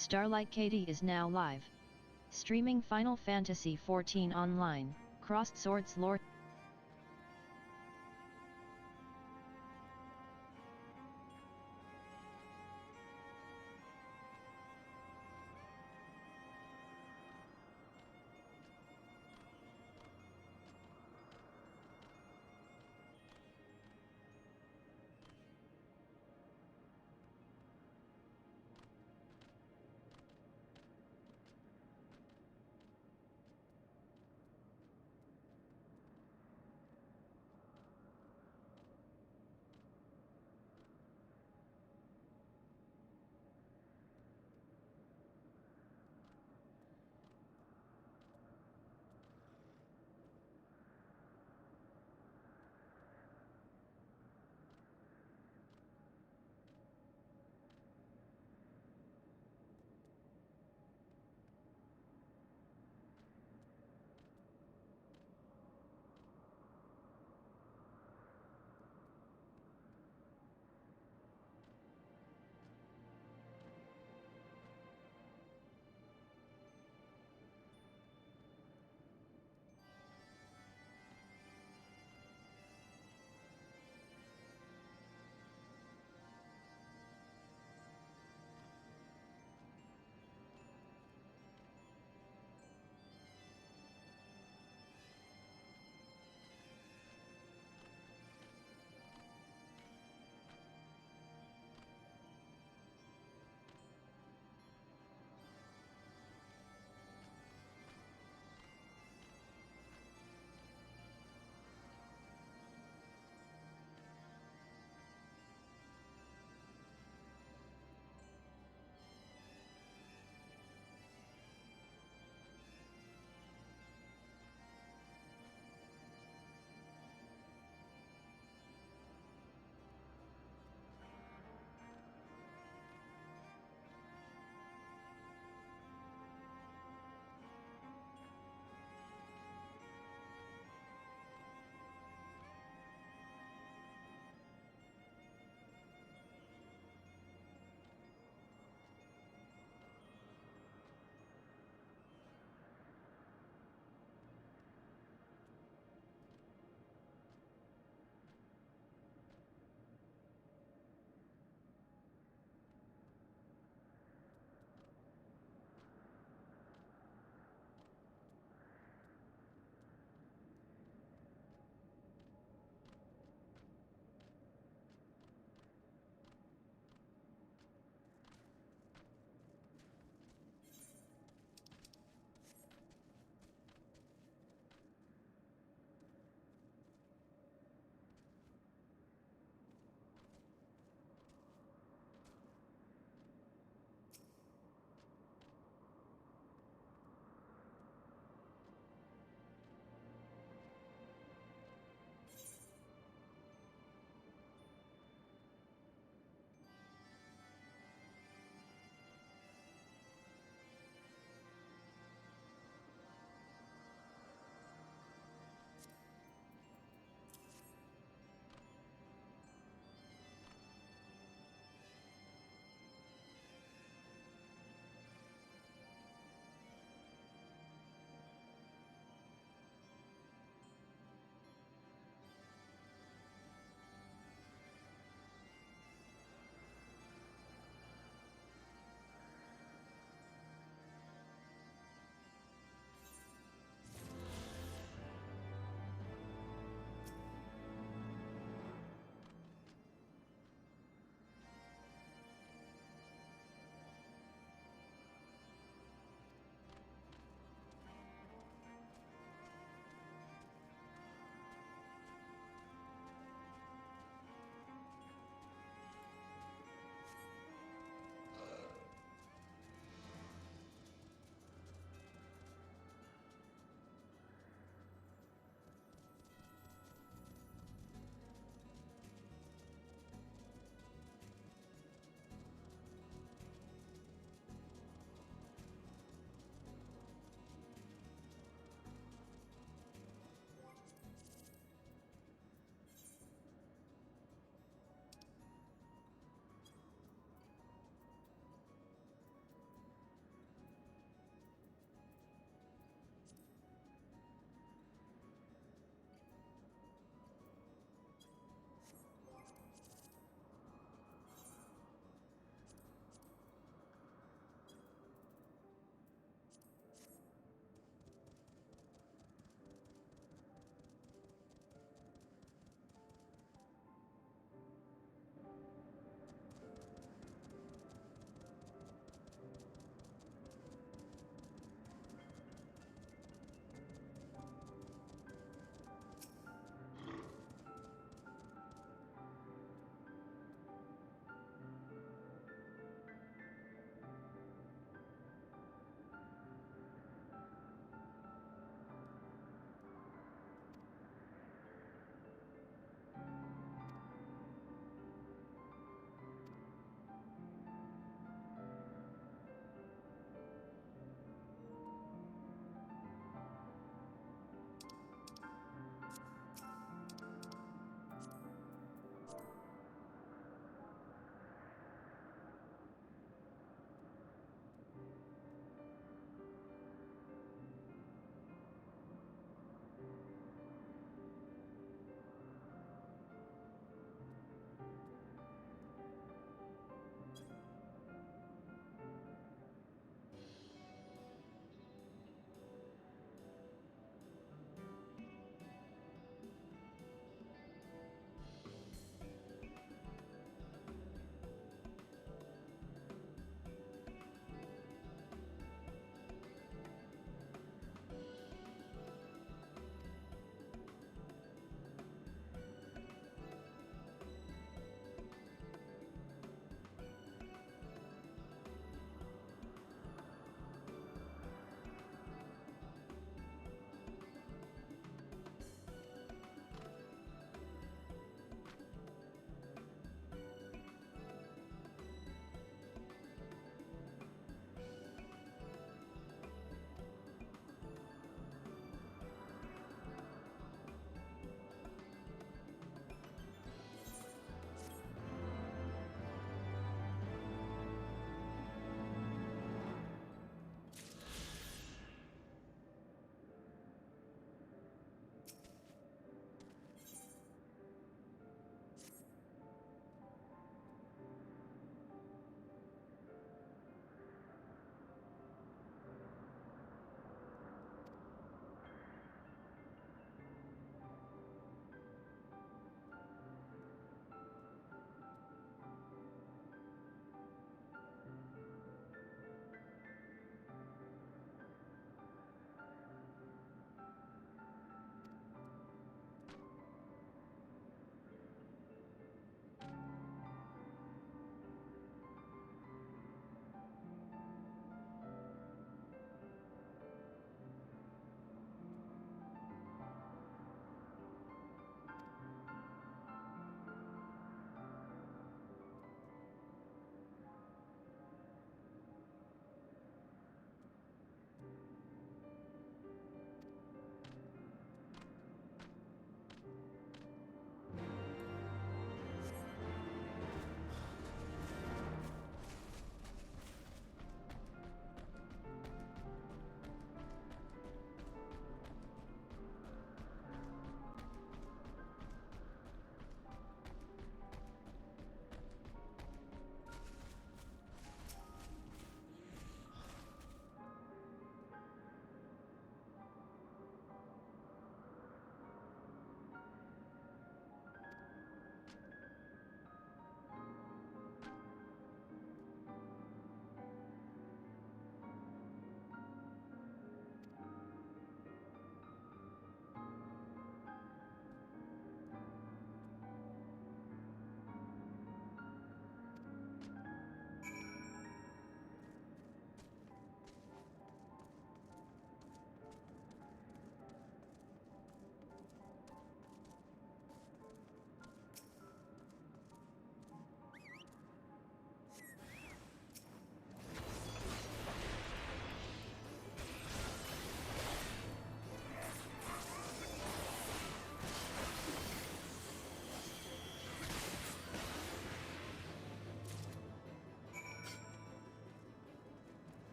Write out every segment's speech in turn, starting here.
Starlight Katie is now live. Streaming Final Fantasy XIV Online, Crossed Swords lore.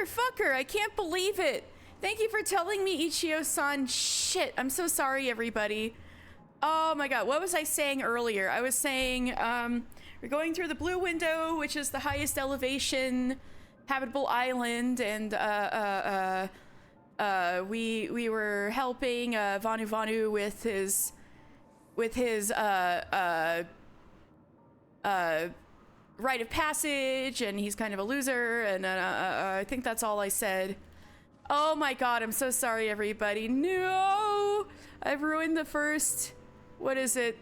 Motherfucker, I can't believe it. Thank you for telling me, Ichio-san. Shit, I'm so sorry, everybody. Oh my god, what was I saying earlier? I was saying, we're going through the blue window, which is the highest elevation habitable island, and we were helping Vanu Vanu with his rite of passage, and he's kind of a loser, and I think that's all I said. Oh my god, I'm so sorry, everybody. No! I've ruined the first, what is it,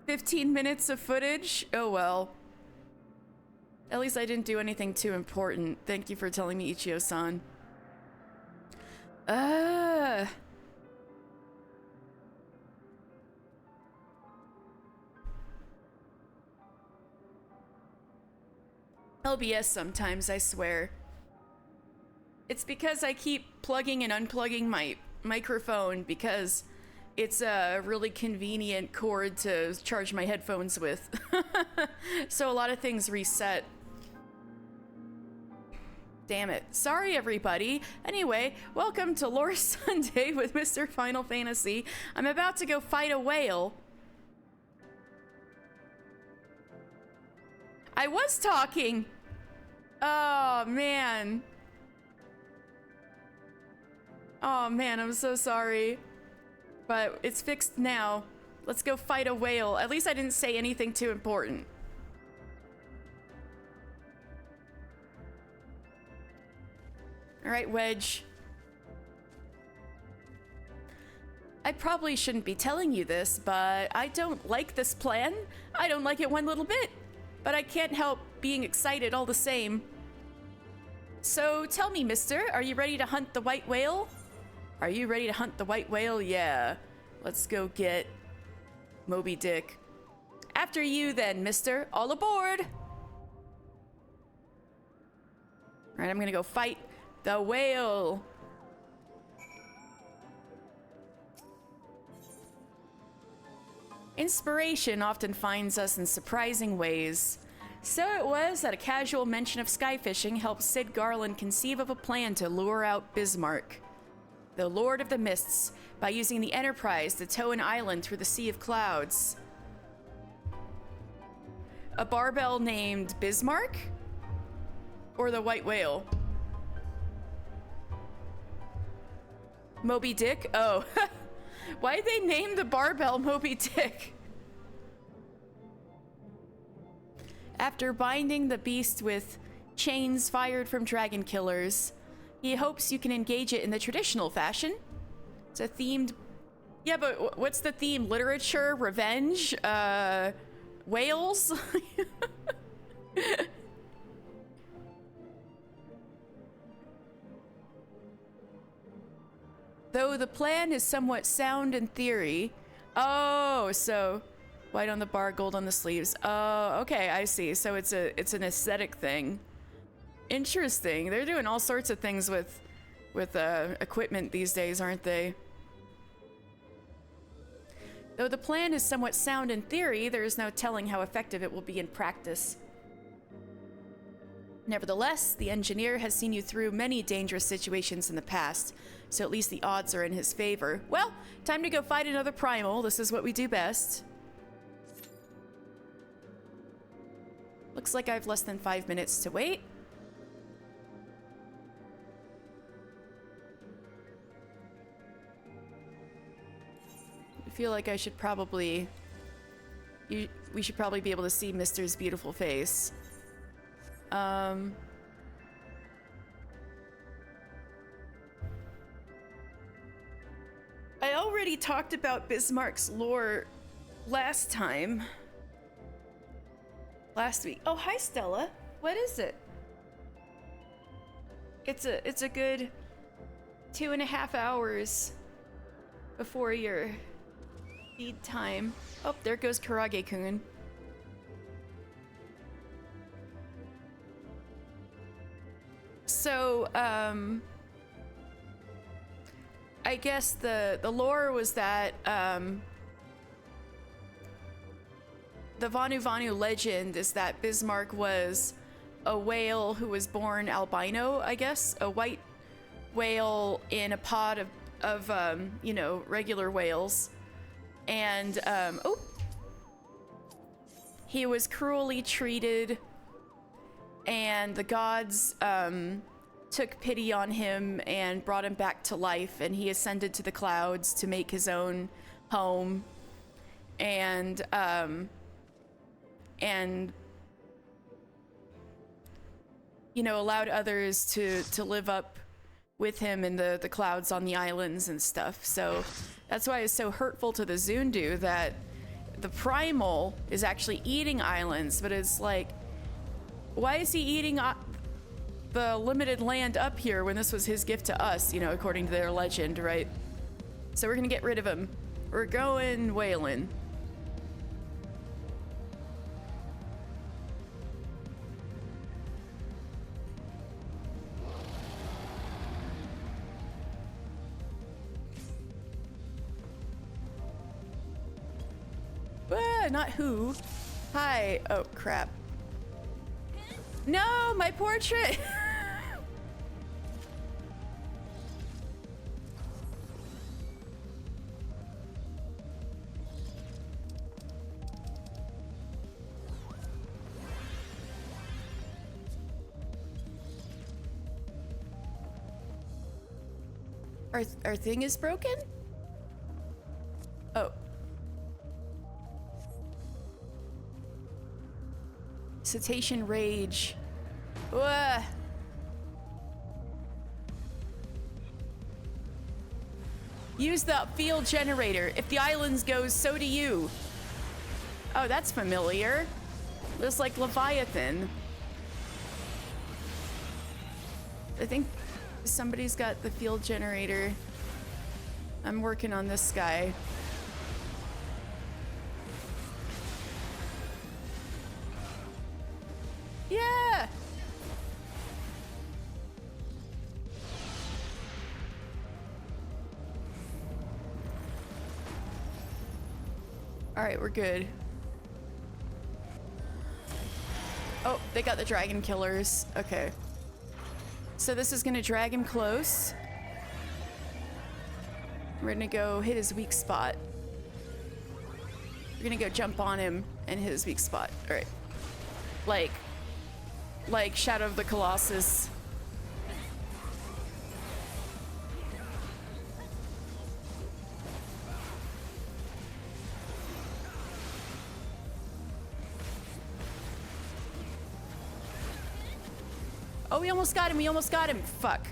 15 minutes of footage? Oh well. At least I didn't do anything too important. Thank you for telling me, Ichio-san. LBS sometimes, I swear. It's because I keep plugging and unplugging my microphone because it's a really convenient cord to charge my headphones with. So a lot of things reset. Damn it. Sorry, everybody. Anyway, welcome to Lore Sunday with Mr. Final Fantasy. I'm about to go fight a whale. I was talking. Oh, man. Oh, man, I'm so sorry. But it's fixed now. Let's go fight a whale. At least I didn't say anything too important. All right, Wedge. I probably shouldn't be telling you this, but I don't like this plan. I don't like it one little bit. But I can't help being excited all the same. So tell me, mister, are you ready to hunt the white whale? Are you ready to hunt the white whale? Yeah. Let's go get Moby Dick. After you then, mister. All aboard! Alright, I'm gonna go fight the whale. Inspiration often finds us in surprising ways. So it was that a casual mention of skyfishing helped Sid Garland conceive of a plan to lure out Bismarck, the Lord of the Mists, by using the Enterprise to tow an island through the Sea of Clouds. A barbell named Bismarck? Or the white whale? Moby Dick? Oh. Why'd they name the barbell Moby Dick? After binding the beast with chains fired from dragon killers, he hopes you can engage it in the traditional fashion. It's a themed... Yeah, but what's the theme? Literature? Revenge? Whales? Though the plan is somewhat sound in theory. Oh, so white on the bar, gold on the sleeves. Oh, okay, I see. So it's an aesthetic thing. Interesting. They're doing all sorts of things with equipment these days, aren't they? Though the plan is somewhat sound in theory, there is no telling how effective it will be in practice. Nevertheless, the engineer has seen you through many dangerous situations in the past, so at least the odds are in his favor. Well, time to go fight another primal. This is what we do best. Looks like I have less than 5 minutes to wait. I feel like I should probably... we should probably be able to see Mister's beautiful face. I already talked about Bismarck's lore last time. Last week. Oh, hi, Stella. What is it? It's a good 2.5 hours before your feed time. Oh, there goes Karage-kun. So, I guess the lore was that, the Vanu Vanu legend is that Bismarck was a whale who was born albino, I guess. A white whale in a pod of you know, regular whales. And, oh! He was cruelly treated, and the gods, took pity on him and brought him back to life, and he ascended to the clouds to make his own home. And you know, allowed others to live up with him in the clouds on the islands and stuff. So that's why it's so hurtful to the Zundu that the primal is actually eating islands, but it's like, why is he eating the limited land up here when this was his gift to us, you know, according to their legend, right? So we're gonna get rid of him. We're going whaling. Not who. Hi. Oh, crap. No, my portrait! Our thing is broken? Oh. Cetacean rage. Ugh. Use the field generator. If the islands goes, so do you. Oh, that's familiar. Just like Leviathan. I think somebody's got the field generator. I'm working on this guy. Yeah! Alright, we're good. Oh, they got the dragon killers. Okay. So this is gonna drag him close. We're gonna go hit his weak spot. We're gonna go jump on him and hit his weak spot. Alright. Like Shadow of the Colossus. Oh, we almost got him, we almost got him. Fuck.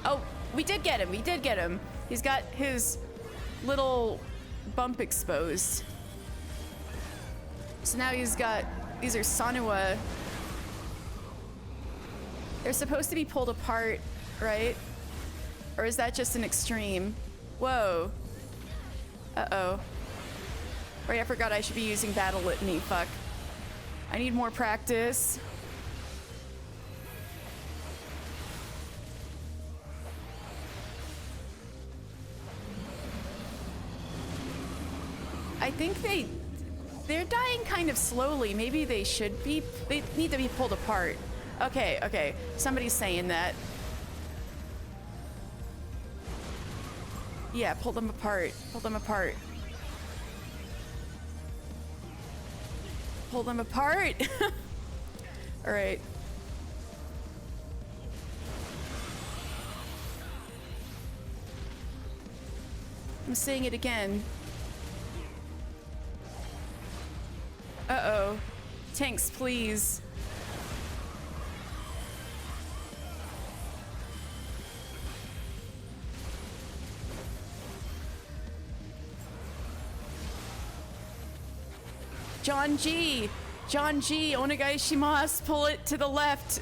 Oh, we did get him, we did get him. He's got his little bump exposed. So now he's got, these are Sanua. They're supposed to be pulled apart, right? Or is that just an extreme? Whoa. Uh-oh. Right, I forgot I should be using Battle Litany, fuck. I need more practice. I think they're dying kind of slowly. Maybe they should be, they need to be pulled apart. Okay, okay, somebody's saying that. Yeah, pull them apart, pull them apart. Pull them apart! All right. I'm saying it again. Uh-oh. Tanks, please. John G! John G! Onegai shimasu! Pull it to the left!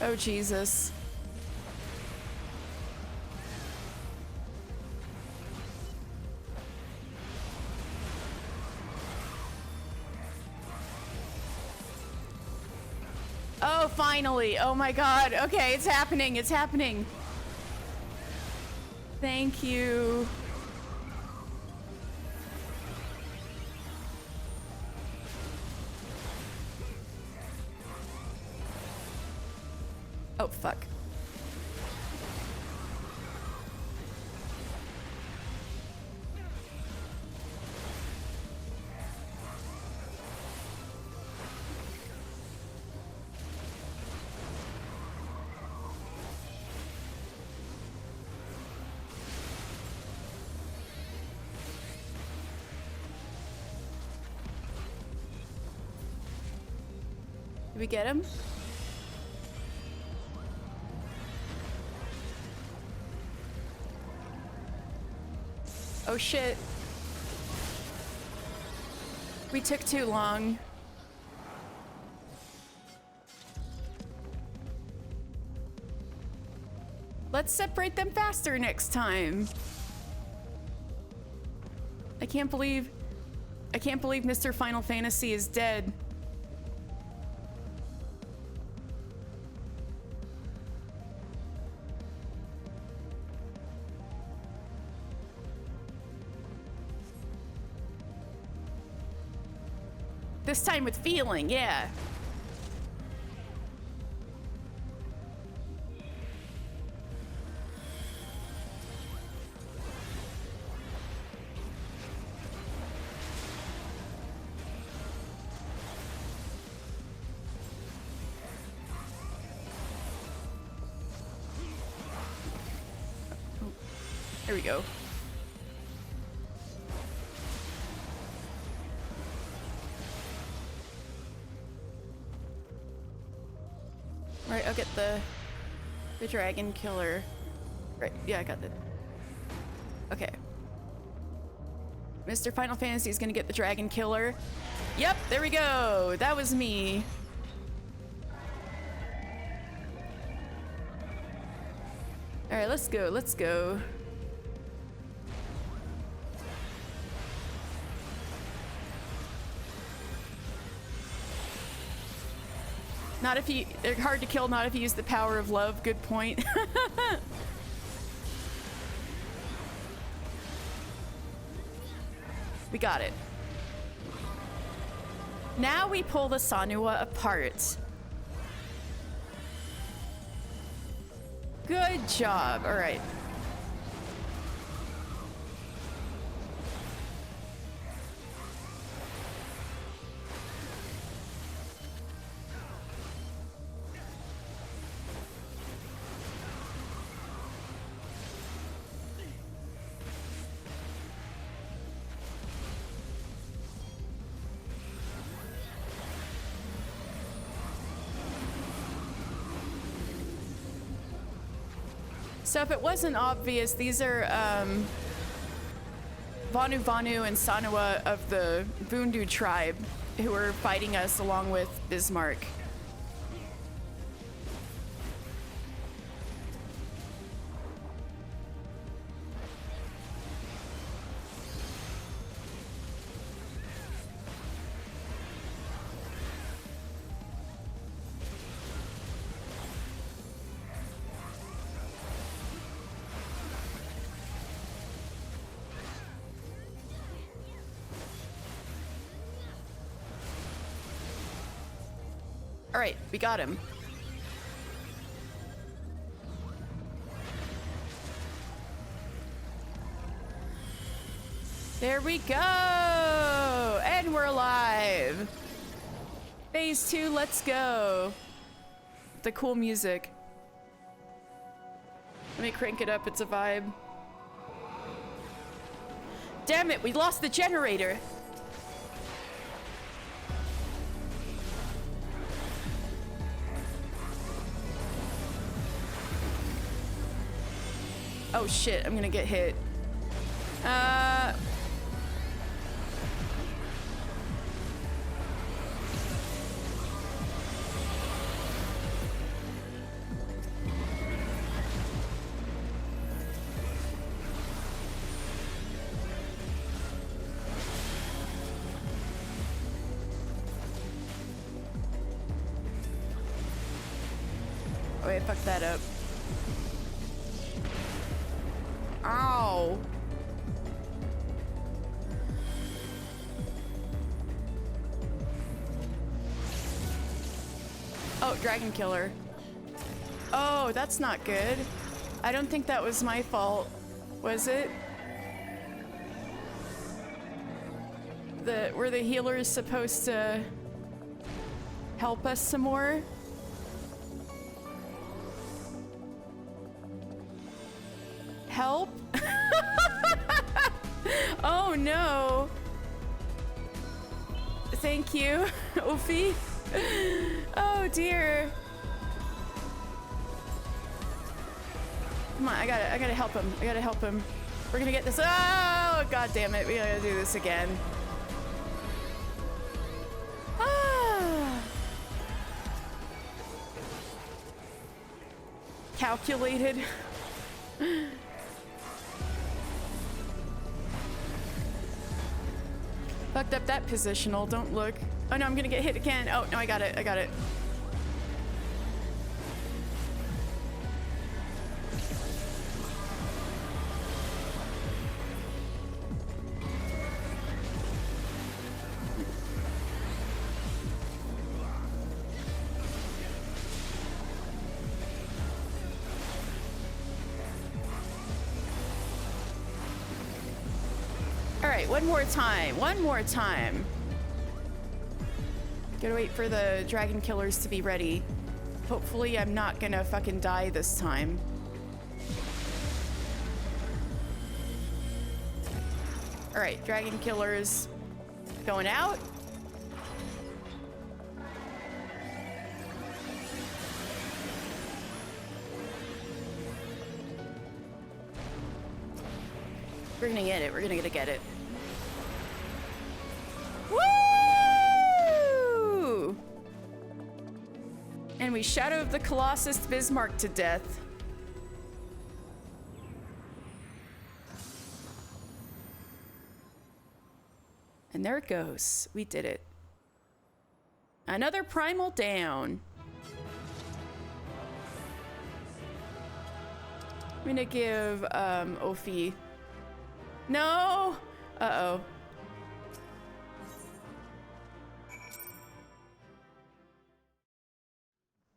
Oh, Jesus. Oh, finally. Oh my god. Okay, it's happening. It's happening. Thank you. Oh, fuck. Did we get him? Oh shit. We took too long. Let's separate them faster next time. I can't believe Mr. Final Fantasy is dead. This time with feeling, yeah. Oh, there we go. Right, I'll get the dragon killer. Right, yeah, I got the... Okay. Mr. Final Fantasy is gonna get the dragon killer. Yep, there we go. That was me. Alright, let's go, let's go. Not if you... They're hard to kill, not if you use the power of love. Good point. We got it. Now we pull the Sanua apart. Good job. All right. So if it wasn't obvious, these are Vanu Vanu and Sanua of the Vundu tribe who are fighting us along with Bismarck. All right, we got him. There we go! And we're alive! Phase 2, let's go! The cool music. Let me crank it up, it's a vibe. Damn it, we lost the generator! Oh shit, I'm gonna get hit. Wait, I fucked that up. Ow. Oh, Dragon Killer. Oh, that's not good. I don't think that was my fault, was it? Were the healers supposed to help us some more? Help? Oh no. Thank you, Ophi. Oh dear. Come on, I gotta help him. I gotta help him. We're gonna get this. Oh, god damn it. We gotta do this again. Ah. Calculated. Fucked up that positional. Don't look. Oh no, I'm gonna get hit again. Oh no, I got it. I got it. One more time. One more time. Gotta wait for the dragon killers to be ready. Hopefully I'm not gonna fucking die this time. Alright, dragon killers going out. We're gonna get it. We're gonna get it. Woo! And we shadowed the Colossus Bismarck to death. And there it goes. We did it. Another primal down. I'm gonna give Ophi. No! Uh-oh.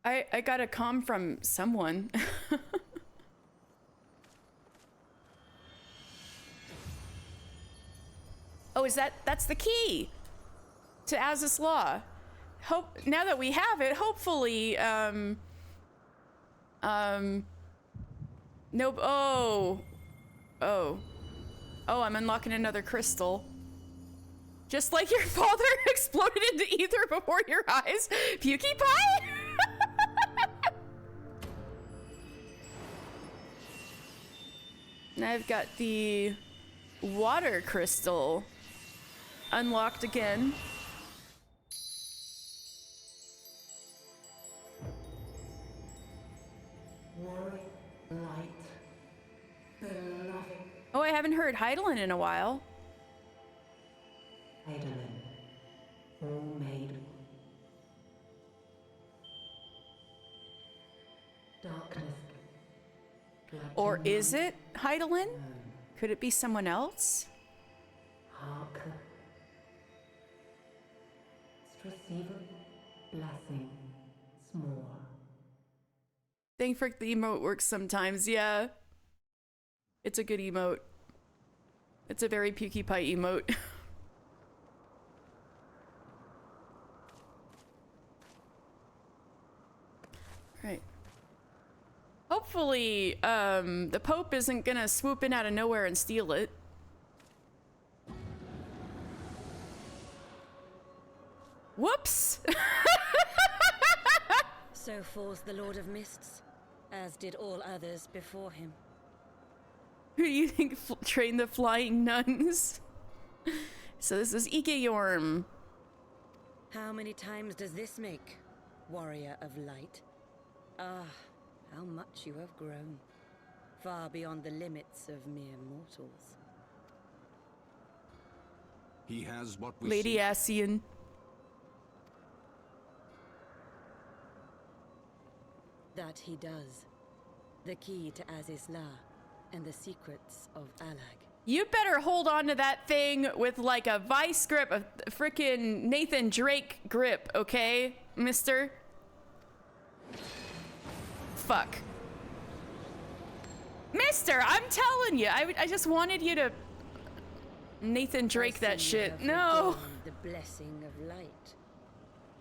I got a comm from someone. Oh, that's the key to Az's Law. Now that we have it, hopefully, nope. Oh, I'm unlocking another crystal. Just like your father exploded into ether before your eyes, Pukey Pie? And I've got the water crystal unlocked again. Oh, I haven't heard Heidelin in a while. Heidelin, all made. Darkness. Or is it Heidelin? Could it be someone else? Hark. Receiver blessing s'more. Think frick the emote works sometimes, yeah. It's a good emote. It's a very Pukey Pie emote. Right. Hopefully, the Pope isn't gonna swoop in out of nowhere and steal it. Whoops! So falls the Lord of Mists, as did all others before him. Who do you think trained the flying nuns? So this is Ikeyorm. How many times does this make, warrior of light? Ah, how much you have grown, far beyond the limits of mere mortals. He has what we Lady seek. Asian. That he does. The key to Azizla and the secrets of Alag. You better hold on to that thing with like a vice grip, a freaking Nathan Drake grip, okay, mister? Fuck. Mister, I'm telling you, I just wanted you to Nathan Drake that shit. No. The blessing of light,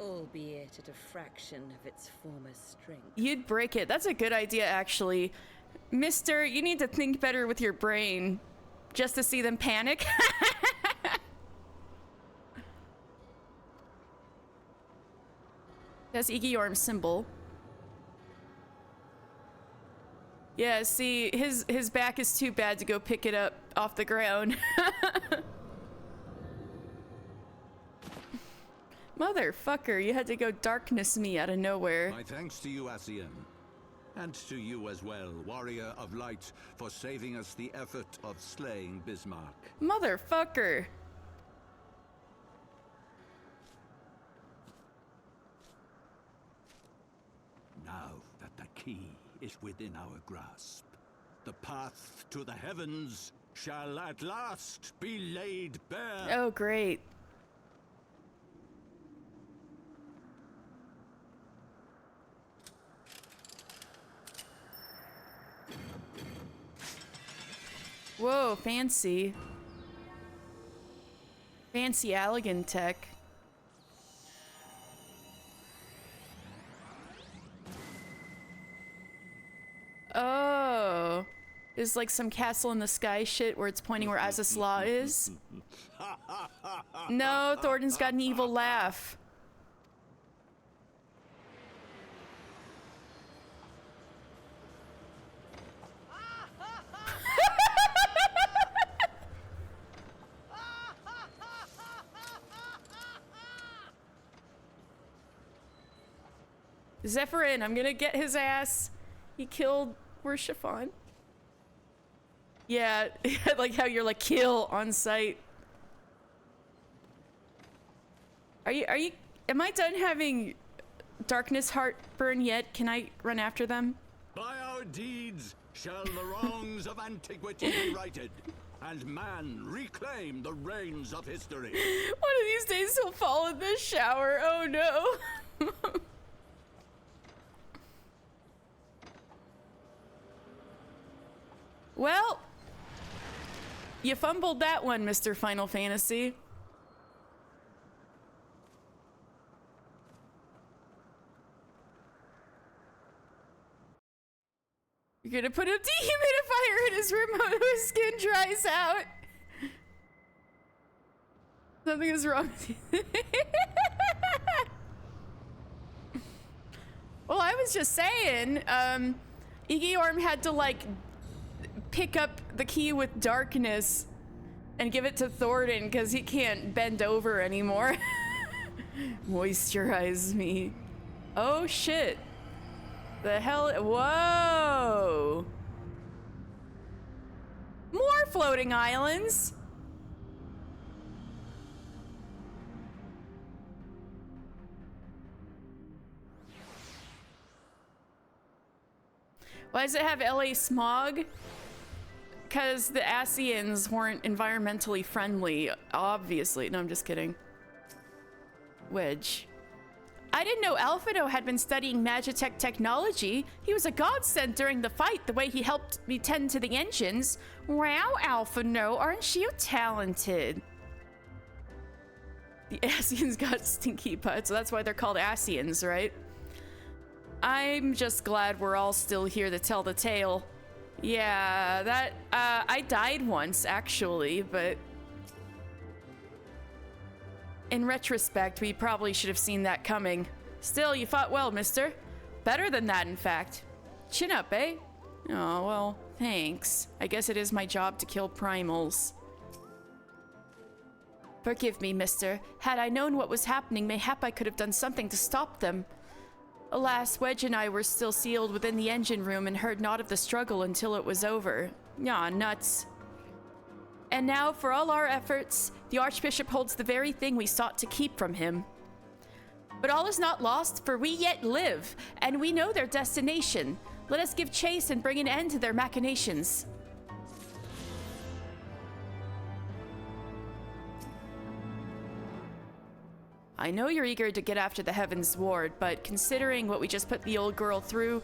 albeit at a fraction of its former strength. You'd break it. That's a good idea, actually. Mister, you need to think better with your brain. Just to see them panic. That's Igiorm's symbol. Yeah, see, his back is too bad to go pick it up off the ground. Motherfucker, you had to go darkness me out of nowhere. My thanks to you, Asian. And to you as well, warrior of light, for saving us the effort of slaying Bismarck. Motherfucker. Now that the key is within our grasp, the path to the heavens shall at last be laid bare. Oh, great. Whoa, fancy. Fancy Allegan tech. Oh. There's like some castle in the sky shit where it's pointing where Azizla is. No, Thornton's got an evil laugh. Zephyrin, I'm gonna get his ass. He killed... Where's Chiffon? Yeah, like how you're like, kill on sight. Am I done having darkness heartburn yet? Can I run after them? By our deeds shall the wrongs of antiquity be righted, and man reclaim the reins of history. One of these days he'll fall in the shower. Oh no. Well, you fumbled that one, Mr. Final Fantasy. You're gonna put a dehumidifier in his room while his skin dries out. Something is wrong with you. Well, I was just saying, Igiorm had to, like, pick up the key with darkness and give it to Thornton because he can't bend over anymore. Moisturize me. Oh, shit. The hell? Whoa! More floating islands! Why does it have LA smog? Because the Asians weren't environmentally friendly, obviously. No, I'm just kidding. Wedge. I didn't know Alphino had been studying Magitech technology. He was a godsend during the fight, the way he helped me tend to the engines. Wow, Alphino, aren't you talented? The Asians got stinky butts, so that's why they're called Asians, right? I'm just glad we're all still here to tell the tale. Yeah, that, I died once, actually, but... in retrospect, we probably should have seen that coming. Still, you fought well, mister. Better than that, in fact. Chin up, eh? Oh, well, thanks. I guess it is my job to kill primals. Forgive me, mister. Had I known what was happening, mayhap I could have done something to stop them. Alas, Wedge and I were still sealed within the engine room and heard naught of the struggle until it was over. Aw, nuts. And now, for all our efforts, the Archbishop holds the very thing we sought to keep from him. But all is not lost, for we yet live, and we know their destination. Let us give chase and bring an end to their machinations. I know you're eager to get after the Heaven's Ward, but considering what we just put the old girl through,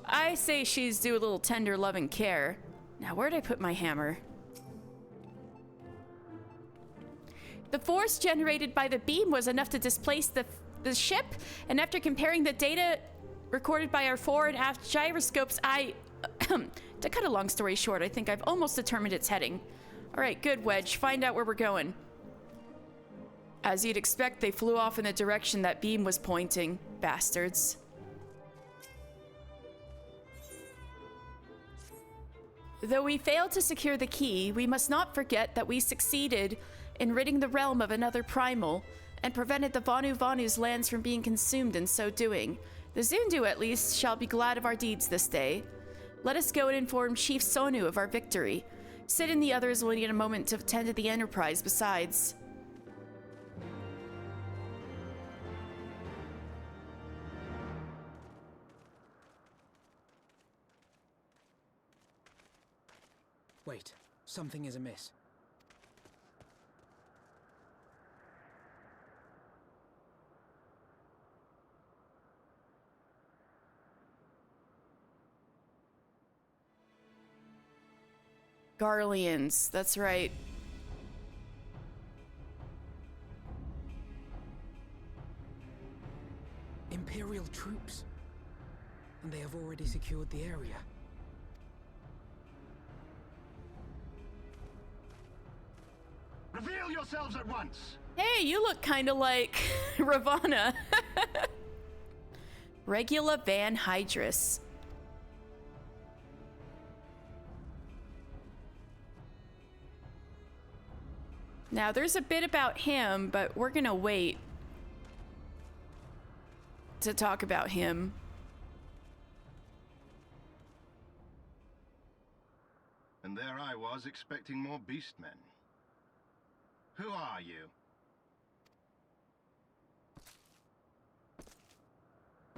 I say she's due a little tender love and care. Now, where'd I put my hammer? The force generated by the beam was enough to displace the ship, and after comparing the data recorded by our fore and aft gyroscopes, to cut a long story short, I think I've almost determined its heading. All right, good, Wedge. Find out where we're going. As you'd expect, they flew off in the direction that beam was pointing. Bastards. Though we failed to secure the key, we must not forget that we succeeded in ridding the realm of another primal, and prevented the Vanu Vanu's lands from being consumed in so doing. The Zundu, at least, shall be glad of our deeds this day. Let us go and inform Chief Sonu of our victory. Sid and the others will need a moment to attend to the Enterprise besides. Wait, something is amiss. Garleans, that's right. Imperial troops. And they have already secured the area. Reveal yourselves at once! Hey, you look kind of like Ravana. Regula Van Hydrus. Now, there's a bit about him, but we're gonna wait to talk about him. And there I was, expecting more beastmen. Who are you?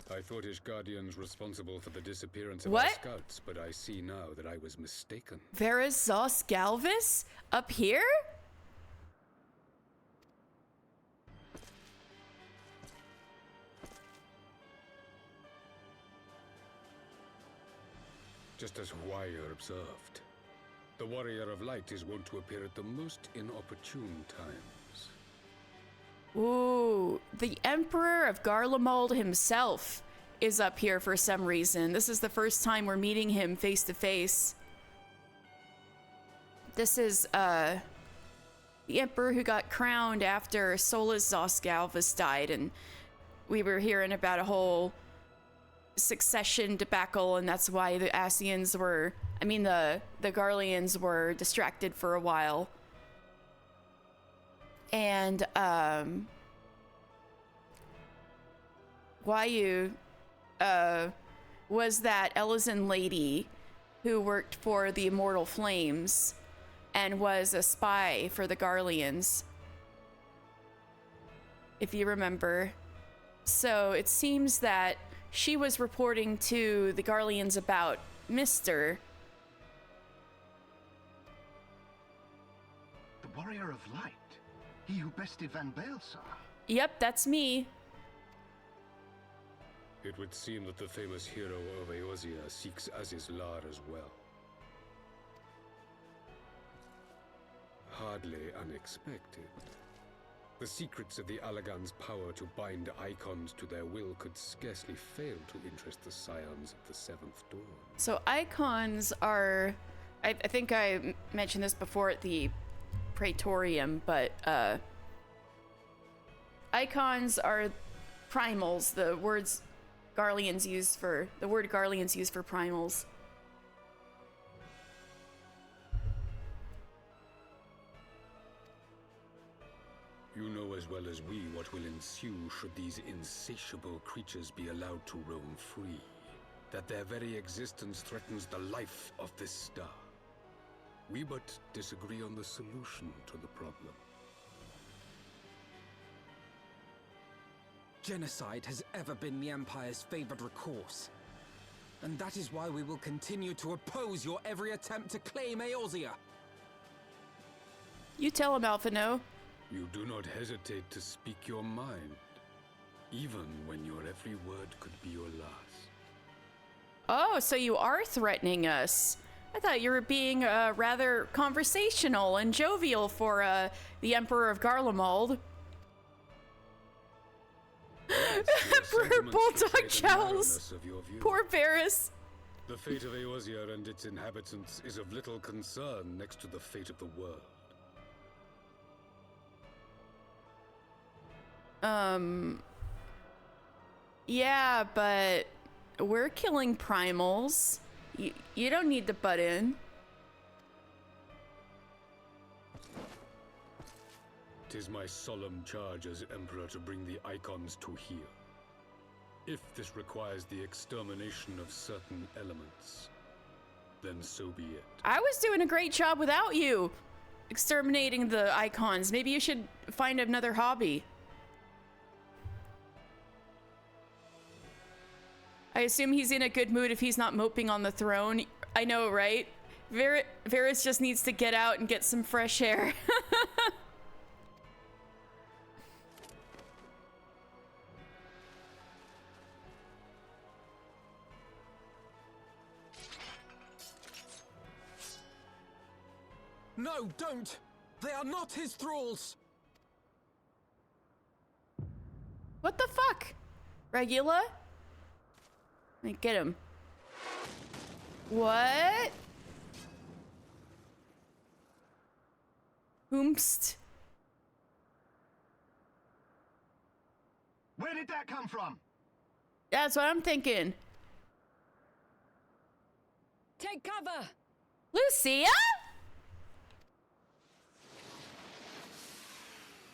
I thought Ishgardians responsible for the disappearance of What? our scouts, but I see now that I was mistaken. Veras Zos Galvis? Up here? Just as Wire observed, the Warrior of Light is wont to appear at the most inopportune times. Ooh, the Emperor of Garlemald himself is up here for some reason. This is the first time we're meeting him face to face. This is, the Emperor who got crowned after Solus Zosgalvus died, and we were hearing about a whole succession debacle, and that's why the Asians were, the Garleans were distracted for a while. And, Wayu, was that Elysian lady who worked for the Immortal Flames and was a spy for the Garleans, if you remember. So it seems that she was reporting to the Garleans about Mr. The Warrior of Light? He who bested Van Baelsar? Yep, that's me. It would seem that the famous hero of Eosia seeks Azizlar as well. Hardly unexpected. The secrets of the Allagan's power to bind icons to their will could scarcely fail to interest the scions of the Seventh Dawn. So icons are, I think I mentioned this before at the Praetorium, but icons are primals, the word Garleans use for primals. You know as well as we what will ensue should these insatiable creatures be allowed to roam free. That their very existence threatens the life of this star. We but disagree on the solution to the problem. Genocide has ever been the Empire's favored recourse. And that is why we will continue to oppose your every attempt to claim Eorzea. You tell him, Alphino. You do not hesitate to speak your mind, even when your every word could be your last. Oh, so you are threatening us. I thought you were being rather conversational and jovial for the Emperor of Garlemald. Emperor Bulldog Jowls. Poor Varys. The fate of Eorzea and its inhabitants is of little concern next to the fate of the world. Yeah, but we're killing primals. You don't need to butt in. Tis my solemn charge as Emperor to bring the Icons to here. If this requires the extermination of certain elements, then so be it. I was doing a great job without you exterminating the Icons. Maybe you should find another hobby. I assume he's in a good mood if he's not moping on the throne. I know, right? Varys just needs to get out and get some fresh air. No, don't! They are not his thralls! What the fuck? Regula? Get him. What? Oomst. Where did that come from? That's what I'm thinking. Take cover! Lucia?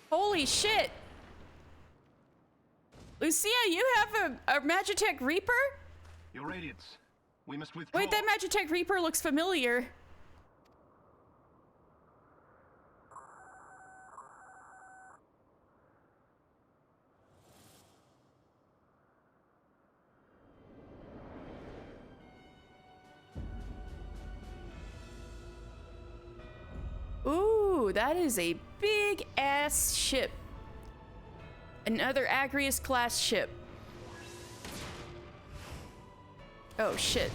Holy shit. Lucia, you have a Magitech Reaper? Your Radiance. We must withdraw. Wait, that Magitech Reaper looks familiar. Ooh, that is a big ass ship. Another Agrius class ship. Oh shit.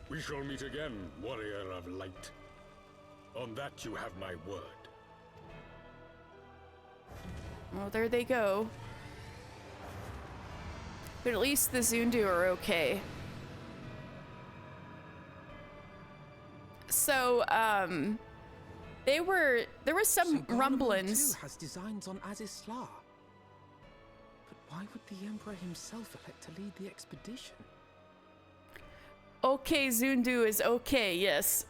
We shall meet again, warrior of light. On that you have my word. Well, there they go. But at least the Zundu are okay. So, there was some rumblings. Too has designs on Azisla. But why would the Emperor himself elect to lead the expedition? Okay, Zundu is okay, yes.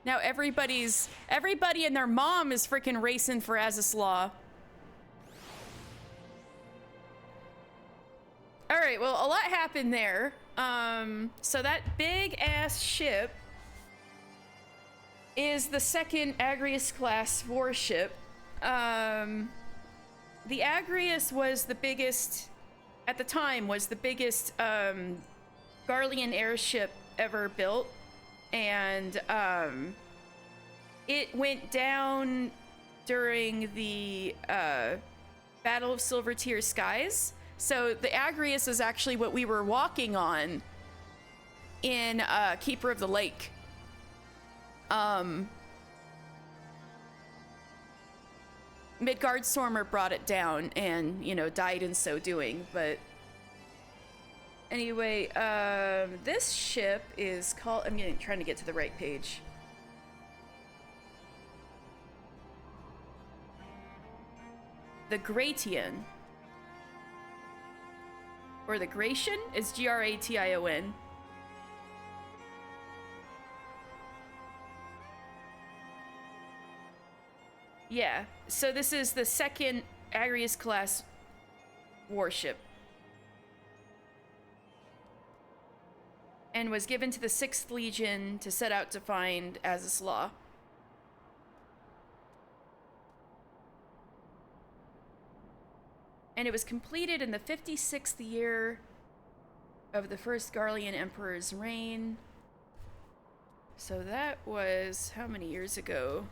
Now everybody and their mom is freaking racing for Azisla. All right, well, a lot happened there. So that big ass ship is the second Agrius class warship. The Agrius was the biggest, at the time, was the biggest Garlean airship ever built. And it went down during the Battle of Silver Tier Skies. So the Agrius is actually what we were walking on in Keeper of the Lake. Midgardstormer brought it down and, you know, died in so doing, but anyway, this ship is called, trying to get to the right page. The Gratian. Or the Gratian is Gration. Yeah, so this is the second Agrius class warship. and was given to the 6th Legion to set out to find Azislaw. And it was completed in the 56th year of the first Garlean Emperor's reign. So that was how many years ago?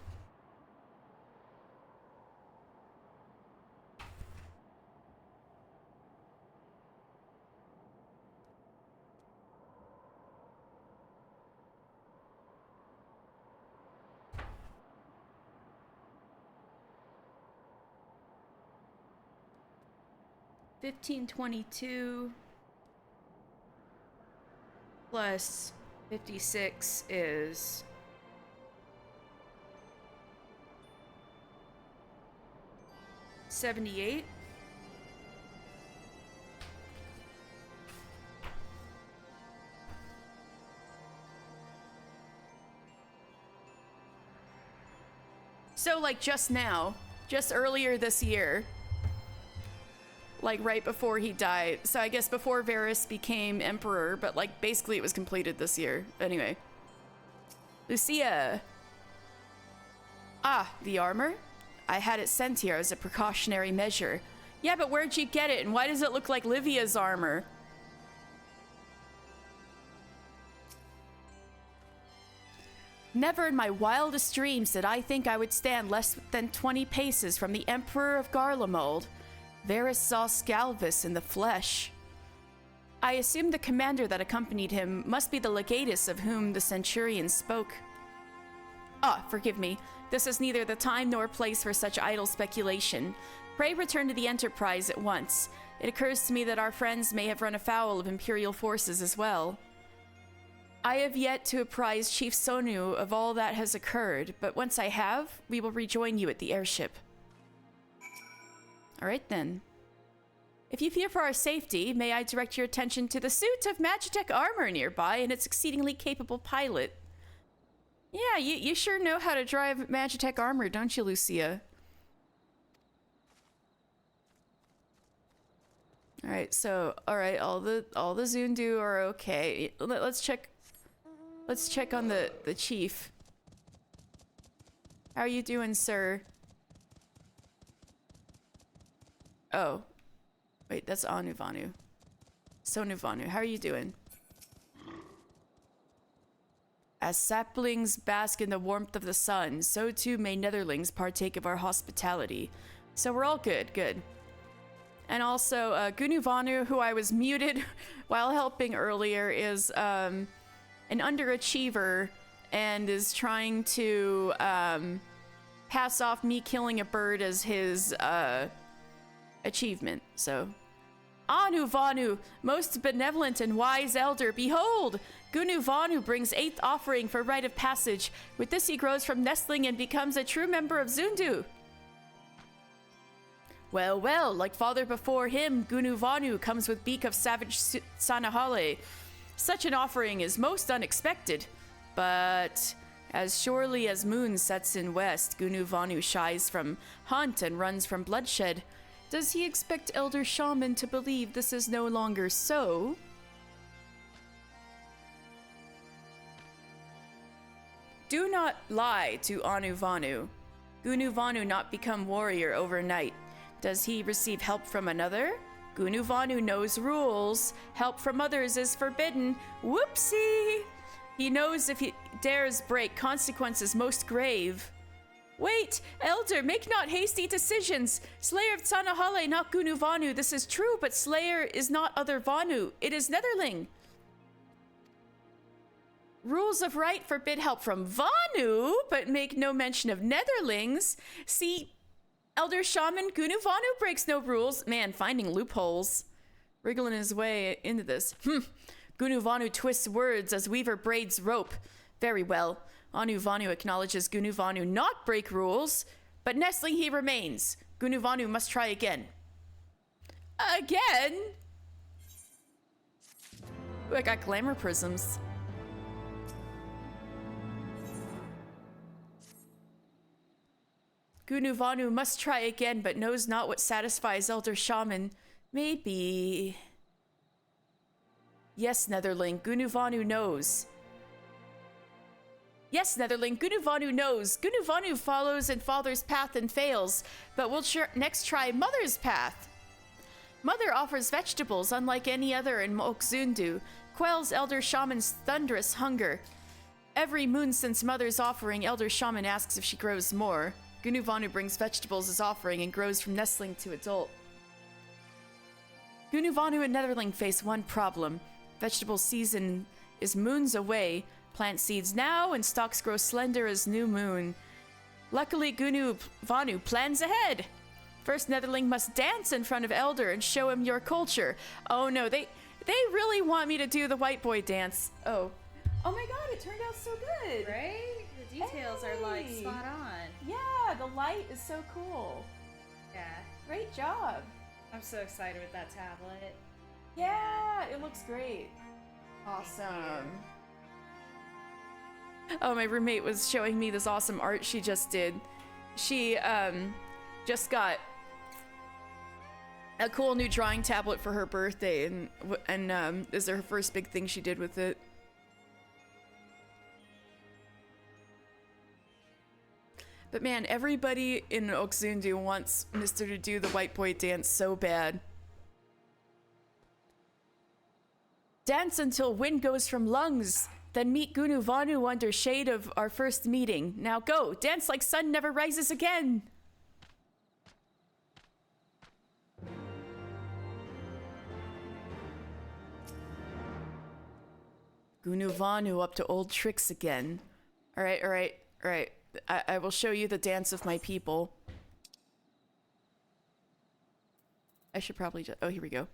$1522 plus 56 is 78. So like just now, just earlier this year, like right before he died. So I guess before Varys became emperor, but like basically it was completed this year. Anyway. Lucia. Ah, the armor? I had it sent here as a precautionary measure. Yeah, but where'd you get it, and why does it look like Livia's armor? Never in my wildest dreams did I think I would stand less than 20 paces from the Emperor of Garlemald. Varys saw Scalvis in the flesh. I assumed the commander that accompanied him must be the legatus of whom the centurion spoke. Ah, forgive me. This is neither the time nor place for such idle speculation. Pray return to the Enterprise at once. It occurs to me that our friends may have run afoul of Imperial forces as well. I have yet to apprise Chief Sonu of all that has occurred, but once I have, we will rejoin you at the airship. All right, then. If you fear for our safety, may I direct your attention to the suit of Magitech armor nearby and its exceedingly capable pilot. Yeah, you sure know how to drive Magitech armor, don't you, Lucia? All right, so all the Zundu are okay. Let's check on the chief. How are you doing, sir? Oh. Wait, that's Anu Vanu. Sonu Vanu, how are you doing? As saplings bask in the warmth of the sun, so too may netherlings partake of our hospitality. So we're all good, good. And also, Gunu Vanu, who I was muted while helping earlier, is an underachiever and is trying to pass off me killing a bird as his achievement. So, Anu Vanu, most benevolent and wise elder, behold! Gunu Vanu brings 8th offering for rite of passage. With this he grows from nestling and becomes a true member of Zundu. Well, well, like father before him, Gunu Vanu comes with beak of savage Sanahale. Such an offering is most unexpected, but as surely as moon sets in west, Gunu Vanu shies from hunt and runs from bloodshed. Does he expect Elder Shaman to believe this is no longer so? Do not lie to Anu Vanu. Gunu Vanu not become warrior overnight. Does he receive help from another? Gunu Vanu knows rules. Help from others is forbidden. Whoopsie! He knows if he dares break, consequences most grave. Wait, Elder, make not hasty decisions. Slayer of Sanahale, not Gunu Vanu. This is true, but Slayer is not other Vanu. It is Netherling. Rules of right forbid help from Vanu, but make no mention of Netherlings. See, Elder Shaman, Gunu Vanu breaks no rules. Man, finding loopholes. Wriggling his way into this. Gunu Vanu twists words as Weaver braids rope. Very well. Anu Vanu acknowledges Gunu Vanu not break rules, but nestling he remains. Gunu Vanu must try again. Again? Ooh, I got glamour prisms. Gunu Vanu must try again, but knows not what satisfies Elder Shaman. Maybe... Yes, Netherling, Gunuvanu knows. Yes, Netherling, Gunuvanu knows. Gunuvanu follows in Father's path and fails, but we'll next try Mother's path. Mother offers vegetables unlike any other in Mokzundu, quells Elder Shaman's thunderous hunger. Every moon since Mother's offering, Elder Shaman asks if she grows more. Gunuvanu brings vegetables as offering and grows from nestling to adult. Gunuvanu and Netherling face one problem. Vegetable season is moons away. Plant seeds now and stalks grow slender as new moon. Luckily, Gunuvanu plans ahead. First, Netherling must dance in front of Elder and show him your culture. Oh no, they really want me to do the white boy dance. Oh my god, it turned out so good. Right? The details are like spot on. Yeah, the light is so cool. Yeah. Great job. I'm so excited with that tablet. Yeah, it looks great. Awesome. Oh, my roommate was showing me this awesome art she just did. She just got a cool new drawing tablet for her birthday, and this is her first big thing she did with it. But man, everybody in Okzundu wants Mister to do the white boy dance so bad. Dance until wind goes from lungs, then meet Gunuvanu under shade of our first meeting. Now go, dance like sun never rises again. Gunuvanu up to old tricks again. All right. I will show you the dance of my people. I should probably just... Oh, here we go.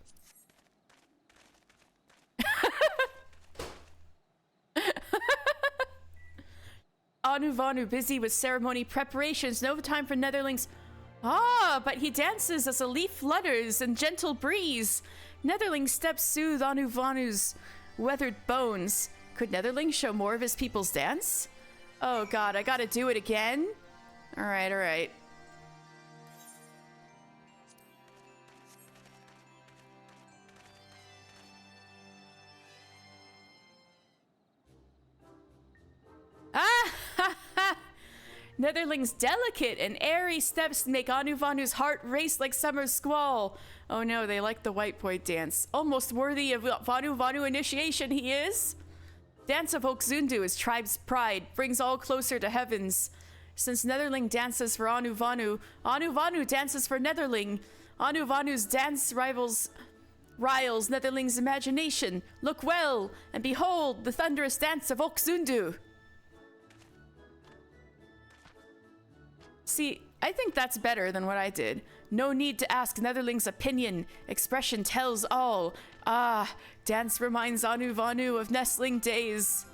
Anuvanu busy with ceremony preparations. No time for Netherlings. Ah, but he dances as a leaf flutters in gentle breeze. Netherling steps soothe Anuvanu's weathered bones. Could Netherling show more of his people's dance? Oh god, I gotta do it again? Alright. Ah ha ha! Netherling's delicate and airy steps make Anuvanu's heart race like summer's squall. Oh no, they like the white boy dance. Almost worthy of Vanu initiation he is. Dance of Okzundu is tribe's pride, brings all closer to heavens. Since Netherling dances for Anuvanu, Anuvanu dances for Netherling. Anuvanu's dance riles Netherling's imagination. Look well, and behold the thunderous dance of Okzundu. See, I think that's better than what I did. No need to ask Netherling's opinion. Expression tells all. Ah, dance reminds Anuvanu of nestling days.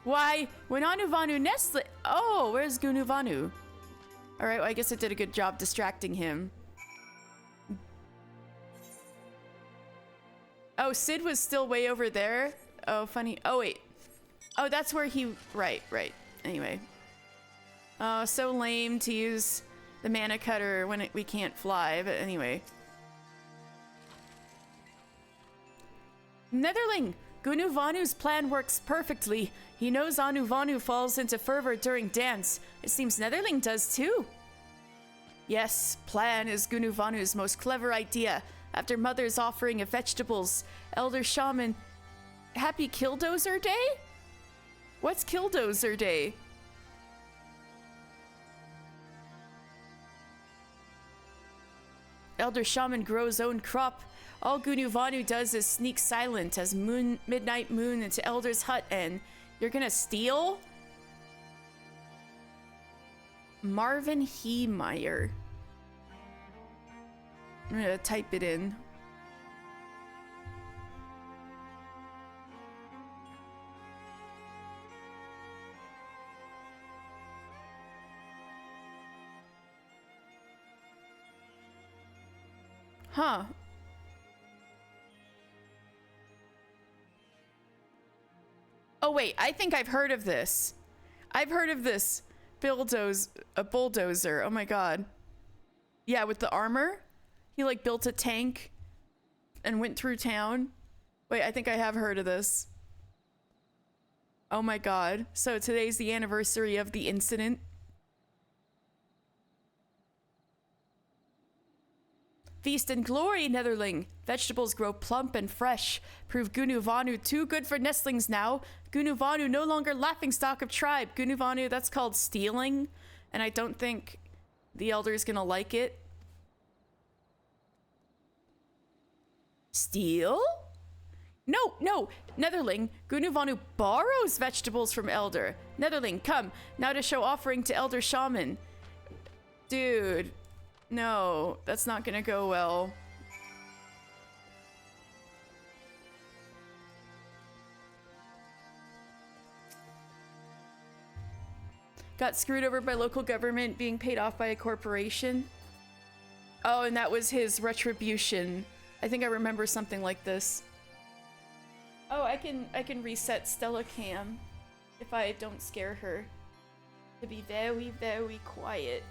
Why, when Anuvanu nestling... Oh, where's Gunuvanu? Alright, well, I guess I did a good job distracting him. Oh, Sid was still way over there? Oh, funny. Oh, wait. Oh, that's where he... Right. Anyway. Oh, so lame to use the mana cutter when we can't fly, but anyway. Netherling! Gunuvanu's plan works perfectly. He knows Anuvanu falls into fervor during dance. It seems Netherling does too. Yes, plan is Gunuvanu's most clever idea. After Mother's offering of vegetables, Elder Shaman... Happy Killdozer Day? What's Killdozer Day? Elder Shaman grows own crop. All Gunuvanu does is sneak silent as midnight moon into Elder's hut, and you're gonna steal? Marvin Heemeyer. I'm gonna type it in. Huh. Oh wait, I think I've heard of this. I've heard of this bulldozer. Oh my god. Yeah, with the armor. He like built a tank and went through town. Wait, I think I have heard of this. Oh my god. So today's the anniversary of the incident. Feast and glory, Netherling. Vegetables grow plump and fresh. Prove Gunuvanu too good for nestlings now. Gunuvanu no longer laughingstock of tribe. Gunuvanu, that's called stealing. And I don't think the elder's gonna like it. Steal? No, Netherling. Gunuvanu borrows vegetables from Elder. Netherling, come, now to show offering to Elder Shaman. Dude, no, that's not gonna go well. Got screwed over by local government, being paid off by a corporation. Oh, and that was his retribution. I think I remember something like this. Oh, I can reset Stella Cam if I don't scare her to be very, very quiet.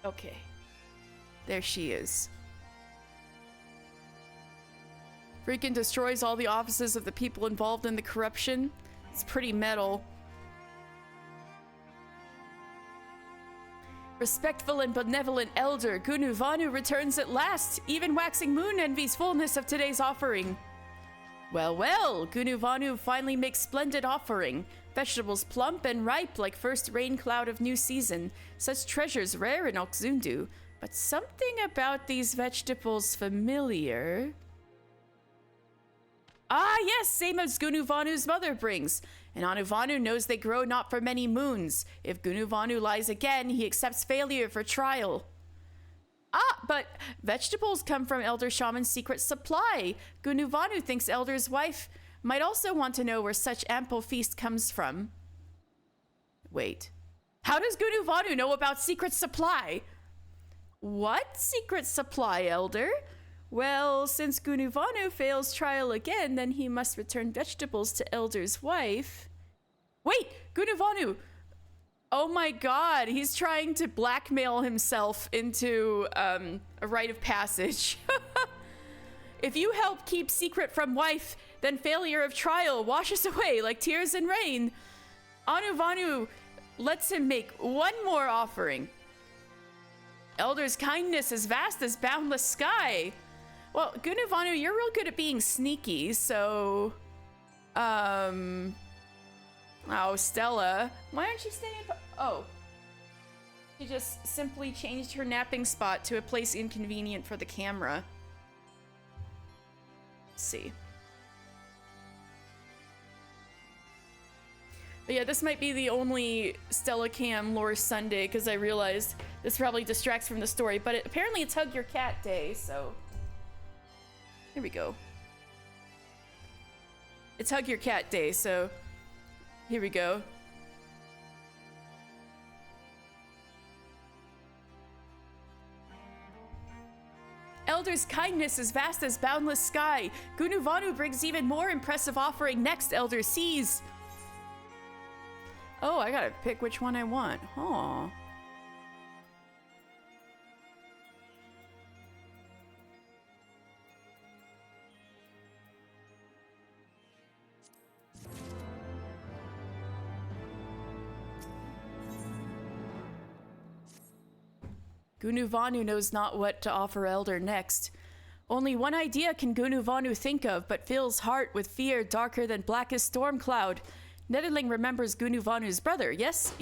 Okay. There she is. Freaking destroys all the offices of the people involved in the corruption. It's pretty metal. Respectful and benevolent elder, Gunuvanu returns at last. Even waxing moon envies fullness of today's offering. Well, Gunuvanu finally makes splendid offering. Vegetables plump and ripe like first rain cloud of new season. Such treasures rare in Oxundu. But something about these vegetables familiar. Ah, yes, same as Gunuvanu's mother brings. And Anuvanu knows they grow not for many moons. If Gunuvanu lies again, he accepts failure for trial. Ah, but vegetables come from Elder Shaman's secret supply. Gunuvanu thinks Elder's wife might also want to know where such ample feast comes from. Wait. How does Gunuvanu know about secret supply? What secret supply, Elder? Well, since Gunuvanu fails trial again, then he must return vegetables to Elder's wife. Wait, Gunuvanu! Oh my god, he's trying to blackmail himself into a rite of passage. If you help keep secret from wife, then failure of trial washes away like tears in rain. Anuvanu lets him make one more offering. Elder's kindness is vast as boundless sky. Well, Gunuvanu, you're real good at being sneaky, so... Oh, Stella. Why aren't you staying... Oh. She just simply changed her napping spot to a place inconvenient for the camera. Let's see. But yeah, this might be the only Stella Cam lore Sunday, because I realized this probably distracts from the story, but apparently it's Hug Your Cat Day, so... Here we go. It's Hug Your Cat Day, so here we go. Elder's kindness is vast as boundless sky. Gunuvanu brings even more impressive offering next Elder sees. Oh, I gotta pick which one I want. Aw. Gunuvanu knows not what to offer Elder next. Only one idea can Gunuvanu think of, but fills heart with fear darker than blackest storm cloud. Netherling remembers Gunuvanu's brother. Yes,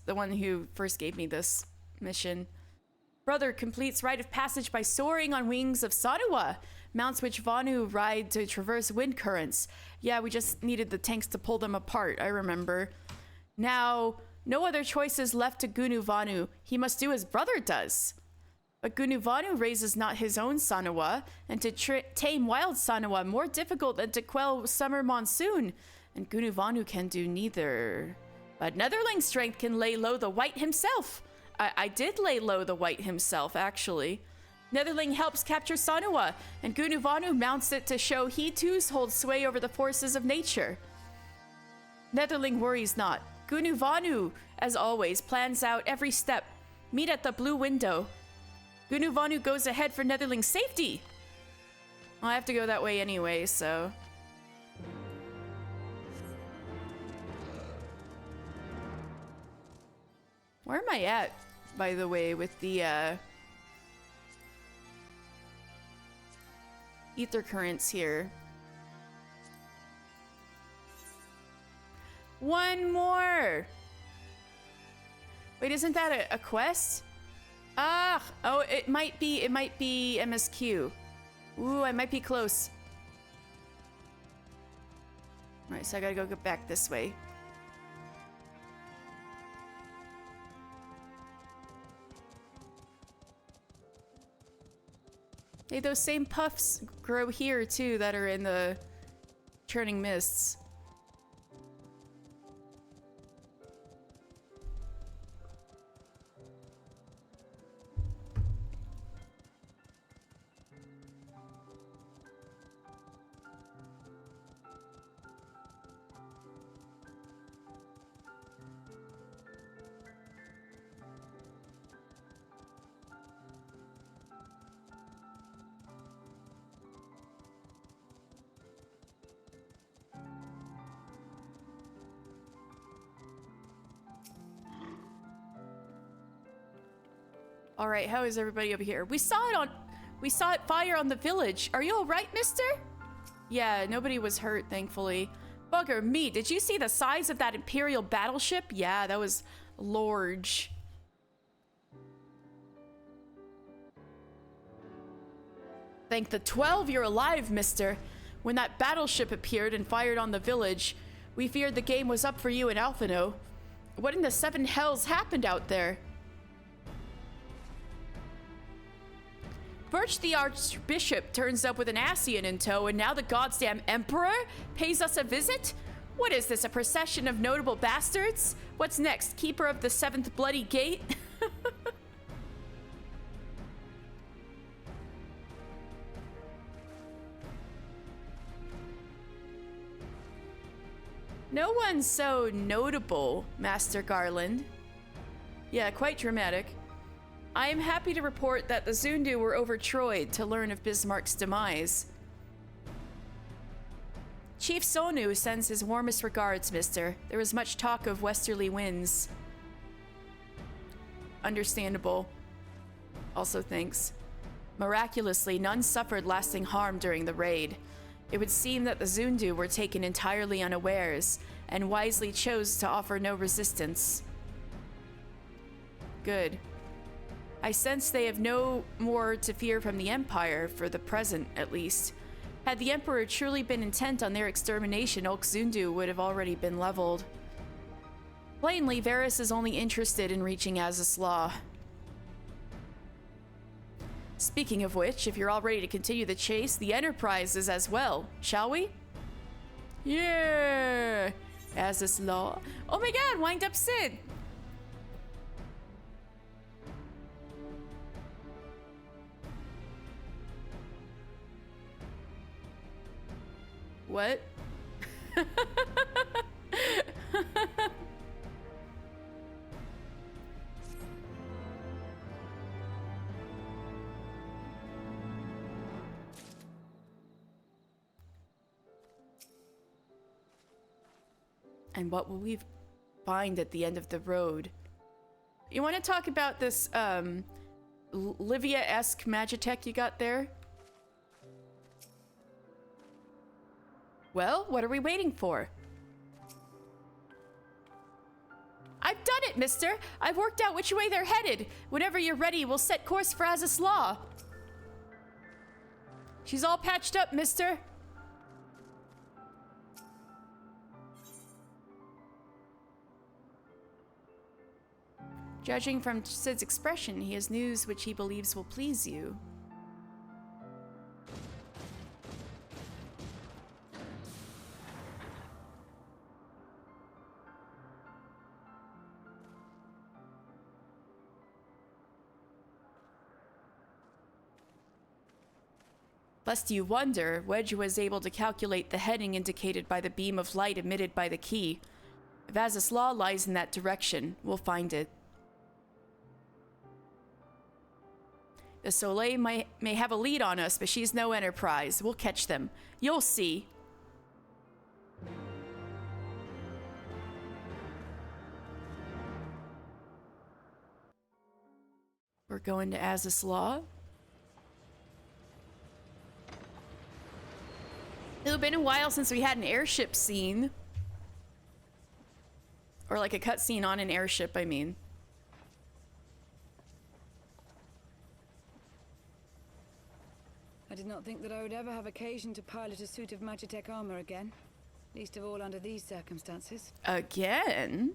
the one who first gave me this mission. Brother completes rite of passage by soaring on wings of Sanuwa, mounts which Vanu ride to traverse wind currents. Yeah, we just needed the tanks to pull them apart, I remember. Now... no other choices left to Gunuvanu. He must do as brother does. But Gunuvanu raises not his own Sanuwa, and to tame wild Sanuwa more difficult than to quell summer monsoon. And Gunuvanu can do neither. But Netherling's strength can lay low the white himself. I did lay low the white himself, actually. Netherling helps capture Sanua, and Gunuvanu mounts it to show he too holds sway over the forces of nature. Netherling worries not. Gunuvanu, as always, plans out every step. Meet at the blue window. Gunuvanu goes ahead for Netherling's safety. Well, I have to go that way anyway, so... Where am I at, by the way, with the, ether currents here? One more! Wait, isn't that a quest? Ah! Oh, it might be MSQ. Ooh, I might be close. Alright, so I gotta go back this way. Hey, those same puffs grow here too that are in the churning mists. All right, how is everybody over here? We saw it fire on the village. Are you all right, mister? Yeah, nobody was hurt, thankfully. Bugger me, did you see the size of that Imperial battleship? Yeah, that was large. Thank the 12 you're alive, mister. When that battleship appeared and fired on the village, we feared the game was up for you and Alphino. What in the seven hells happened out there? Birch the Archbishop turns up with an Ascian in tow, and now the goddamn Emperor pays us a visit? What is this, a procession of notable bastards? What's next, Keeper of the Seventh Bloody Gate? No one's so notable, Master Garland. Yeah, quite dramatic. I am happy to report that the Zundu were overjoyed to learn of Bismarck's demise. Chief Sonu sends his warmest regards, mister. There was much talk of westerly winds. Understandable. Also thanks. Miraculously, none suffered lasting harm during the raid. It would seem that the Zundu were taken entirely unawares, and wisely chose to offer no resistance. Good. I sense they have no more to fear from the Empire, for the present, at least. Had the Emperor truly been intent on their extermination, Ulk Zundu would have already been leveled. Plainly, Varys is only interested in reaching Azys Law. Speaking of which, if you're all ready to continue the chase, the Enterprise is as well, shall we? Yeah! Azys Law. Oh my god, wind up Sid! What? And what will we find at the end of the road? You want to talk about this, Livia-esque Magitech you got there? Well, what are we waiting for? I've done it, mister! I've worked out which way they're headed! Whenever you're ready, we'll set course for Azys Law. She's all patched up, mister. Judging from Sid's expression, he has news which he believes will please you. Lest you wonder, Wedge was able to calculate the heading indicated by the beam of light emitted by the key. If Azys Law lies in that direction, we'll find it. The Soleil may have a lead on us, but she's no Enterprise. We'll catch them. You'll see. We're going to Azys Law. It's been a while since we had an airship scene. Or like a cutscene on an airship, I mean. I did not think that I would ever have occasion to pilot a suit of Magitech armor again. Least of all under these circumstances. Again?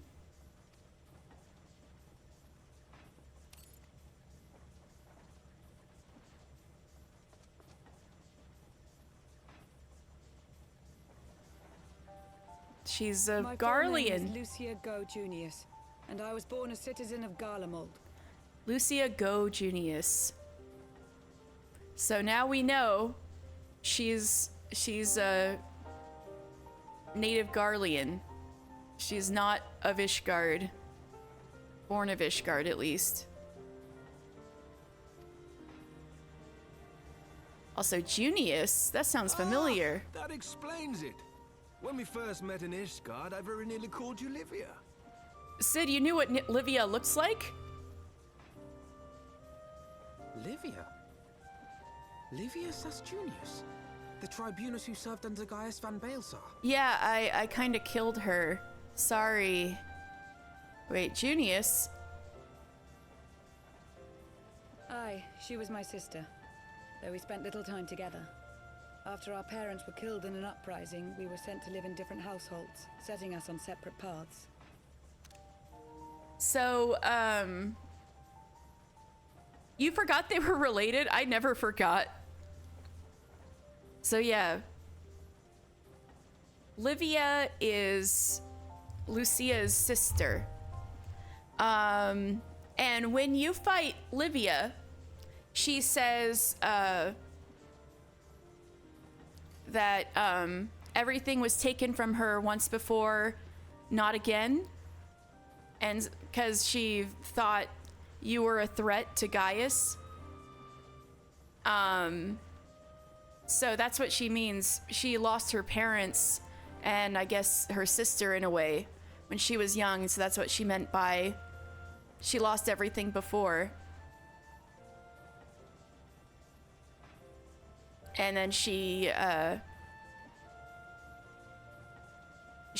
She's a My full name is Garlean. Lucia Go Junius, and I was born a citizen of Garlemald. Lucia Go Junius. So now we know she's a native Garlean. She's not of Ishgard. Born of Ishgard, at least. Also, Junius. That sounds familiar. That explains it. When we first met in Ishgard, I very nearly called you Livia. Sid, you knew what Livia looks like? Livia? Livia Junius, the tribunus who served under Gaius van Baelsar. Yeah, I kind of killed her. Sorry. Wait, Junius? Aye, she was my sister, though we spent little time together. After our parents were killed in an uprising, we were sent to live in different households, setting us on separate paths. So, you forgot they were related? I never forgot. So yeah. Livia is Lucia's sister. And when you fight Livia, she says, that everything was taken from her once before, not again. And because she thought you were a threat to Gaius. So that's what she means. She lost her parents and I guess her sister in a way when she was young. So that's what she meant by she lost everything before. And then she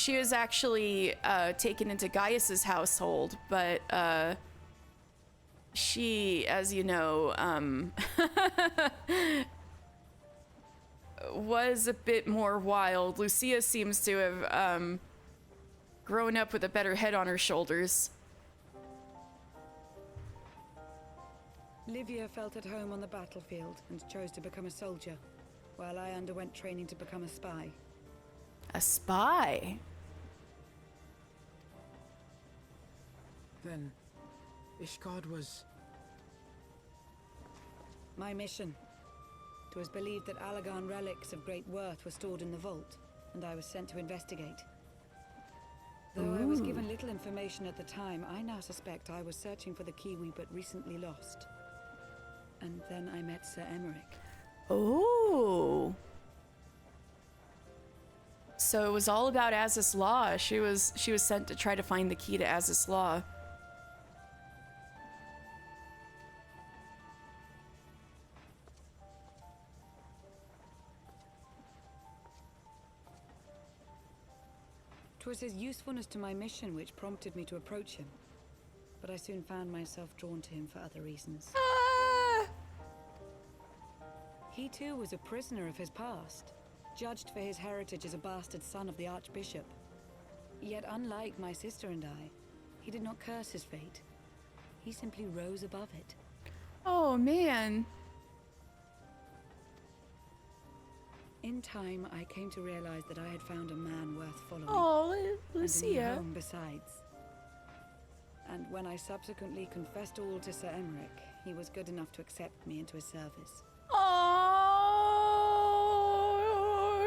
was actually taken into Gaius's household, but she, as you know, was a bit more wild. Lucia seems to have grown up with a better head on her shoulders. Livia felt at home on the battlefield and chose to become a soldier, while I underwent training to become a spy. A spy? Then, Ishgard was... My mission. It was believed that Allagan relics of great worth were stored in the vault, and I was sent to investigate. Though I was given little information at the time, I now suspect I was searching for the key we but recently lost. And then I met Sir Emmerich. Oh. So it was all about Azys Law. She was sent to try to find the key to Azys Law. It was his usefulness to my mission which prompted me to approach him. But I soon found myself drawn to him for other reasons. He too was a prisoner of his past, judged for his heritage as a bastard son of the Archbishop. Yet unlike my sister and I, he did not curse his fate. He simply rose above it. Oh, man. In time, I came to realize that I had found a man worth following. Oh, And a Lucia. new home besides. And when I subsequently confessed all to Sir Emmerich, he was good enough to accept me into his service. Oh.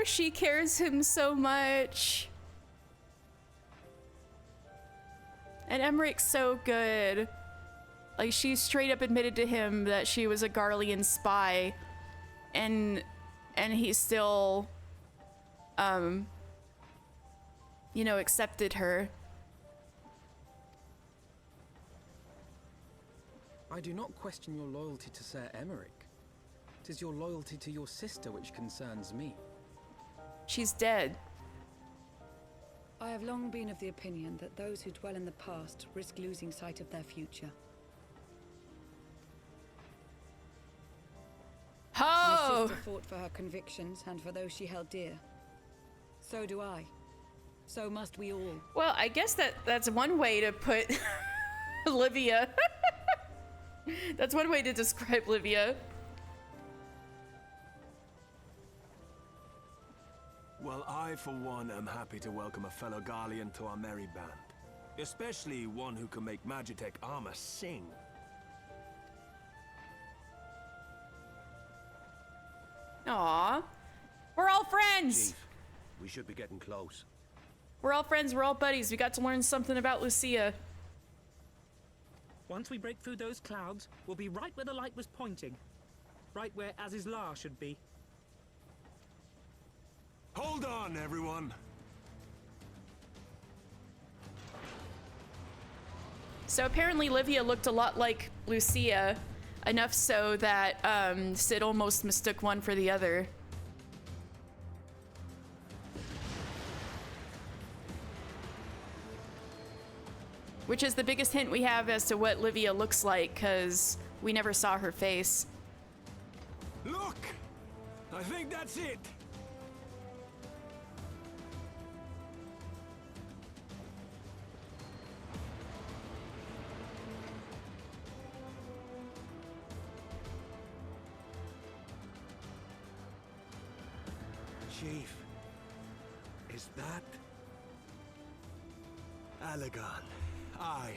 Oh, she cares him so much. And Emmerich's so good. Like, she straight up admitted to him that she was a Garlean spy. And he still, you know, accepted her. I do not question your loyalty to Sir Emmerich. It is your loyalty to your sister which concerns me. She's dead. I have long been of the opinion that those who dwell in the past risk losing sight of their future. My Oh! sister fought for her convictions and for those she held dear. So do I. So must we all. Well, I guess that's one way to put Livia. That's one way to describe Livia. Well, I, for one, am happy to welcome a fellow Garlean to our merry band. Especially one who can make Magitech armor sing. Aw. We're all friends! Chief, we should be getting close. We're all friends, we're all buddies. We got to learn something about Lucia. Once we break through those clouds, we'll be right where the light was pointing. Right where Azizlar should be. Hold on, everyone! So apparently Livia looked a lot like Lucia, enough so that Sid almost mistook one for the other. Which is the biggest hint we have as to what Livia looks like, because we never saw her face. Look! I think that's it! Chief, is that Allegan? Aye.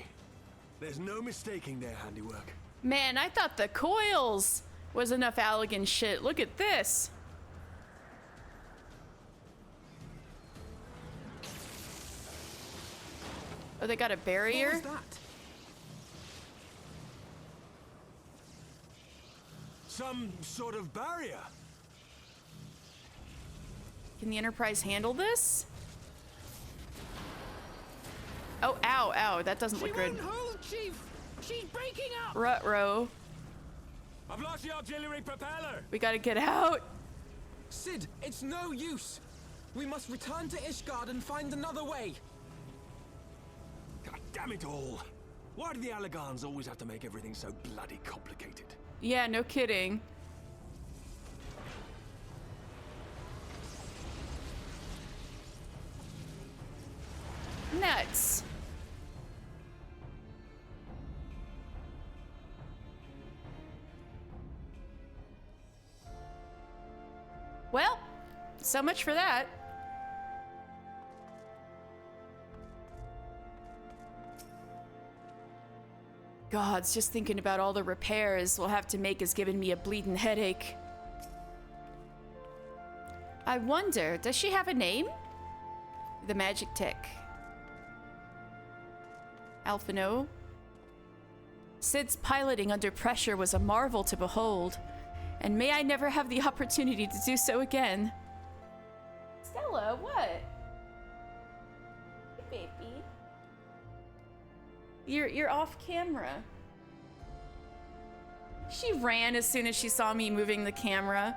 There's no mistaking their handiwork. Man, I thought the coils was enough Allegan shit. Look at this. Oh, they got a barrier? What was that? Some sort of barrier. Can the Enterprise handle this? Oh, ow, ow, that doesn't look good. Hold, Chief! She's breaking up! Ruh-roh. I've lost the auxiliary propeller! We gotta get out. Sid, it's no use! We must return to Ishgard and find another way! God damn it all! Why do the Allegans always have to make everything so bloody complicated? Yeah, no kidding. Nuts. Well, so much for that. Gods, just thinking about all the repairs we'll have to make is giving me a bleeding headache. I wonder, does she have a name? The Magic Tech. Alphino. Sid's piloting under pressure was a marvel to behold, and may I never have the opportunity to do so again. Stella, what? Hey, baby. You're off camera. She ran as soon as she saw me moving the camera.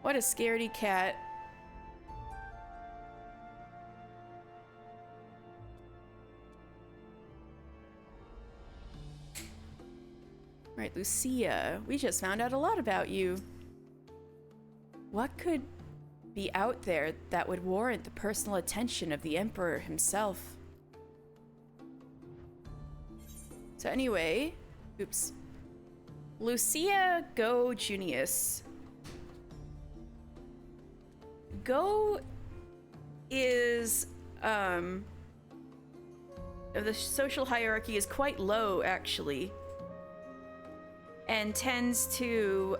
What a scaredy cat. Right, Lucia, we just found out a lot about you. What could be out there that would warrant the personal attention of the Emperor himself? So anyway, oops. Lucia Go Junius. Go is, the social hierarchy is quite low, actually. And tends to,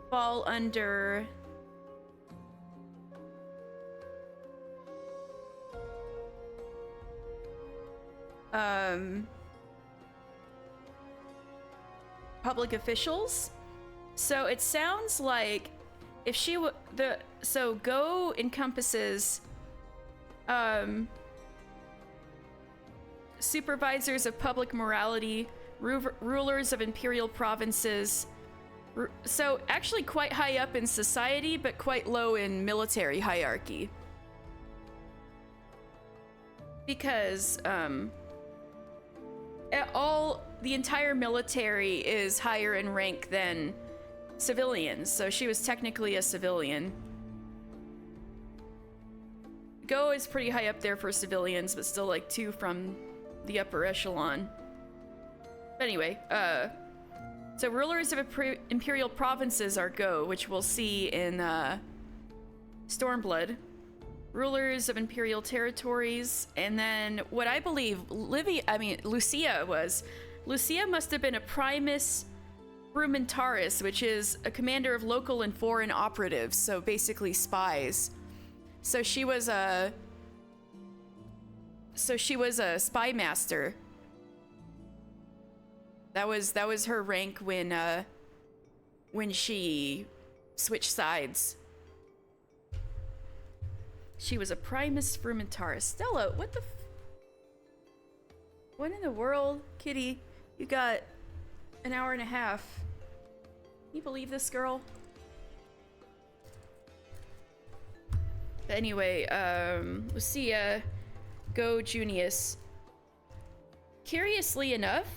fall under public officials. So it sounds like if she so Go encompasses supervisors of public morality, rulers of imperial provinces. So actually quite high up in society, but quite low in military hierarchy. Because the entire military is higher in rank than civilians, so she was technically a civilian. Go is pretty high up there for civilians, but still like 2 from the upper echelon. But anyway, so rulers of imperial provinces are Go, which we'll see in Stormblood. Rulers of imperial territories, and then what I believe Lucia was. Lucia must have been a primus frumentaris, which is a commander of local and foreign operatives, so basically spies. So she was a spy master. That was her rank when she switched sides. She was a primus frumentaris. Stella, what the what in the world? Kitty, you got an hour and a half. Can you believe this, girl? But anyway, Lucia Go Junius. Curiously enough,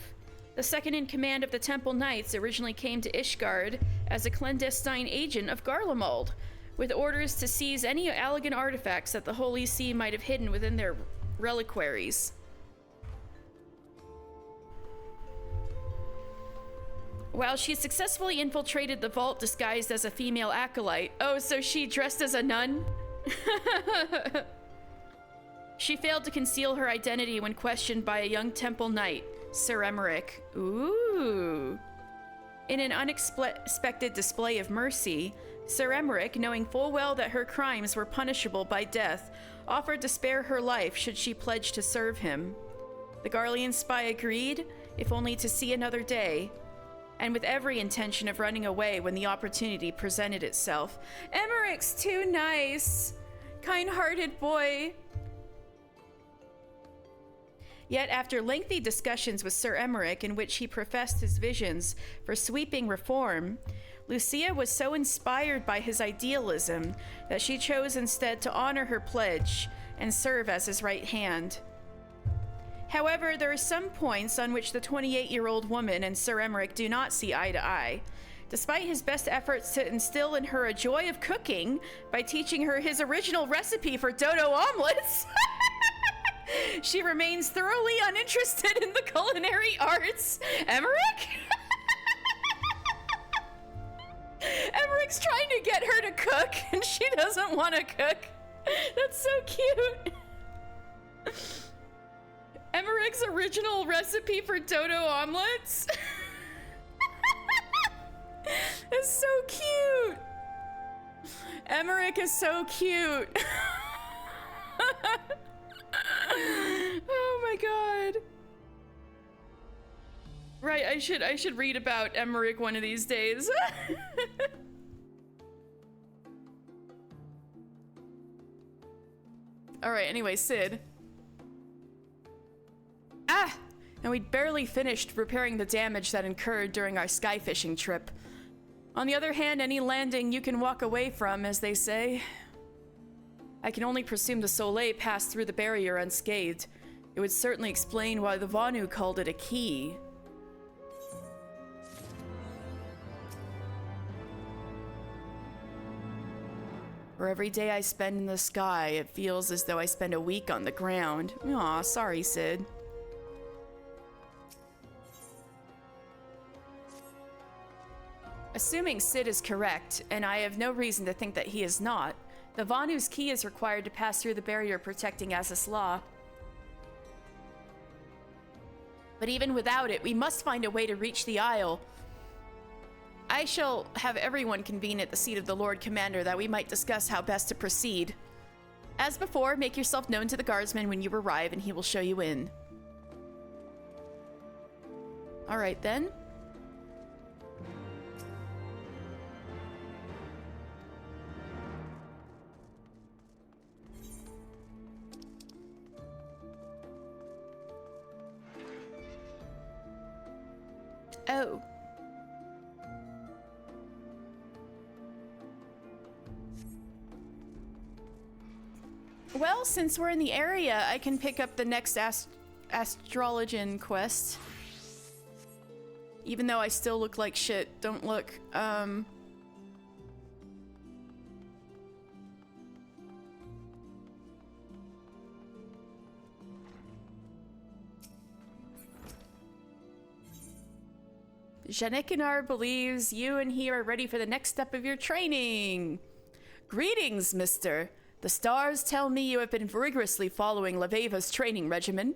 the second in command of the Temple Knights originally came to Ishgard as a clandestine agent of Garlemald, with orders to seize any Allagan artifacts that the Holy See might have hidden within their reliquaries. While she successfully infiltrated the vault disguised as a female acolyte. Oh, so she dressed as a nun? She failed to conceal her identity when questioned by a young Temple Knight, Sir Emmerich. Ooh. In an unexpected display of mercy, Sir Emmerich, knowing full well that her crimes were punishable by death, offered to spare her life should she pledge to serve him. The Garlean spy agreed, if only to see another day, and with every intention of running away when the opportunity presented itself. Emmerich's too nice. Kind-hearted boy. Yet after lengthy discussions with Sir Emmerich in which he professed his visions for sweeping reform, Lucia was so inspired by his idealism that she chose instead to honor her pledge and serve as his right hand. However, there are some points on which the 28-year-old woman and Sir Emmerich do not see eye to eye. Despite his best efforts to instill in her a joy of cooking by teaching her his original recipe for dodo omelets, she remains thoroughly uninterested in the culinary arts. Emmerich? Emmerich's trying to get her to cook, and she doesn't want to cook. That's so cute. Emmerich's original recipe for dodo omelets? It's so cute. Emmerich is so cute. Oh my god. Right, I should read about Emmerich one of these days. Alright, anyway, Sid. Ah! And we'd barely finished repairing the damage that incurred during our skyfishing trip. On the other hand, any landing you can walk away from, as they say. I can only presume the Soleil passed through the barrier unscathed. It would certainly explain why the Vanu called it a key. For every day I spend in the sky, it feels as though I spend a week on the ground. Aw, sorry, Sid. Assuming Sid is correct, and I have no reason to think that he is not, the Vanu's key is required to pass through the barrier protecting Azys Law. But even without it, we must find a way to reach the Isle. I shall have everyone convene at the seat of the Lord Commander that we might discuss how best to proceed. As before, make yourself known to the guardsman when you arrive and he will show you in. All right, then. Oh. Well, since we're in the area, I can pick up the next astrologian quest. Even though I still look like shit. Don't look. Janikanar believes you and he are ready for the next step of your training. Greetings, mister. The stars tell me you have been rigorously following Leveva's training regimen.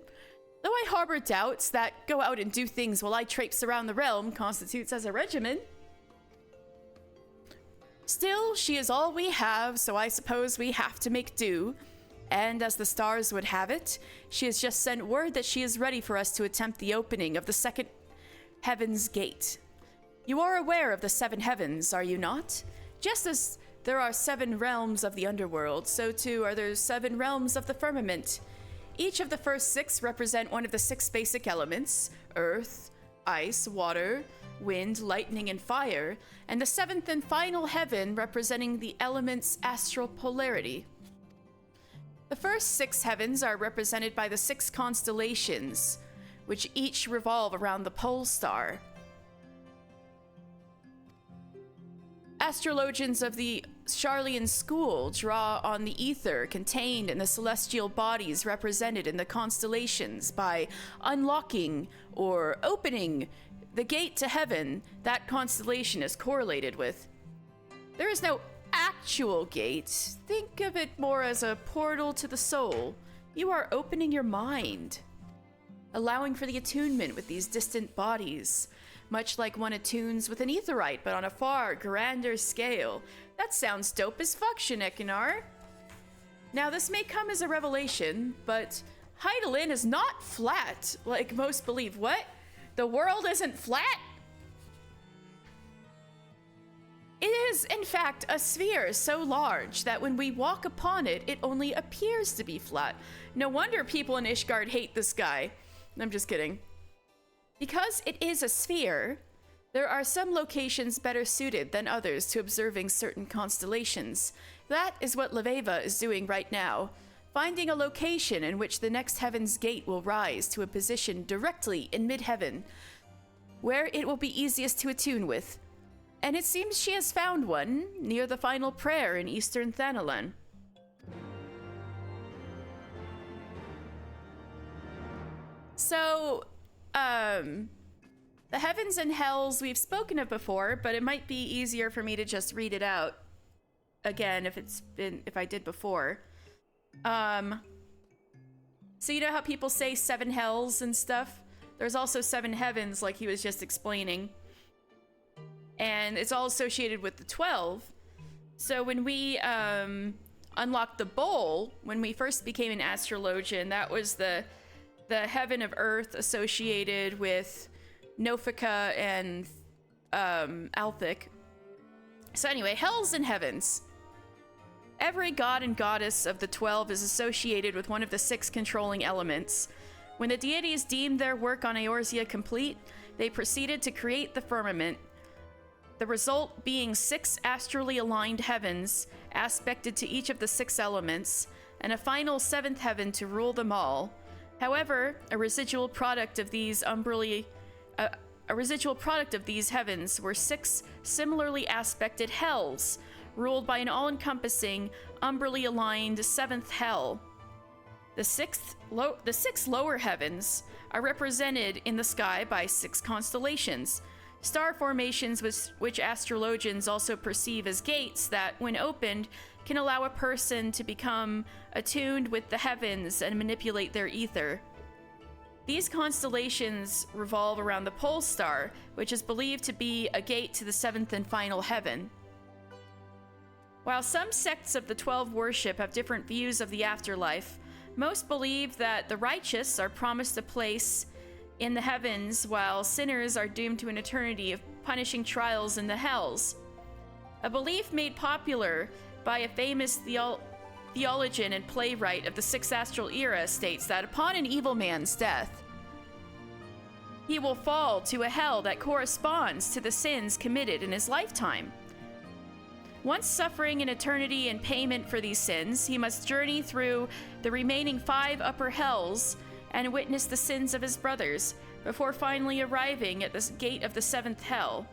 Though I harbor doubts that go out and do things while I traipse around the realm constitutes as a regimen. Still, she is all we have, so I suppose we have to make do. And as the stars would have it, she has just sent word that she is ready for us to attempt the opening of the second Heaven's Gate. You are aware of the seven heavens, are you not? Just as there are seven realms of the underworld, so too are there seven realms of the firmament. Each of the first six represent one of the six basic elements: earth, ice, water, wind, lightning, and fire, and the seventh and final heaven representing the element's astral polarity. The first six heavens are represented by the six constellations, which each revolve around the pole star. Astrologians of the Charlian school draw on the ether contained in the celestial bodies represented in the constellations by unlocking or opening the gate to heaven that constellation is correlated with. There is no actual gate. Think of it more as a portal to the soul. You are opening your mind, allowing for the attunement with these distant bodies, much like one attunes with an aetherite, but on a far grander scale. That sounds dope as fuck, Shanekanar. Now, this may come as a revelation, but Hydaelyn is not flat, like most believe. What? The world isn't flat? It is, in fact, a sphere so large that when we walk upon it, it only appears to be flat. No wonder people in Ishgard hate this guy. I'm just kidding. Because it is a sphere, there are some locations better suited than others to observing certain constellations. That is what Leveva is doing right now, finding a location in which the next Heaven's Gate will rise to a position directly in mid-heaven, where it will be easiest to attune with. And it seems she has found one near the final prayer in Eastern Thanalan. So, the heavens and hells we've spoken of before, but it might be easier for me to just read it out again if I did before. So you know how people say 7 hells and stuff? There's also 7 heavens, like he was just explaining. And it's all associated with the 12. So when we unlocked the bowl, when we first became an astrologian, that was the heaven of earth associated with Nofika and Althic. So anyway, hells and heavens. Every god and goddess of the 12 is associated with one of the 6 controlling elements. When the deities deemed their work on Eorzea complete, they proceeded to create the firmament, the result being 6 astrally aligned heavens, aspected to each of the 6 elements, and a final 7th heaven to rule them all. However, a residual product of these heavens were 6 similarly aspected hells, ruled by an all-encompassing, umbrally aligned 7th hell. The 6 lower heavens are represented in the sky by 6 constellations, star formations which astrologians also perceive as gates that, when opened, can allow a person to become attuned with the heavens and manipulate their ether. These constellations revolve around the pole star, which is believed to be a gate to the 7th and final heaven. While some sects of the 12 worship have different views of the afterlife, most believe that the righteous are promised a place in the heavens, while sinners are doomed to an eternity of punishing trials in the hells. A belief made popular by a famous theologian and playwright of the Sixth Astral Era states that upon an evil man's death, he will fall to a hell that corresponds to the sins committed in his lifetime. Once suffering an eternity in payment for these sins, he must journey through the remaining 5 upper hells and witness the sins of his brothers before finally arriving at the gate of the 7th hell,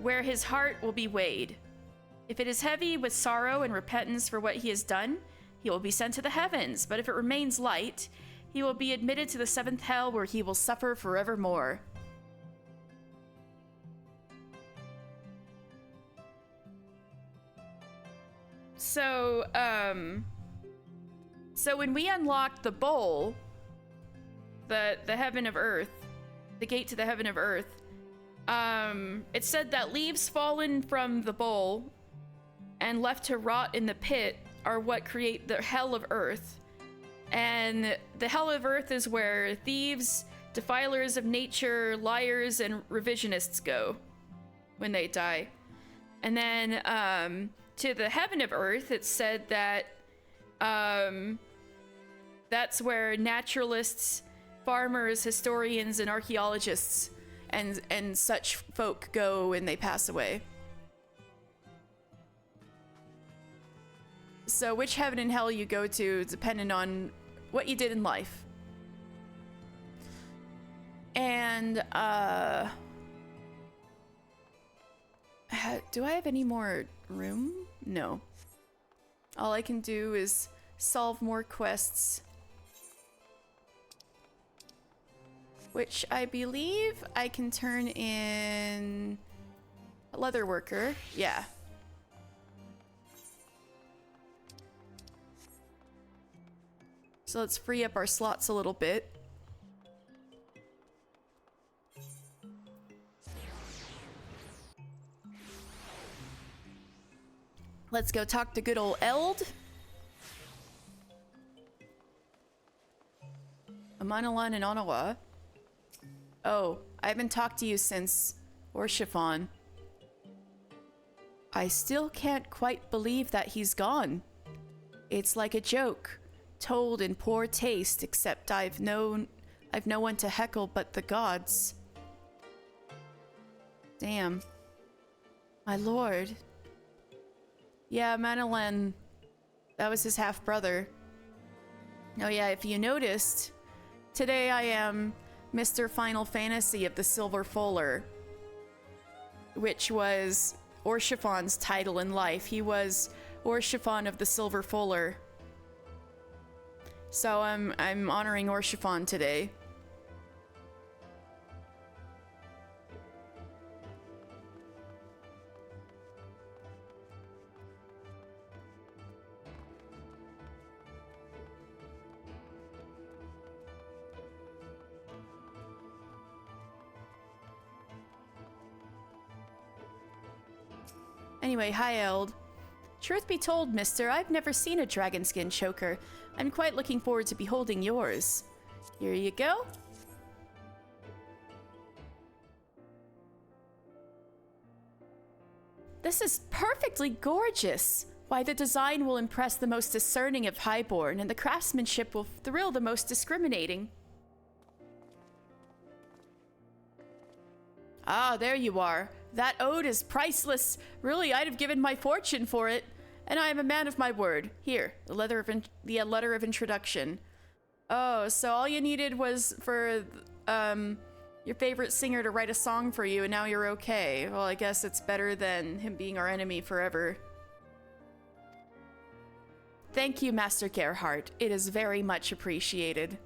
where his heart will be weighed. If it is heavy with sorrow and repentance for what he has done, he will be sent to the heavens, but if it remains light, he will be admitted to the 7th hell, where he will suffer forevermore. So when we unlocked the bowl, the heaven of earth, the gate to the heaven of earth, it said that leaves fallen from the bowl and left to rot in the pit are what create the hell of earth. And the hell of earth is where thieves, defilers of nature, liars, and revisionists go when they die. And then to the heaven of earth, it said that that's where naturalists, farmers, historians, and archaeologists and such folk go when they pass away. So which heaven and hell you go to depending on what you did in life. And do I have any more room? No. All I can do is solve more quests, which I believe I can turn in a leather worker. Yeah. So let's free up our slots a little bit. Let's go talk to good old Eld. Amanalan and Onawa. Oh, I haven't talked to you since Orshifon. I still can't quite believe that he's gone. It's like a joke, told in poor taste, except I've no one to heckle but the gods. Damn. My lord. Yeah, Manalan. That was his half-brother. Oh yeah, if you noticed, today I am Mr. Final Fantasy of the Silver Fuller, which was Orshifon's title in life. He was Orshifon of the Silver Fuller. So I'm honoring Orshifon today. Anyway, hi Eld. Truth be told, mister, I've never seen a dragon skin choker. I'm quite looking forward to beholding yours. Here you go. This is perfectly gorgeous. Why, the design will impress the most discerning of highborn, and the craftsmanship will thrill the most discriminating. Ah, there you are. That ode is priceless. Really, I'd have given my fortune for it. And I am a man of my word. Here, the letter of introduction. Oh, so all you needed was for your favorite singer to write a song for you, and now you're okay. Well, I guess it's better than him being our enemy forever. Thank you, Master Gerhardt. It is very much appreciated.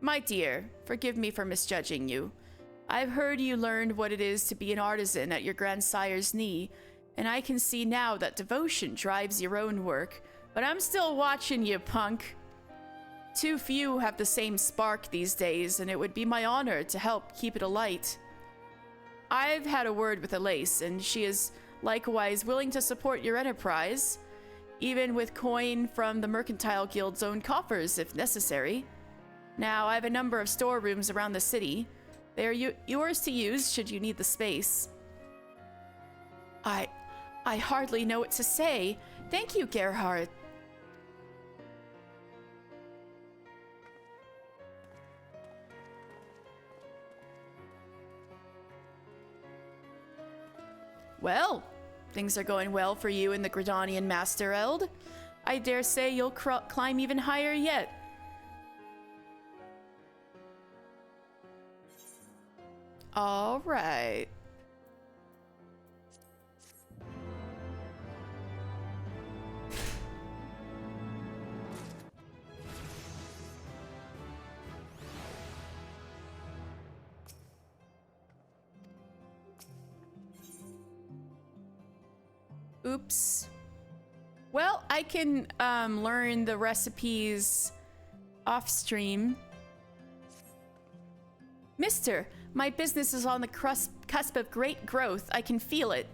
My dear, forgive me for misjudging you. I've heard you learned what it is to be an artisan at your grandsire's knee, and I can see now that devotion drives your own work, but I'm still watching you, punk. Too few have the same spark these days, and it would be my honor to help keep it alight. I've had a word with Elise, and she is likewise willing to support your enterprise. even with coin from the Mercantile Guild's own coffers if necessary. Now, I have a number of storerooms around the city. They are yours to use should you need the space. I hardly know what to say. Thank you, Gerhard. Well, things are going well for you in the Gridanian Master Eld. I dare say you'll climb even higher yet. All right. Oops. Well, I can learn the recipes off stream. Mister, my business is on the cusp of great growth. I can feel it.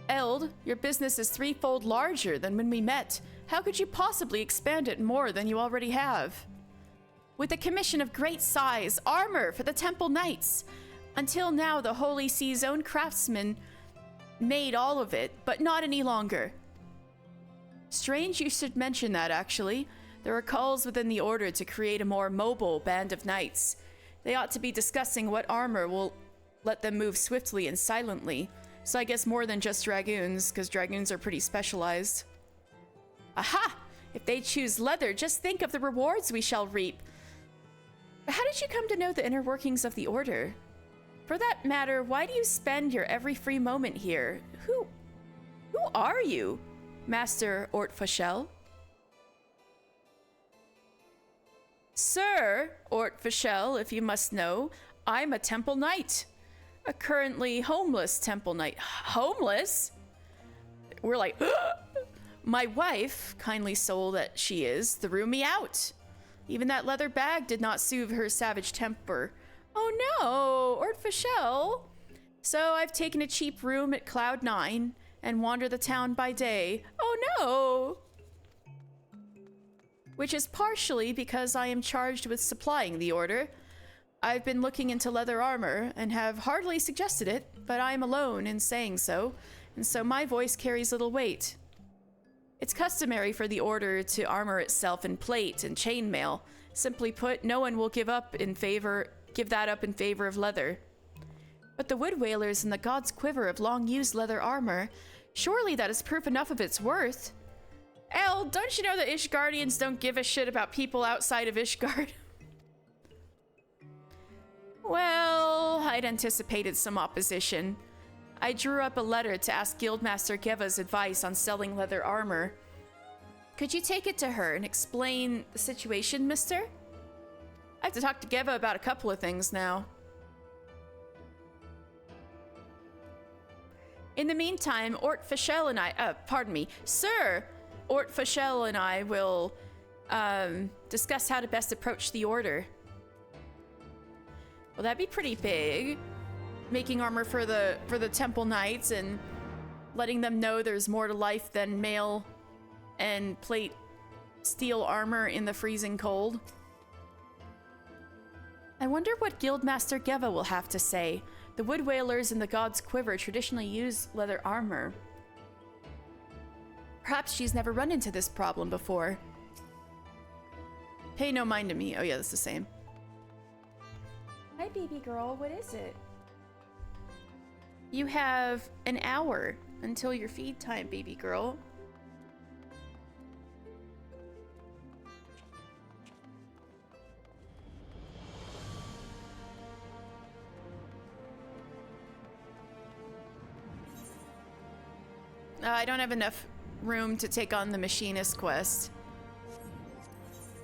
Eld, your business is threefold larger than when we met. How could you possibly expand it more than you already have? With a commission of great size, armor for the Temple Knights. Until now, the Holy See's own craftsmen made all of it, but not any longer. Strange you should mention that, actually. There are calls within the Order to create a more mobile band of knights. They ought to be discussing what armor will let them move swiftly and silently. So I guess more than just dragoons, because dragoons are pretty specialized. Aha! If they choose leather, just think of the rewards we shall reap. But how did you come to know the inner workings of the Order? For that matter, why do you spend your every free moment here? Who are you, Master Ort Fashel? Sir Ort Fashel, if you must know, I'm a Temple Knight. A currently homeless Temple Knight. Homeless? We're like, my wife, kindly soul that she is, threw me out. Even that leather bag did not soothe her savage temper. Oh no, Ort Fashel. So I've taken a cheap room at Cloud 9 and wander the town by day. Oh no! Which is partially because I am charged with supplying the Order. I've been looking into leather armor and have hardly suggested it, but I am alone in saying so, and so my voice carries little weight. It's customary for the Order to armor itself in plate and chainmail. Simply put, no one will give that up in favor of leather. But the Wood Whalers in the God's Quiver have long used leather armor. Surely that is proof enough of its worth. El, don't you know that Ishgardians don't give a shit about people outside of Ishgard? Well, I'd anticipated some opposition. I drew up a letter to ask Guildmaster Geva's advice on selling leather armor. Could you take it to her and explain the situation, mister? I have to talk to Geva about a couple of things now. In the meantime, Ort Fashel and Sir Ort Fashel and I will discuss how to best approach the Order. Well, that'd be pretty big. Making armor for the Temple Knights and letting them know there's more to life than mail and plate steel armor in the freezing cold. I wonder what Guildmaster Geva will have to say. The Wood Whalers in the God's Quiver traditionally use leather armor. Perhaps she's never run into this problem before. Pay no mind to me. Oh yeah, that's the same. Hi, baby girl. What is it? You have an hour until your feed time, baby girl. I don't have enough room to take on the machinist quest.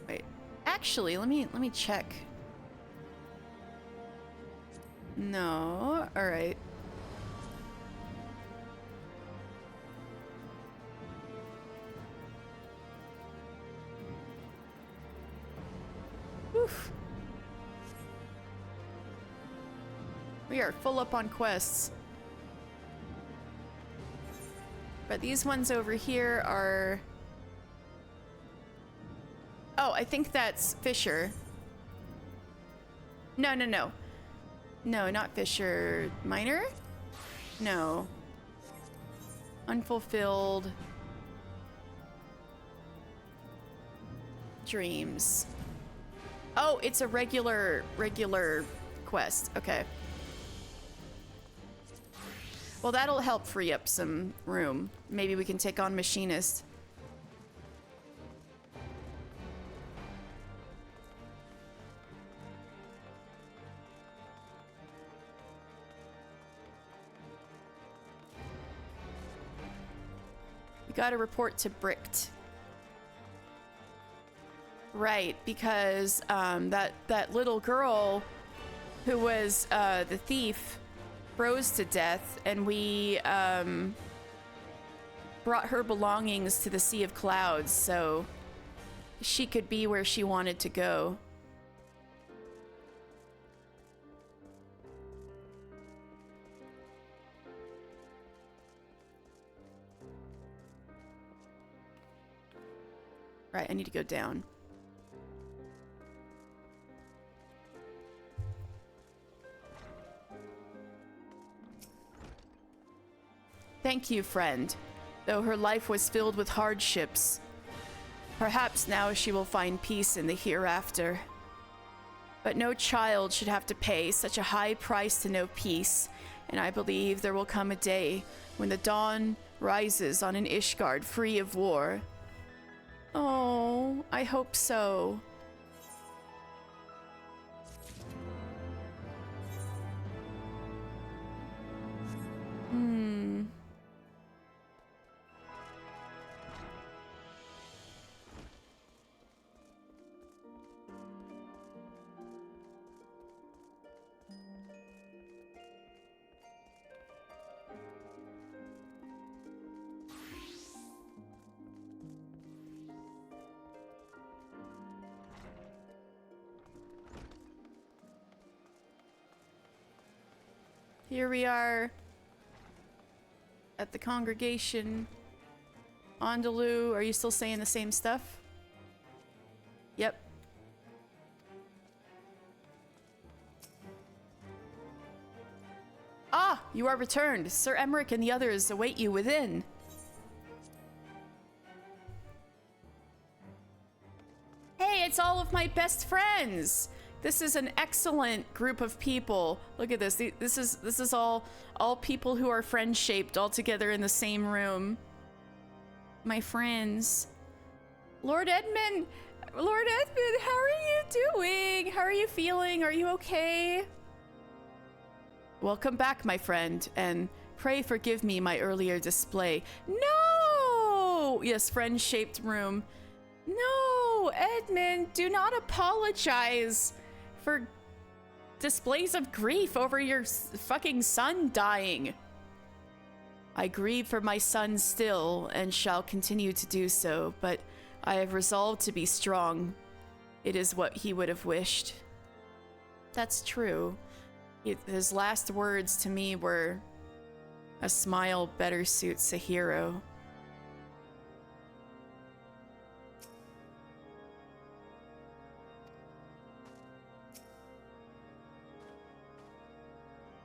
Wait, actually, let me check. No, all right. Oof. We are full up on quests. But these ones over here are... Oh, I think that's Fisher. No, no, no. No, not Fisher. Minor? No. Unfulfilled dreams. Oh, it's a regular quest. Okay. Well, that'll help free up some room. Maybe we can take on Machinist. We gotta report to Bricked. Right, because that little girl who was the thief froze to death, and we brought her belongings to the Sea of Clouds so she could be where she wanted to go. Right, I need to go down. Thank you, friend. Though her life was filled with hardships, perhaps now she will find peace in the hereafter. But no child should have to pay such a high price to know peace, and I believe there will come a day when the dawn rises on an Ishgard free of war. Oh, I hope so. Here we are at the congregation. Andalou, are you still saying the same stuff? Yep. Ah, you are returned. Sir Emmerich and the others await you within. Hey, it's all of my best friends. This is an excellent group of people. Look at this. This is all people who are friend-shaped all together in the same room. My friends. Lord Edmund, how are you doing? How are you feeling? Are you okay? Welcome back, my friend, and pray forgive me my earlier display. No! Yes, friend-shaped room. No, Edmund, do not apologize for displays of grief over your fucking son dying. I grieve for my son still, and shall continue to do so, but I have resolved to be strong. It is what he would have wished. That's true. His last words to me were, "A smile better suits a hero."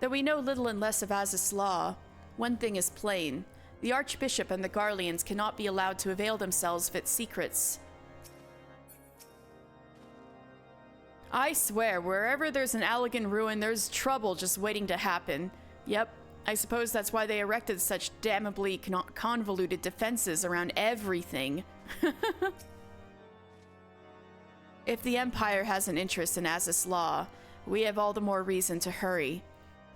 Though we know little and less of Azys law, one thing is plain. The Archbishop and the Garleans cannot be allowed to avail themselves of its secrets. I swear, wherever there's an Allegan ruin, there's trouble just waiting to happen. Yep, I suppose that's why they erected such damnably convoluted defenses around everything. If the Empire has an interest in Azys law, we have all the more reason to hurry.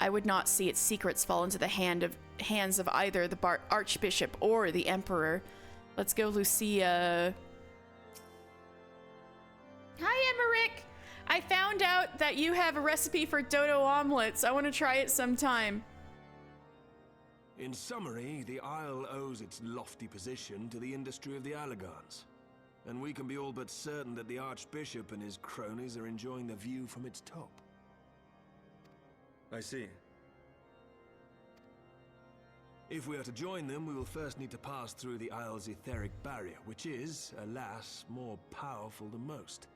I would not see its secrets fall into the hands of either the Archbishop or the Emperor. Let's go, Lucia. Hi, Emmerich! I found out that you have a recipe for dodo omelets. I want to try it sometime. In summary, the Isle owes its lofty position to the industry of the Allegans. And we can be all but certain that the Archbishop and his cronies are enjoying the view from its top. I see. If we are to join them, we will first need to pass through the Isle's etheric barrier, which is, alas, more powerful than most.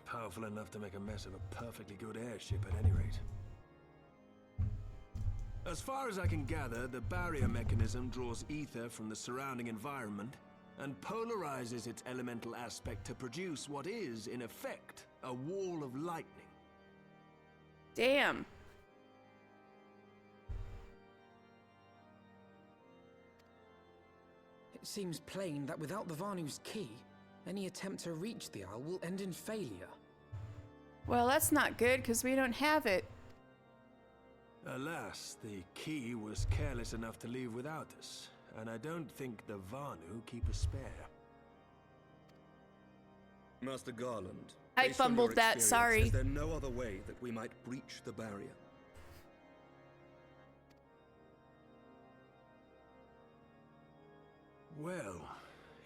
Powerful enough to make a mess of a perfectly good airship at any rate. As far as I can gather, the barrier mechanism draws ether from the surrounding environment and polarizes its elemental aspect to produce what is, in effect, a wall of lightning. Damn. It seems plain that without the Vanu's key, any attempt to reach the Isle will end in failure. Well, that's not good, because we don't have it. Alas, the key was careless enough to leave without us, and I don't think the Vanu keep a spare. Master Garland, I based on your fumbled that, experience, sorry. Is there no other way that we might breach the barrier? Well,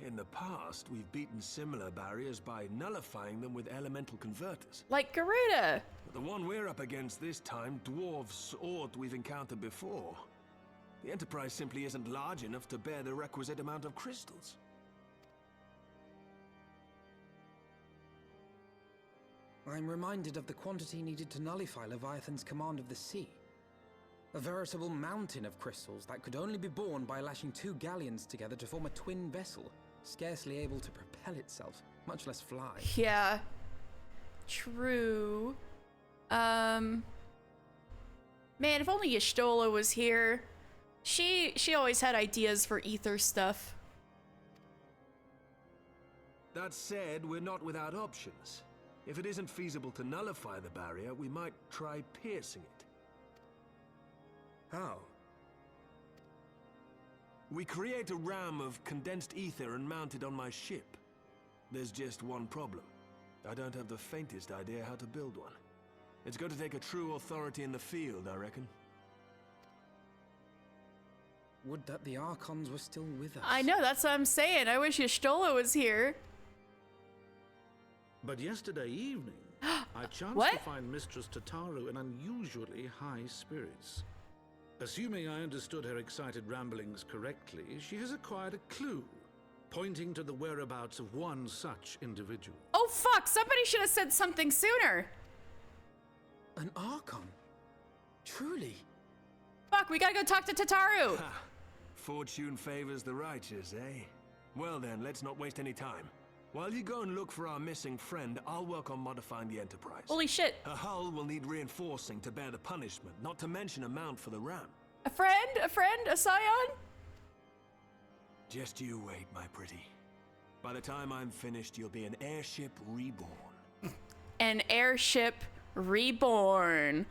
in the past, we've beaten similar barriers by nullifying them with elemental converters. Like Garuda! The one we're up against this time dwarfs aught we've encountered before. The Enterprise simply isn't large enough to bear the requisite amount of crystals. I'm reminded of the quantity needed to nullify Leviathan's command of the sea. A veritable mountain of crystals that could only be borne by lashing two galleons together to form a twin vessel, scarcely able to propel itself, much less fly. Yeah. True. Man, if only Y'shtola was here. She always had ideas for ether stuff. That said, we're not without options. If it isn't feasible to nullify the barrier, we might try piercing it. How? We create a ram of condensed ether and mount it on my ship. There's just one problem. I don't have the faintest idea how to build one. It's going to take a true authority in the field, I reckon. Would that the Archons were still with us. I know, that's what I'm saying. I wish Y'shtola was here. But yesterday evening, I chanced What? to find Mistress Tataru in unusually high spirits. Assuming I understood her excited ramblings correctly, she has acquired a clue, pointing to the whereabouts of one such individual. Oh fuck, somebody should have said something sooner. An Archon? Truly? Fuck, we gotta go talk to Tataru. Ha! Fortune favors the righteous, eh? Well then, let's not waste any time. While you go and look for our missing friend, I'll work on modifying the Enterprise. Holy shit. Her hull will need reinforcing to bear the punishment, not to mention a mount for the ram. A friend, a scion? Just you wait, my pretty. By the time I'm finished, you'll be an airship reborn. An airship reborn.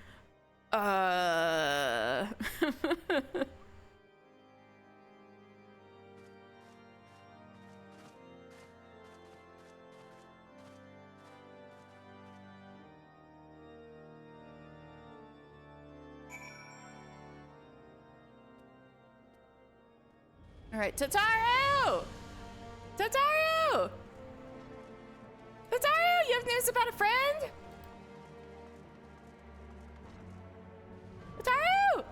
All right, Tataru! Tataru! Tataru, you have news about a friend? Tataru!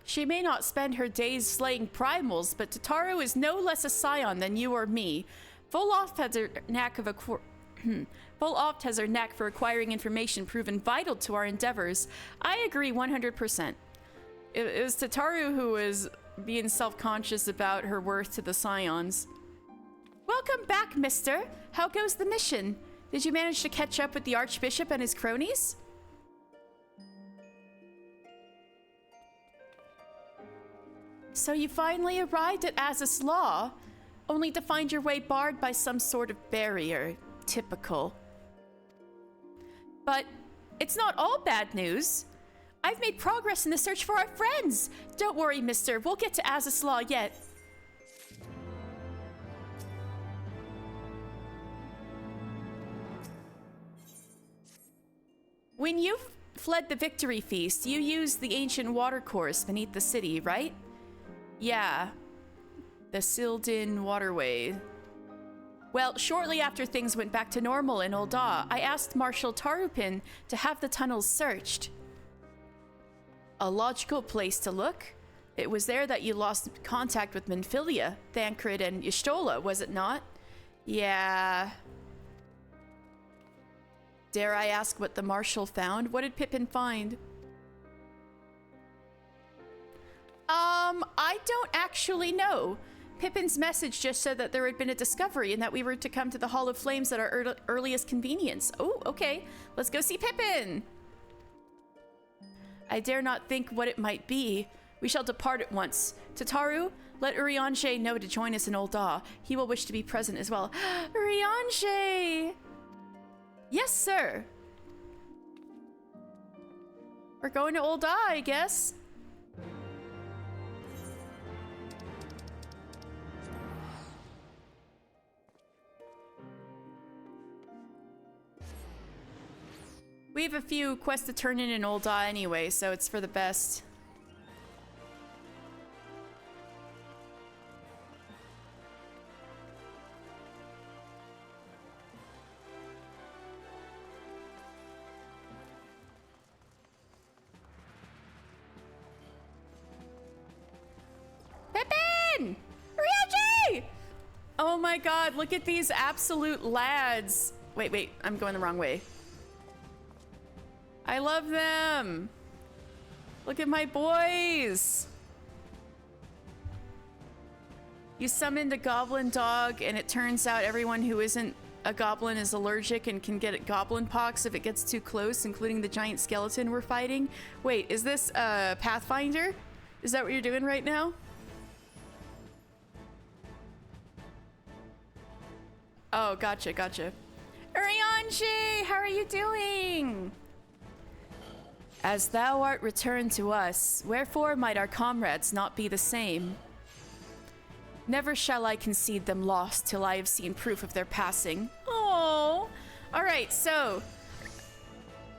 She may not spend her days slaying primals, but Tataru is no less a scion than you or me. Voloft has her knack of Voloft has her knack for acquiring information proven vital to our endeavors. I agree 100%. It was Tataru who was being self-conscious about her worth to the Scions. Welcome back, mister. How goes the mission? Did you manage to catch up with the Archbishop and his cronies? So you finally arrived at Azys Law, only to find your way barred by some sort of barrier. Typical. But it's not all bad news. I've made progress in the search for our friends. Don't worry, mister. We'll get to Azys Law yet. When you fled the Victory Feast, you used the ancient watercourse beneath the city, right? Yeah. The Sildin Waterway. Well, shortly after things went back to normal in Ul'dah, I asked Marshal Tarupin to have the tunnels searched. A logical place to look. It was there that you lost contact with Minfilia, Thancred, and Y'shtola, was it not? Yeah. Dare I ask what the Marshal found? What did Pippin find? I don't actually know. Pippin's message just said that there had been a discovery and that we were to come to the Hall of Flames at our earliest convenience. Oh, okay. Let's go see Pippin. I dare not think what it might be. We shall depart at once. Tataru, let Urianger know to join us in Ul'dah. He will wish to be present as well. Urianger! Yes, sir. We're going to Ul'dah, I guess. We have a few quests to turn in Ul'dah anyway, so it's for the best. Pippin! Ryuji! Oh my god, look at these absolute lads. Wait, I'm going the wrong way. I love them. Look at my boys. You summoned a goblin dog and it turns out everyone who isn't a goblin is allergic and can get goblin pox if it gets too close, including the giant skeleton we're fighting. Wait, is this Pathfinder? Is that what you're doing right now? Oh, gotcha. Urianger, how are you doing? As thou art returned to us, wherefore might our comrades not be the same? Never shall I concede them lost till I have seen proof of their passing. Oh, all right. So,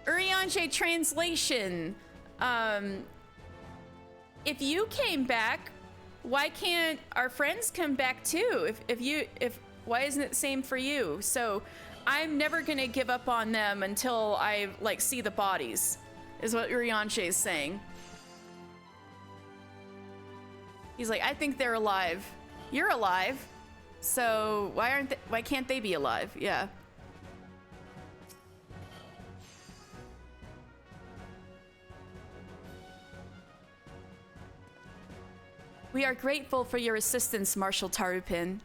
Urianger translation. If you came back, why can't our friends come back too? Why isn't it the same for you? So, I'm never gonna give up on them until I see the bodies. Is what Urianger is saying. He's like, I think they're alive. You're alive, so why can't they be alive? Yeah. We are grateful for your assistance, Marshal Tarupin.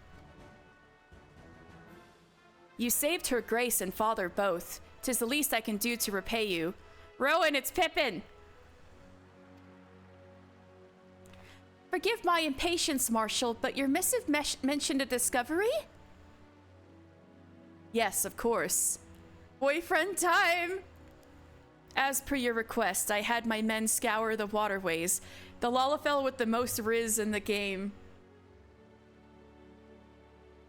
You saved her grace and father both. 'Tis the least I can do to repay you. Rowan, it's Pippin! Forgive my impatience, Marshal, but your missive mentioned a discovery? Yes, of course. Boyfriend time! As per your request, I had my men scour the waterways. The Lalafell with the most riz in the game.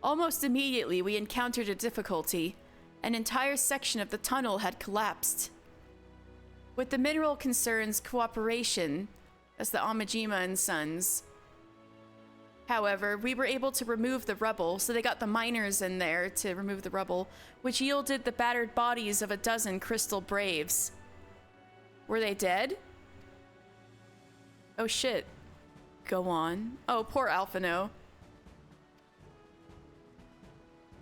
Almost immediately, we encountered a difficulty. An entire section of the tunnel had collapsed. With the mineral concerns cooperation, as the Amajima and Sons. However, we were able to remove the rubble, so they got the miners in there to remove the rubble, which yielded the battered bodies of a dozen crystal braves. Were they dead? Oh shit. Go on. Oh, poor Alphino.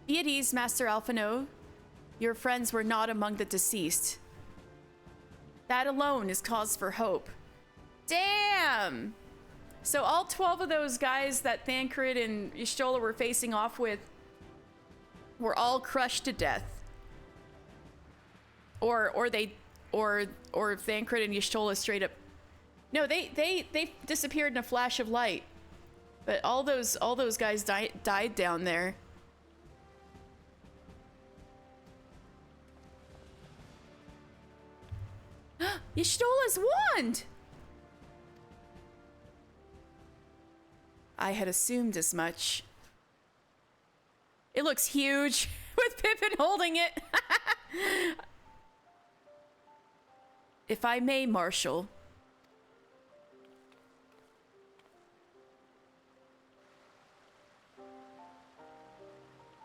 Be at ease, Master Alphino. Your friends were not among the deceased. That alone is cause for hope. Damn! So all 12 of those guys that Thancred and Y'shtola were facing off with were all crushed to death. Or Thancred and Y'shtola straight up. No, they disappeared in a flash of light. But all those guys died down there. Y'shtola's wand! I had assumed as much. It looks huge with Pippin holding it. If I may, Marshal.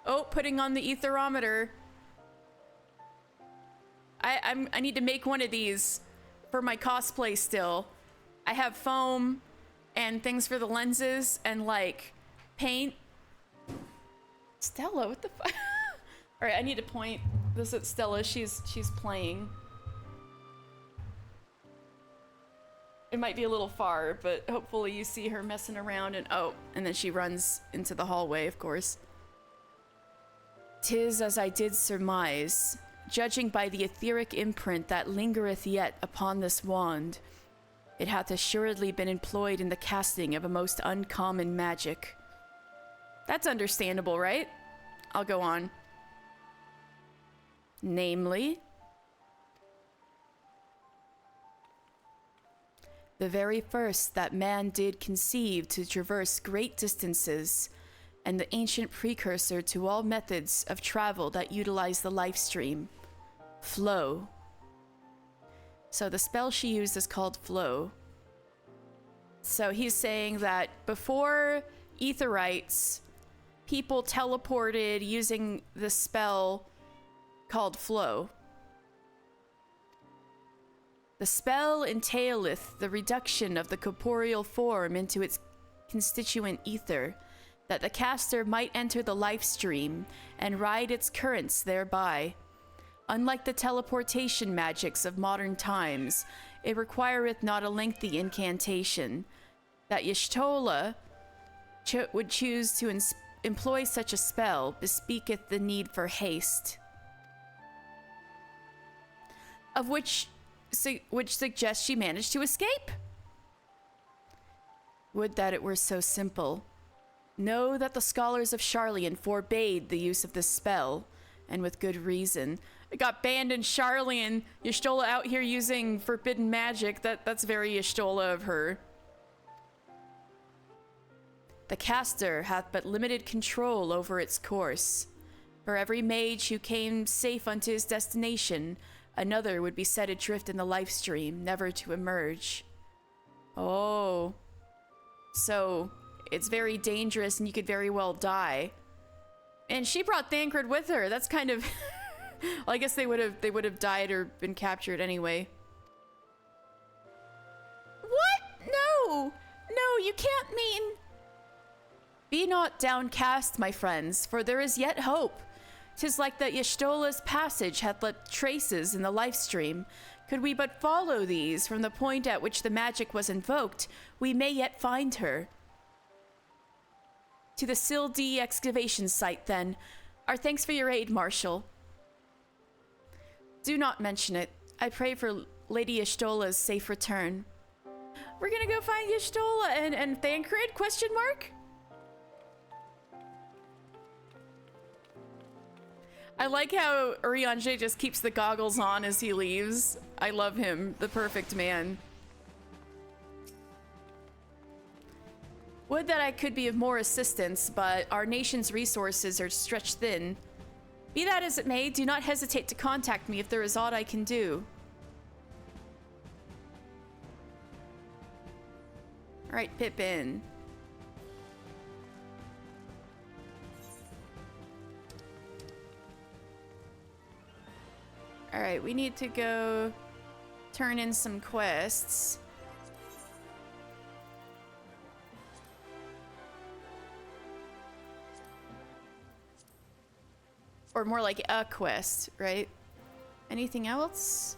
Oh, putting on the etherometer. I need to make one of these for my cosplay still. I have foam and things for the lenses and like paint. Stella, what the fuck? All right, I need to point this at Stella. She's playing. It might be a little far, but hopefully you see her messing around and oh, and then she runs into the hallway, of course. 'Tis as I did surmise, judging by the etheric imprint that lingereth yet upon this wand. It hath assuredly been employed in the casting of a most uncommon magic. That's understandable, right? I'll go on. Namely, the very first that man did conceive to traverse great distances, and the ancient precursor to all methods of travel that utilize the life stream. Flow. So the spell she used is called Flow. So he's saying that before Aetherites, people teleported using the spell called Flow. The spell entaileth the reduction of the corporeal form into its constituent ether, that the caster might enter the life stream and ride its currents thereby. Unlike the teleportation magics of modern times, it requireth not a lengthy incantation. That Y'shtola would choose to employ such a spell bespeaketh the need for haste, of which suggests she managed to escape. Would that it were so simple. Know that the scholars of Sharlayan forbade the use of this spell, and with good reason. It got banned in Sharlayan. Y'shtola out here using forbidden magic. That's very Y'shtola of her. The caster hath but limited control over its course. For every mage who came safe unto his destination, another would be set adrift in the life stream, never to emerge. Oh. So, it's very dangerous and you could very well die. And she brought Thancred with her. That's kind of... well, I guess they would have died or been captured anyway. What? No! No, you can't mean... Be not downcast, my friends, for there is yet hope. 'Tis like that Y'shtola's passage hath left traces in the life stream. Could we but follow these from the point at which the magic was invoked, we may yet find her. To the Sil D excavation site, then. Our thanks for your aid, Marshal. Do not mention it. I pray for Lady Y'shtola's safe return. We're gonna go find Y'shtola and Thancred? Question mark? I like how Urianger just keeps the goggles on as he leaves. I love him. The perfect man. Would that I could be of more assistance, but our nation's resources are stretched thin. Be that as it may, do not hesitate to contact me if there is aught I can do. Alright, Pippin. Alright, we need to go turn in some quests. Or more like a quest, right? Anything else?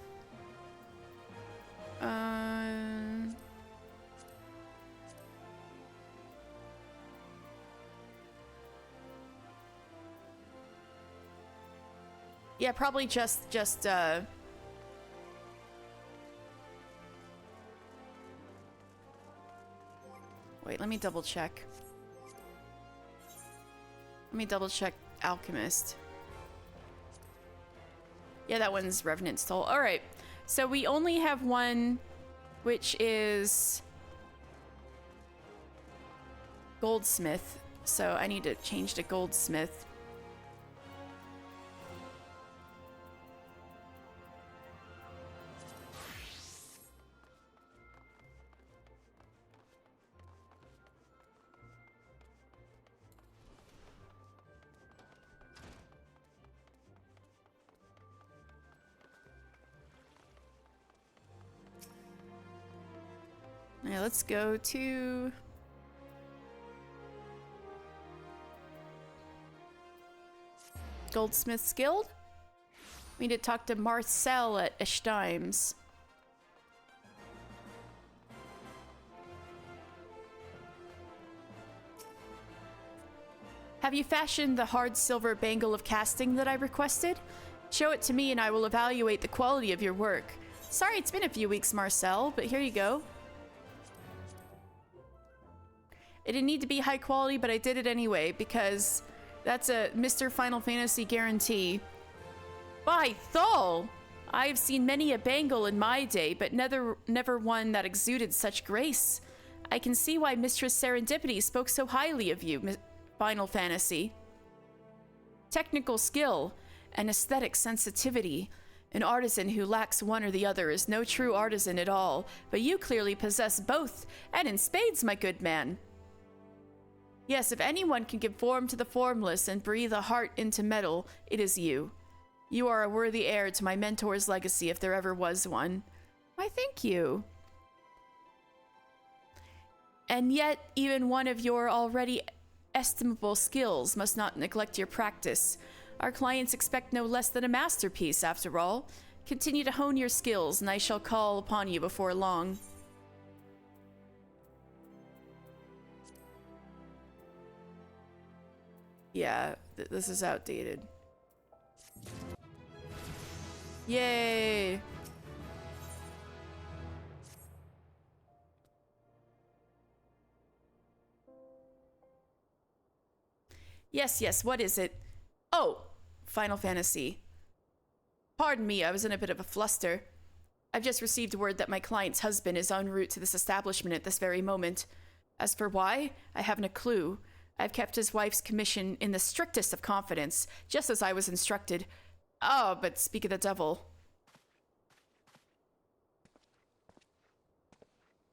Yeah, probably just wait, let me double check. Let me double check Alchemist. Yeah, that one's Revenant's Toll. All right, so we only have one, which is Goldsmith. So I need to change to Goldsmith. Yeah, let's go to... Goldsmith's Guild? We need to talk to Marcel at Esteim's. Have you fashioned the hard silver bangle of casting that I requested? Show it to me and I will evaluate the quality of your work. Sorry it's been a few weeks, Marcel, but here you go. It didn't need to be high quality, but I did it anyway, because that's a Mr. Final Fantasy guarantee. By Thol! I have seen many a bangle in my day, but never one that exuded such grace. I can see why Mistress Serendipity spoke so highly of you, Final Fantasy. Technical skill and aesthetic sensitivity. An artisan who lacks one or the other is no true artisan at all, but you clearly possess both, and in spades, my good man. Yes, if anyone can give form to the formless and breathe a heart into metal, it is you. You are a worthy heir to my mentor's legacy if there ever was one. Why, thank you. And yet, even one of your already estimable skills must not neglect your practice. Our clients expect no less than a masterpiece, after all. Continue to hone your skills, and I shall call upon you before long. Yeah, this is outdated. Yay! Yes, what is it? Oh, Final Fantasy. Pardon me, I was in a bit of a fluster. I've just received word that my client's husband is en route to this establishment at this very moment. As for why, I haven't a clue. I've kept his wife's commission in the strictest of confidence, just as I was instructed. Oh, but speak of the devil.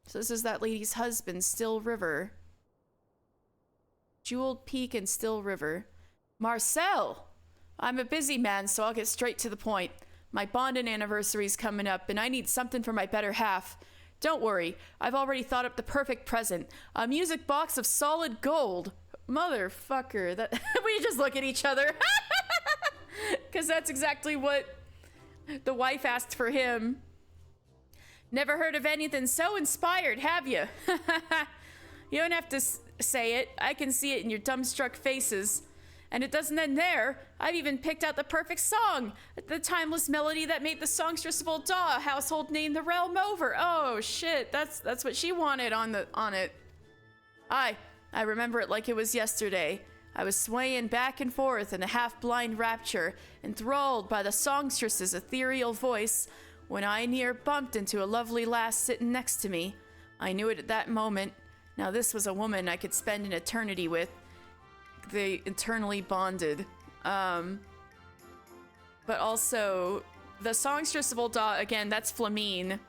So this is that lady's husband, Still River. Jeweled Peak and Still River. Marcel! I'm a busy man, so I'll get straight to the point. My bonding anniversary's coming up, and I need something for my better half. Don't worry, I've already thought up the perfect present. A music box of solid gold. Motherfucker, that we just look at each other. Because that's exactly what the wife asked for him. Never heard of anything so inspired, have you? You don't have to say it. I can see it in your dumbstruck faces. And it doesn't end there. I've even picked out the perfect song. The timeless melody that made the songstress of Ul'dah a household name the realm over. Oh shit, that's what she wanted on it. I remember it like it was yesterday. I was swaying back and forth in a half-blind rapture, enthralled by the songstress's ethereal voice, when I near bumped into a lovely lass sitting next to me. I knew it at that moment. Now this was a woman I could spend an eternity with. They eternally bonded. But also, the songstress of Ul'dah, again, that's Flamine.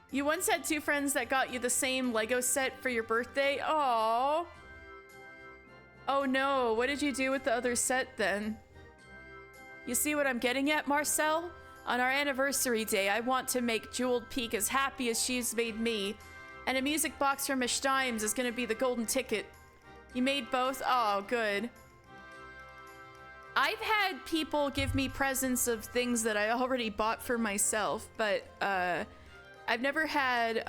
You once had two friends that got you the same Lego set for your birthday? Aww. Oh no, what did you do with the other set then? You see what I'm getting at, Marcel? On our anniversary day, I want to make Jeweled Peak as happy as she's made me. And a music box from Esteim's is gonna be the golden ticket. You made both? Oh, good. I've had people give me presents of things that I already bought for myself, but I've never had,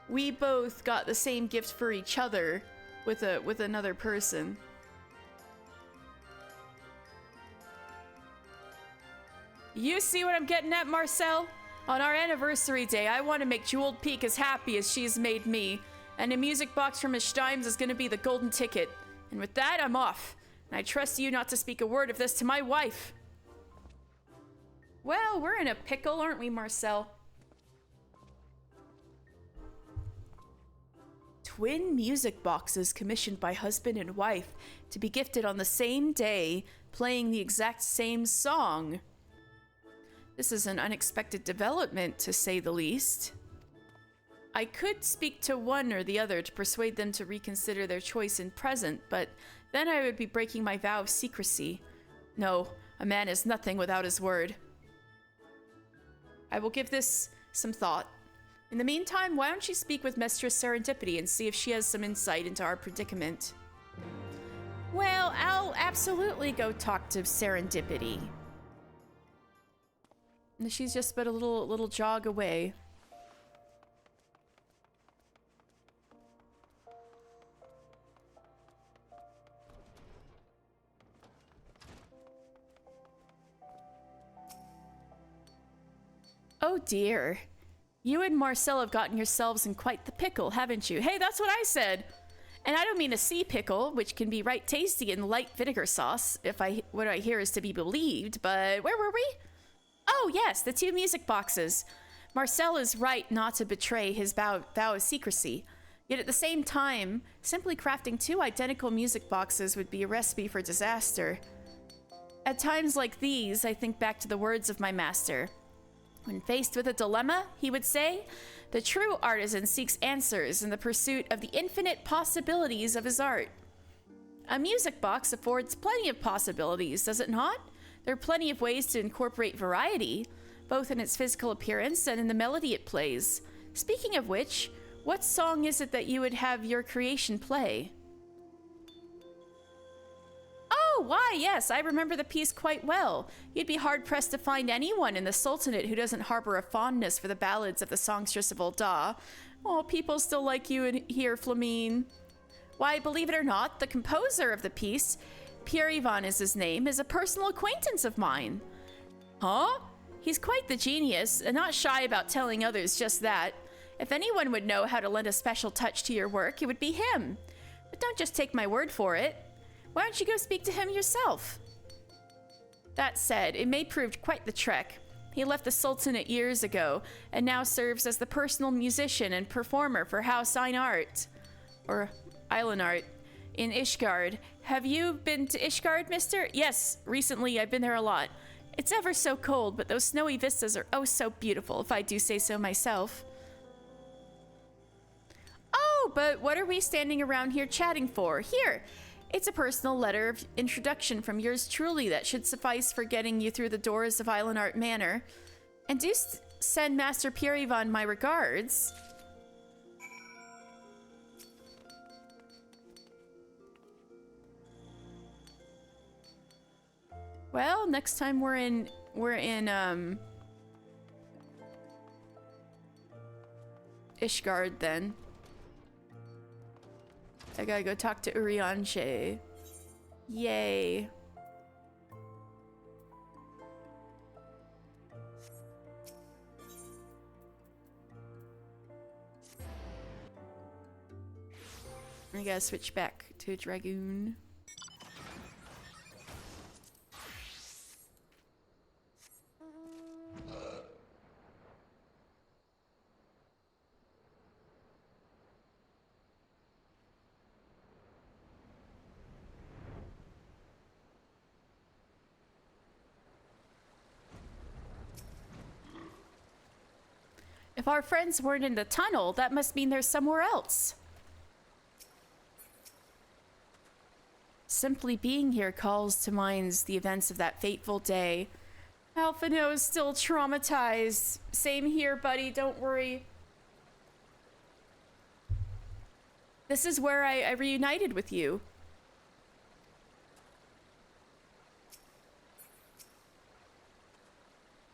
we both got the same gift for each other with another person. You see what I'm getting at, Marcel? On our anniversary day, I want to make Jeweled Peak as happy as she's made me. And a music box from Esteim's is going to be the golden ticket. And with that, I'm off. And I trust you not to speak a word of this to my wife. Well, we're in a pickle, aren't we, Marcel? Twin music boxes commissioned by husband and wife to be gifted on the same day, playing the exact same song. This is an unexpected development, to say the least. I could speak to one or the other to persuade them to reconsider their choice in present, but then I would be breaking my vow of secrecy. No, a man is nothing without his word. I will give this some thought. In the meantime, why don't you speak with Mistress Serendipity and see if she has some insight into our predicament? Well, I'll absolutely go talk to Serendipity. She's just but a little jog away. Oh dear. You and Marcel have gotten yourselves in quite the pickle, haven't you? Hey, that's what I said! And I don't mean a sea pickle, which can be right tasty in light vinegar sauce, if what I hear is to be believed, but where were we? Oh yes, the 2 music boxes. Marcel is right not to betray his vow of secrecy. Yet at the same time, simply crafting 2 identical music boxes would be a recipe for disaster. At times like these, I think back to the words of my master. When faced with a dilemma, he would say, the true artisan seeks answers in the pursuit of the infinite possibilities of his art. A music box affords plenty of possibilities, does it not? There are plenty of ways to incorporate variety, both in its physical appearance and in the melody it plays. Speaking of which, what song is it that you would have your creation play? Oh, why, yes, I remember the piece quite well. You'd be hard-pressed to find anyone in the Sultanate who doesn't harbor a fondness for the ballads of the songstress of Ul'dah. Oh, people still like you in here, Flamine. Why, believe it or not, the composer of the piece, Pierre Yvon is his name, is a personal acquaintance of mine. Huh? He's quite the genius, and not shy about telling others just that. If anyone would know how to lend a special touch to your work, it would be him. But don't just take my word for it. Why don't you go speak to him yourself? That said, it may prove quite the trek. He left the Sultanate years ago, and now serves as the personal musician and performer for House Einart, or Eilenart, in Ishgard. Have you been to Ishgard, mister? Yes, recently I've been there a lot. It's ever so cold, but those snowy vistas are oh so beautiful, if I do say so myself. Oh, but what are we standing around here chatting for? Here! It's a personal letter of introduction from yours truly that should suffice for getting you through the doors of Eilenart Manor. And do send Master Pierre Yvon my regards. Well, next time we're in Ishgard then. I gotta go talk to Urianger. Yay. I gotta switch back to a Dragoon. If our friends weren't in the tunnel, that must mean they're somewhere else. Simply being here calls to mind the events of that fateful day. Alphino is still traumatized. Same here, buddy, don't worry. This is where I reunited with you.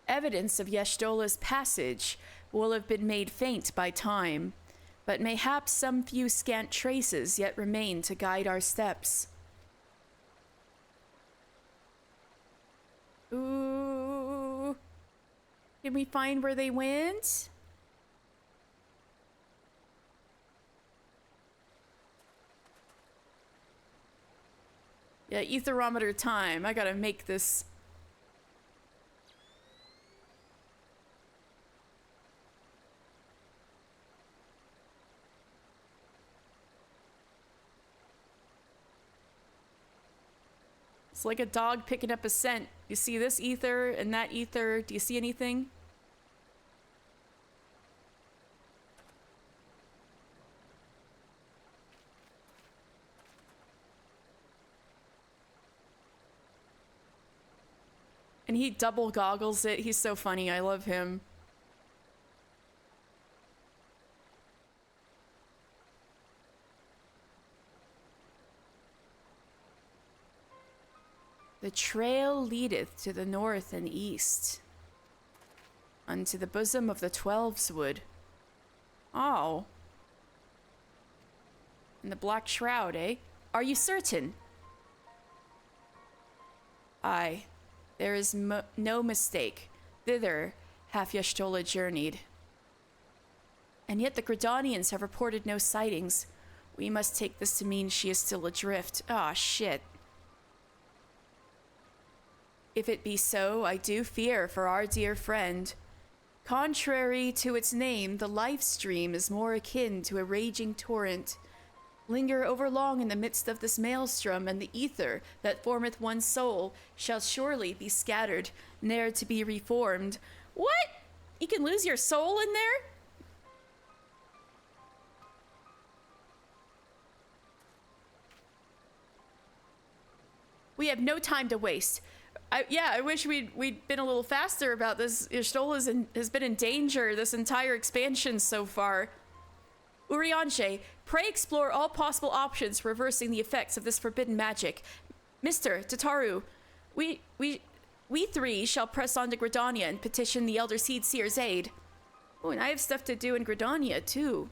Evidence of Y'shtola's passage will have been made faint by time, but mayhaps some few scant traces yet remain to guide our steps. Ooh. Can we find where they went? Yeah, etherometer time. I gotta make this. It's like a dog picking up a scent. You see this ether and that ether. Do you see anything? And he double goggles it. He's so funny. I love him. The trail leadeth to the north and east, unto the bosom of the Twelves wood. Oh. And the Black Shroud, eh? Are you certain? Aye, there is no mistake. Thither hath Y'shtola journeyed. And yet the Gridanians have reported no sightings. We must take this to mean she is still adrift. Ah, shit. If it be so, I do fear for our dear friend. Contrary to its name, the life stream is more akin to a raging torrent. Linger overlong in the midst of this maelstrom, and the ether that formeth one's soul shall surely be scattered, ne'er to be reformed. What? You can lose your soul in there? We have no time to waste. I wish we'd been a little faster about this. Y'shtola has been in danger this entire expansion so far. Urianger, pray explore all possible options for reversing the effects of this forbidden magic. Mr. Tataru, we three shall press on to Gridania and petition the Elder Seed Seer's aid. Oh, and I have stuff to do in Gridania, too.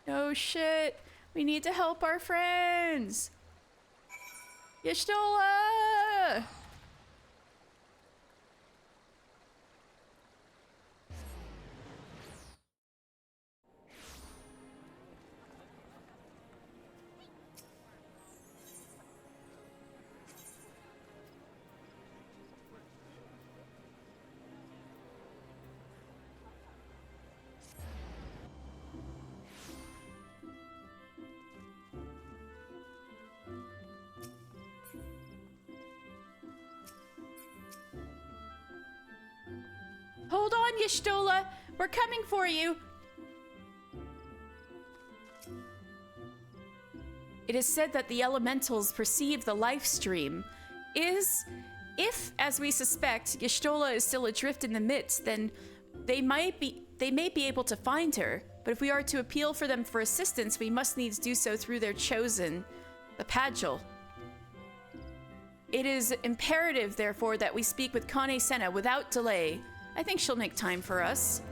No shit. We need to help our friends. Y'shtola! Hold on, Y'shtola. We're coming for you. It is said that the elementals perceive the life stream. If, as we suspect, Y'shtola is still adrift in the midst, then they may be able to find her. But if we are to appeal for them for assistance, we must needs do so through their chosen, the Padgel. It is imperative, therefore, that we speak with Kane Senna without delay. I think she'll make time for us.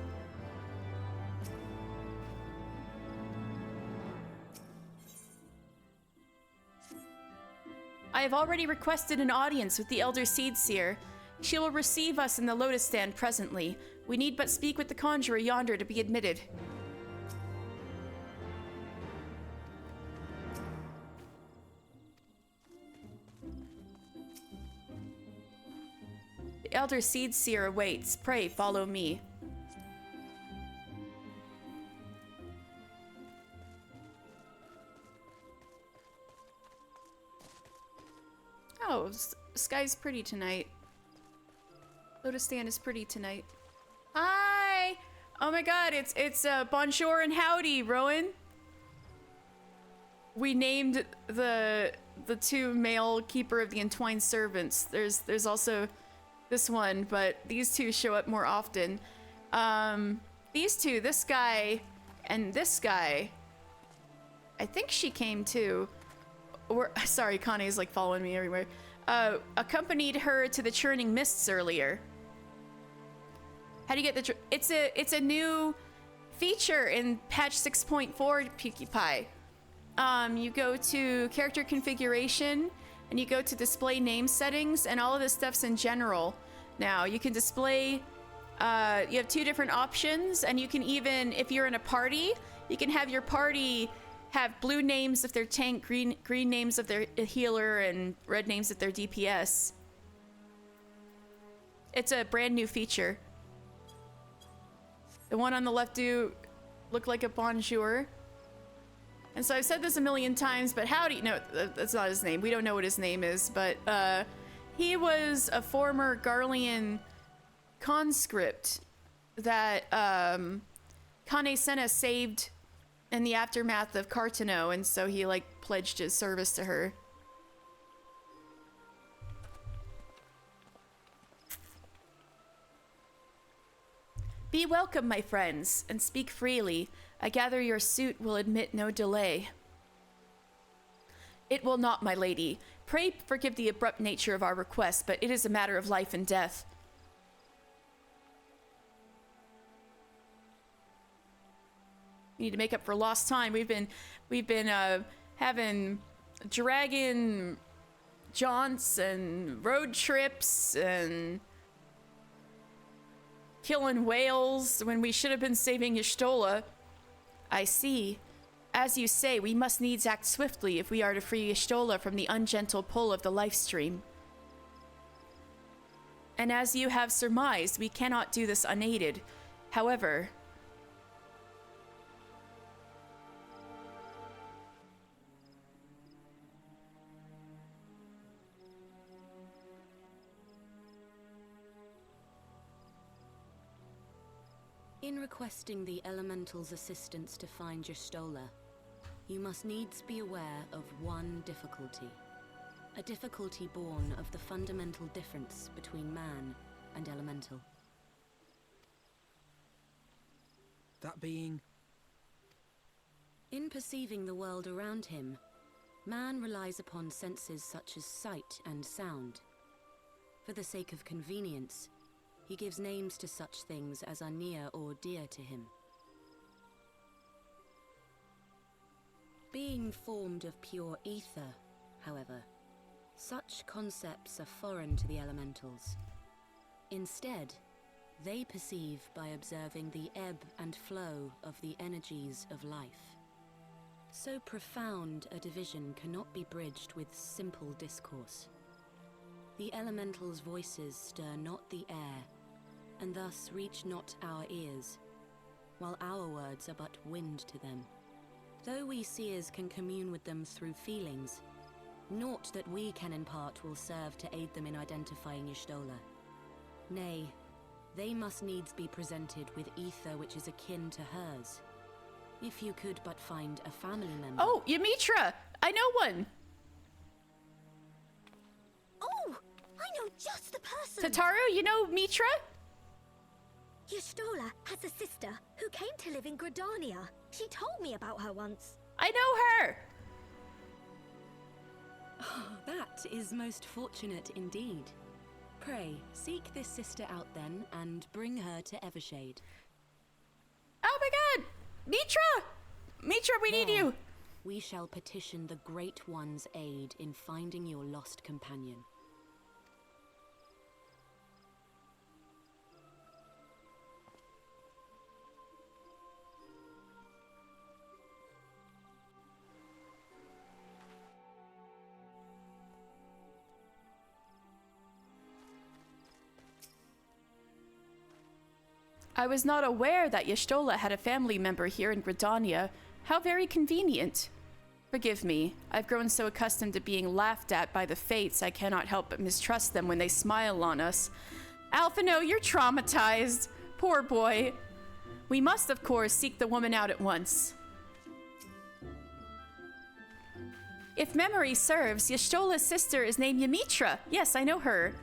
I have already requested an audience with the Elder Seed Seer. She will receive us in the Lotus Stand presently. We need but speak with the conjurer yonder to be admitted. The Elder Seed Seer awaits. Pray, follow me. Oh, the sky's pretty tonight. Lotus Stand is pretty tonight. Hi! Oh my god, it's bonjour and howdy, Rowan. We named the two male Keeper of the Entwined Servants. There's also this one, but these two show up more often. These two, this guy and this guy, I think she came too. Sorry, Connie's like following me everywhere. Accompanied her to the Churning Mists earlier. How do you get the... It's a new feature in patch 6.4 PewDiePie. You go to character configuration and you go to display name settings, and all of this stuff's in general. Now you can display, you have two different options, and you can even, if you're in a party, you can have your party have blue names if they're tank, green names if they're a healer, and red names if they're DPS. It's a brand new feature. The one on the left do look like a bonjour. And so I've said this a million times, but howdy, no, that's not his name. We don't know what his name is, but he was a former Garlean conscript that Kane Senna saved in the aftermath of Cartano, and so he like pledged his service to her. Be welcome, my friends, and speak freely. I gather your suit will admit no delay. It will not, my lady. Pray forgive the abrupt nature of our request, but it is a matter of life and death. We need to make up for lost time. We've been having dragon jaunts and road trips and killing whales when we should have been saving Y'shtola. I see. As you say, we must needs act swiftly if we are to free Y'shtola from the ungentle pull of the life stream. And as you have surmised, we cannot do this unaided. However, in requesting the Elemental's assistance to find Y'shtola, you must needs be aware of one difficulty. A difficulty born of the fundamental difference between man and Elemental. That being? In perceiving the world around him, man relies upon senses such as sight and sound. For the sake of convenience, he gives names to such things as are near or dear to him. Being formed of pure ether, however, such concepts are foreign to the elementals. Instead, they perceive by observing the ebb and flow of the energies of life. So profound a division cannot be bridged with simple discourse. The elementals' voices stir not the air, and thus reach not our ears, while our words are but wind to them. Though we seers can commune with them through feelings, naught that we can impart will serve to aid them in identifying Y'shtola. Nay, they must needs be presented with ether which is akin to hers. If you could but find a family member... Oh, Ymitra! I know one! Oh! I know just the person! Tataru, you know Mitra? Y'shtola has a sister who came to live in Gridania. She told me about her once. I know her! Oh, that is most fortunate indeed. Pray, seek this sister out then, and bring her to Evershade. Oh my god! Mitra! Mitra, we need you! We shall petition the Great One's aid in finding your lost companion. I was not aware that Y'shtola had a family member here in Gridania. How very convenient. Forgive me. I've grown so accustomed to being laughed at by the fates, I cannot help but mistrust them when they smile on us. Alphino, you're traumatized. Poor boy. We must, of course, seek the woman out at once. If memory serves, Y'shtola's sister is named Ymitra. Yes, I know her.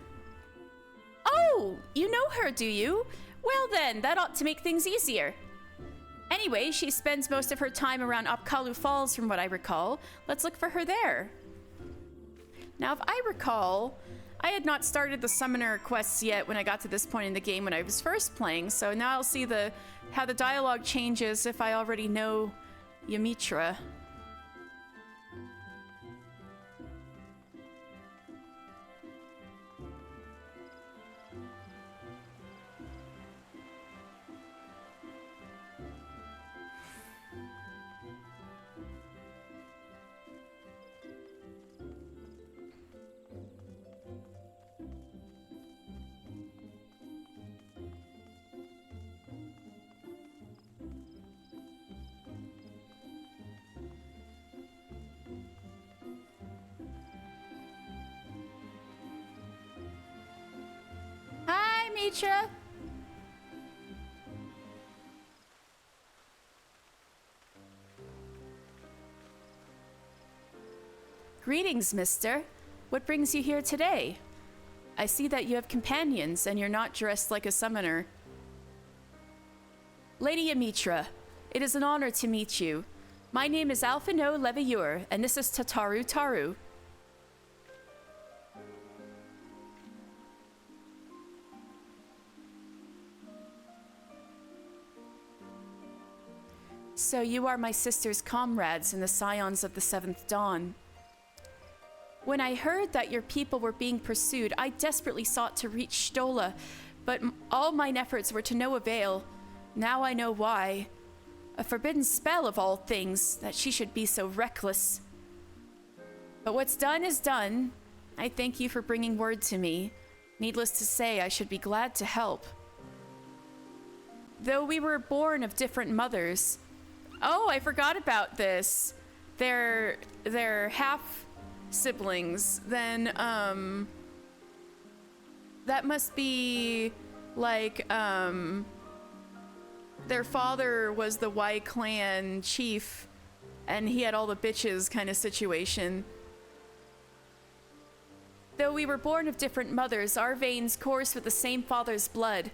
Oh, you know her, do you? Well then, that ought to make things easier. Anyway, she spends most of her time around Apkalu Falls from what I recall. Let's look for her there. Now, if I recall, I had not started the summoner quests yet when I got to this point in the game when I was first playing, so now I'll see how the dialogue changes if I already know Ymitra. Mitra. Greetings, mister. What brings you here today? I see that you have companions and you're not dressed like a summoner. Lady Ymitra, it is an honor to meet you. My name is Alphino Levieur, and this is Tataru Taru. So you are my sister's comrades in the Scions of the Seventh Dawn. When I heard that your people were being pursued, I desperately sought to reach Stola, but all mine efforts were to no avail. Now I know why. A forbidden spell of all things, that she should be so reckless. But what's done is done. I thank you for bringing word to me. Needless to say, I should be glad to help. Though we were born of different mothers. Oh, I forgot about this. They're half siblings. Then, that must be like, their father was the Y clan chief, and he had all the bitches kind of situation. Though we were born of different mothers, our veins course with the same father's blood.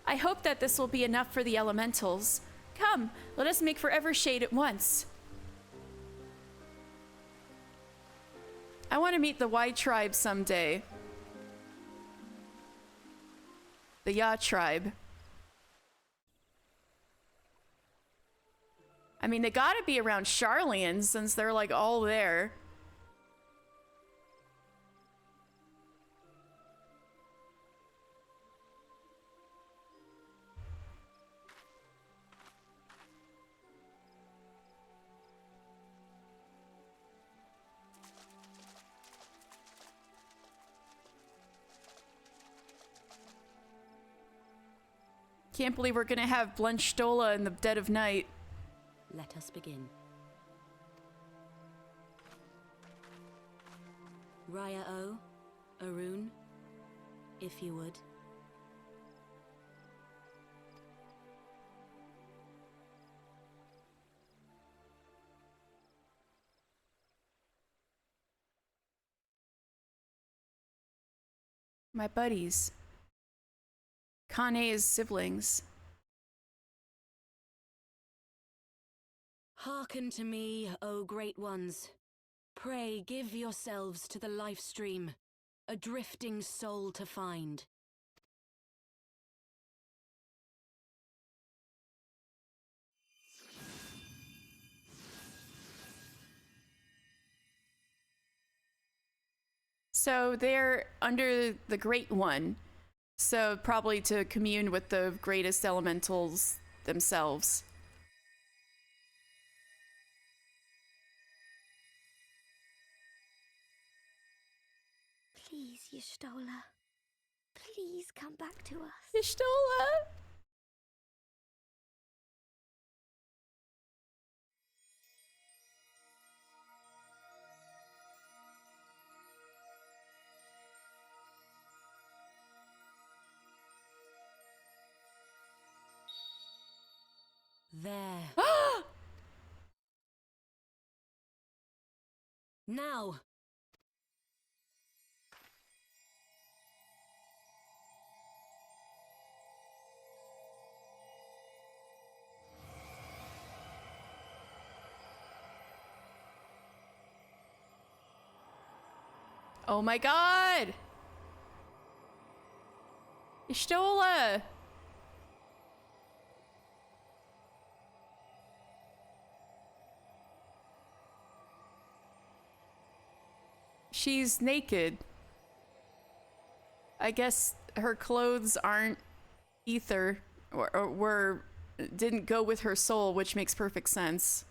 I hope that this will be enough for the elementals. Come, let us make for Evershade at once. I want to meet the Y tribe someday. The Ya tribe. I mean, they gotta be around Charlian since they're like all there. Can't believe we're gonna have Blenchtola in the dead of night. Let us begin. Raya O, Arun, if you would. My buddies. Kane's siblings. Hearken to me, O great ones. Pray give yourselves to the life stream, a drifting soul to find. So they're under the Great One. So probably to commune with the greatest elementals themselves. Please, Y'shtola. Please come back to us. Y'shtola! There. Now! Oh my god! Y'shtola! She's naked. I guess her clothes aren't ether or didn't go with her soul, which makes perfect sense.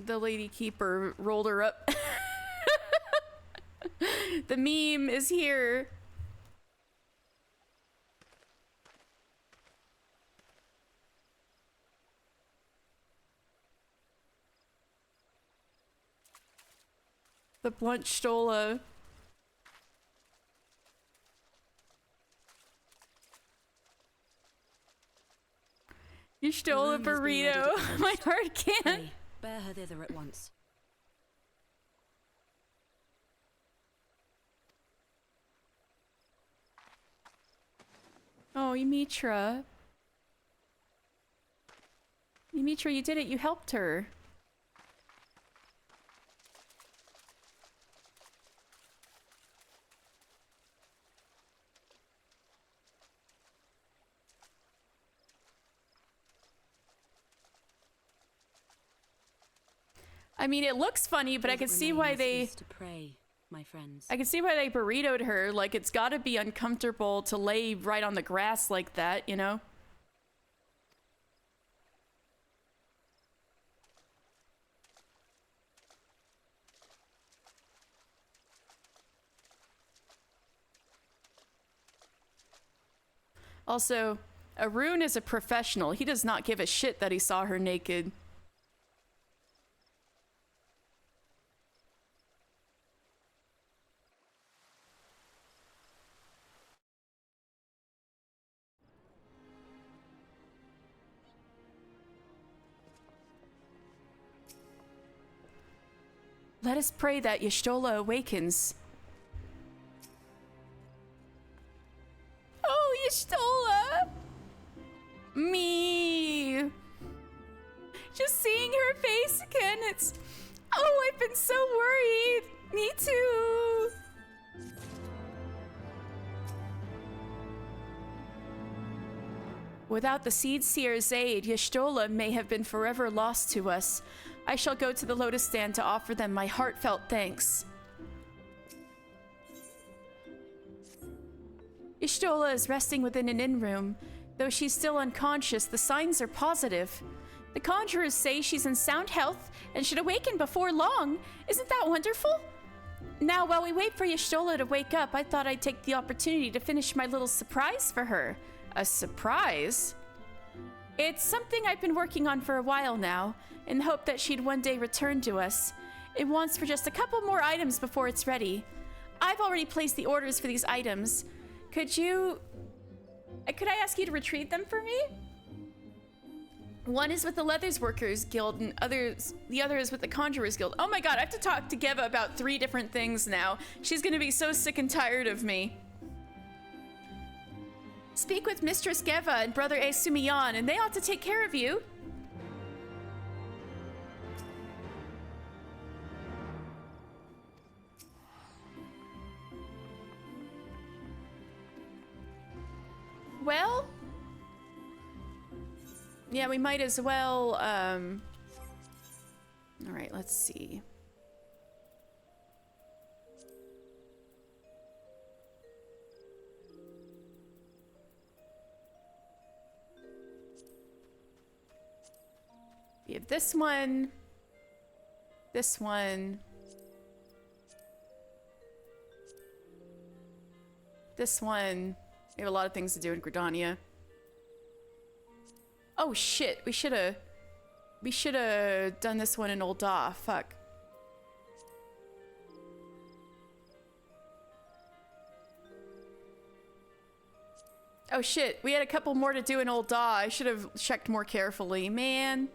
The Lady Keeper rolled her up. The meme is here. The Blenchtola. You stole a The room has been ready burrito. to My post. heart can't. Pray, bear her thither at once. Oh, Ymitra. Ymitra, you did it. You helped her. I mean, it looks funny, but I can see why they... To pray, my friends. I can see why they burritoed her. Like, it's gotta be uncomfortable to lay right on the grass like that, you know? Also, Arun is a professional. He does not give a shit that he saw her naked. Let us pray that Y'shtola awakens. Oh, Y'shtola! Me! Just seeing her face again, it's... Oh, I've been so worried! Me too! Without the Seed Seer's aid, Y'shtola may have been forever lost to us. I shall go to the Lotus Stand to offer them my heartfelt thanks. Y'shtola is resting within an inn room. Though she's still unconscious, the signs are positive. The conjurers say she's in sound health and should awaken before long. Isn't that wonderful? Now, while we wait for Y'shtola to wake up, I thought I'd take the opportunity to finish my little surprise for her. A surprise? It's something I've been working on for a while now, in the hope that she'd one day return to us. It wants for just a couple more items before it's ready. I've already placed the orders for these items. Could I ask you to retrieve them for me? One is with the Leathers Workers Guild, and the other is with the Conjurers Guild. Oh my god, I have to talk to Geva about 3 different things now. She's gonna be so sick and tired of me. Speak with Mistress Geva and Brother Esumiyan, and they ought to take care of you. Well, yeah, we might as well, all right, let's see. We have this one, this one, this one. We have a lot of things to do in Gridania. Oh shit, we should have done this one in Old Daw. Fuck. Oh shit, we had a couple more to do in Old Daw. I should have checked more carefully, man.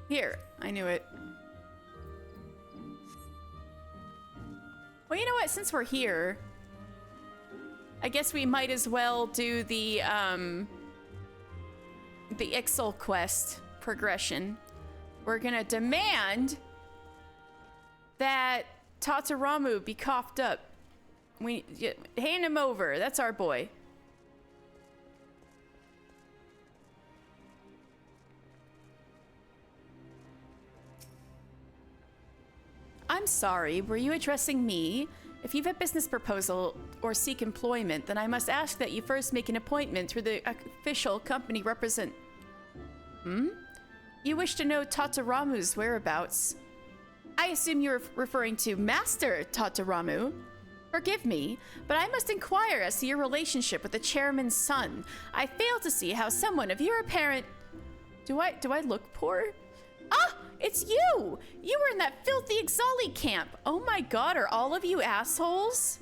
Here, I knew it. Well, you know what? Since we're here, I guess we might as well do the Ixal quest progression. We're gonna demand that Tataramu be coughed up. Hand him over. That's our boy. I'm sorry, were you addressing me? If you've a business proposal or seek employment, then I must ask that you first make an appointment through the official company You wish to know Tataramu's whereabouts? I assume you're referring to Master Tataramu. Forgive me, but I must inquire as to your relationship with the chairman's son. I fail to see how someone of your apparent... Do I look poor? Ah! It's you! You were in that filthy Exali camp! Oh my god, are all of you assholes?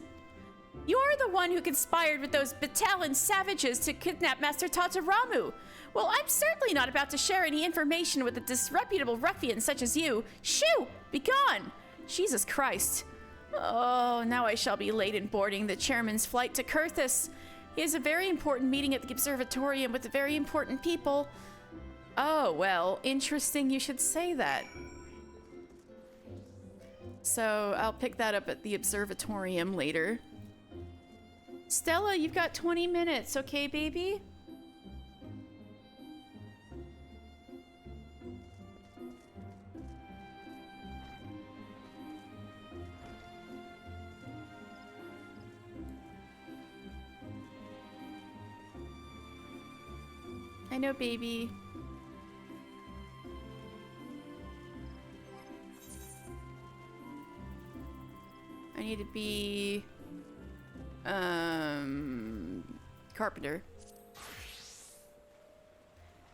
You're the one who conspired with those Batalon savages to kidnap Master Tataramu. Well, I'm certainly not about to share any information with a disreputable ruffian such as you. Shoo! Be gone! Jesus Christ. Oh, now I shall be late in boarding the chairman's flight to Kurthus. He has a very important meeting at the observatorium with very important people. Oh, well, interesting you should say that. So I'll pick that up at the observatorium later. Stella, you've got 20 minutes, okay, baby? I know, baby. I need to be... carpenter.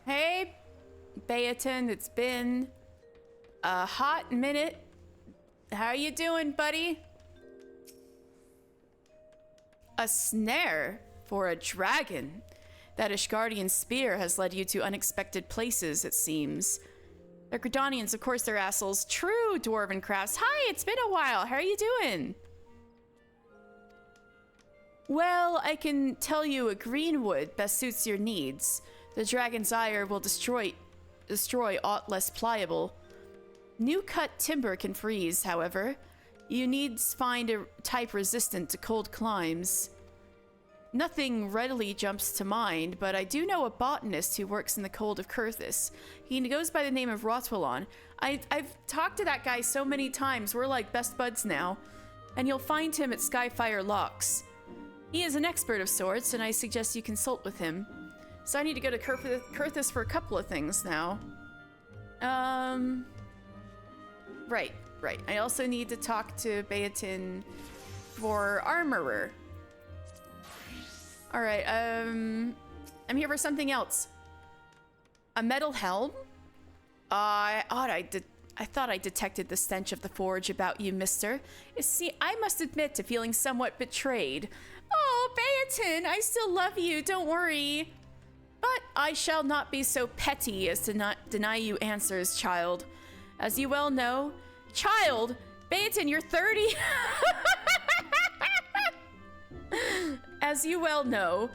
Hey, Bayaton, it's been a hot minute. How you doing, buddy? A snare for a dragon. That Ishgardian spear has led you to unexpected places, it seems. They're Gridanians, of course they're assholes. True, Dwarven Crafts. Hi, it's been a while. How are you doing? Well, I can tell you a greenwood best suits your needs. The dragon's ire will destroy aught less pliable. New cut timber can freeze, however. You needs find a type resistant to cold climes. Nothing readily jumps to mind, but I do know a botanist who works in the cold of Kurthus. He goes by the name of Rotwallon. I've talked to that guy so many times. We're like best buds now. And you'll find him at Skyfire Locks. He is an expert of sorts, and I suggest you consult with him. So I need to go to Kurthus for a couple of things now. Right. I also need to talk to Bayaton for Armorer. Alright, I'm here for something else. A metal helm? I thought I detected the stench of the forge about you, mister. See, I must admit to feeling somewhat betrayed. Oh, Bayaton, I still love you, don't worry. But I shall not be so petty as to not deny you answers, child. As you well know... Child! Bayaton, you're 30? As you well know,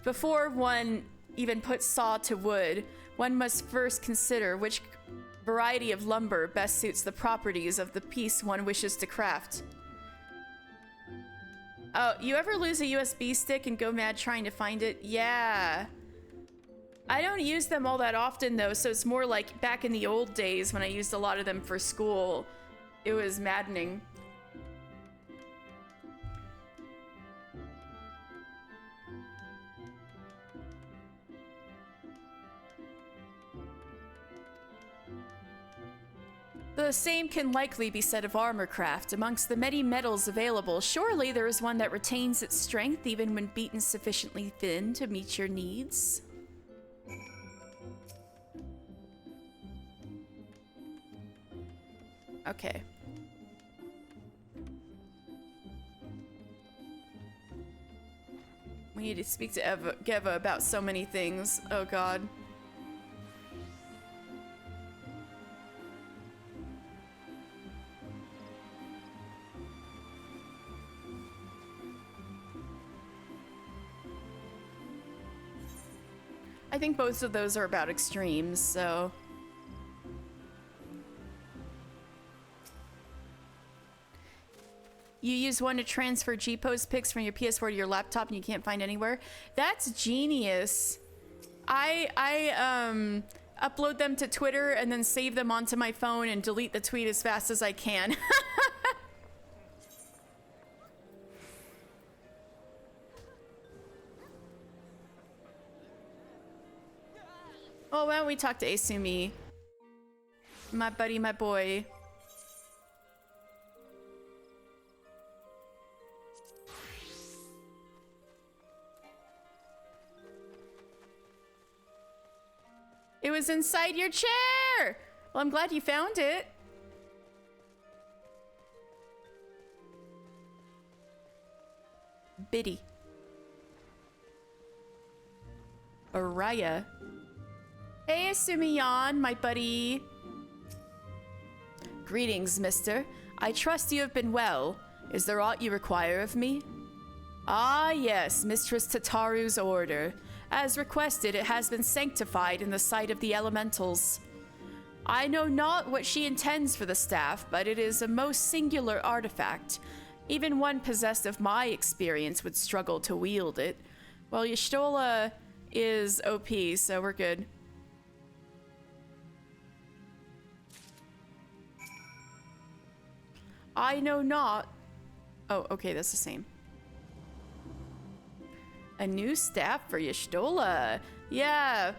before one even puts saw to wood, one must first consider which variety of lumber best suits the properties of the piece one wishes to craft. Oh, you ever lose a USB stick and go mad trying to find it? Yeah. I don't use them all that often though, so it's more like back in the old days when I used a lot of them for school. It was maddening. The same can likely be said of armor craft. Amongst the many metals available, surely there is one that retains its strength even when beaten sufficiently thin to meet your needs. Okay. We need to speak to Geva about so many things. Oh god. I think both of those are about extremes, so... You use one to transfer G-Post pics from your PS4 to your laptop and you can't find anywhere? That's genius. I upload them to Twitter and then save them onto my phone and delete the tweet as fast as I can. Oh, why don't we talk to Asumi? My buddy, my boy. was inside your chair! Well, I'm glad you found it. Biddy. Araya. Hey, Asumiyan, my buddy. Greetings, mister. I trust you have been well. Is there aught you require of me? Ah, yes, Mistress Tataru's order. As requested, it has been sanctified in the sight of the elementals. I know not what she intends for the staff, but it is a most singular artifact. Even one possessed of my experience would struggle to wield it. Well, Y'shtola is OP, so we're good. I know not. Oh, okay, that's the same. A new staff for Y'shtola. Yeah.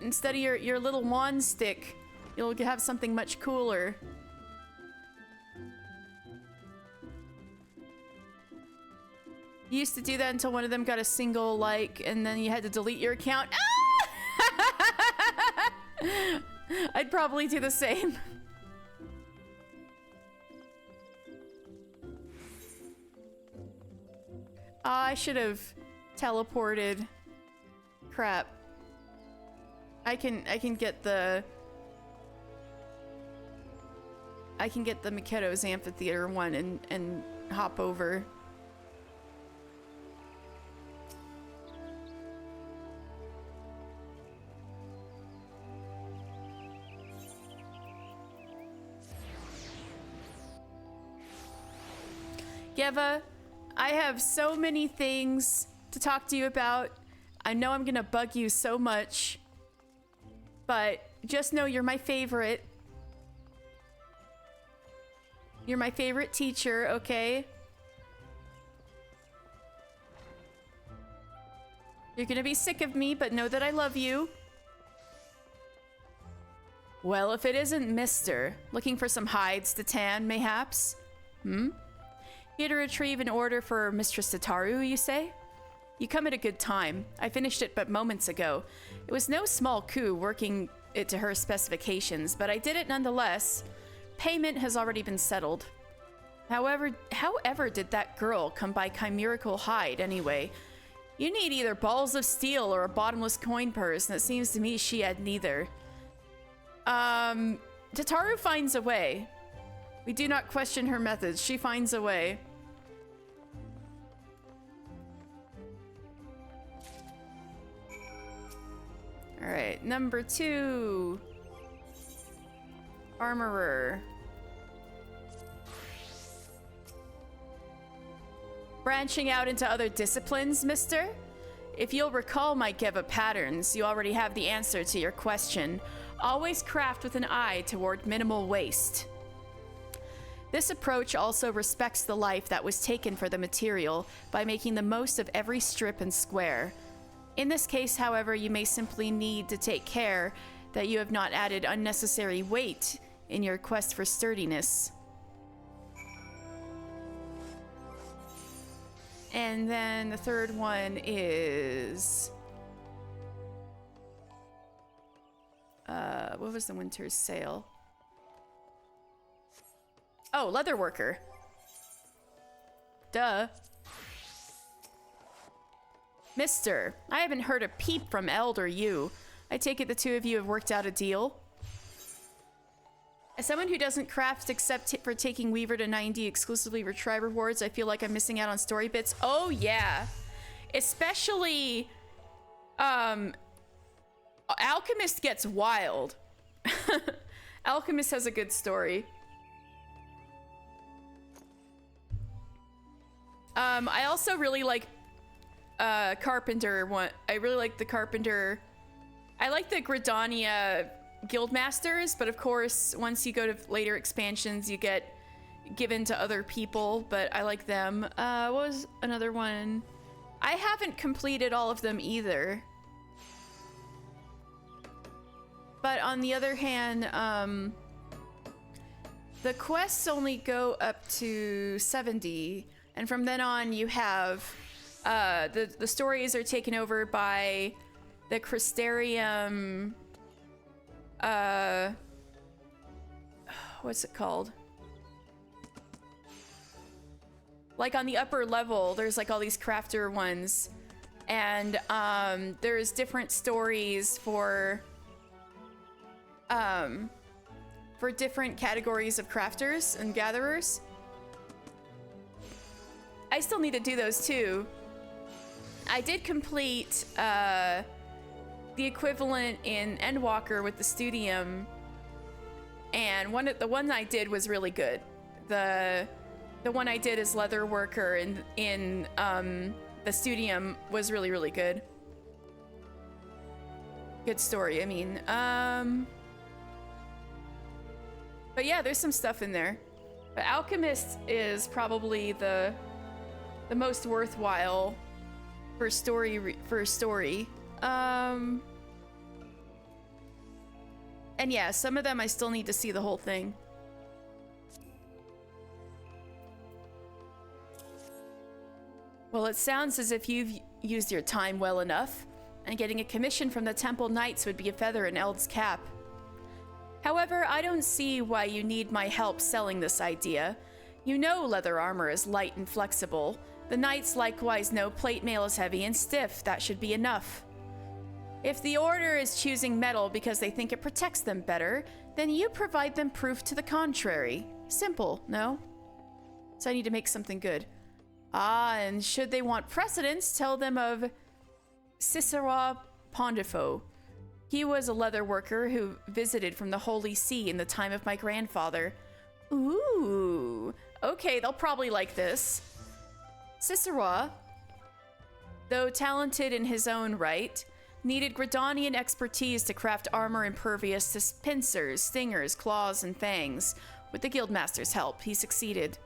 Instead of your little wand stick, you'll have something much cooler. You used to do that until one of them got a single like, and then you had to delete your account. Ah! I'd probably do the same. I should have teleported. Crap. I can get the Mikedo's Amphitheater one and hop over. Geva, I have so many things to talk to you about. I know I'm gonna bug you so much, but just know you're my favorite. You're my favorite teacher, okay? You're gonna be sick of me, but know that I love you. Well, if it isn't Mister, looking for some hides to tan, mayhaps? Here to retrieve an order for Mistress Tataru, you say? You come at a good time. I finished it but moments ago. It was no small coup working it to her specifications, but I did it nonetheless. Payment has already been settled. However did that girl come by chimerical hide anyway? You need either balls of steel or a bottomless coin purse, and it seems to me she had neither. Tataru finds a way. We do not question her methods. She finds a way. All right, number 2. Armorer. Branching out into other disciplines, mister? If you'll recall my Geva patterns, you already have the answer to your question. Always craft with an eye toward minimal waste. This approach also respects the life that was taken for the material by making the most of every strip and square. In this case, however, you may simply need to take care that you have not added unnecessary weight in your quest for sturdiness. And then the third one is... what was the winter's sale? Oh, leatherworker. Duh. Mister, I haven't heard a peep from Eld or you. I take it the two of you have worked out a deal? As someone who doesn't craft except for taking Weaver to 90 exclusively for tribe rewards, I feel like I'm missing out on story bits. Oh, yeah. Especially, Alchemist gets wild. Alchemist has a good story. I also really like Carpenter one. I really like the Carpenter. I like the Gridania Guildmasters, but of course, once you go to later expansions, you get given to other people, but I like them. What was another one? I haven't completed all of them either. But on the other hand, the quests only go up to 70, and from then on you have the stories are taken over by the Crystarium what's it called? Like on the upper level, there's like all these crafter ones, and there's different stories for different categories of crafters and gatherers. I still need to do those too. I did complete the equivalent in Endwalker with the Studium, and the one I did was really good. The one I did as leather worker in the Studium was really, really good. Good story, I mean. But yeah, there's some stuff in there. But Alchemist is probably the most worthwhile for story. And yeah, some of them I still need to see the whole thing. Well, it sounds as if you've used your time well enough, and getting a commission from the Temple Knights would be a feather in Eld's cap. However, I don't see why you need my help selling this idea. You know leather armor is light and flexible. The Knights likewise know plate mail is heavy and stiff. That should be enough. If the Order is choosing metal because they think it protects them better, then you provide them proof to the contrary. Simple, no? So I need to make something good. Ah, and should they want precedence, tell them of Cicero Pondifo. He was a leather worker who visited from the Holy See in the time of my grandfather. Ooh, okay, they'll probably like this. Cicero, though talented in his own right, needed Gridanian expertise to craft armor impervious to pincers, stingers, claws, and fangs. With the Guildmaster's help, he succeeded.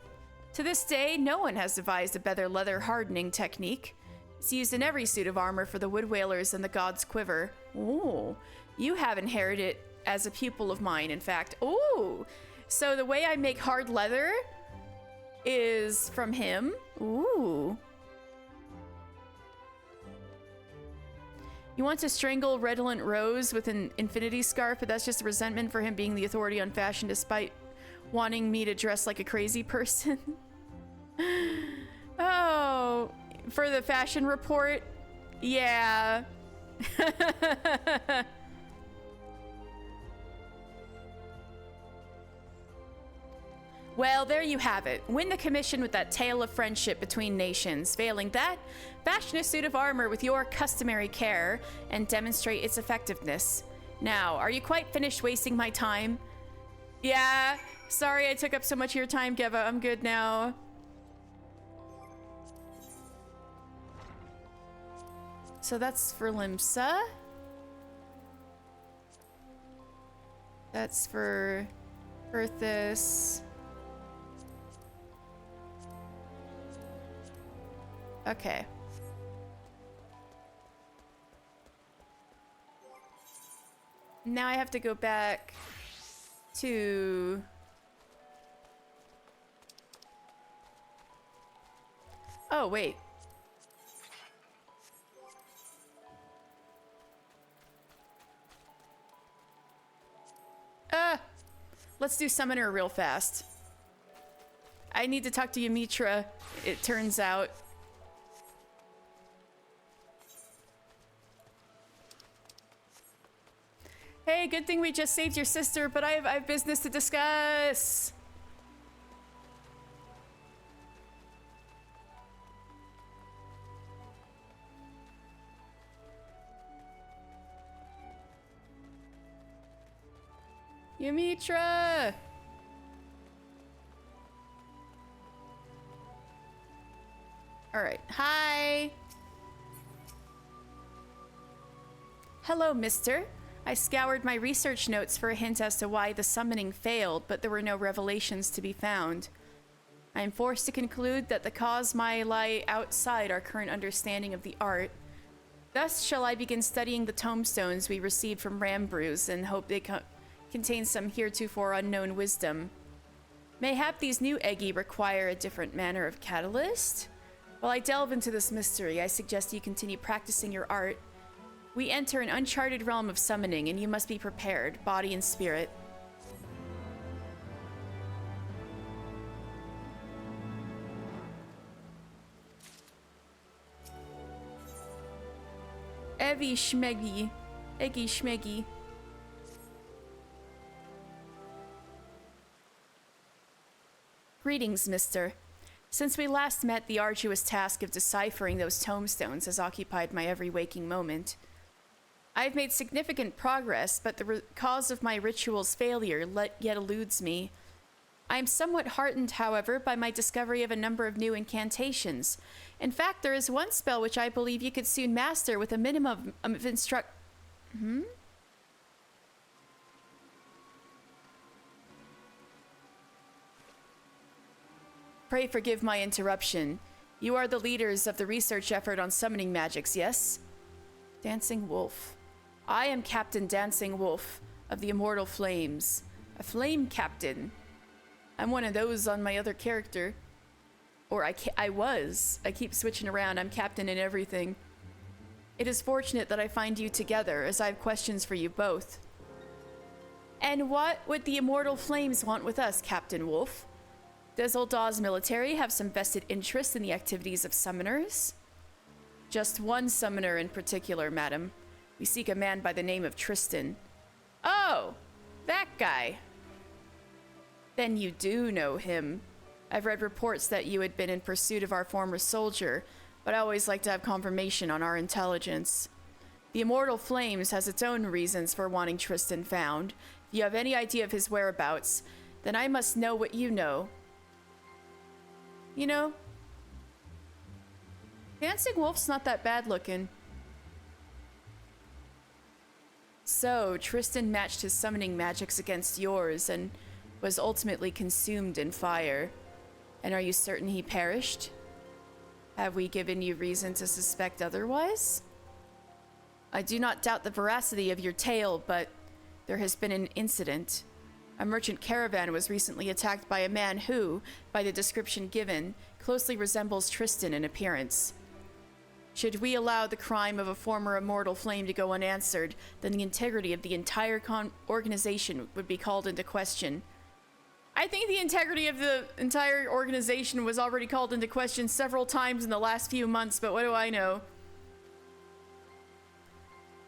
To this day, no one has devised a better leather hardening technique. It's used in every suit of armor for the Wood Whalers and the God's Quiver. Ooh, you have inherited it as a pupil of mine, in fact. Ooh, so the way I make hard leather is from him. Ooh. You want to strangle Redolent Rose with an infinity scarf, but that's just resentment for him being the authority on fashion despite wanting me to dress like a crazy person. Oh, for the fashion report? Yeah. Well, there you have it. Win the commission with that tale of friendship between nations. Failing that, fashion a suit of armor with your customary care and demonstrate its effectiveness. Now, are you quite finished wasting my time? Yeah, sorry I took up so much of your time, Geva. I'm good now. So that's for Limsa. That's for Earthis. Okay. Now I have to go back to... Oh, wait. Let's do Summoner real fast. I need to talk to Ymitra, it turns out. Hey, good thing we just saved your sister, but I have business to discuss. Ymitra! Alright, hi! Hello, mister. I scoured my research notes for a hint as to why the summoning failed, but there were no revelations to be found. I am forced to conclude that the cause might lie outside our current understanding of the art. Thus shall I begin studying the tombstones we received from Rambrews and hope they contain some heretofore unknown wisdom. Mayhap these new Eggi require a different manner of catalyst? While I delve into this mystery, I suggest you continue practicing your art. We enter an uncharted realm of summoning, and you must be prepared, body and spirit. Evie Schmeggy. Eggy Schmeggy. Greetings, mister. Since we last met, the arduous task of deciphering those tombstones has occupied my every waking moment. I've made significant progress, but the cause of my ritual's failure yet eludes me. I am somewhat heartened, however, by my discovery of a number of new incantations. In fact, there is one spell which I believe you could soon master with a minimum of Pray forgive my interruption. You are the leaders of the research effort on summoning magics, yes? Dancing Wolf. I am Captain Dancing Wolf of the Immortal Flames. A flame captain. I'm one of those on my other character. Or I was. I keep switching around. I'm captain in everything. It is fortunate that I find you together, as I have questions for you both. And what would the Immortal Flames want with us, Captain Wolf? Does Ul'dah's military have some vested interest in the activities of summoners? Just one summoner in particular, madam. We seek a man by the name of Tristan. Oh, that guy. Then you do know him. I've read reports that you had been in pursuit of our former soldier, but I always like to have confirmation on our intelligence. The Immortal Flames has its own reasons for wanting Tristan found. If you have any idea of his whereabouts, then I must know what you know. You know, Dancing Wolf's not that bad looking. So, Tristan matched his summoning magics against yours and was ultimately consumed in fire. And are you certain he perished? Have we given you reason to suspect otherwise? I do not doubt the veracity of your tale, but there has been an incident. A merchant caravan was recently attacked by a man who, by the description given, closely resembles Tristan in appearance. Should we allow the crime of a former Immortal Flame to go unanswered, then the integrity of the entire organization would be called into question. I think the integrity of the entire organization was already called into question several times in the last few months, but what do I know?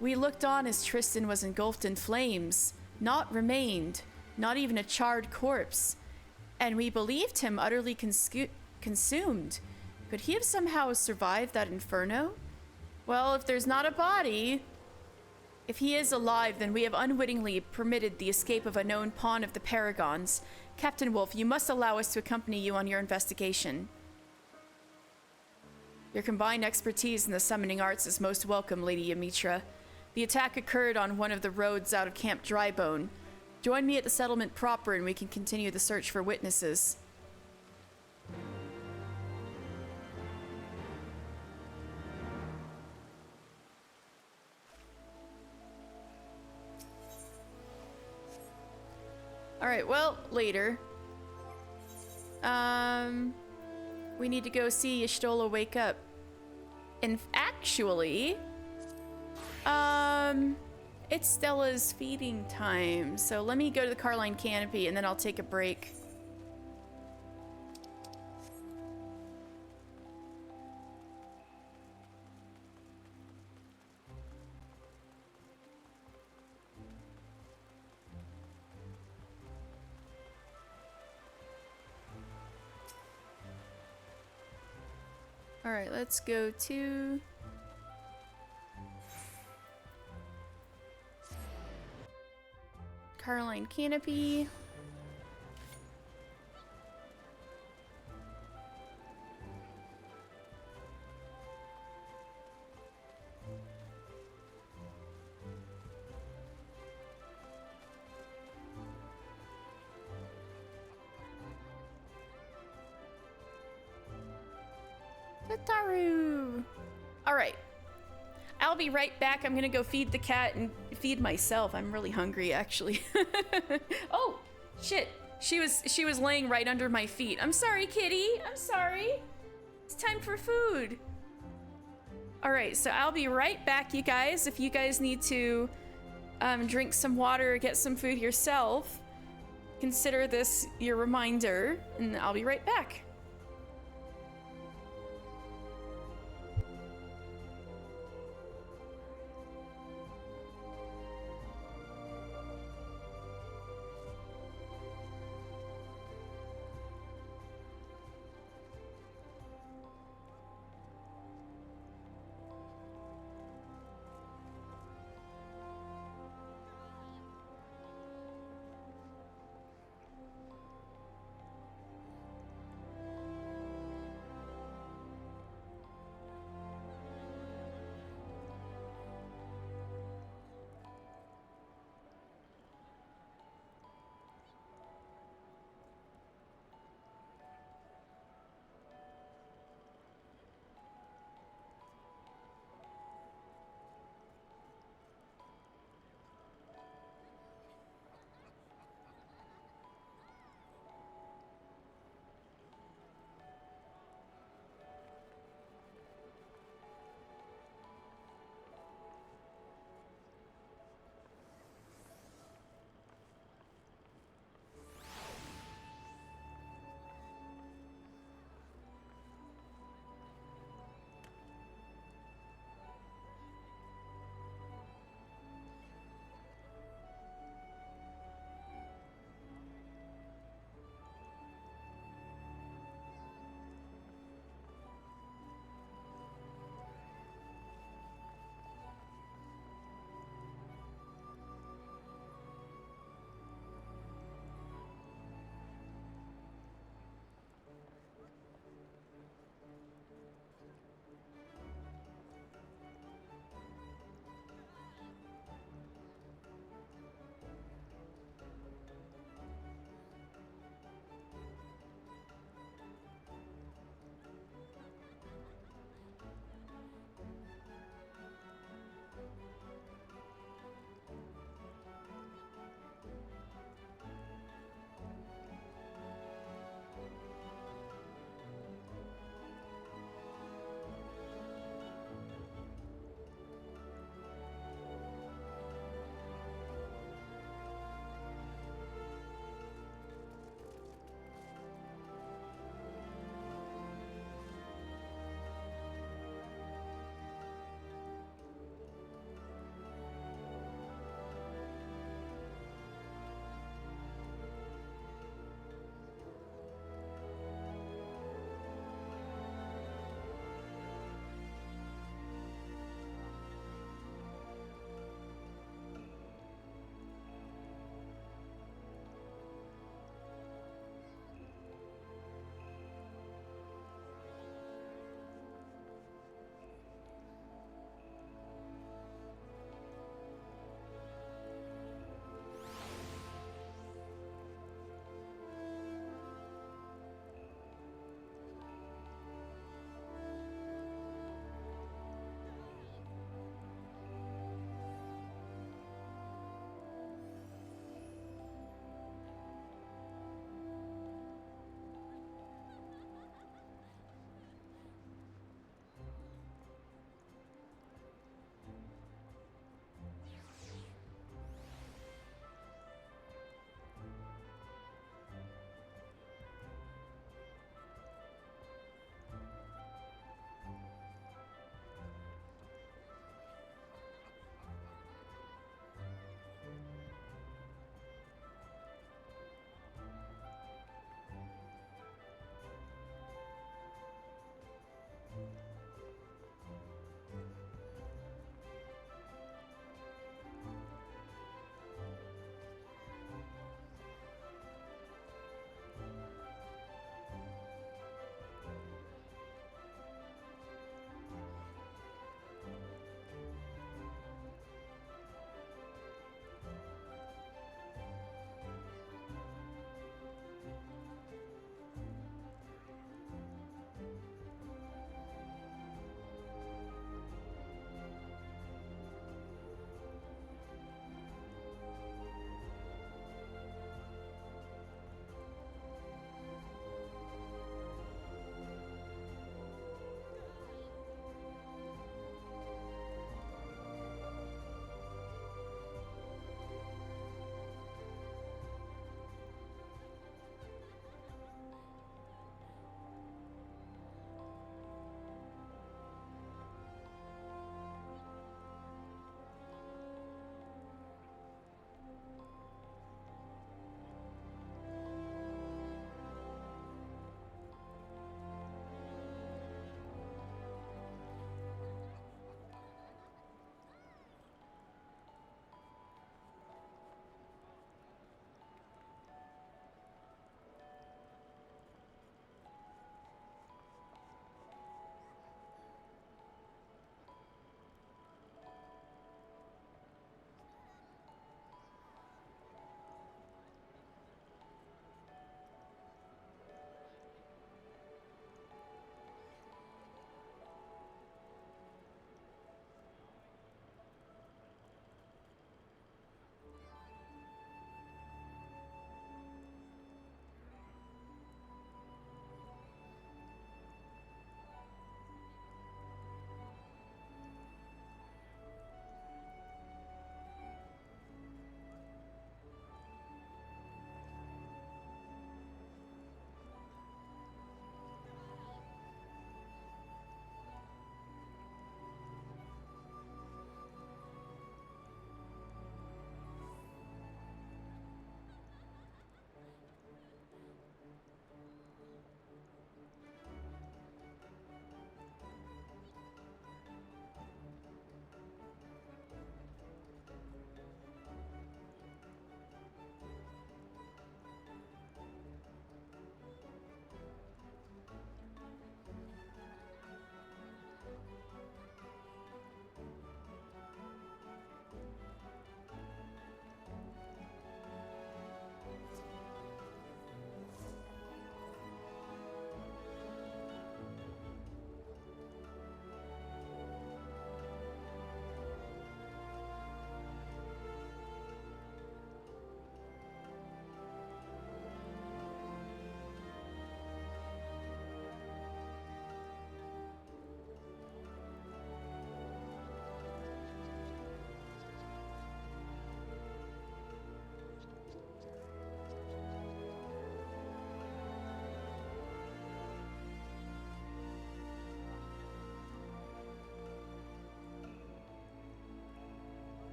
We looked on as Tristan was engulfed in flames, not remained, not even a charred corpse, and we believed him utterly consumed. Could he have somehow survived that inferno? Well, if there's not a body... If he is alive, then we have unwittingly permitted the escape of a known pawn of the Paragons. Captain Wolf, you must allow us to accompany you on your investigation. Your combined expertise in the summoning arts is most welcome, Lady Amitra. The attack occurred on one of the roads out of Camp Drybone. Join me at the settlement proper and we can continue the search for witnesses. Alright, well, later. We need to go see Y'shtola wake up. And actually, it's Stella's feeding time. So let me go to the Carline Canopy and then I'll take a break. Alright, let's go to... Carline Canopy. Tataru! Alright. I'll be right back. I'm gonna go feed the cat and feed myself. I'm really hungry, actually. Oh, shit. She was laying right under my feet. I'm sorry, kitty. I'm sorry. It's time for food. All right, so I'll be right back, you guys. If you guys need to drink some water or get some food yourself, consider this your reminder, and I'll be right back.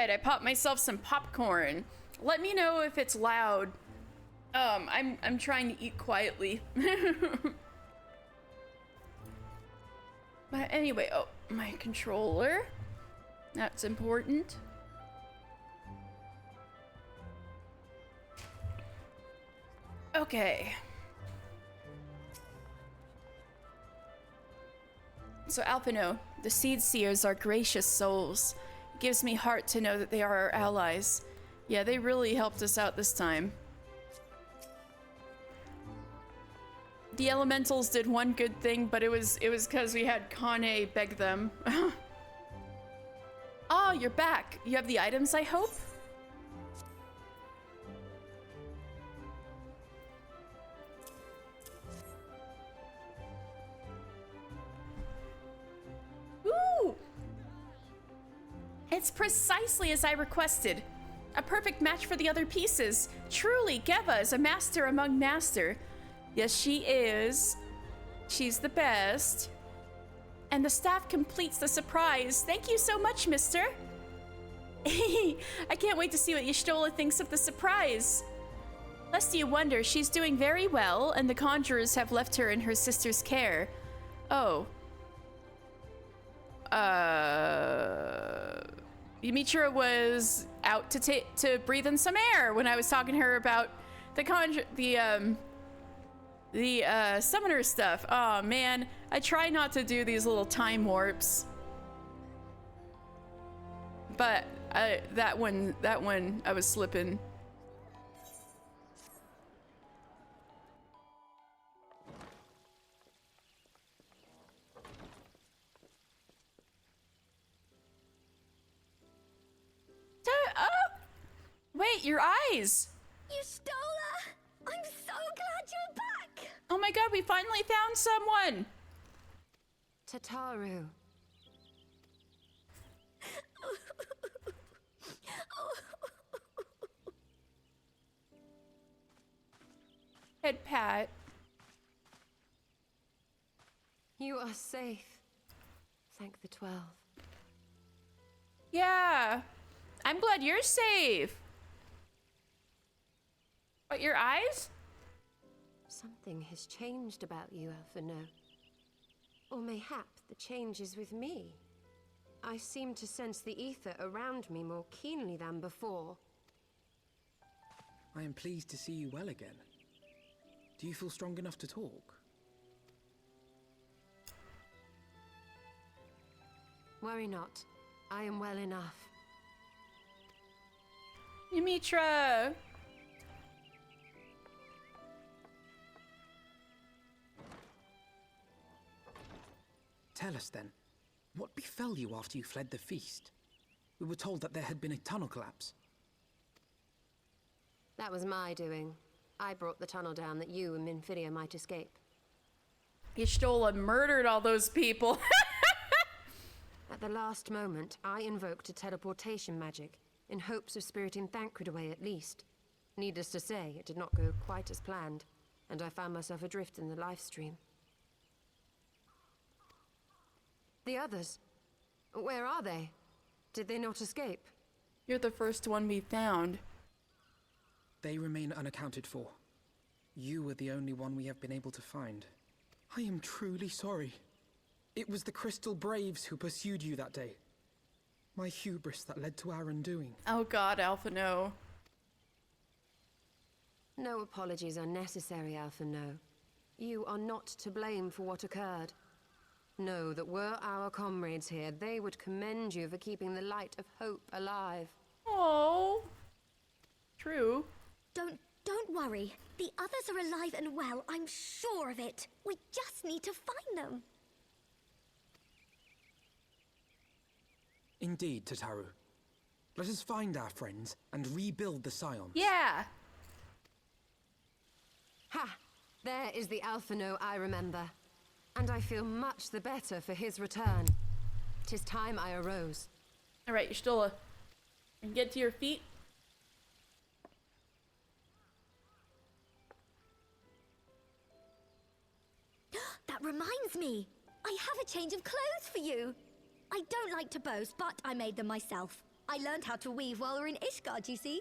Alright, I popped myself some popcorn. Let me know if it's loud. I'm trying to eat quietly. But anyway, oh, my controller. That's important. Okay. So Alpino, the Seed Seers are gracious souls. It gives me heart to know that they are our allies. Yeah, they really helped us out this time. The elementals did one good thing, but it was because we had Kane beg them. Oh, you're back. You have the items, I hope? Ooh! It's precisely as I requested. A perfect match for the other pieces. Truly, Geva is a master among master. Yes, she is. She's the best. And the staff completes the surprise. Thank you so much, mister. I can't wait to see what Y'shtola thinks of the surprise. Lest you wonder, she's doing very well, and the conjurers have left her in her sister's care. Oh. Yumitra was out to breathe in some air when I was talking to her about the summoner stuff. Oh man, I try not to do these little time warps. But that one I was slipping. Wait, your eyes! Y'shtola! I'm so glad you're back! Oh my god, we finally found someone! Tataru. Head pat. You are safe. Thank the 12. Yeah, I'm glad you're safe. But your eyes? Something has changed about you, Alphino. Or mayhap the change is with me. I seem to sense the ether around me more keenly than before. I am pleased to see you well again. Do you feel strong enough to talk? Worry not. I am well enough. Yumitra! Tell us then, what befell you after you fled the feast? We were told that there had been a tunnel collapse. That was my doing. I brought the tunnel down that you and Minfidia might escape. Y'shtola murdered all those people. At the last moment, I invoked a teleportation magic, in hopes of spiriting Thancred away at least. Needless to say, it did not go quite as planned, and I found myself adrift in the life stream. The others? Where are they? Did they not escape? You're the first one we found. They remain unaccounted for. You were the only one we have been able to find. I am truly sorry. It was the Crystal Braves who pursued you that day. My hubris that led to our undoing. Oh god, Alphino. No apologies are necessary, Alphino. You are not to blame for what occurred. Know that were our comrades here, they would commend you for keeping the light of hope alive. Oh, true. Don't worry. The others are alive and well, I'm sure of it. We just need to find them. Indeed, Tataru. Let us find our friends and rebuild the Scions. Yeah! Ha! There is the Alphino I remember. And I feel much the better for his return. 'Tis time I arose. Alright, Y'shtola. Get to your feet. That reminds me. I have a change of clothes for you. I don't like to boast, but I made them myself. I learned how to weave while we were in Ishgard, you see.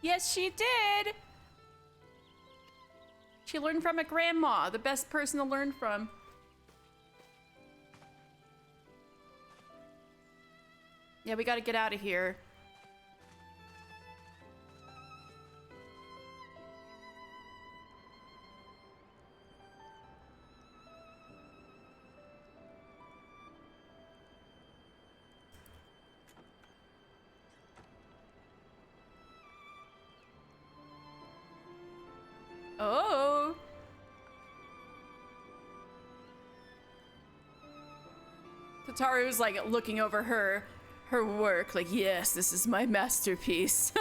Yes, she did! She learned from a grandma, the best person to learn from. Yeah, we gotta get out of here. Oh! Tataru's like looking over her work, like, yes, this is my masterpiece.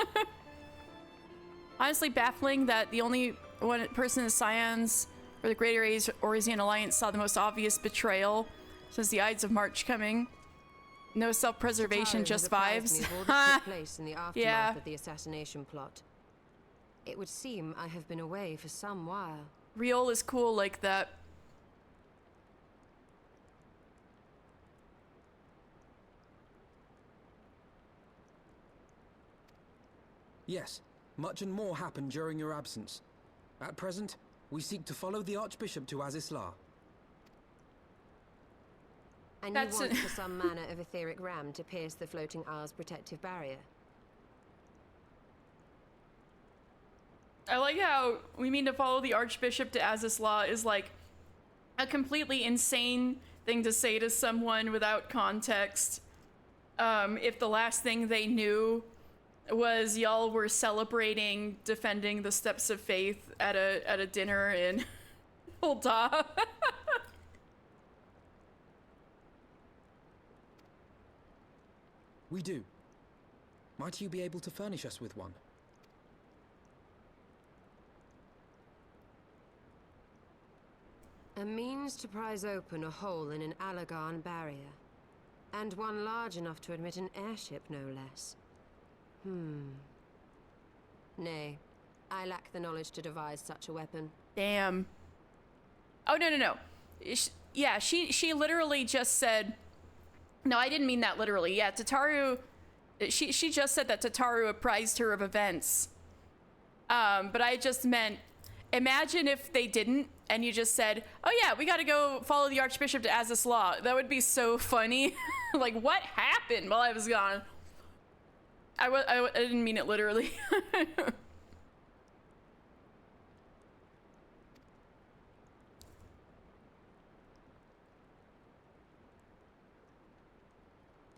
Honestly baffling that the only one person in Scions or the Greater Oresian Alliance saw the most obvious betrayal since the Ides of March coming. No self-preservation, just vibes. Took place in the aftermath Yeah. of the assassination plot. It would seem I have been away for some while. Riol is cool like that. Yes, much and more happened during your absence. At present, we seek to follow the Archbishop to Azisla. And you want for some manner of etheric ram to pierce the floating isle's protective barrier. I like how we mean to follow the Archbishop to Azisla is like a completely insane thing to say to someone without context. If the last thing they knew was y'all were celebrating defending the steps of faith at a dinner in Ul'dah. We do. Might you be able to furnish us with one? A means to prise open a hole in an Allagan barrier. And one large enough to admit an airship, no less. Nay, I lack the knowledge to devise such a weapon. Damn. Oh, no. Yeah, she literally just said... No, I didn't mean that literally. Yeah, Tataru... She just said that Tataru apprised her of events. But I just meant... Imagine if they didn't, and you just said, oh yeah, we gotta go follow the Archbishop to Azisla. That would be so funny. Like, what happened while I was gone? I didn't mean it literally.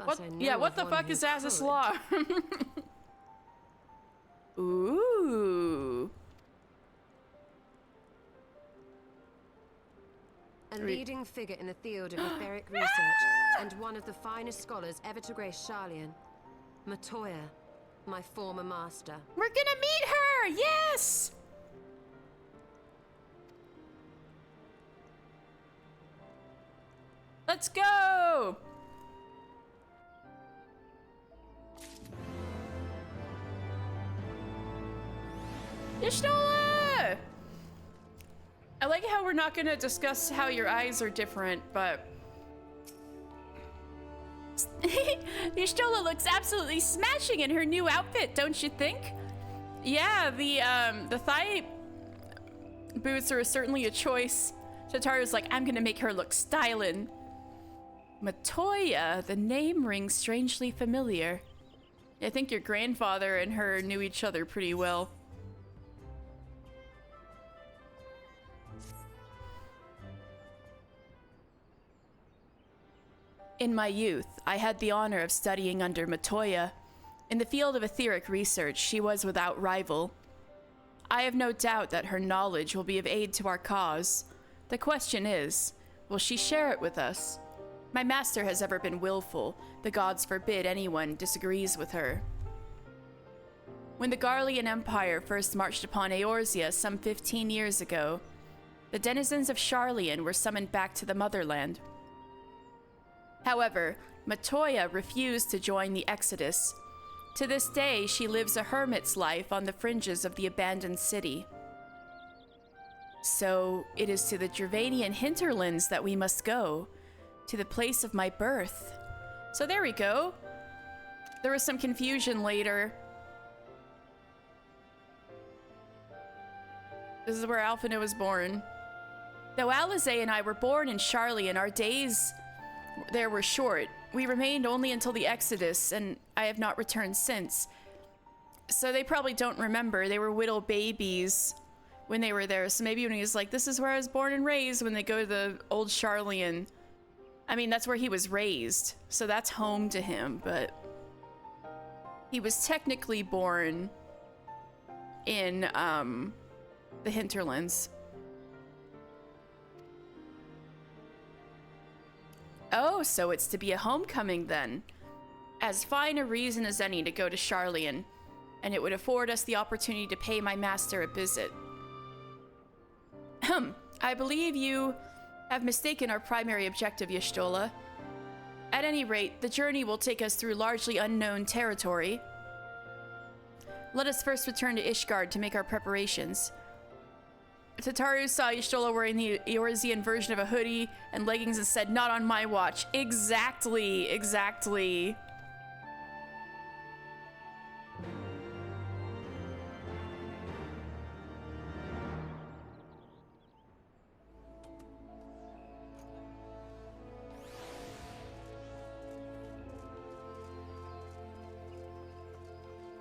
What? Yeah, what the fuck is Azisla? Ooh. A leading figure in the field of etheric research, and one of the finest scholars ever to grace Sharlayan. Matoya, my former master. We're gonna meet her! Yes! Let's go! Y'shtola! I like how we're not gonna discuss how your eyes are different, but... Y'shtola looks absolutely smashing in her new outfit, don't you think? Yeah, the thigh boots are certainly a choice. Tataru's like, I'm gonna make her look stylin'. Matoya, the name rings strangely familiar. I think your grandfather and her knew each other pretty well. In my youth, I had the honor of studying under Matoya. In the field of etheric research, she was without rival. I have no doubt that her knowledge will be of aid to our cause. The question is, will she share it with us? My master has ever been willful. The gods forbid anyone disagrees with her. When the Garlean Empire first marched upon Eorzea some 15 years ago, the denizens of Sharlayan were summoned back to the motherland. However, Matoya refused to join the exodus. To this day, she lives a hermit's life on the fringes of the abandoned city. So, it is to the Dravanian hinterlands that we must go, to the place of my birth. So there we go. There was some confusion later. This is where Alphinaud was born. Though Alizé and I were born in Charlie and our days there were short, we remained only until the Exodus, and I have not returned since. So they probably don't remember. They were little babies when they were there. So maybe when he was like, this is where I was born and raised, when they go to the old Charlian. I mean, that's where he was raised. So that's home to him, but he was technically born in the hinterlands. Oh, so it's to be a homecoming then. As fine a reason as any to go to Charlian, and it would afford us the opportunity to pay my master a visit. I believe you have mistaken our primary objective, Y'shtola. At any rate, the journey will take us through largely unknown territory. Let us first return to Ishgard to make our preparations. Tataru saw Y'shtola wearing the Eorzean version of a hoodie and leggings and said, not on my watch. Exactly, exactly.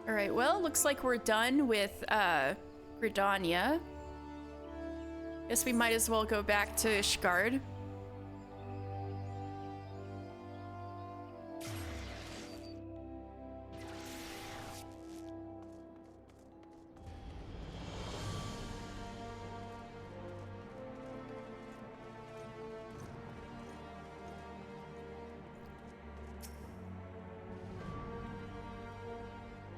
Alright, well, looks like we're done with Gridania. Guess we might as well go back to Ishgard.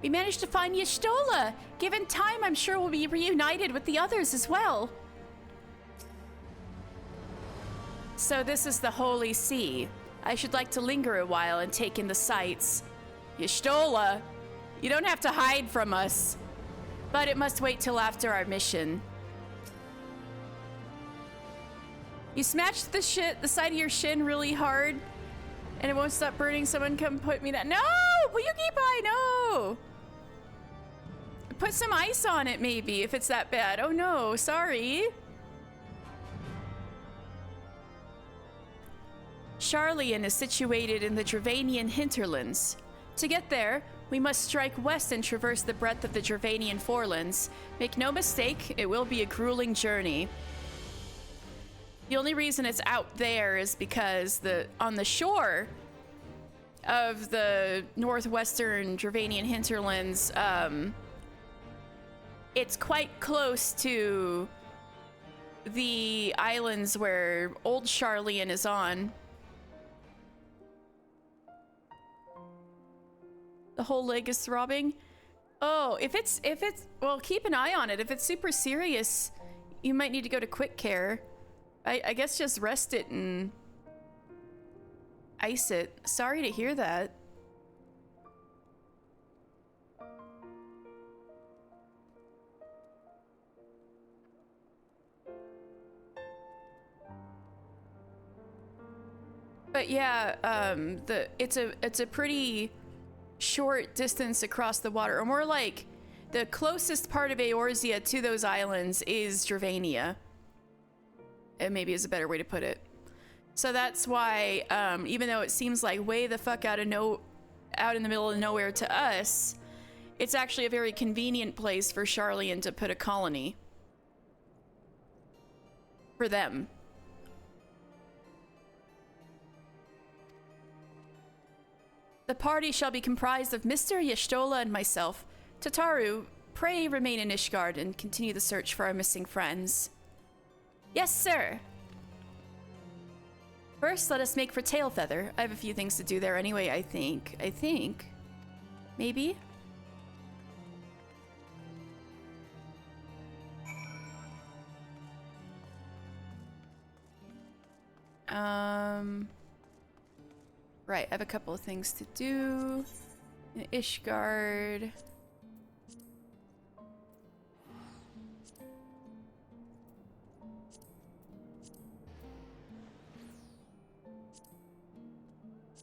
We managed to find Y'shtola! Given time, I'm sure we'll be reunited with the others as well. So this is the Holy See. I should like to linger a while and take in the sights. Y'shtola, you don't have to hide from us. But it must wait till after our mission. You smashed the side of your shin really hard, and it won't stop burning. Someone come put me down. No! Puyuki-pai, no! Put some ice on it, maybe, if it's that bad. Oh no, sorry. Charlian is situated in the Dravanian hinterlands. To get there, we must strike west and traverse the breadth of the Dravanian forelands. Make no mistake, it will be a grueling journey. The only reason it's out there is because on the shore of the northwestern Dravanian hinterlands, it's quite close to the islands where old Charlian is on. The whole leg is throbbing. Oh, if it's, well, keep an eye on it. If it's super serious, you might need to go to quick care. I guess just rest it and ice it. Sorry to hear that. But yeah, it's a pretty short distance across the water, or more like the closest part of Eorzea to those islands is Dravania. It maybe is a better way to put it. So that's why, even though it seems like way the fuck out in the middle of nowhere to us, it's actually a very convenient place for Charlian to put a colony. For them. The party shall be comprised of Mr. Y'shtola and myself. Tataru, pray remain in Ishgard and continue the search for our missing friends. Yes, sir. First, let us make for Tailfeather. I have a few things to do there anyway, I think. Maybe? Right, I have a couple of things to do. Ishgard.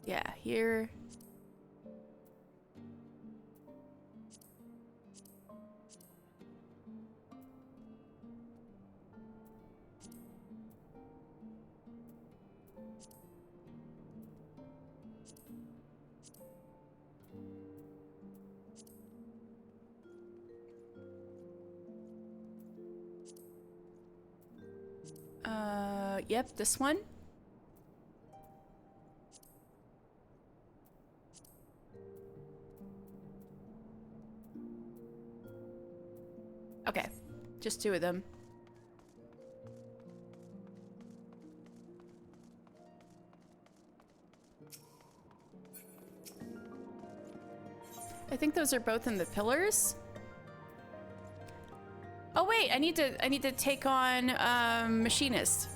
Yeah, here. Yep, this one. Okay, just 2 of them. I think those are both in the pillars. Oh wait, I need to take on machinist.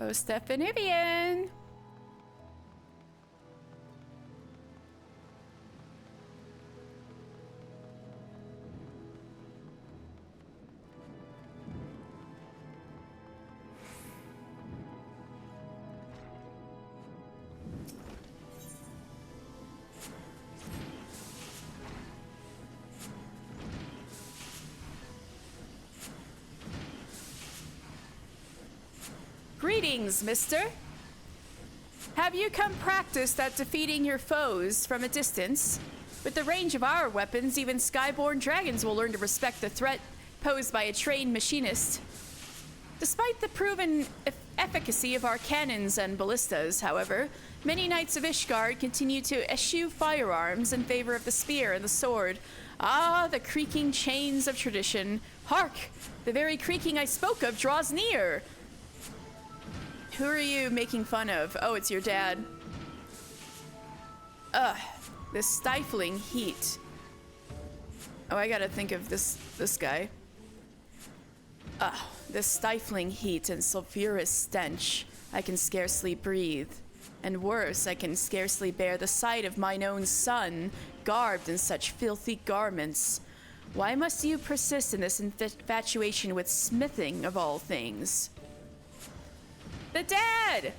Oh, Stephanivian. Greetings, mister. Have you come practiced at defeating your foes from a distance? With the range of our weapons, even skyborn dragons will learn to respect the threat posed by a trained machinist. Despite the proven efficacy of our cannons and ballistas, however, many knights of Ishgard continue to eschew firearms in favor of the spear and the sword. Ah, the creaking chains of tradition. Hark! The very creaking I spoke of draws near! Who are you making fun of? Oh, it's your dad. Ugh, this stifling heat. Oh, I gotta think of this guy. Ugh, this stifling heat and sulfurous stench. I can scarcely breathe. And worse, I can scarcely bear the sight of mine own son, garbed in such filthy garments. Why must you persist in this infatuation with smithing, of all things? The dad!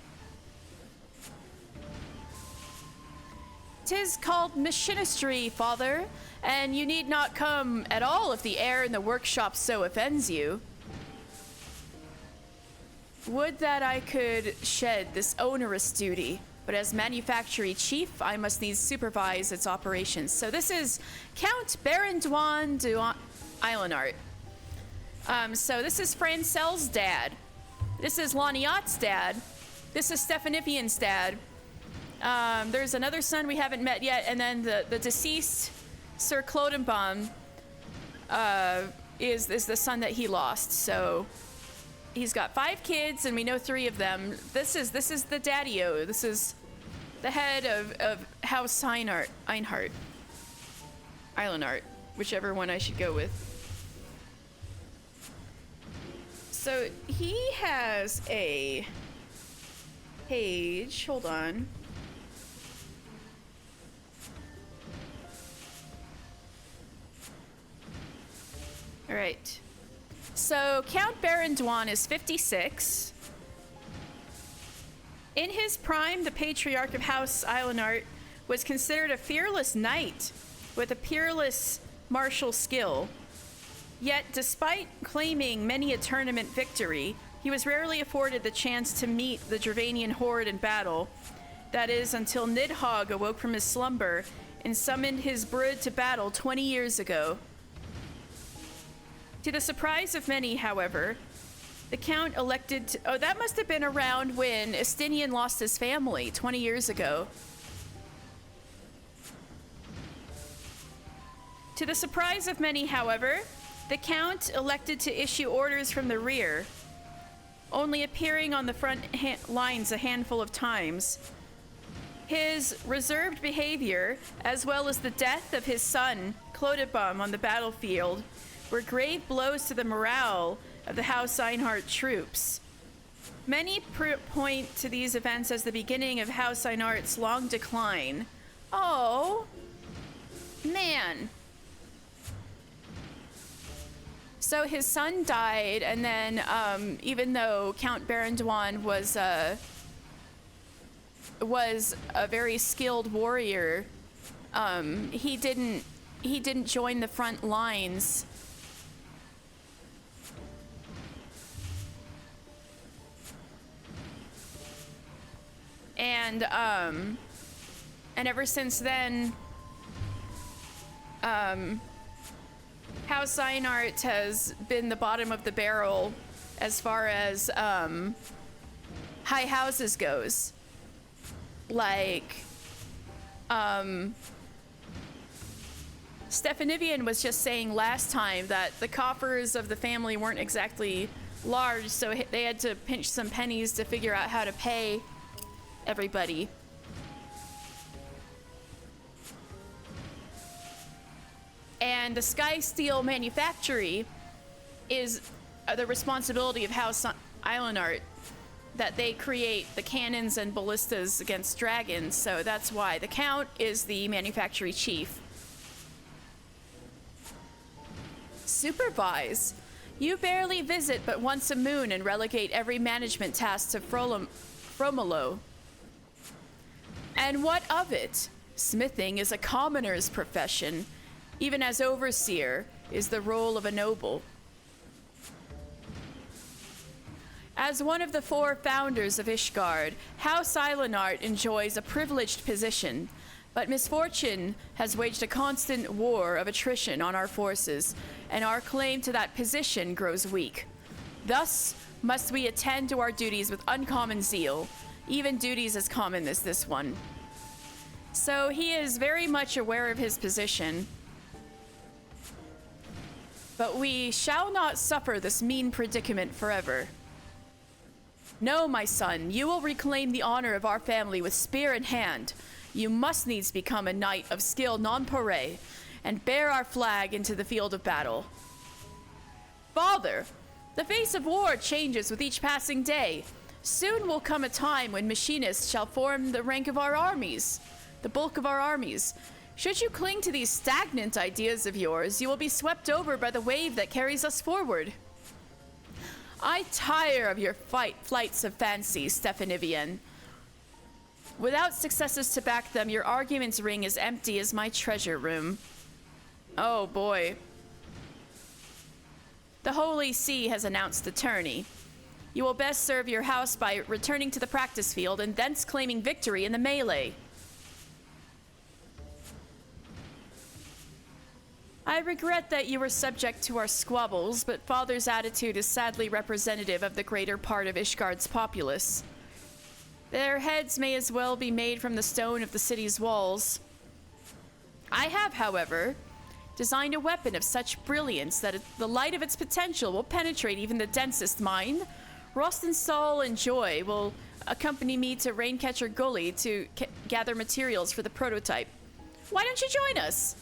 'Tis called machinistry, father, and you need not come at all if the air in the workshop so offends you. Would that I could shed this onerous duty, but as manufactory chief, I must needs supervise its operations. So this is Count Baron Dwan du Islandart. So this is Francel's dad. This is Laniat's dad. This is Stephanivian's dad. There's another son we haven't met yet, and then the deceased Sir Clodenbaum is the son that he lost. So he's got 5 kids, and we know 3 of them. This is the daddy-o. This is the head of House Einhart. Whichever one I should go with. So he has a page. Hold on. All right. So Count Baron Dwan is 56. In his prime, the patriarch of House Islandart was considered a fearless knight with a peerless martial skill. Yet, despite claiming many a tournament victory, he was rarely afforded the chance to meet the Dravanian horde in battle. That is, until Nidhogg awoke from his slumber and summoned his brood to battle 20 years ago. To the surprise of many, however, the Count elected to... Oh, that must have been around when Estinian lost his family 20 years ago. To the surprise of many, however, the Count elected to issue orders from the rear, only appearing on the front lines a handful of times. His reserved behavior, as well as the death of his son, Clodenbaum, on the battlefield, were grave blows to the morale of the House Einhart troops. Many point to these events as the beginning of House Einhart's long decline. Oh, man. So his son died, and then even though Count Baron Dwan was a very skilled warrior, he didn't join the front lines. And And ever since then, House Einart has been the bottom of the barrel as far as high houses goes. Like, Stefanivian was just saying last time that the coffers of the family weren't exactly large, so they had to pinch some pennies to figure out how to pay everybody. And the Sky Steel Manufactory is the responsibility of House Islandart, that they create the cannons and ballistas against dragons, so that's why. The Count is the manufactory chief. Supervise? You barely visit but once a moon and relegate every management task to Fromolo. And what of it? Smithing is a commoner's profession, even as overseer is the role of a noble. As one of the 4 founders of Ishgard, House Islandart enjoys a privileged position, but misfortune has waged a constant war of attrition on our forces, and our claim to that position grows weak. Thus, must we attend to our duties with uncommon zeal, even duties as common as this one. So he is very much aware of his position, but we shall not suffer this mean predicament forever. No, my son, you will reclaim the honor of our family with spear in hand. You must needs become a knight of skill nonpareil and bear our flag into the field of battle. Father, the face of war changes with each passing day. Soon will come a time when machinists shall form the rank of our armies, the bulk of our armies. Should you cling to these stagnant ideas of yours, you will be swept over by the wave that carries us forward. I tire of your flights of fancy, Stefanivian. Without successes to back them, your arguments ring as empty as my treasure room. Oh boy. The Holy See has announced the tourney. You will best serve your house by returning to the practice field and thence claiming victory in the melee. I regret that you were subject to our squabbles, but Father's attitude is sadly representative of the greater part of Ishgard's populace. Their heads may as well be made from the stone of the city's walls. I have, however, designed a weapon of such brilliance that the light of its potential will penetrate even the densest mind. Rostenstall and Joy will accompany me to Raincatcher Gully to gather materials for the prototype. Why don't you join us?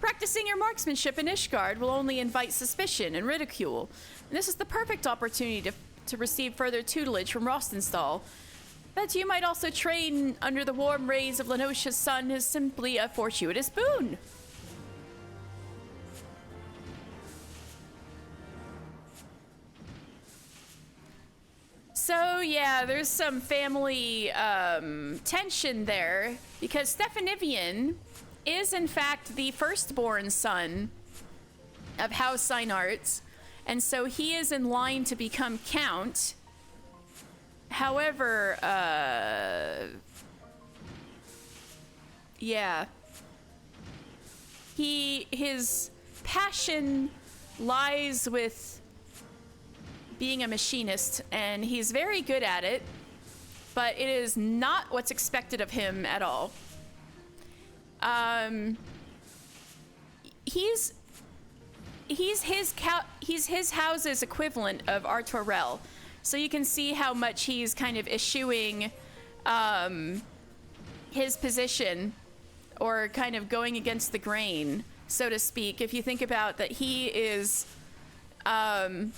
Practicing your marksmanship in Ishgard will only invite suspicion and ridicule, and this is the perfect opportunity to receive further tutelage from Rostenstall. But you might also train under the warm rays of Lenosha's sun is simply a fortuitous boon. So yeah, there's some family tension there, because Stefanivian is in fact the firstborn son of House Einart, and so he is in line to become Count. However, yeah, his passion lies with being a machinist, and he's very good at it, but it is not what's expected of him at all. He's his house's equivalent of Artorel, so you can see how much he's kind of eschewing his position, or kind of going against the grain, so to speak. If you think about that, he is House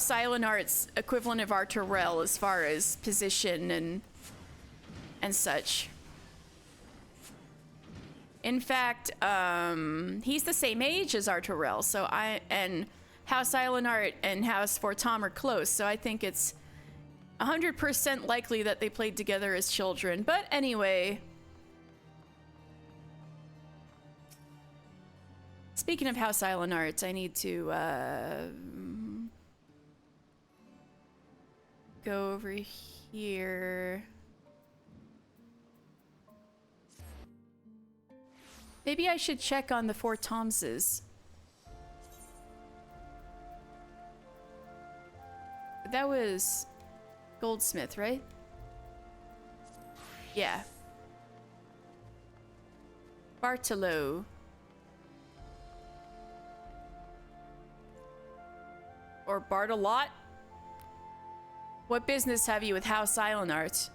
Islandart's equivalent of Artorel as far as position and such. In fact, he's the same age as Artorel, so House Islandart and House Fortom are close, so I think it's 100% likely that they played together as children. But anyway, speaking of House Islandart, I need to go over here. Maybe I should check on the 4 Thomses. That was Goldsmith, right? Yeah. Bartolo. Or Bartolot? What business have you with House Islandart?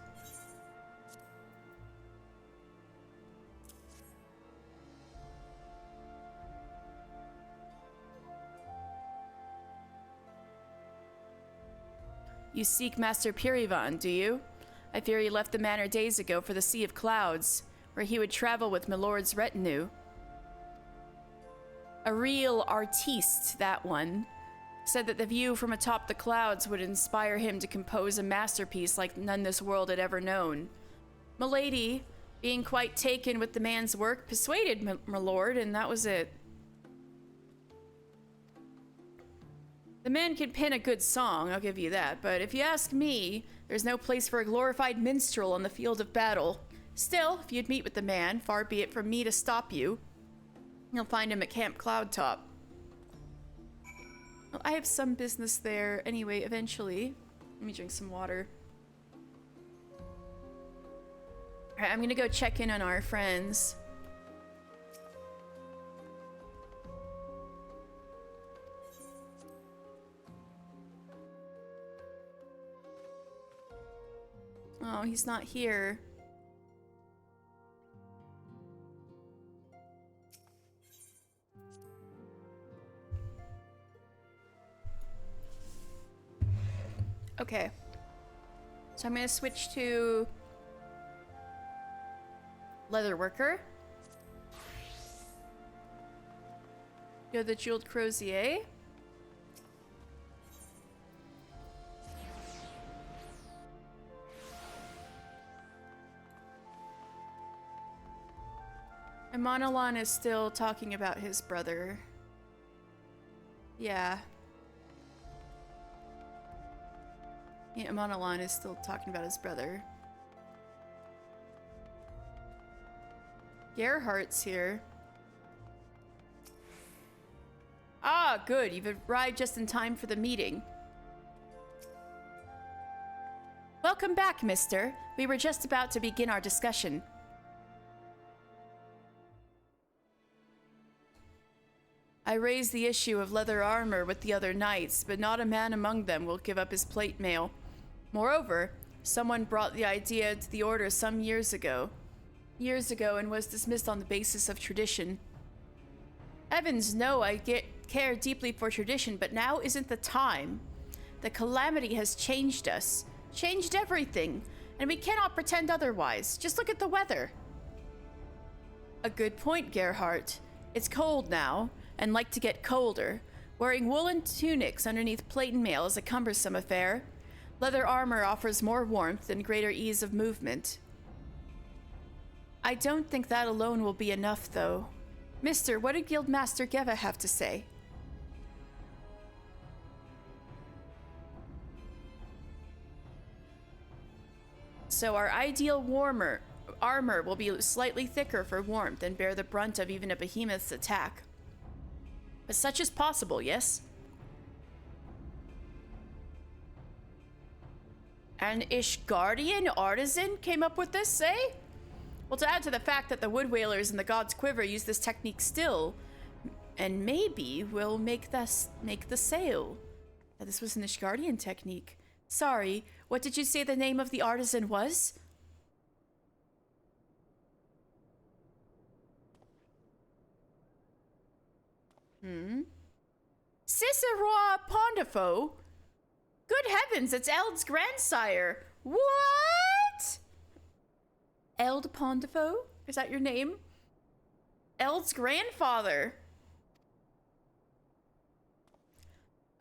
You seek Master Pirivan, do you? I fear he left the manor days ago for the Sea of Clouds, where he would travel with Milord's retinue. A real artiste, that one. Said that the view from atop the clouds would inspire him to compose a masterpiece like none this world had ever known. Milady, being quite taken with the man's work, persuaded Milord, and that was it. The man can pen a good song, I'll give you that, but if you ask me, there's no place for a glorified minstrel on the field of battle. Still, if you'd meet with the man, far be it from me to stop you, you'll find him at Camp Cloudtop. Well, I have some business there anyway, eventually. Let me drink some water. Alright, I'm gonna go check in on our friends. Oh, he's not here. Okay. So I'm gonna switch to Leatherworker. Go to the Jeweled Crozier. And Monolon is still talking about his brother. Yeah. Yeah, Monolon is still talking about his brother. Gerhardt's here. Ah, good. You've arrived just in time for the meeting. Welcome back, mister. We were just about to begin our discussion. I raised the issue of leather armor with the other knights, but not a man among them will give up his plate mail. Moreover, someone brought the idea to the order some years ago, and was dismissed on the basis of tradition. Heavens know I care deeply for tradition, but now isn't the time. The calamity has changed us, changed everything, and we cannot pretend otherwise. Just look at the weather. A good point, Gerhardt. It's cold now, and like to get colder. Wearing woolen tunics underneath plate and mail is a cumbersome affair. Leather armor offers more warmth and greater ease of movement. I don't think that alone will be enough, though. Mister, what did Guildmaster Geva have to say? So our ideal armor will be slightly thicker for warmth and bear the brunt of even a behemoth's attack. But such is possible, yes? An Ishgardian artisan came up with this, eh? Well, to add to the fact that the wood whalers in the God's Quiver use this technique still, and maybe we'll make the sail. Now, this was an Ishgardian technique. Sorry, what did you say the name of the artisan was? Ciceroi Pondifo? Good heavens, it's Eld's grandsire. What? Eld Pondifo? Is that your name? Eld's grandfather.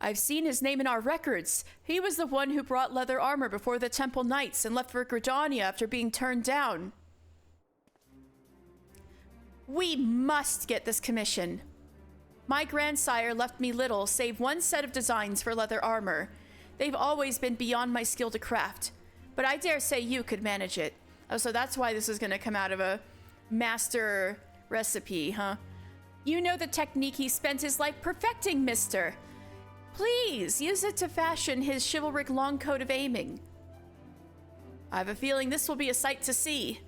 I've seen his name in our records. He was the one who brought leather armor before the Temple Knights and left for Gridania after being turned down. We must get this commission. My grandsire left me little save one set of designs for leather armor. They've always been beyond my skill to craft, but I dare say you could manage it. Oh, so that's why this is going to come out of a master recipe, huh? You know the technique he spent his life perfecting, mister. Please, use it to fashion his chivalric long coat of aiming. I have a feeling this will be a sight to see.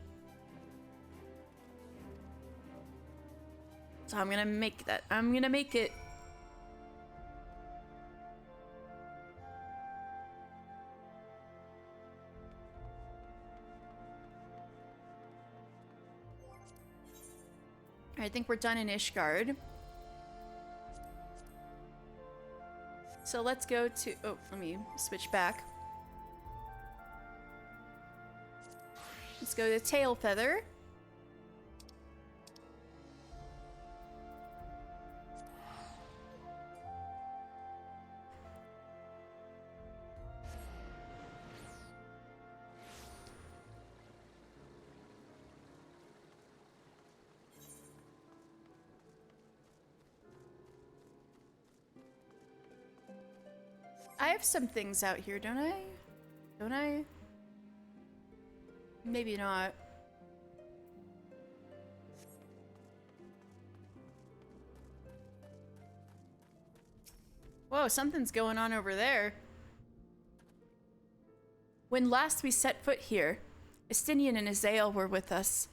So I'm gonna make that. I'm gonna make it. I think we're done in Ishgard. So let's go to... Oh, let me switch back. Let's go to Tail Feather. I have some things out here, don't I? Don't I? Maybe not. Whoa, something's going on over there. When last we set foot here, Estinian and Azael were with us.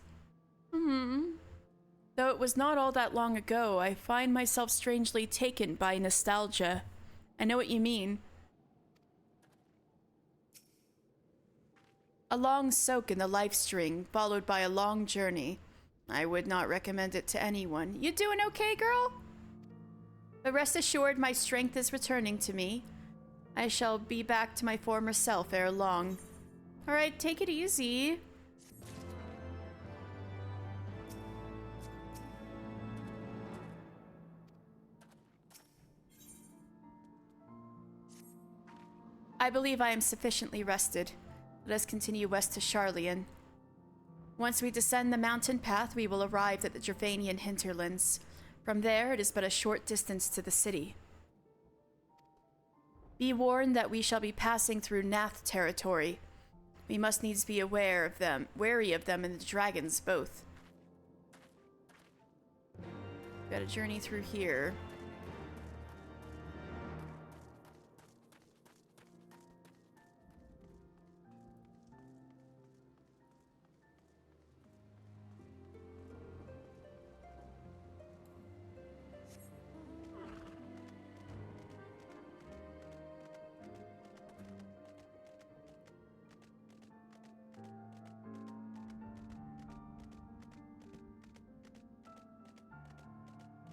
Though it was not all that long ago, I find myself strangely taken by nostalgia. I know what you mean. A long soak in the life string, followed by a long journey. I would not recommend it to anyone. You doing okay, girl? But rest assured, my strength is returning to me. I shall be back to my former self ere long. Alright, take it easy. I believe I am sufficiently rested. Let us continue west to Sharlayan. Once we descend the mountain path, we will arrive at the Gervanian hinterlands. From there, it is but a short distance to the city. Be warned that we shall be passing through Nath territory. We must needs be wary of them and the dragons both. Got a journey through here.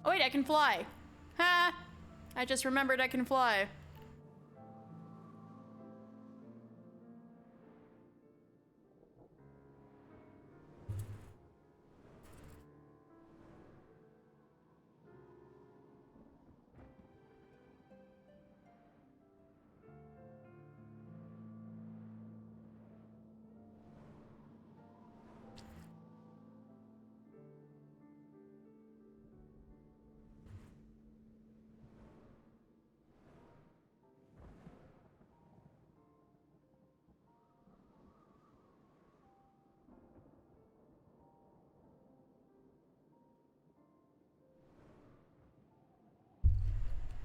Oh wait, I can fly. Ha! I just remembered I can fly.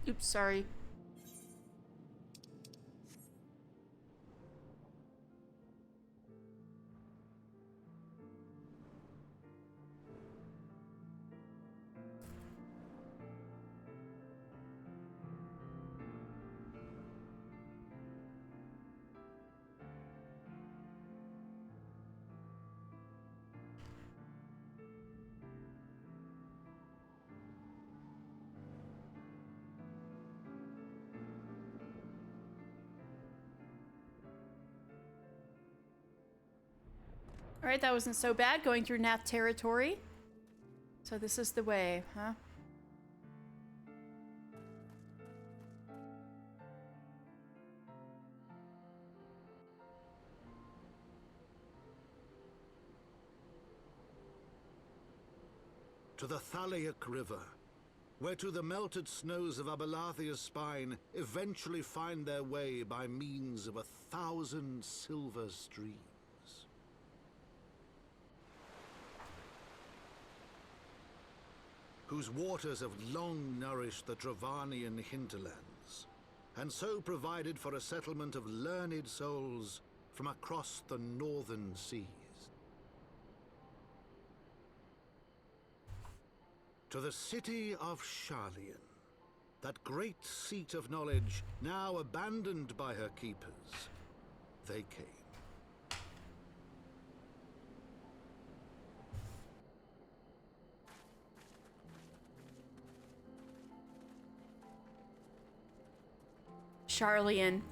Oops, sorry. Alright, that wasn't so bad, going through Nath territory. So this is the way, huh? To the Thaliac River, where to the melted snows of Abelathia's spine eventually find their way by means of 1,000 silver streams. whose waters have long nourished the Dravanian hinterlands, and so provided for a settlement of learned souls from across the northern seas. To the city of Sharlayan, that great seat of knowledge now abandoned by her keepers, they came. Sharlayan.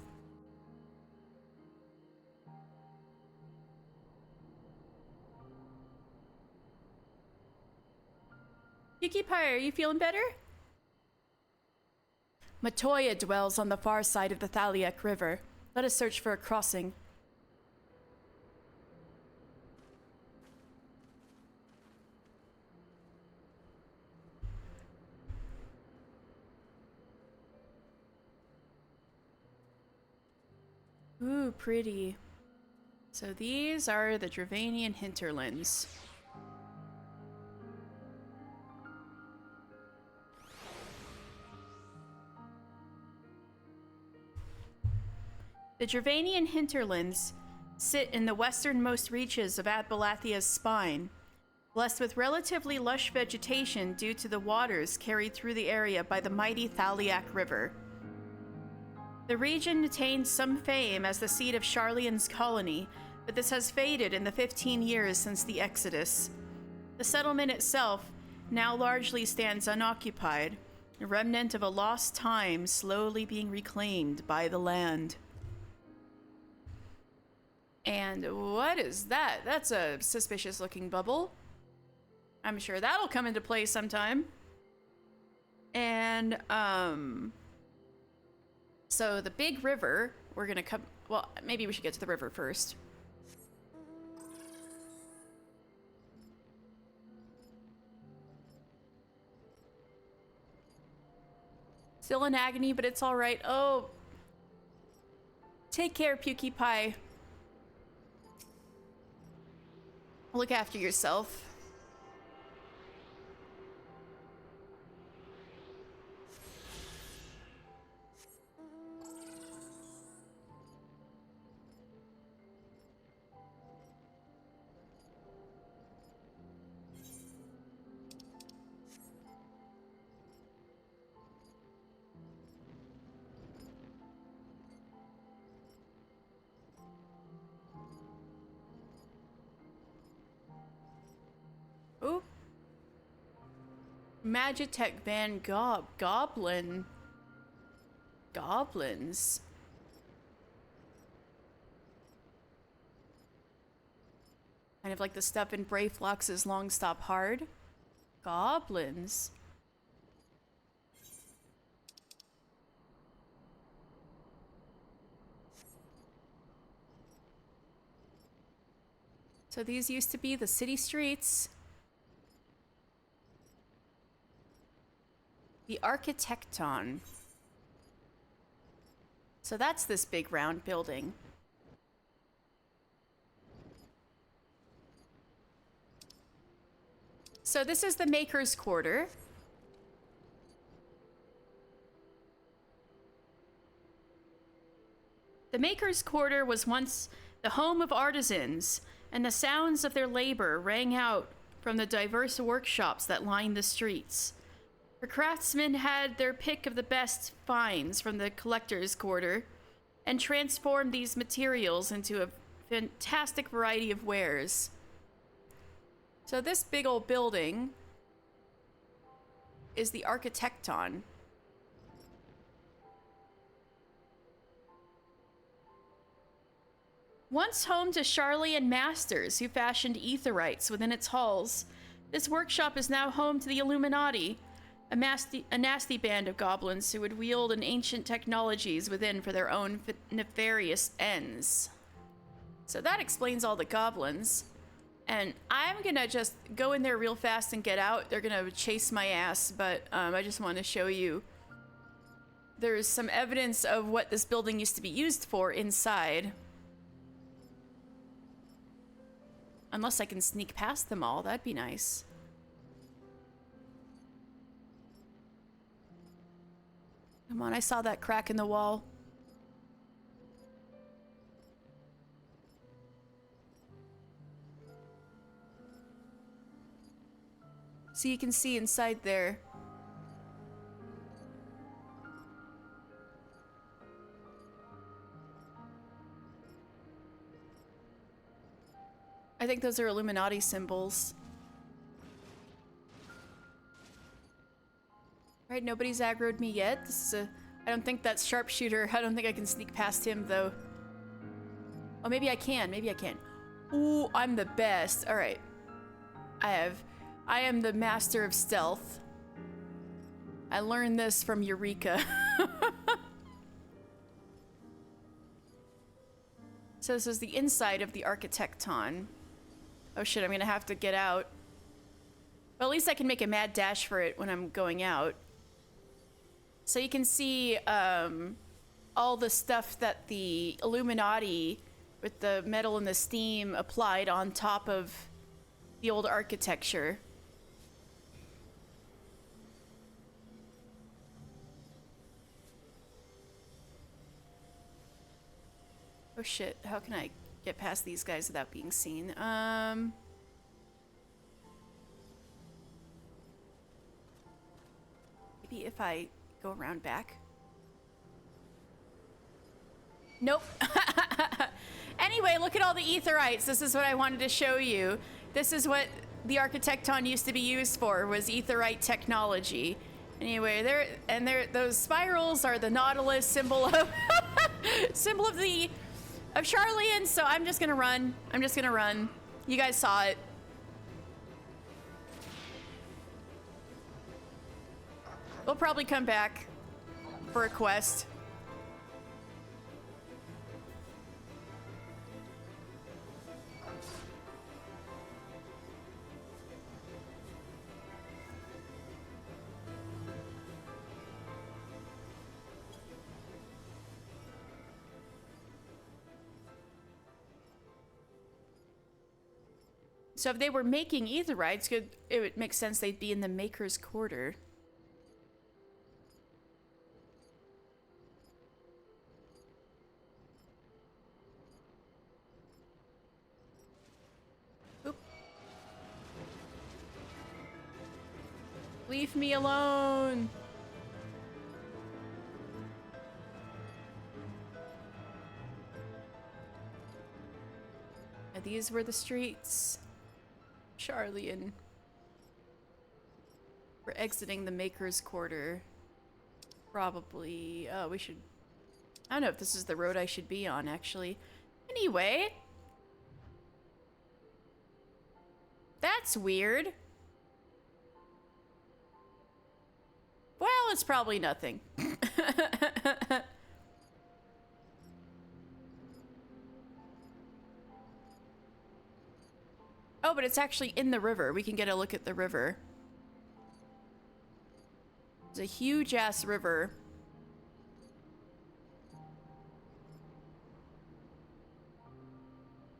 Yuki Pie, are you feeling better? Matoya dwells on the far side of the Thaliak River. Let us search for a crossing. Ooh, pretty. So these are the Dravanian hinterlands. The Dravanian hinterlands sit in the westernmost reaches of Abelathia's spine, blessed with relatively lush vegetation due to the waters carried through the area by the mighty Thaliak River. The region attained some fame as the seat of Sharlayan's colony, but this has faded in the 15 years since the Exodus. The settlement itself now largely stands unoccupied, a remnant of a lost time slowly being reclaimed by the land. And what is that? That's a suspicious looking bubble. I'm sure that'll come into play sometime. And, so the big river, we're gonna come, well, maybe we should get to the river first. Still in agony, but it's all right. Oh, take care, Pukie Pie. Look after yourself. Ooh. Magitech Van Goblin. Goblins. Kind of like the stuff in Brayflox's Long Stop Hard. Goblins. So these used to be the city streets. The Architecton. So that's this big round building. So this is the Maker's Quarter. The Maker's Quarter was once the home of artisans, and the sounds of their labor rang out from the diverse workshops that lined the streets. The craftsmen had their pick of the best finds from the collector's quarter and transformed these materials into a fantastic variety of wares. So this big old building is the Architecton. Once home to Sharlayan masters who fashioned aetherites within its halls, this workshop is now home to the Illuminati, a nasty band of goblins who would wield an ancient technologies within for their own nefarious ends. So that explains all the goblins. And I'm gonna just go in there real fast and get out. They're gonna chase my ass, but I just want to show you. There's some evidence of what this building used to be used for inside. Unless I can sneak past them all, that'd be nice. Come on, I saw that crack in the wall. So you can see inside there. I think those are Illuminati symbols. Right, nobody's aggroed me yet. This is a... I don't think that's sharpshooter. I don't think I can sneak past him, though. Oh, maybe I can. Maybe I can. Ooh, I'm the best. All right. I am the master of stealth. I learned this from Eureka. So this is the inside of the Architecton. Oh shit, I'm gonna have to get out. Well, at least I can make a mad dash for it when I'm going out. So you can see all the stuff that the Illuminati with the metal and the steam applied on top of the old architecture. Oh shit, how can I get past these guys without being seen? Maybe if I go around back. Nope. Anyway, look at all the aetherites. This is what I wanted to show you. This is what the Architecton used to be used for, was aetherite technology. Anyway, those spirals are the Nautilus symbol of of Charlian, so I'm just gonna run. I'm just gonna run. You guys saw it. We'll probably come back for a quest. So if they were making aetherites, it would make sense they'd be in the Maker's Quarter. Oop. Leave me alone. And these were the streets. Charlian. We're exiting the Maker's Quarter. Probably. Oh, we should... I don't know if this is the road I should be on, actually. Anyway. That's weird. Well, it's probably nothing. Oh, but it's actually in the river. We can get a look at the river. It's a huge-ass river.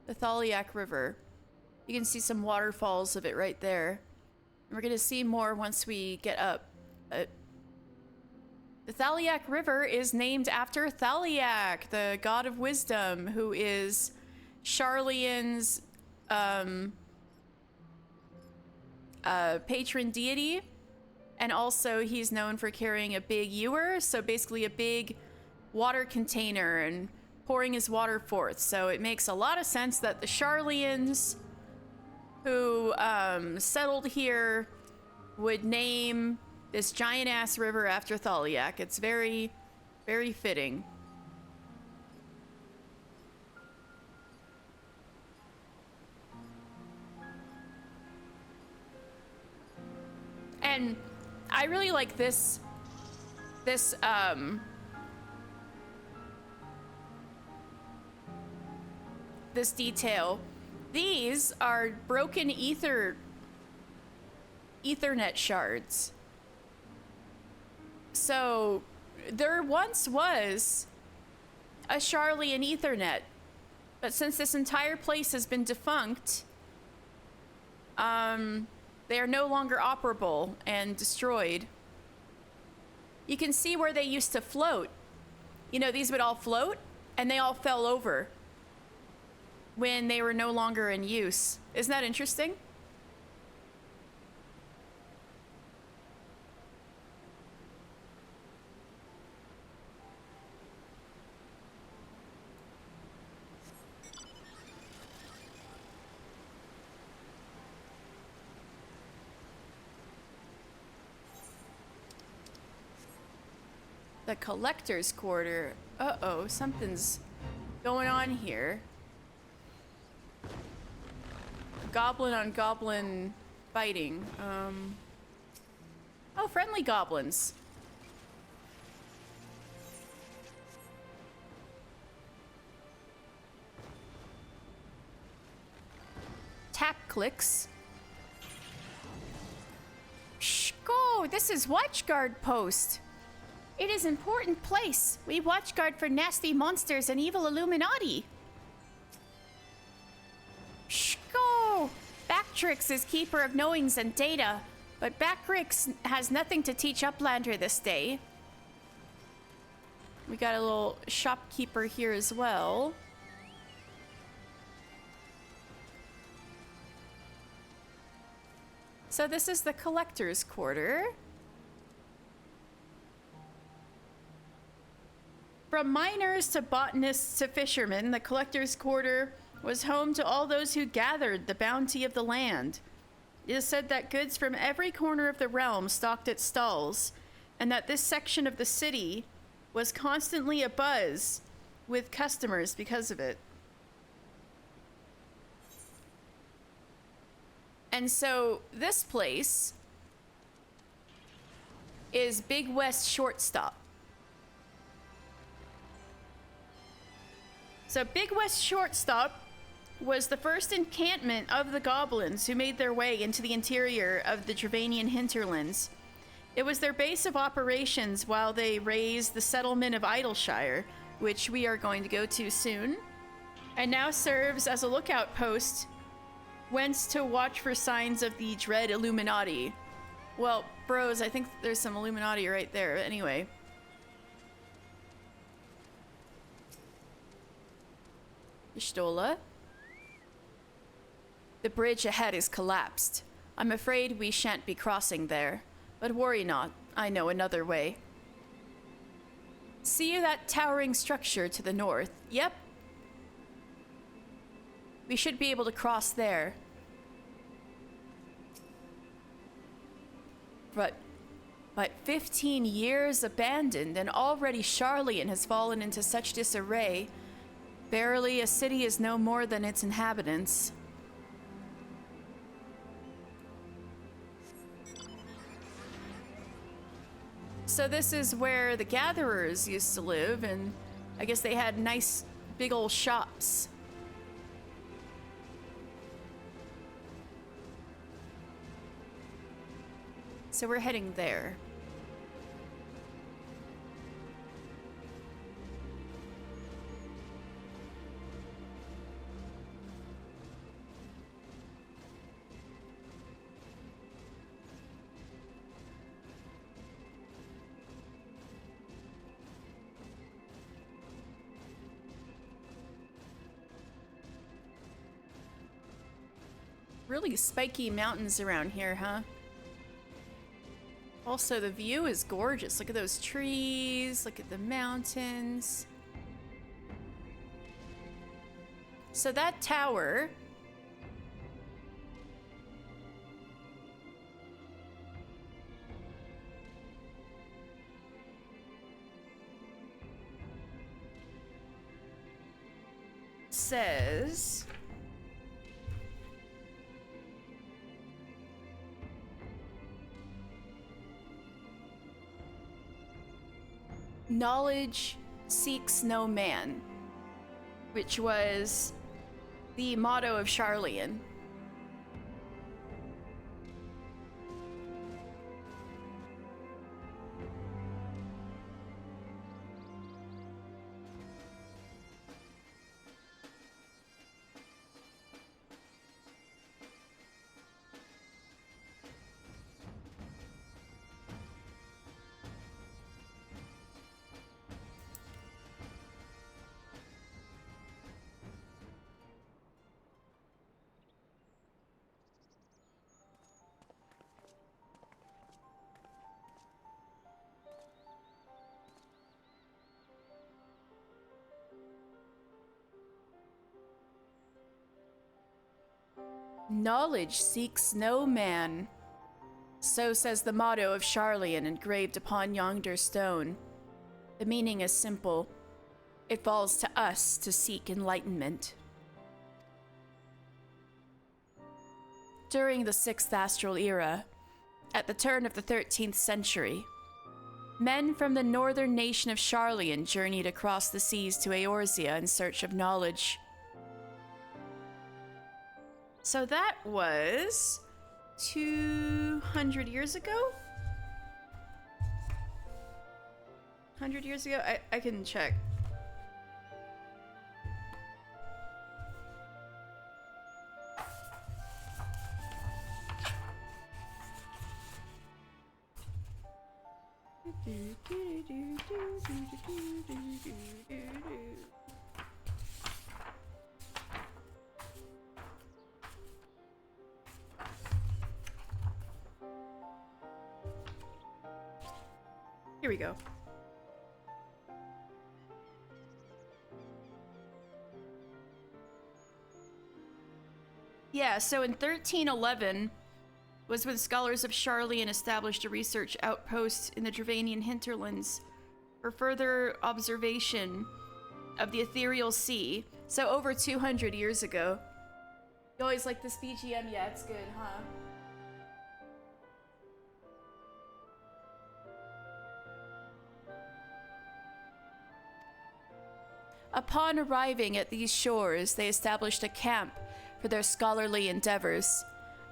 The Thaliac River. You can see some waterfalls of it right there. And we're going to see more once we get up. The Thaliac River is named after Thaliac, the god of wisdom, who is Charlian's patron deity, and also he's known for carrying a big ewer, so basically a big water container and pouring his water forth. So it makes a lot of sense that the Charlians who settled here would name this giant ass river after Thaliac. It's very, very fitting. And I really like this detail. These are broken Ethernet shards. So there once was a Charlian Ethernet, but since this entire place has been defunct, they are no longer operable and destroyed. you can see where they used to float. You know, these would all float, and they all fell over when they were no longer in use. Isn't that interesting? The collector's quarter. Uh-oh, something's going on here. Goblin on goblin fighting. Oh, friendly goblins. Tap clicks. Shh, go! This is Watchguard Post. It is an important place. We watchguard for nasty monsters and evil Illuminati. Shh, go! Bactrix is keeper of knowings and data, but Bactrix has nothing to teach Uplander this day. We got a little shopkeeper here as well. So this is the collector's quarter. From miners to botanists to fishermen, the collector's quarter was home to all those who gathered the bounty of the land. It is said that goods from every corner of the realm stocked its stalls, and that this section of the city was constantly abuzz with customers because of it. And so this place is Big West Shortstop. So Big West Shortstop was the first encampment of the goblins who made their way into the interior of the Dravanian hinterlands. It was their base of operations while they raised the settlement of Idleshire, which we are going to go to soon, and now serves as a lookout post whence to watch for signs of the dread Illuminati. Well, bros, I think there's some Illuminati right there. Anyway. Stola. The bridge ahead is collapsed. I'm afraid we shan't be crossing there. But worry not, I know another way. See that towering structure to the north? Yep. We should be able to cross there. But 15 years abandoned, and already Charlian has fallen into such disarray. Verily, a city is no more than its inhabitants. So this is where the gatherers used to live, and I guess they had nice big old shops. So we're heading there. Really spiky mountains around here, huh? Also, the view is gorgeous. Look at those trees, look at the mountains. So that tower says knowledge seeks no man, which was the motto of Charlian. Knowledge seeks no man. So says the motto of Sharlayan engraved upon yonder stone. The meaning is simple. It falls to us to seek enlightenment. During the 6th Astral Era, at the turn of the 13th century, men from the northern nation of Sharlayan journeyed across the seas to Eorzea in search of knowledge. So that was 200 years ago? 100 years ago? I can check. Here we go. Yeah, so in 1311 was when scholars of Sharlayan established a research outpost in the Dravanian hinterlands for further observation of the ethereal sea. So over 200 years ago. You always like this BGM? Yeah, it's good, huh? Upon arriving at these shores, they established a camp for their scholarly endeavors.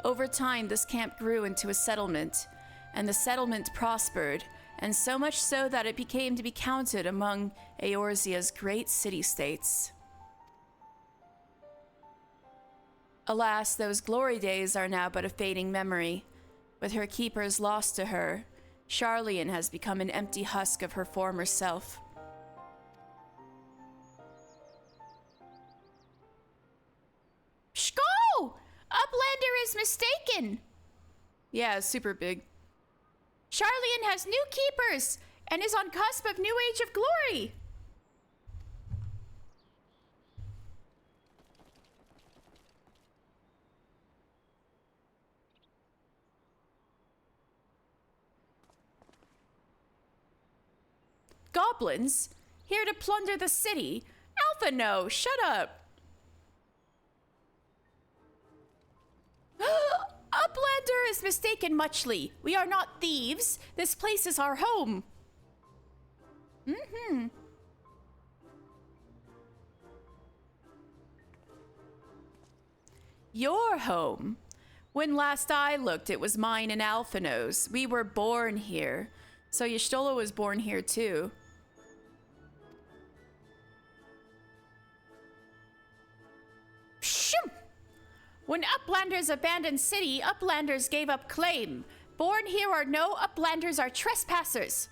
Over time, this camp grew into a settlement, and the settlement prospered, and so much so that it became to be counted among Eorzea's great city-states. Alas, those glory days are now but a fading memory. With her keepers lost to her, Sharlayan has become an empty husk of her former self. Sko! Uplander is mistaken! Yeah, super big. Sharlayan has new keepers and is on cusp of new age of glory. Goblins? Here to plunder the city? Alpha, no, shut up. Uplander is mistaken muchly. We are not thieves. This place is our home. Your home? When last I looked, it was mine and Alphino's. We were born here. So Y'shtola was born here too. Shoo! When Uplanders abandoned city, Uplanders gave up claim. Born here or no, Uplanders are trespassers.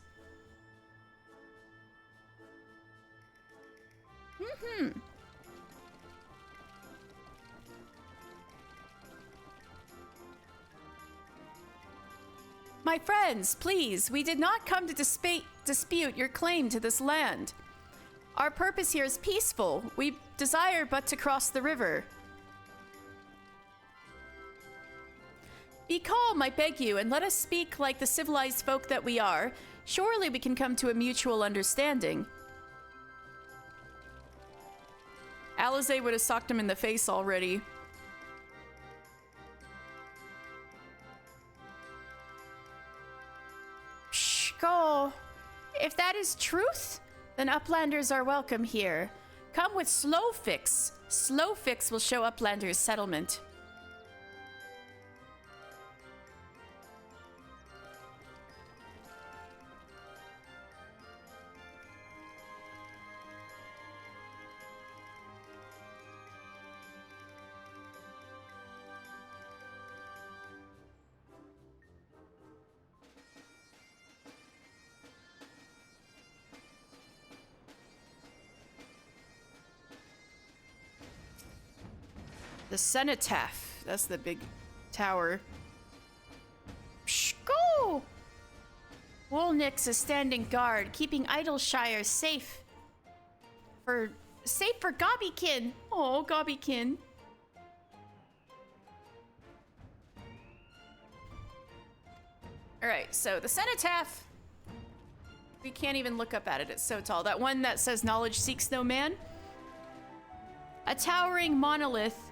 My friends, please, we did not come to dispute your claim to this land. Our purpose here is peaceful. We desire but to cross the river. Be calm, I beg you, and let us speak like the civilized folk that we are. Surely we can come to a mutual understanding. Alizé would have socked him in the face already. Shh, go. If that is truth, then Uplanders are welcome here. Come with Slowfix. Slowfix will show Uplanders settlement. The Cenotaph. That's the big tower. Shh, go! Woolnix is standing guard, keeping Idleshire safe. Safe for Gobbykin. Oh, Gobbykin. Alright, so the cenotaph. We can't even look up at it. It's so tall. That one that says knowledge seeks no man. A towering monolith.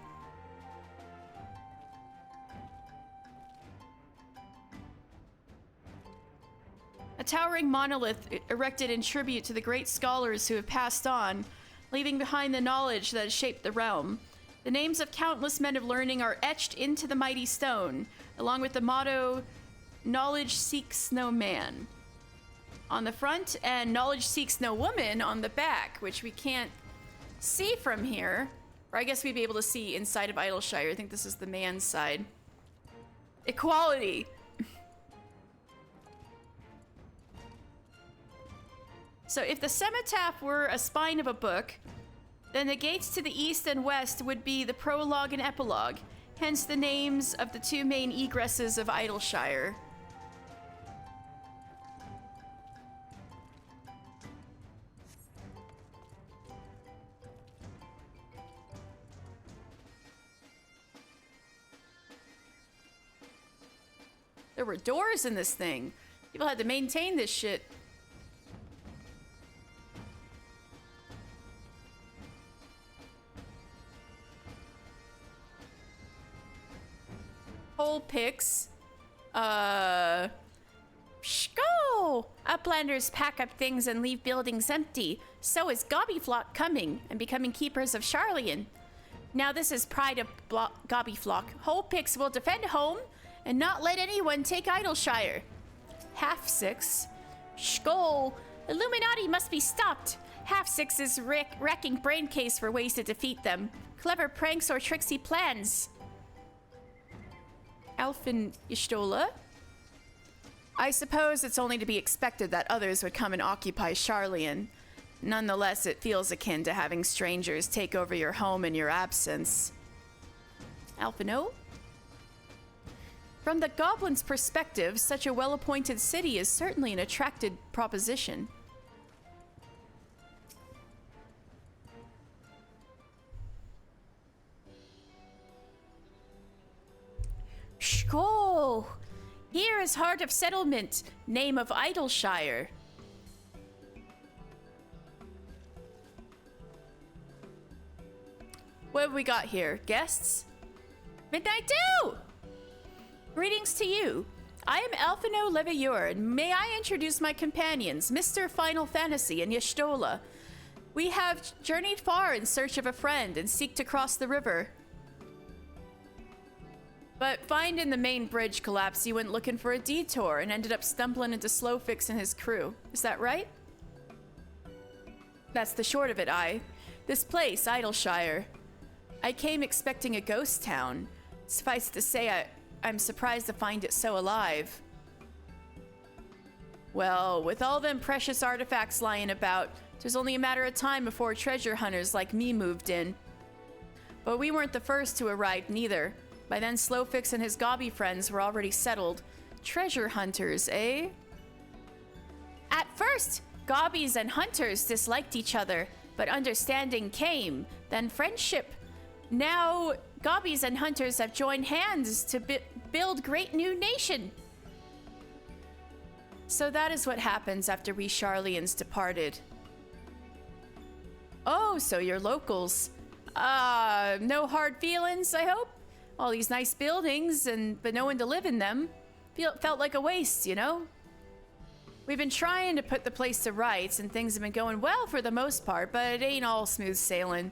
A towering monolith erected in tribute to the great scholars who have passed on, leaving behind the knowledge that has shaped the realm. The names of countless men of learning are etched into the mighty stone, along with the motto, "Knowledge seeks no man" on the front, and "Knowledge seeks no woman" on the back, which we can't see from here. Or I guess we'd be able to see inside of Idleshire. I think this is the man's side. Equality! So if the cenotaph were a spine of a book, then the gates to the east and west would be the prologue and epilogue, hence the names of the two main egresses of Idleshire. There were doors in this thing. People had to maintain this shit. Hole picks. Go! Uplanders pack up things and leave buildings empty. So is Gobbyflock coming and becoming keepers of Charlian. Now this is pride of Gobbyflock. Hole picks will defend home and not let anyone take Idleshire. Half Six. Skoll! Illuminati must be stopped. Half Six is wrecking brain case for ways to defeat them. Clever pranks or tricksy plans. Alfin Ishtola? I suppose it's only to be expected that others would come and occupy Charlian. Nonetheless, it feels akin to having strangers take over your home in your absence. Alphino? From the goblin's perspective, such a well-appointed city is certainly an attractive proposition. Skoll! Here is Heart of Settlement, name of Idleshire. What have we got here? Guests? Midnight Dew! Greetings to you. I am Alphino Leveilleur, and may I introduce my companions, Mr. Final Fantasy and Y'shtola. We have journeyed far in search of a friend and seek to cross the river. But finding the main bridge collapse, you went looking for a detour and ended up stumbling into Slowfix and his crew. Is that right? That's the short of it, This place, Idleshire. I came expecting a ghost town. Suffice to say, I'm surprised to find it so alive. Well, with all them precious artifacts lying about, there's only a matter of time before treasure hunters like me moved in. But we weren't the first to arrive, neither. By then, Slowfix and his gobby friends were already settled. Treasure hunters, eh? At first, gobbies and hunters disliked each other, but understanding came, then friendship. Now, gobbies and hunters have joined hands to build great new nation. So that is what happens after we Charlians departed. Oh, so you're locals. No hard feelings, I hope? All these nice buildings, but no one to live in them. Felt like a waste, you know? We've been trying to put the place to rights, and things have been going well for the most part, but it ain't all smooth sailing.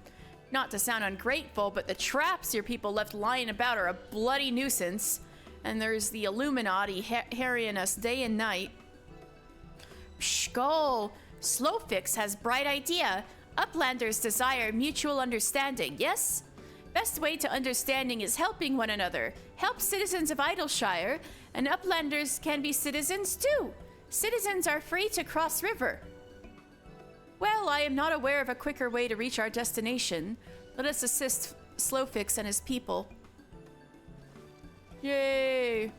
Not to sound ungrateful, but the traps your people left lying about are a bloody nuisance. And there's the Illuminati harrying us day and night. Skoll! Slowfix has bright idea. Uplanders desire mutual understanding, yes? Best way to understanding is helping one another. Help citizens of Idleshire, and Uplanders can be citizens too. Citizens are free to cross river. Well, I am not aware of a quicker way to reach our destination. Let us assist Slowfix and his people. Yay!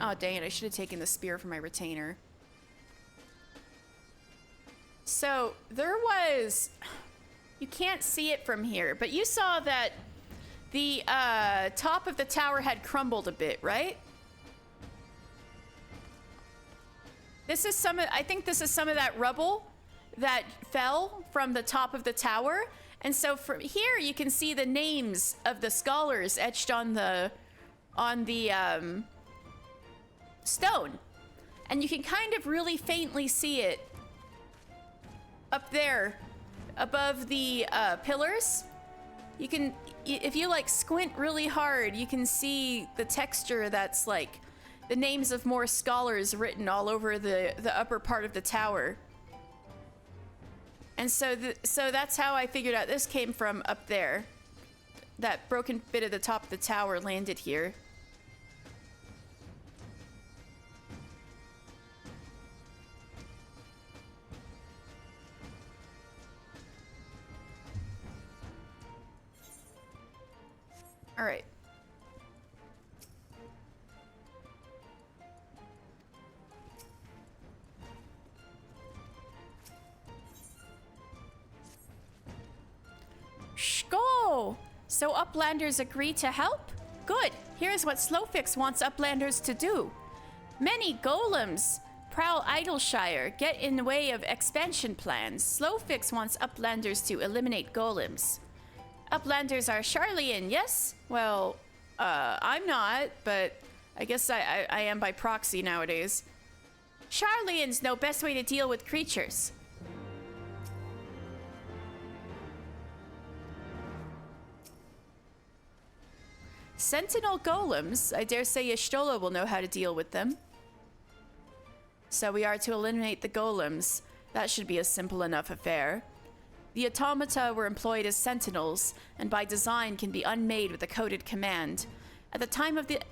Oh, dang it. I should have taken the spear for my retainer. So, there was... You can't see it from here, but you saw that the top of the tower had crumbled a bit, right? This is some of... I think this is some of that rubble that fell from the top of the tower. And so from here, you can see the names of the scholars etched on the stone. And you can kind of really faintly see it up there above the pillars. You can, if you like squint really hard, you can see the texture that's like the names of more scholars written all over the upper part of the tower. And so that's how I figured out this came from up there. That broken bit of the top of the tower landed here. All right. Go! So Uplanders agree to help? Good. Here's what Slowfix wants Uplanders to do. Many golems prowl Idleshire, get in the way of expansion plans. Slowfix wants Uplanders to eliminate golems. Uplanders are Charlian, yes? Well, I'm not, but I guess I am by proxy nowadays. Charlians know best way to deal with creatures. Sentinel golems, I dare say Y'shtola will know how to deal with them. So we are to eliminate the golems. That should be a simple enough affair. The automata were employed as sentinels, and by design can be unmade with a coded command. At the time of the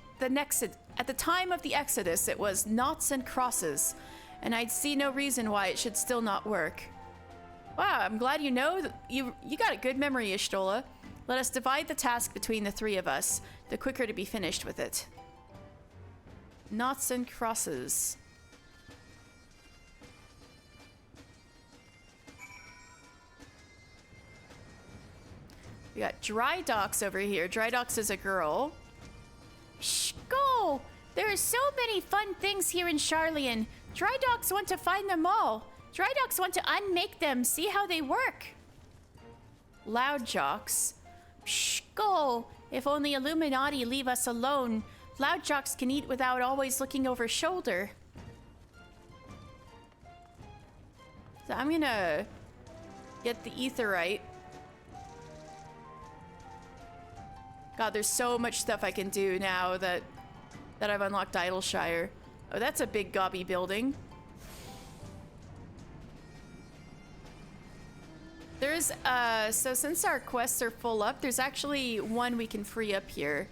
Exodus, it was knots and crosses, and I'd see no reason why it should still not work. Wow, I'm glad you know that you got a good memory, Y'shtola. Let us divide the task between the three of us, the quicker to be finished with it. Knots and crosses. We got Dry Docks over here. Dry Docks is a girl. Shh, go! There are so many fun things here in Charlian. Dry Docks want to find them all. Dry Docks want to unmake them, see how they work. Loud Jocks. Shh, go! If only Illuminati leave us alone. Loud Jocks can eat without always looking over shoulder. So I'm gonna get the Aetheryte. God, there's so much stuff I can do now that I've unlocked Idleshire. Oh, that's a big gobby building. There's, so since our quests are full up, there's actually one we can free up here.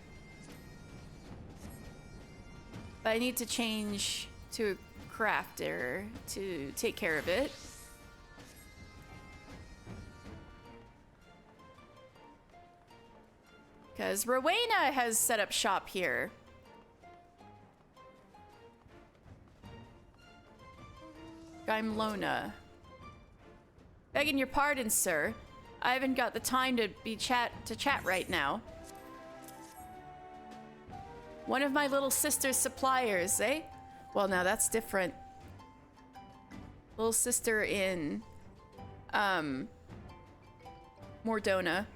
But I need to change to a crafter to take care of it. Because Rowena has set up shop here. Gaimlona. Begging your pardon, sir. I haven't got the time to chat right now. One of my little sister's suppliers, eh? Well, now that's different. Little sister in Mordona.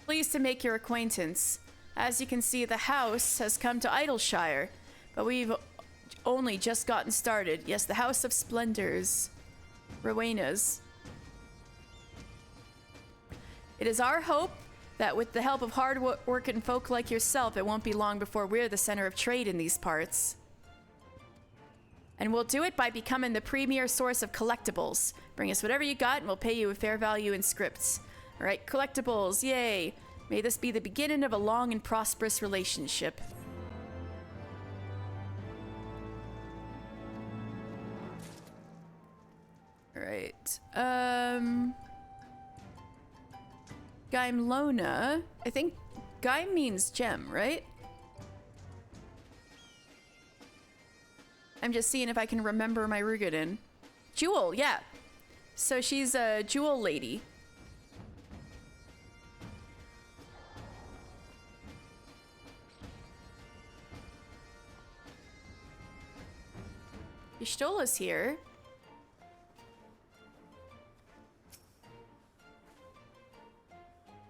Pleased to make your acquaintance. As you can see, the house has come to Idleshire, but we've only just gotten started. Yes, the House of Splendors. Rowena's. It is our hope that with the help of hard-working folk like yourself, it won't be long before we're the center of trade in these parts. And we'll do it by becoming the premier source of collectibles. Bring us whatever you got and we'll pay you a fair value in scripts. All right, collectibles, yay. May this be the beginning of a long and prosperous relationship. All right, Gaimlona. I think Gaim means gem, right? I'm just seeing if I can remember my Rugadin. Jewel, yeah. So she's a jewel lady. Yshtola's here.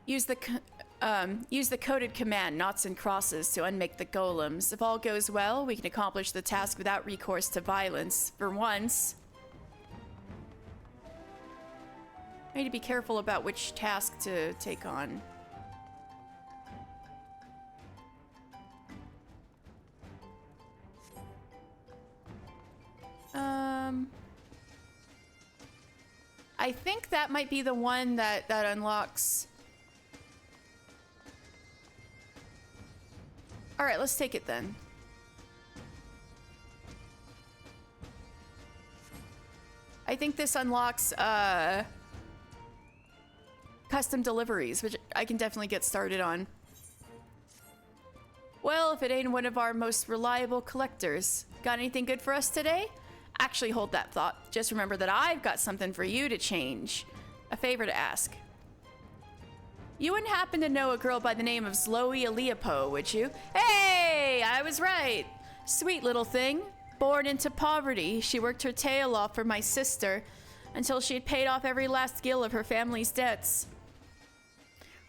Use the coded command, knots and crosses, to unmake the golems. If all goes well, we can accomplish the task without recourse to violence. For once. I need to be careful about which task to take on. I think that might be the one that unlocks. All right, let's take it then. I think this unlocks custom deliveries, which I can definitely get started on. Well, if it ain't one of our most reliable collectors. Got anything good for us today? Actually, hold that thought. Just remember that I've got something for you to change. A favor to ask. You wouldn't happen to know a girl by the name of Zloe Aliapo, would you? Hey, I was right. Sweet little thing. Born into poverty, she worked her tail off for my sister until she had paid off every last gill of her family's debts.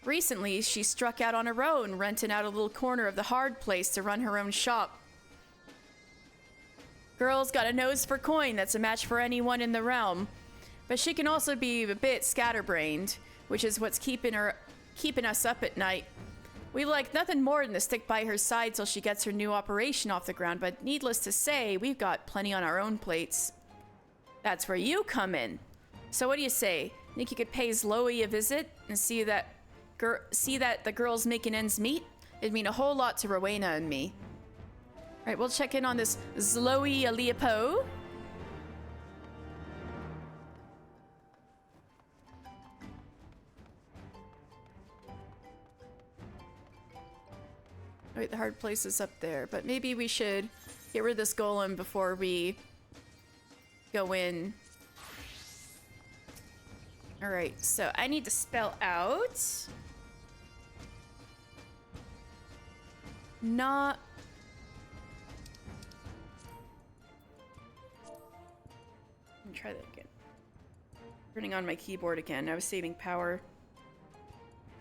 Recently, she struck out on her own, renting out a little corner of the hard place to run her own shop. Girl's got a nose for coin that's a match for anyone in the realm, but she can also be a bit scatterbrained, which is what's keeping us up at night. We like nothing more than to stick by her side till she gets her new operation off the ground, but needless to say, we've got plenty on our own plates. That's where you come in. So what do you say? Think you could pay Zloe a visit and see that the girl's making ends meet? It'd mean a whole lot to Rowena and me. All right, we'll check in on this Zloe Aliapo. Wait, the hard place is up there, but maybe we should get rid of this golem before we go in. All right, so I need to spell out not. Let me try that again. Turning on my keyboard again. I was saving power.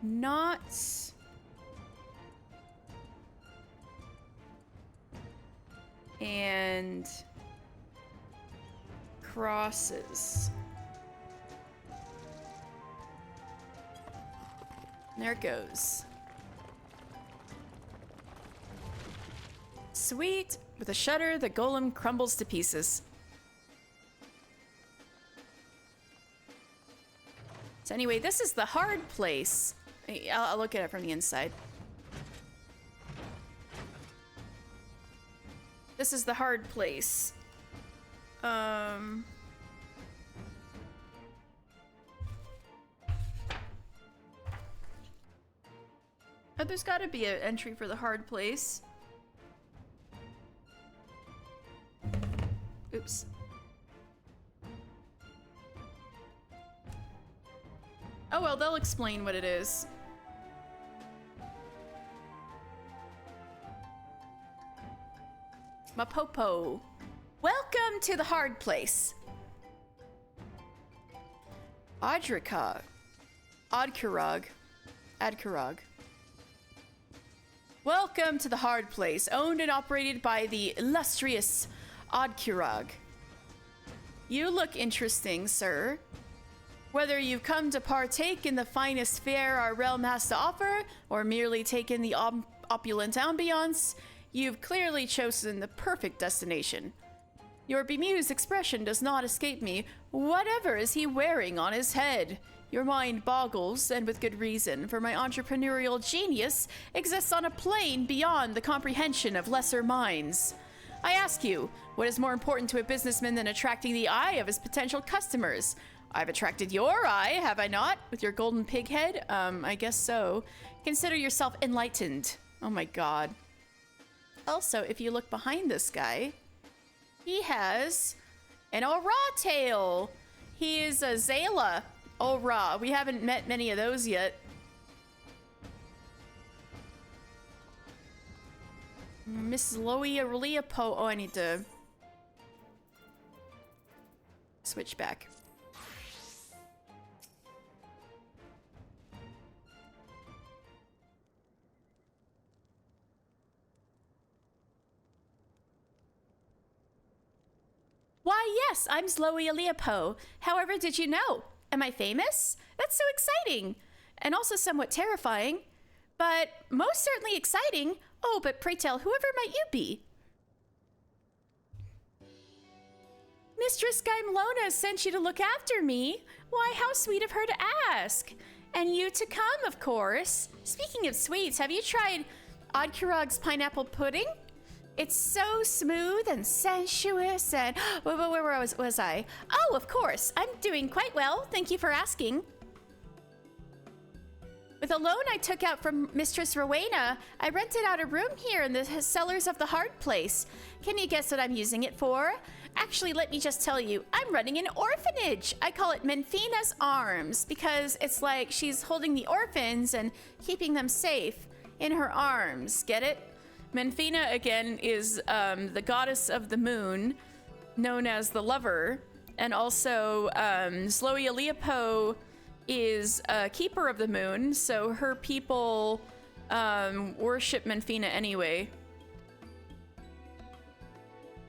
Not. And crosses. There it goes. Sweet. With a shudder, the golem crumbles to pieces. So anyway, this is the hard place. I'll look at it from the inside. This is the hard place. Oh, there's gotta be an entry for the hard place. Oops. Oh well, they'll explain what it is. Mapopo. Welcome to the hard place. Adkarag. Welcome to the hard place, owned and operated by the illustrious Adkarag. You look interesting, sir. Whether you've come to partake in the finest fare our realm has to offer, or merely take in the opulent ambiance, you've clearly chosen the perfect destination. Your bemused expression does not escape me. Whatever is he wearing on his head? Your mind boggles, and with good reason, for my entrepreneurial genius exists on a plane beyond the comprehension of lesser minds. I ask you, what is more important to a businessman than attracting the eye of his potential customers? I've attracted your eye, have I not? With your golden pig head? I guess so. Consider yourself enlightened. Oh my god. Also, if you look behind this guy, He has an Ora tail. He is a Zayla Ora. We haven't met many of those yet. Miss Loia Leopo. Oh, I need to switch back. Why, yes, I'm Zloia Leopo. However, did you know? Am I famous? That's so exciting. And also somewhat terrifying. But most certainly exciting. Oh, but pray tell, whoever might you be? Mistress Gaimlona sent you to look after me. Why, how sweet of her to ask. And you to come, of course. Speaking of sweets, have you tried Oddkurog's pineapple pudding? It's so smooth and sensuous and... Where was I? Oh, of course. I'm doing quite well. Thank you for asking. With a loan I took out from Mistress Rowena, I rented out a room here in the cellars of the Hard Place. Can you guess what I'm using it for? Actually, let me just tell you, I'm running an orphanage. I call it Menfina's Arms because it's like she's holding the orphans and keeping them safe in her arms. Get it? Menfina, again, is the goddess of the moon, known as the lover. And also, Zloia Leopo is a keeper of the moon, so her people worship Menfina anyway.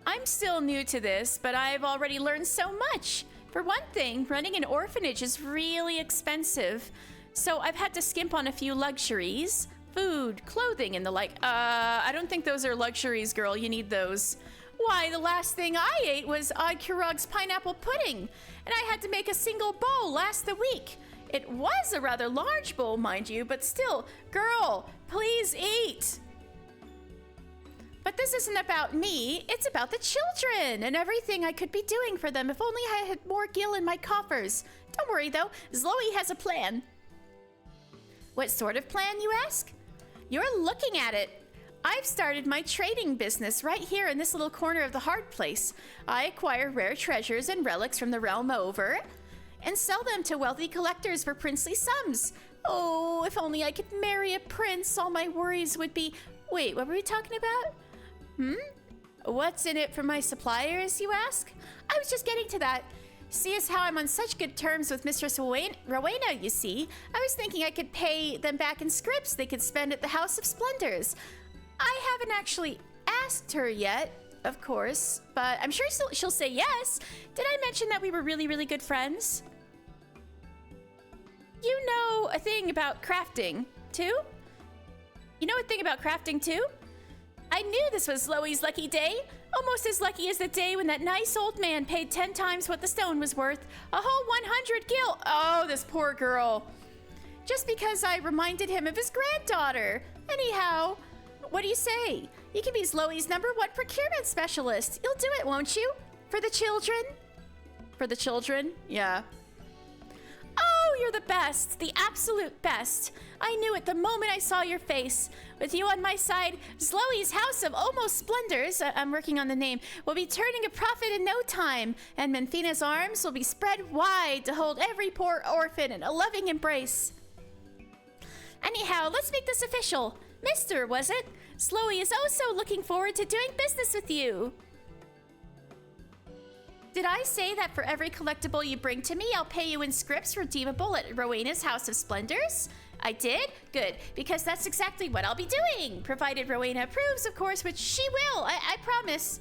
I'm still new to this, but I've already learned so much. For one thing, running an orphanage is really expensive, so I've had to skimp on a few luxuries. Food, clothing, and the like. I don't think those are luxuries, girl. You need those. Why, the last thing I ate was Oddkurog's pineapple pudding, and I had to make a single bowl last the week. It was a rather large bowl, mind you, but still, girl, please eat. But this isn't about me, it's about the children and everything I could be doing for them if only I had more gil in my coffers. Don't worry though, Zloe has a plan. What sort of plan, you ask? You're looking at it. I've started my trading business right here in this little corner of the Hard Place. I acquire rare treasures and relics from the realm over and sell them to wealthy collectors for princely sums. Oh, if only I could marry a prince, all my worries would be... Wait, what were we talking about? What's in it for my suppliers, you ask? I was just getting to that. See as how I'm on such good terms with Mistress Rowena, you see. I was thinking I could pay them back in scrips they could spend at the House of Splendors. I haven't actually asked her yet, of course, but I'm sure she'll say yes. Did I mention that we were really, really good friends? You know a thing about crafting, too? You know a thing about crafting, too? I knew this was Loe's lucky day. Almost as lucky as the day when that nice old man paid 10 times what the stone was worth. A whole 100 gil. Oh, this poor girl. Just because I reminded him of his granddaughter. Anyhow, what do you say? You can be Loe's #1 procurement specialist. You'll do it, won't you? For the children? For the children? Yeah. Oh, you're the best, the absolute best. I knew it the moment I saw your face. With you on my side, Zloe's House of Almost Splendors, I'm working on the name, will be turning a profit in no time, and Menfina's Arms will be spread wide to hold every poor orphan in a loving embrace. Anyhow, let's make this official. Mister, was it? Zloe is also looking forward to doing business with you. Did I say that for every collectible you bring to me, I'll pay you in scrips redeemable at Rowena's House of Splendors? I did? Good, because that's exactly what I'll be doing, provided Rowena approves, of course, which she will, I promise.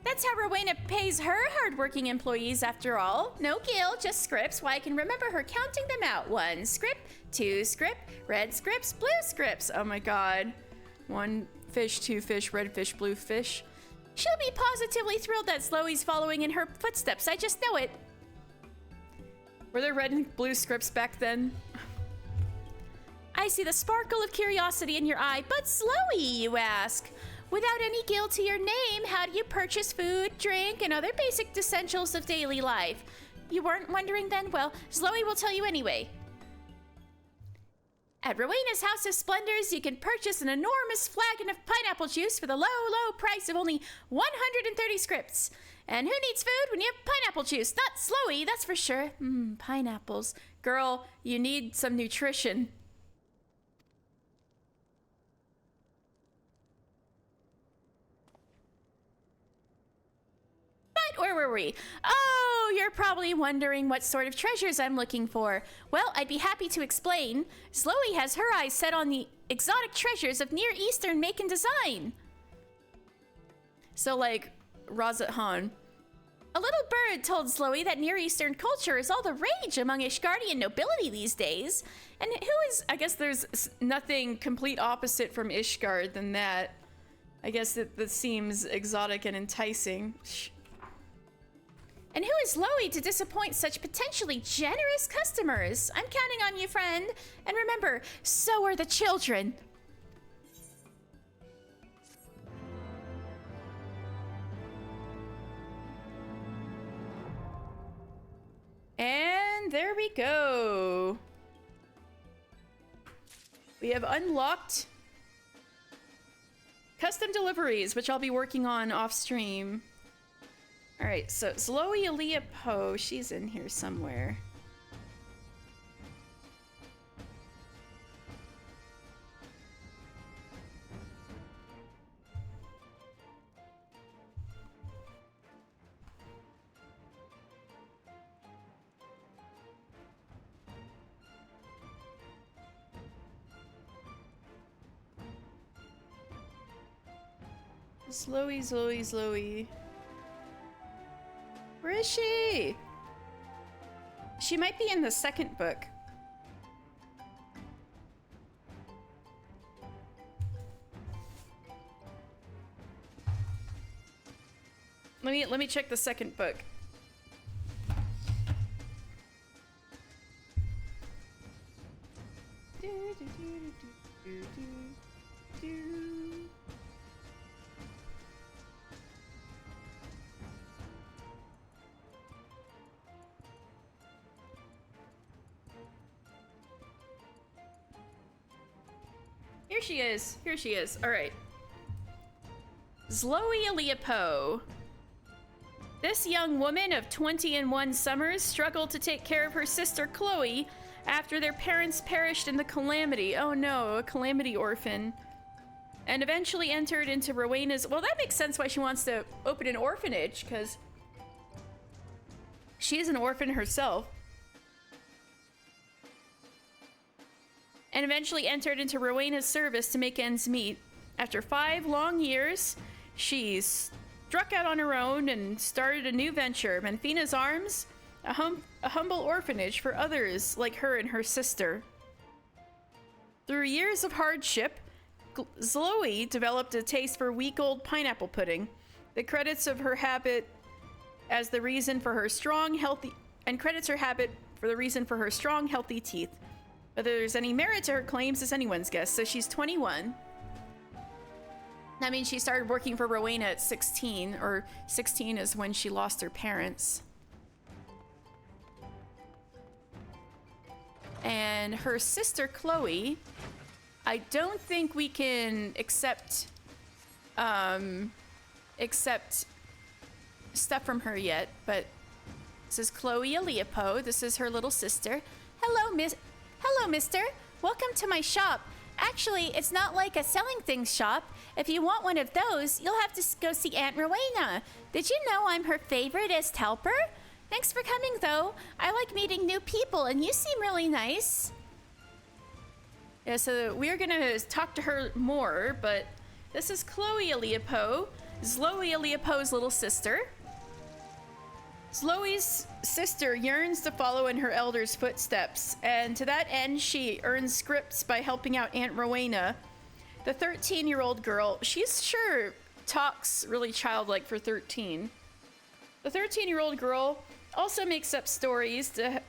That's how Rowena pays her hardworking employees, after all. No gil, just scripts. Why, I can remember her counting them out. 1 script, 2 script, red scripts, blue scripts. Oh my god. 1 fish, 2 fish, red fish, blue fish. She'll be positively thrilled that Zloe's following in her footsteps. I just know it. Were there red and blue scripts back then? I see the sparkle of curiosity in your eye. But Zloe, you ask? Without any gil to your name, how do you purchase food, drink, and other basic essentials of daily life? You weren't wondering then? Well, Zloe will tell you anyway. At Rowena's House of Splendors, you can purchase an enormous flagon of pineapple juice for the low, low price of only 130 scripts. And who needs food when you have pineapple juice? Not Slowy, that's for sure. Pineapples. Girl, you need some nutrition. But where were we? Oh, you're probably wondering what sort of treasures I'm looking for. Well, I'd be happy to explain. Slowy has her eyes set on the exotic treasures of Near Eastern make and design. So, like, Razat Han. A little bird told Slowy that Near Eastern culture is all the rage among Ishgardian nobility these days. And who is... I guess there's nothing complete opposite from Ishgard than that. I guess that seems exotic and enticing. And who is Slowy to disappoint such potentially generous customers? I'm counting on you, friend. And remember, so are the children. And there we go. We have unlocked custom deliveries, which I'll be working on off stream. All right, so Slowy Aaliyah Poe, she's in here somewhere. Slowy, Slowy, Slowy. Where is she? She might be in the second book. Let me check the second book. Here she is. Here she is. All right. Slowy Aaliyah Poe. This young woman of 21 summers struggled to take care of her sister Chloe after their parents perished in the calamity. Oh no, a calamity orphan. And eventually entered into Rowena's... Well, that makes sense why she wants to open an orphanage, because she's an orphan herself. And eventually entered into Rowena's service to make ends meet. After 5 long years, she struck out on her own and started a new venture, Menfina's Arms, a humble orphanage for others like her and her sister. Through years of hardship, Slowy developed a taste for week-old pineapple pudding. The credits of her habit as the reason for her strong, healthy... And credits her habit for the reason for her strong, healthy teeth. Whether there's any merit to her claims is anyone's guess. So she's 21. That means she started working for Rowena at 16, or 16 is when she lost her parents. And her sister Chloe, I don't think we can accept stuff from her yet, but this is Chloe Aaliyah Poe. This is her little sister. Hello, mister. Welcome to my shop. Actually, it's not like a selling things shop. If you want one of those, you'll have to go see Aunt Rowena. Did you know I'm her favoriteest helper? Thanks for coming, though. I like meeting new people, and you seem really nice. Yeah, so we're gonna talk to her more, but this is Chloe Aaliyah Poe, Slowy Aaliyah Poe's little sister. Slowy's sister yearns to follow in her elder's footsteps, and to that end, she earns scripts by helping out Aunt Rowena. The 13-year-old girl, she's sure talks really childlike for 13. The 13-year-old girl also makes up stories to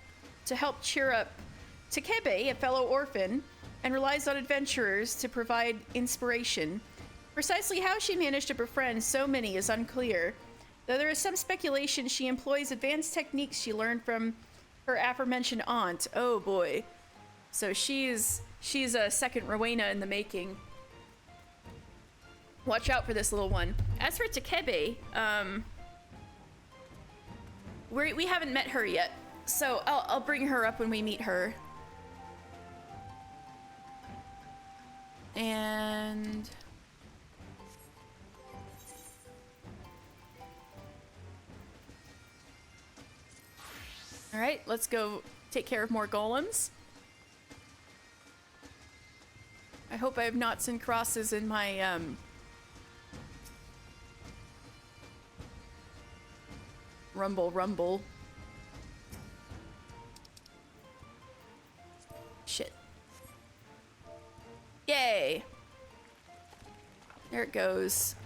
help cheer up Takebe, a fellow orphan, and relies on adventurers to provide inspiration. Precisely how she managed to befriend so many is unclear. Though there is some speculation she employs advanced techniques she learned from her aforementioned aunt. Oh boy. So she's She's a second Rowena in the making. Watch out for this little one. As for Takebe, we haven't met her yet, so I'll bring her up when we meet her. And all right, let's go take care of more golems. I hope I have knots and crosses in my rumble. Shit. Yay! There it goes.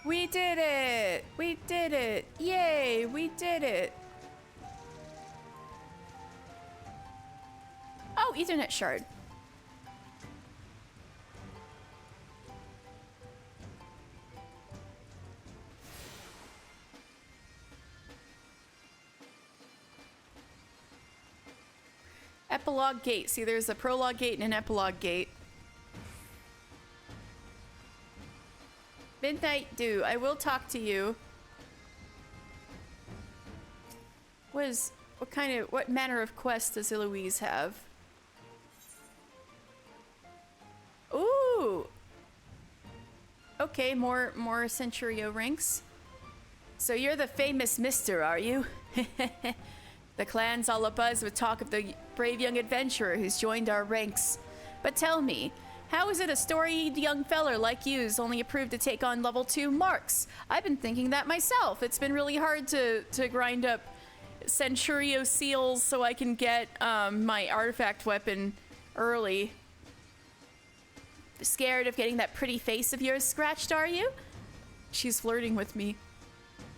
We did it! We did it! Yay! We did it! Oh, Ethernet shard. Epilogue gate. See, there's a prologue gate and an epilogue gate. Midnight Dew. I will talk to you. What manner of quest does Eloise have? Ooh. Okay, more Centurio ranks. So you're the famous Mister, are you? The clan's all abuzz with talk of the brave young adventurer who's joined our ranks. But tell me, how is it a storied young feller like you's only approved to take on level 2 marks? I've been thinking that myself. It's been really hard to grind up Centurio seals so I can get my artifact weapon early. Scared of getting that pretty face of yours scratched, are you? She's flirting with me.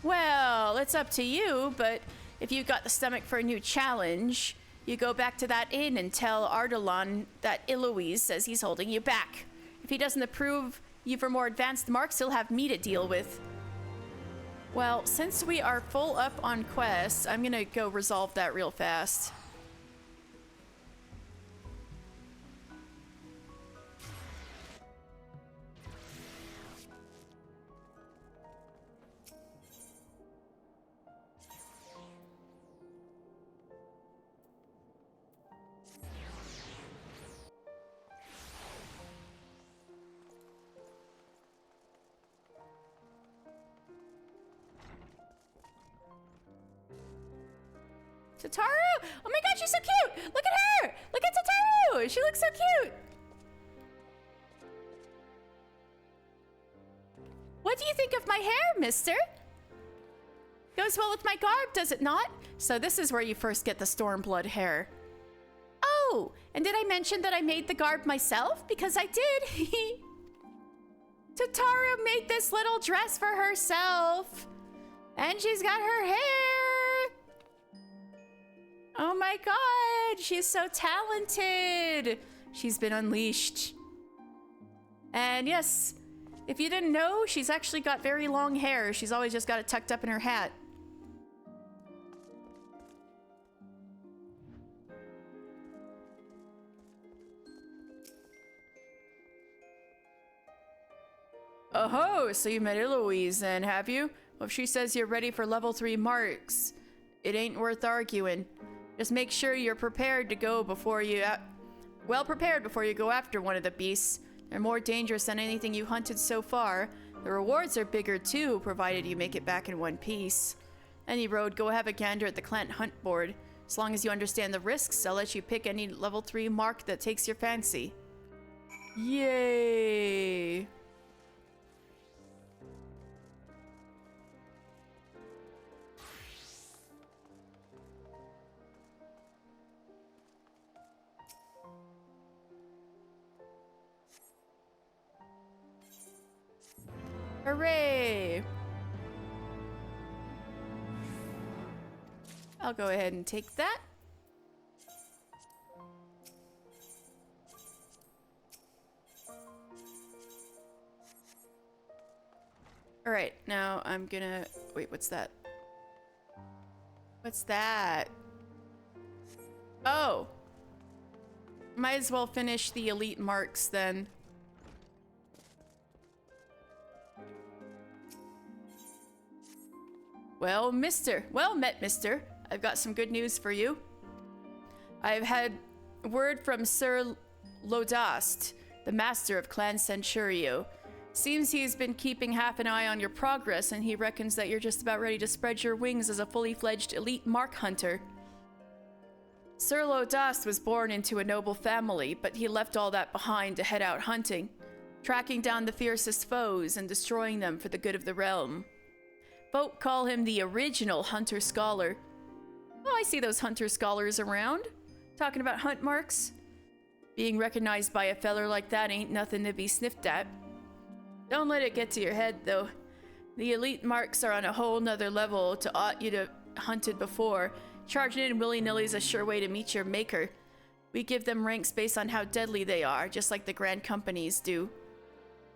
Well, it's up to you, but if you've got the stomach for a new challenge, you go back to that inn and tell Ardalan that Eloise says he's holding you back. If he doesn't approve you for more advanced marks, he'll have me to deal with. Well, since we are full up on quests, I'm gonna go resolve that real fast. Tataru! Oh my god, she's so cute! Look at her! Look at Tataru! She looks so cute! What do you think of my hair, mister? Goes well with my garb, does it not? So this is where you first get the Stormblood hair. Oh, and did I mention that I made the garb myself? Because I did! Tataru made this little dress for herself! And she's got her hair! Oh my god, she's so talented. She's been unleashed. And yes, if you didn't know, she's actually got very long hair. She's always just got it tucked up in her hat. Oh, so you met Eloise then, have you? Well, if she says you're ready for level 3 marks, it ain't worth arguing. Just make sure you're prepared to go before you... well prepared before you go after one of the beasts. They're more dangerous than anything you hunted so far. The rewards are bigger too, provided you make it back in one piece. Any road, go have a gander at the clan hunt board. As long as you understand the risks, I'll let you pick any level 3 mark that takes your fancy. Yay! Hooray! I'll go ahead and take that. All right, now I'm gonna... wait, what's that? What's that? Oh. Might as well finish the elite marks then. Well, mister. Well met, mister. I've got some good news for you. I've had word from Sir Lodast, the master of Clan Centurio. Seems he's been keeping half an eye on your progress, and he reckons that you're just about ready to spread your wings as a fully fledged elite mark hunter. Sir Lodast was born into a noble family, but he left all that behind to head out hunting, tracking down the fiercest foes and destroying them for the good of the realm. Folk call him the original hunter-scholar. Oh, I see those hunter-scholars around, talking about hunt marks. Being recognized by a feller like that ain't nothing to be sniffed at. Don't let it get to your head, though. The elite marks are on a whole nother level to aught you'd have hunted before. Charging in willy-nilly is a sure way to meet your maker. We give them ranks based on how deadly they are, just like the grand companies do.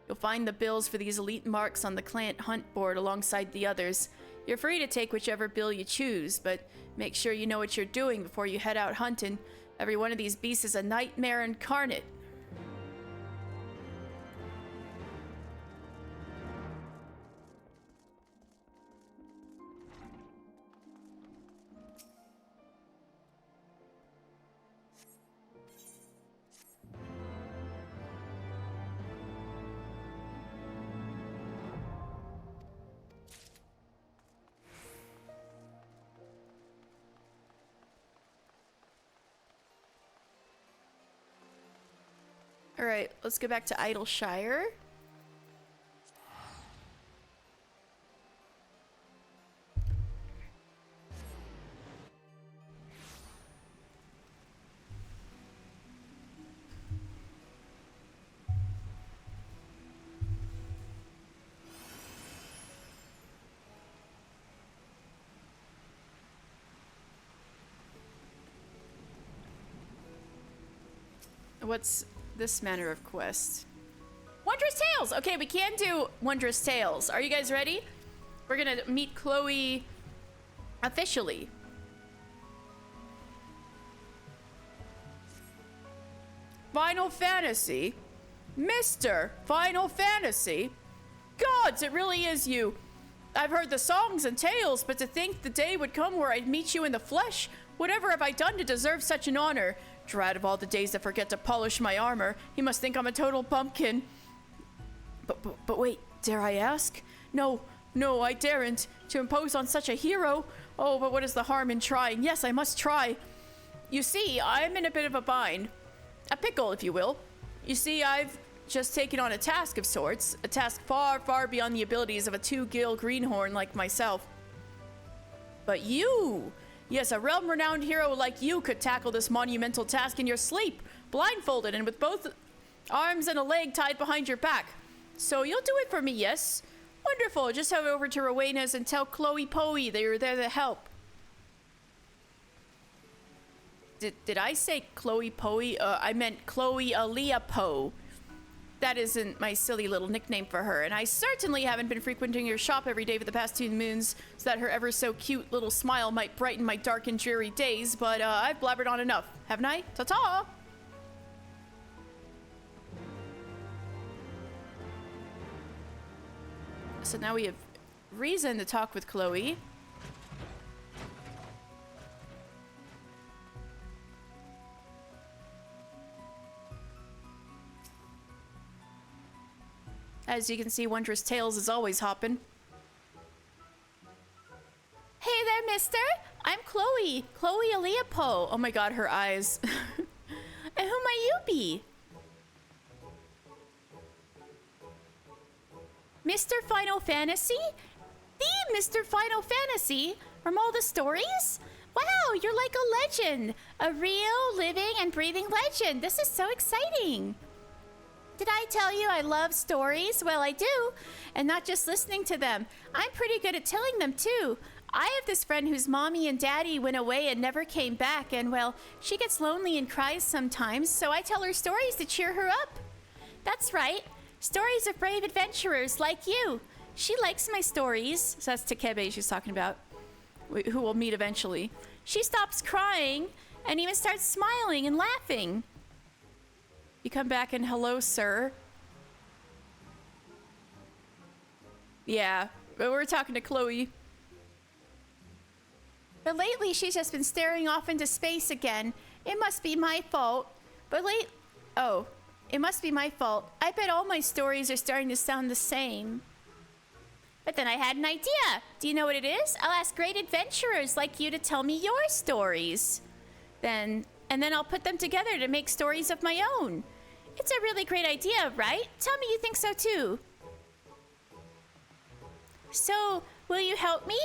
You'll find the bills for these elite marks on the clan hunt board alongside the others. You're free to take whichever bill you choose, but make sure you know what you're doing before you head out hunting. Every one of these beasts is a nightmare incarnate. Alright, let's go back to Idleshire. What's this manner of quest? Wondrous Tales! Okay, we can do Wondrous Tales. Are you guys ready? We're gonna meet Chloe officially. Final Fantasy? Mr. Final Fantasy? Gods, it really is you. I've heard the songs and tales, but to think the day would come where I'd meet you in the flesh. Whatever have I done to deserve such an honor? Drat of all the days that forget to polish my armor. He must think I'm a total bumpkin. But wait, dare I ask? No, I daren't. To impose on such a hero? Oh, but what is the harm in trying? Yes, I must try. You see, I'm in a bit of a bind. A pickle, if you will. You see, I've just taken on a task of sorts. A task far, far beyond the abilities of a two-gill greenhorn like myself. But you... Yes, a realm-renowned hero like you could tackle this monumental task in your sleep, blindfolded and with both arms and a leg tied behind your back. So you'll do it for me, yes? Wonderful. Just head over to Rowena's and tell Chloe Poe that you're there to help. Did I say Chloe Poe? I meant Chloe Aaliyah Poe. That isn't my silly little nickname for her, and I certainly haven't been frequenting your shop every day for the past 2 moons so that her ever so cute little smile might brighten my dark and dreary days, but I've blabbered on enough, haven't I? Ta-ta! So now we have reason to talk with Chloe. As you can see, Wondrous Tales is always hopping. Hey there, mister! I'm Chloe. Chloe Aaliyah Poe. Oh my god, her eyes. And who might you be? Mr. Final Fantasy? The Mr. Final Fantasy? From all the stories? Wow, you're like a legend. A real, living, and breathing legend. This is so exciting. Did I tell you I love stories? Well, I do. And not just listening to them. I'm pretty good at telling them, too. I have this friend whose mommy and daddy went away and never came back. And, well, she gets lonely and cries sometimes, so I tell her stories to cheer her up. That's right. Stories of brave adventurers like you. She likes my stories. So that's Takebe she's talking about. who we'll meet eventually. She stops crying and even starts smiling and laughing. You come back and hello, sir. Yeah, but we're talking to Chloe. But lately, she's just been staring off into space again. It must be my fault. It must be my fault. I bet all my stories are starting to sound the same. But then I had an idea. Do you know what it is? I'll ask great adventurers like you to tell me your stories. And then I'll put them together to make stories of my own. It's a really great idea, right? Tell me you think so too. So, will you help me?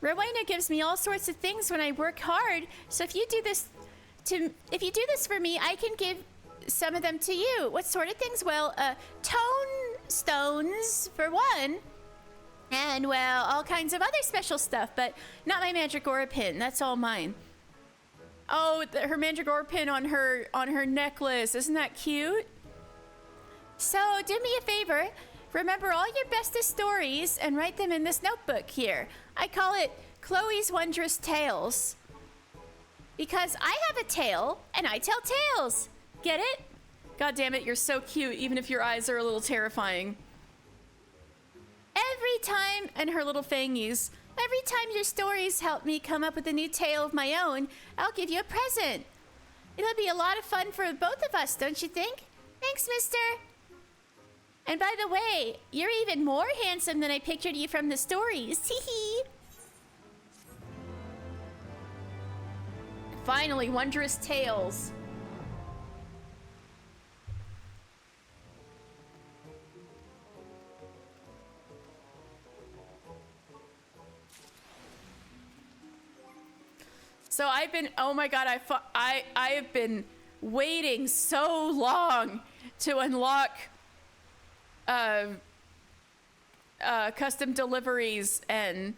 Rowena gives me all sorts of things when I work hard. So if you do this for me, I can give some of them to you. What sort of things? Well, tone stones for one. And well, all kinds of other special stuff, but not my Mandragora pin. That's all mine. Oh, her Mandragora pin on her necklace. Isn't that cute? So, do me a favor. Remember all your bestest stories and write them in this notebook here. I call it Chloe's Wondrous Tales. Because I have a tale, and I tell tales. Get it? God damn it, you're so cute, even if your eyes are a little terrifying. Every time, and her little fangies, every time your stories help me come up with a new tale of my own, I'll give you a present. It'll be a lot of fun for both of us, don't you think? Thanks, mister. And by the way, you're even more handsome than I pictured you from the stories. Hee. Finally, Wondrous Tales. So I've been, oh my god, I have been waiting so long to unlock custom deliveries and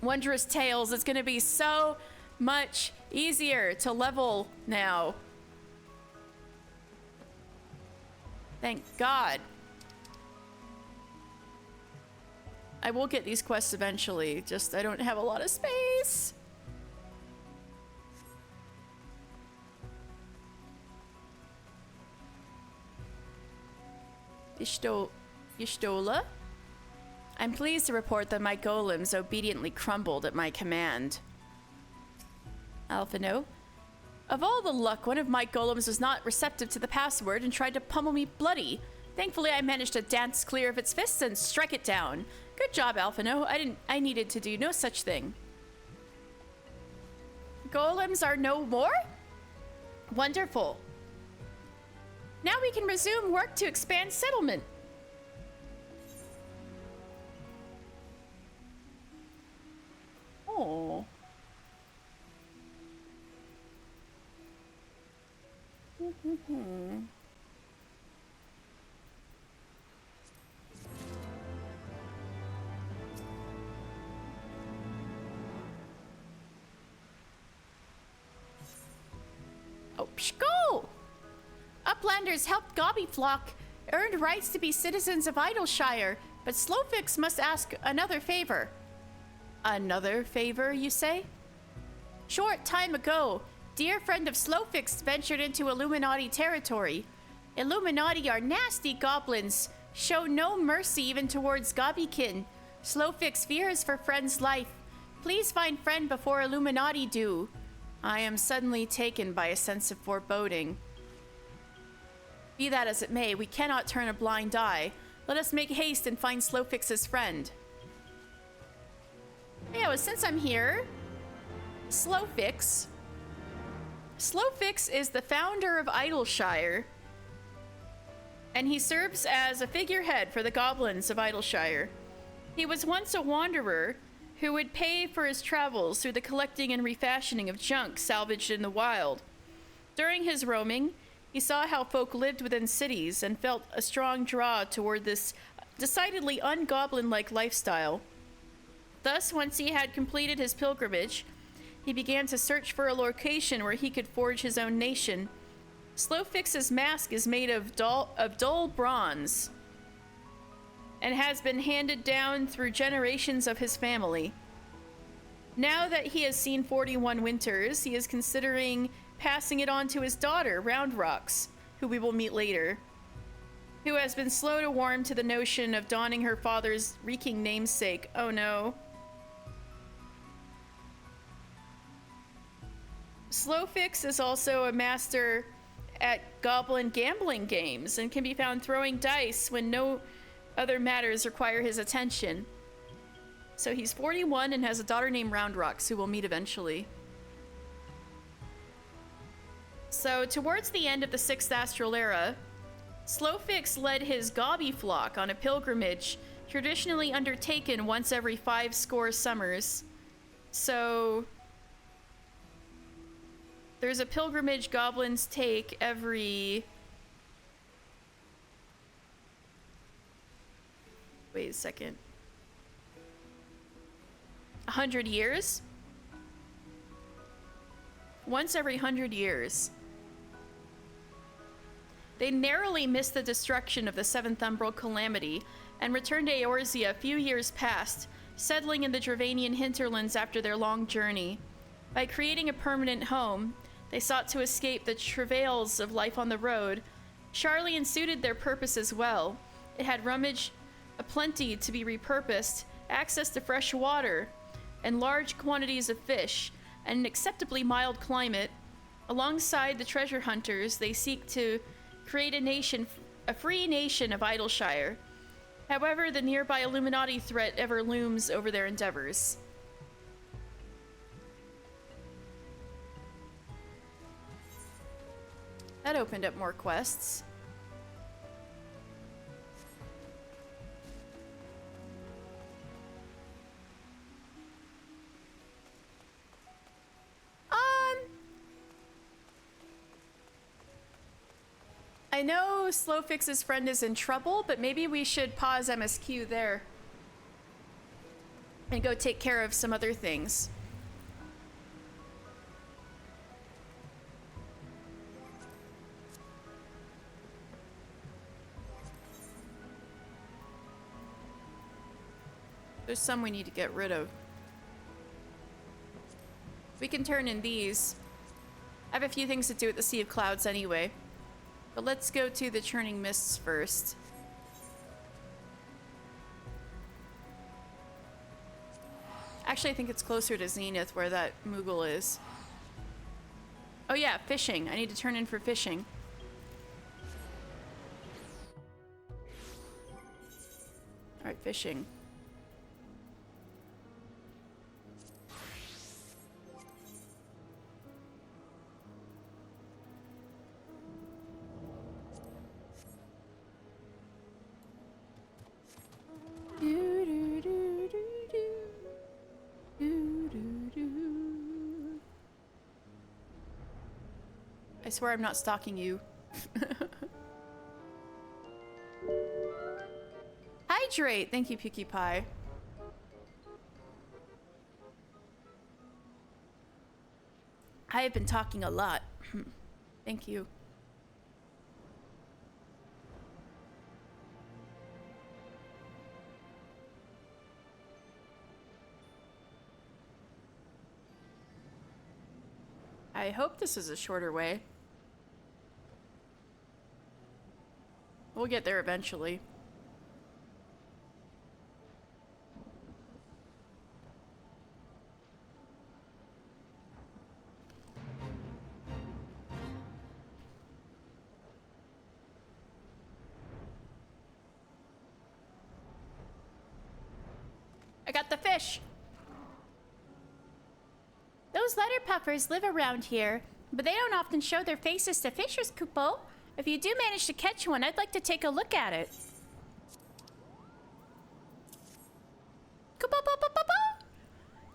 Wondrous Tales. It's gonna be so much easier to level now. Thank God. I will get these quests eventually, just I don't have a lot of space. Y'shtola? I'm pleased to report that my golems obediently crumbled at my command. Alphino? Of all the luck, one of my golems was not receptive to the password and tried to pummel me bloody. Thankfully, I managed to dance clear of its fists and strike it down. Good job, Alphino. I needed to do no such thing. Golems are no more? Wonderful. Now we can resume work to expand settlement. Oh. Oh, go! Uplanders helped Gobbyflock, earned rights to be citizens of Idleshire, but Slowfix must ask another favor. Another favor, you say? Short time ago, dear friend of Slowfix ventured into Illuminati territory. Illuminati are nasty goblins, show no mercy even towards Gobbykin. Slowfix fears for friend's life. Please find friend before Illuminati do. I am suddenly taken by a sense of foreboding. Be that as it may, we cannot turn a blind eye. Let us make haste and find Slowfix's friend. Yeah, well, since I'm here, Slowfix is the founder of Idleshire, and he serves as a figurehead for the goblins of Idleshire. He was once a wanderer who would pay for his travels through the collecting and refashioning of junk salvaged in the wild. During his roaming, he saw how folk lived within cities and felt a strong draw toward this decidedly ungoblin-like lifestyle. Thus, once he had completed his pilgrimage, he began to search for a location where he could forge his own nation. Slowfix's mask is made of dull bronze. and has been handed down through generations of his family. Now that he has seen 41 winters, he is considering passing it on to his daughter, Roundrocks, who we will meet later, who has been slow to warm to the notion of donning her father's reeking namesake. Oh no. Slowfix is also a master at goblin gambling games and can be found throwing dice when no other matters require his attention. So he's 41 and has a daughter named Roundrocks, who we'll meet eventually. So towards the end of the 6th Astral Era, Slowfix led his Gobby flock on a pilgrimage traditionally undertaken once every 50 summers. So there's a pilgrimage goblins take every... Wait a second. 100 years? Once every 100 years. They narrowly missed the destruction of the 7th Umbral Calamity and returned to Eorzea a few years past, settling in the Dravanian hinterlands after their long journey. By creating a permanent home, they sought to escape the travails of life on the road. Sharlayan suited their purpose as well. It had rummage aplenty to be repurposed, access to fresh water, and large quantities of fish, and an acceptably mild climate. Alongside the treasure hunters, they seek to create a free nation of Idleshire. However, the nearby Illuminati threat ever looms over their endeavors. That opened up more quests. I know Slowfix's friend is in trouble, but maybe we should pause MSQ there and go take care of some other things. There's some we need to get rid of. We can turn in these. I have a few things to do at the Sea of Clouds anyway. But let's go to the Churning Mists first. Actually, I think it's closer to Zenith where that Moogle is. Oh yeah, fishing. I need to turn in for fishing. Alright, fishing. I swear I'm not stalking you. Hydrate! Thank you, Pukie Pie. I have been talking a lot. Thank you. I hope this is a shorter way. We'll get there eventually. I got the fish! Those letter puffers live around here, but they don't often show their faces to fishers, Kupo. If you do manage to catch one, I'd like to take a look at it.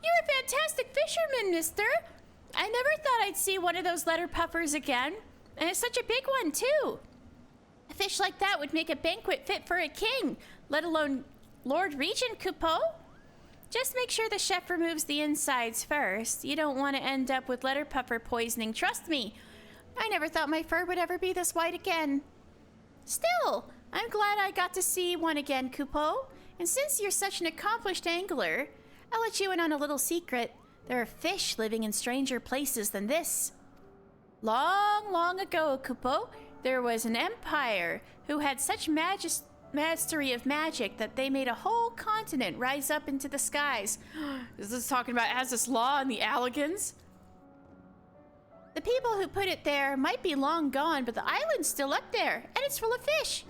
You're a fantastic fisherman, mister. I never thought I'd see one of those letter puffers again. And it's such a big one, too. A fish like that would make a banquet fit for a king, let alone Lord Regent, Kupo. Just make sure the chef removes the insides first. You don't want to end up with letter puffer poisoning, trust me. I never thought my fur would ever be this white again. Still, I'm glad I got to see one again, Kupo. And since you're such an accomplished angler, I'll let you in on a little secret. There are fish living in stranger places than this. Long, long ago, Kupo, there was an empire who had such mastery of magic that they made a whole continent rise up into the skies. Is this talking about Azys Law and the Allagans? The people who put it there might be long gone, but the island's still up there, and it's full of fish.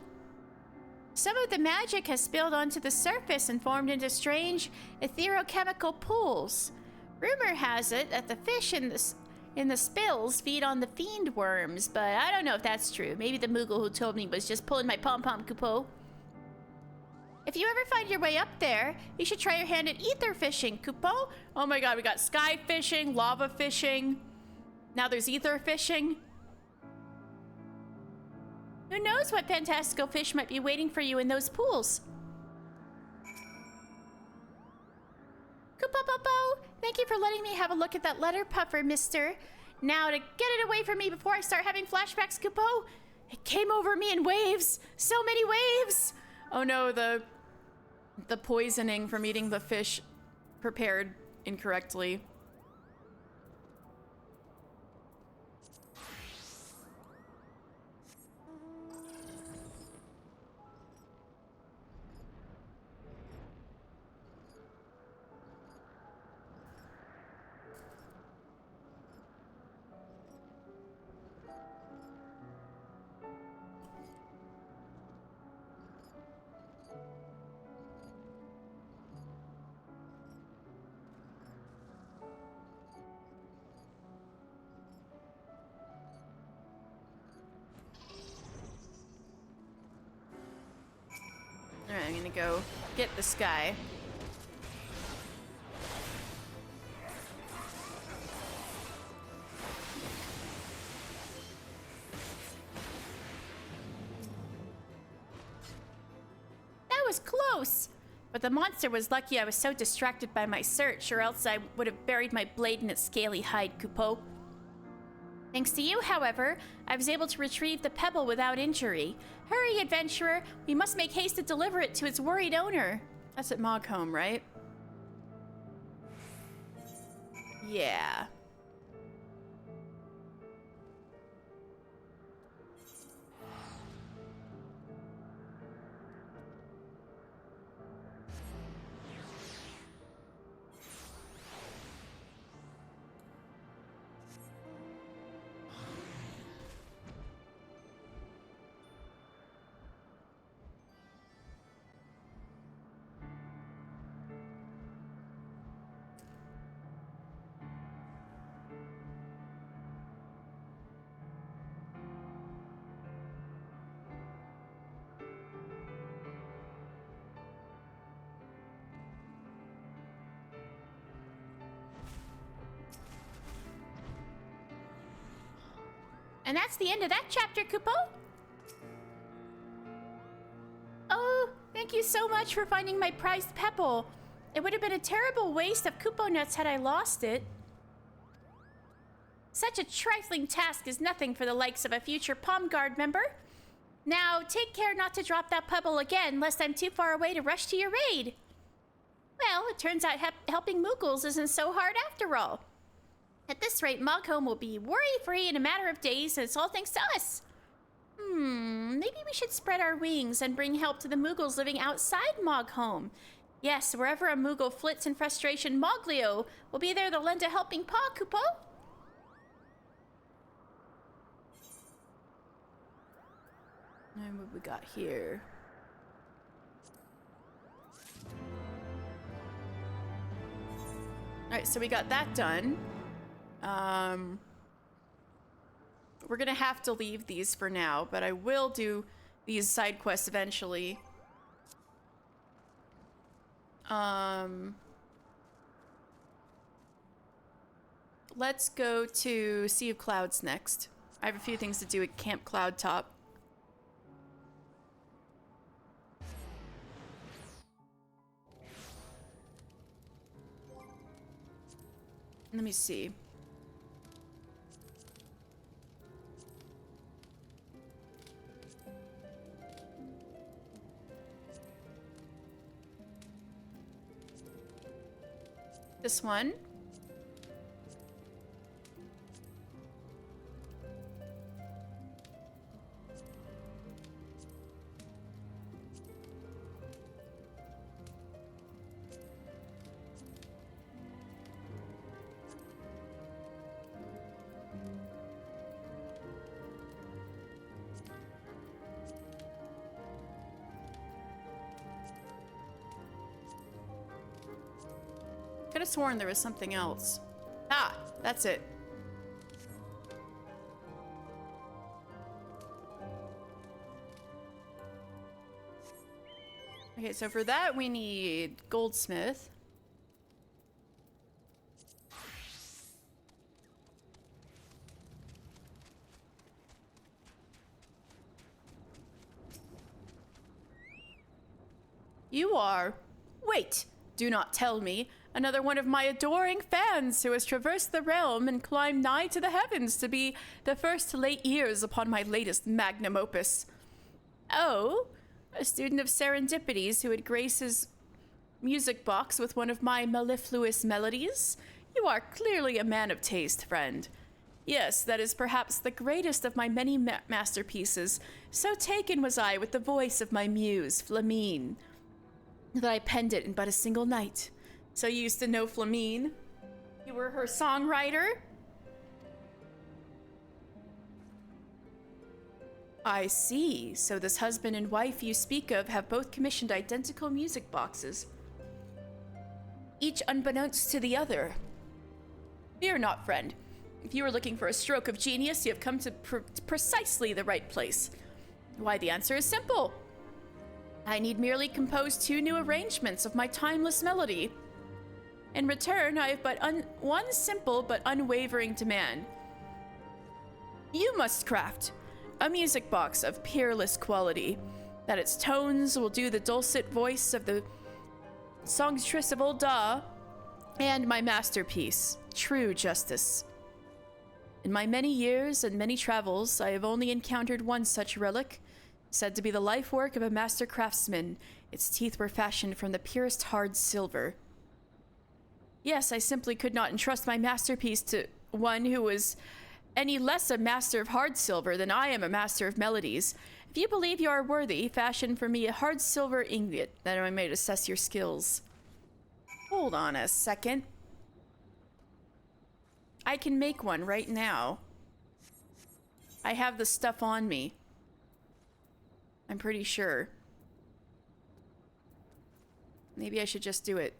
Some of the magic has spilled onto the surface and formed into strange etherochemical pools. Rumor has it that the fish in the spills feed on the fiend worms, but I don't know if that's true. Maybe the Moogle who told me was just pulling my pom-pom, Kupo. If you ever find your way up there, you should try your hand at ether fishing, Kupo. Oh my god, we got sky fishing, lava fishing. Now there's ether fishing. Who knows what fantastical fish might be waiting for you in those pools? Kupo-popo, thank you for letting me have a look at that letter puffer, mister. Now to get it away from me before I start having flashbacks, Kupo. It came over me in waves. So many waves. Oh no, the poisoning from eating the fish prepared incorrectly. Alright, I'm gonna go get this guy. That was close! But the monster was lucky I was so distracted by my search, or else I would have buried my blade in its scaly hide, Kupo. Thanks to you, however, I was able to retrieve the pebble without injury. Hurry, adventurer! We must make haste to deliver it to its worried owner. That's at Mogholm, right? Yeah. And that's the end of that chapter, Kupo. Oh, thank you so much for finding my prized pebble. It would have been a terrible waste of Kupo nuts had I lost it. Such a trifling task is nothing for the likes of a future Palm Guard member. Now, take care not to drop that pebble again, lest I'm too far away to rush to your aid. Well, it turns out helping Moogles isn't so hard after all. At this rate, Mogholm will be worry-free in a matter of days, and it's all thanks to us. Maybe we should spread our wings and bring help to the Moogles living outside Mogholm. Yes, wherever a Moogle flits in frustration, Moglio will be there to lend a helping paw, Kupo. And what we got here? Alright, so we got that done. We're gonna have to leave these for now, but I will do these side quests eventually. Let's go to Sea of Clouds next. I have a few things to do at Camp Cloudtop. Let me see. This one. Could have sworn there was something else. Ah, that's it. Okay, so for that we need goldsmith. You are... Wait! Do not tell me. Another one of my adoring fans who has traversed the realm and climbed nigh to the heavens to be the first to lay ears upon my latest magnum opus. Oh, a student of serendipities who would grace his music box with one of my mellifluous melodies? You are clearly a man of taste, friend. Yes, that is perhaps the greatest of my many masterpieces. So taken was I with the voice of my muse, Flamine, that I penned it in but a single night. So you used to know Flamine? You were her songwriter? I see. So this husband and wife you speak of have both commissioned identical music boxes, each unbeknownst to the other. Fear not, friend. If you are looking for a stroke of genius, you have come to precisely the right place. Why, the answer is simple. I need merely compose 2 new arrangements of my timeless melody. In return, I have but one simple but unwavering demand. You must craft a music box of peerless quality, that its tones will do the dulcet voice of the songstress of Old Da, and my masterpiece, True Justice. In my many years and many travels, I have only encountered one such relic, said to be the life work of a master craftsman. Its teeth were fashioned from the purest hard silver. Yes, I simply could not entrust my masterpiece to one who was any less a master of hard silver than I am a master of melodies. If you believe you are worthy, fashion for me a hard silver ingot, that I may assess your skills. Hold on a second. I can make one right now. I have the stuff on me. I'm pretty sure. Maybe I should just do it.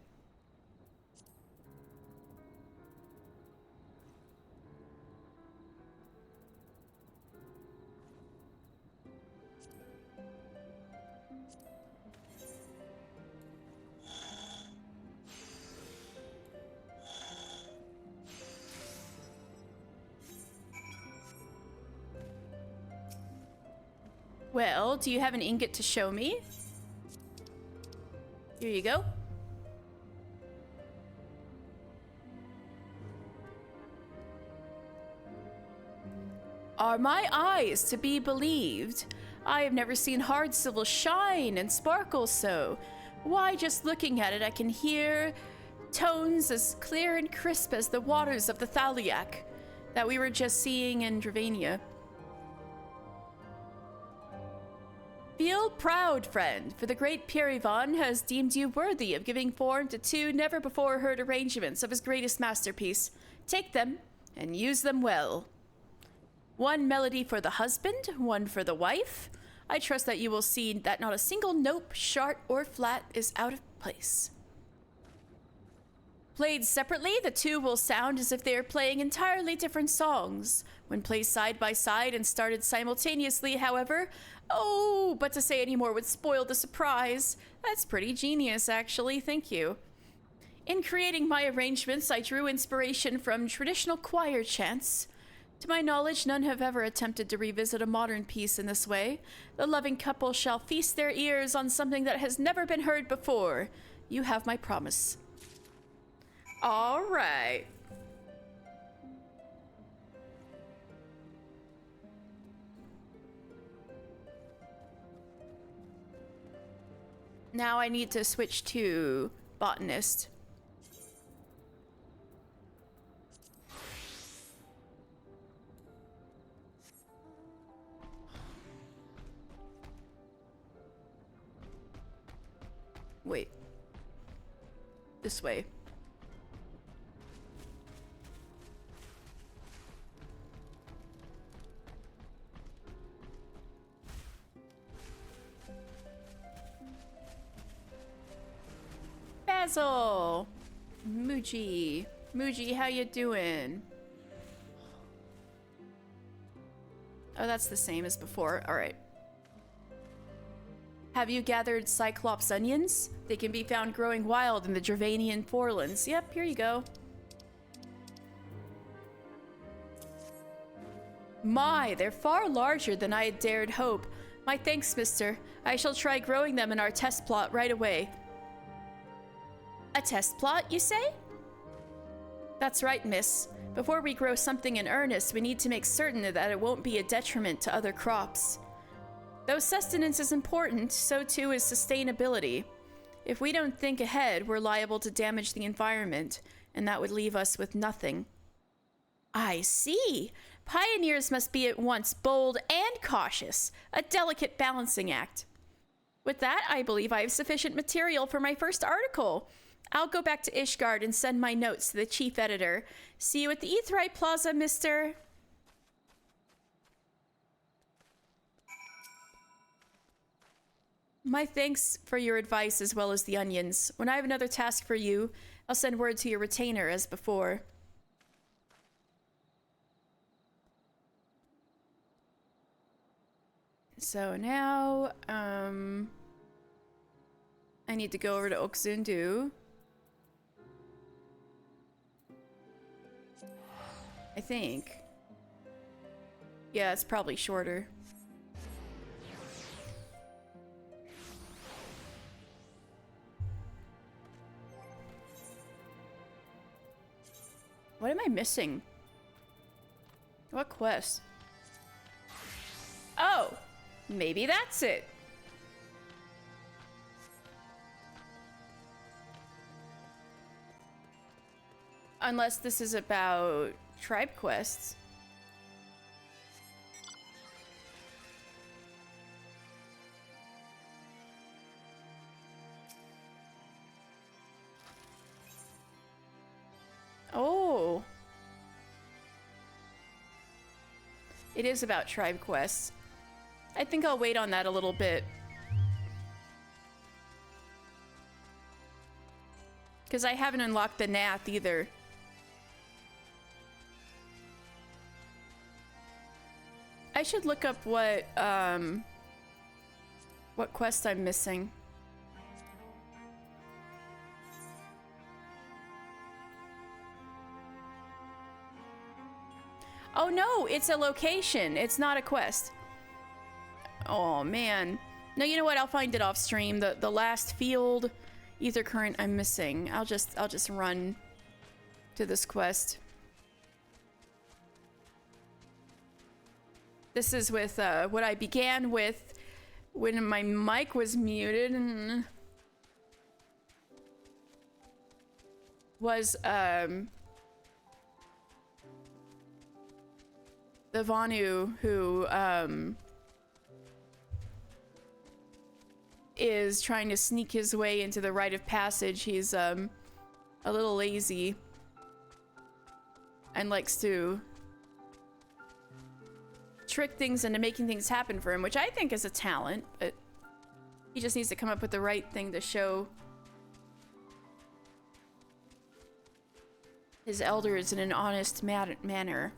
Well, do you have an ingot to show me? Here you go. Are my eyes to be believed? I have never seen hard silver shine and sparkle so. Why, just looking at it, I can hear tones as clear and crisp as the waters of the Thaliac that we were just seeing in Dravania. Feel proud, friend, for the great Pierivon has deemed you worthy of giving form to 2 never-before-heard arrangements of his greatest masterpiece. Take them, and use them well. 1 melody for the husband, 1 for the wife. I trust that you will see that not a single note, sharp or flat, is out of place. Played separately, the 2 will sound as if they are playing entirely different songs. When placed side by side and started simultaneously, however, oh, but to say any more would spoil the surprise. That's pretty genius, actually, thank you. In creating my arrangements, I drew inspiration from traditional choir chants. To my knowledge, none have ever attempted to revisit a modern piece in this way. The loving couple shall feast their ears on something that has never been heard before. You have my promise. All right. Now I need to switch to botanist. Wait. This way. Basil! Muji. Muji, how you doing? Oh, that's the same as before. Alright. Have you gathered Cyclops onions? They can be found growing wild in the Dravanian forelands. Yep, here you go. My, they're far larger than I had dared hope. My thanks, mister. I shall try growing them in our test plot right away. A test plot, you say? That's right, miss. Before we grow something in earnest, we need to make certain that it won't be a detriment to other crops. Though sustenance is important, so too is sustainability. If we don't think ahead, we're liable to damage the environment, and that would leave us with nothing. I see. Pioneers must be at once bold and cautious, a delicate balancing act. With that, I believe I have sufficient material for my first article. I'll go back to Ishgard and send my notes to the chief editor. See you at the Aetheryte Plaza, mister. My thanks for your advice as well as the onions. When I have another task for you, I'll send word to your retainer as before. So now, I need to go over to Oxundu. I think. Yeah, it's probably shorter. What am I missing? What quest? Oh, maybe that's it. Unless this is about tribe quests. Oh. It is about tribe quests. I think I'll wait on that a little bit. Because I haven't unlocked the Nath either. I should look up what quest I'm missing. Oh no, it's a location. It's not a quest. Oh man. No, you know what? I'll find it off stream. The last field ether current I'm missing. I'll just run to this quest. This is with what I began with when my mic was muted and was the Vanu who is trying to sneak his way into the rite of passage. He's a little lazy and likes to trick things into making things happen for him, which I think is a talent, but he just needs to come up with the right thing to show his elders in an honest manner.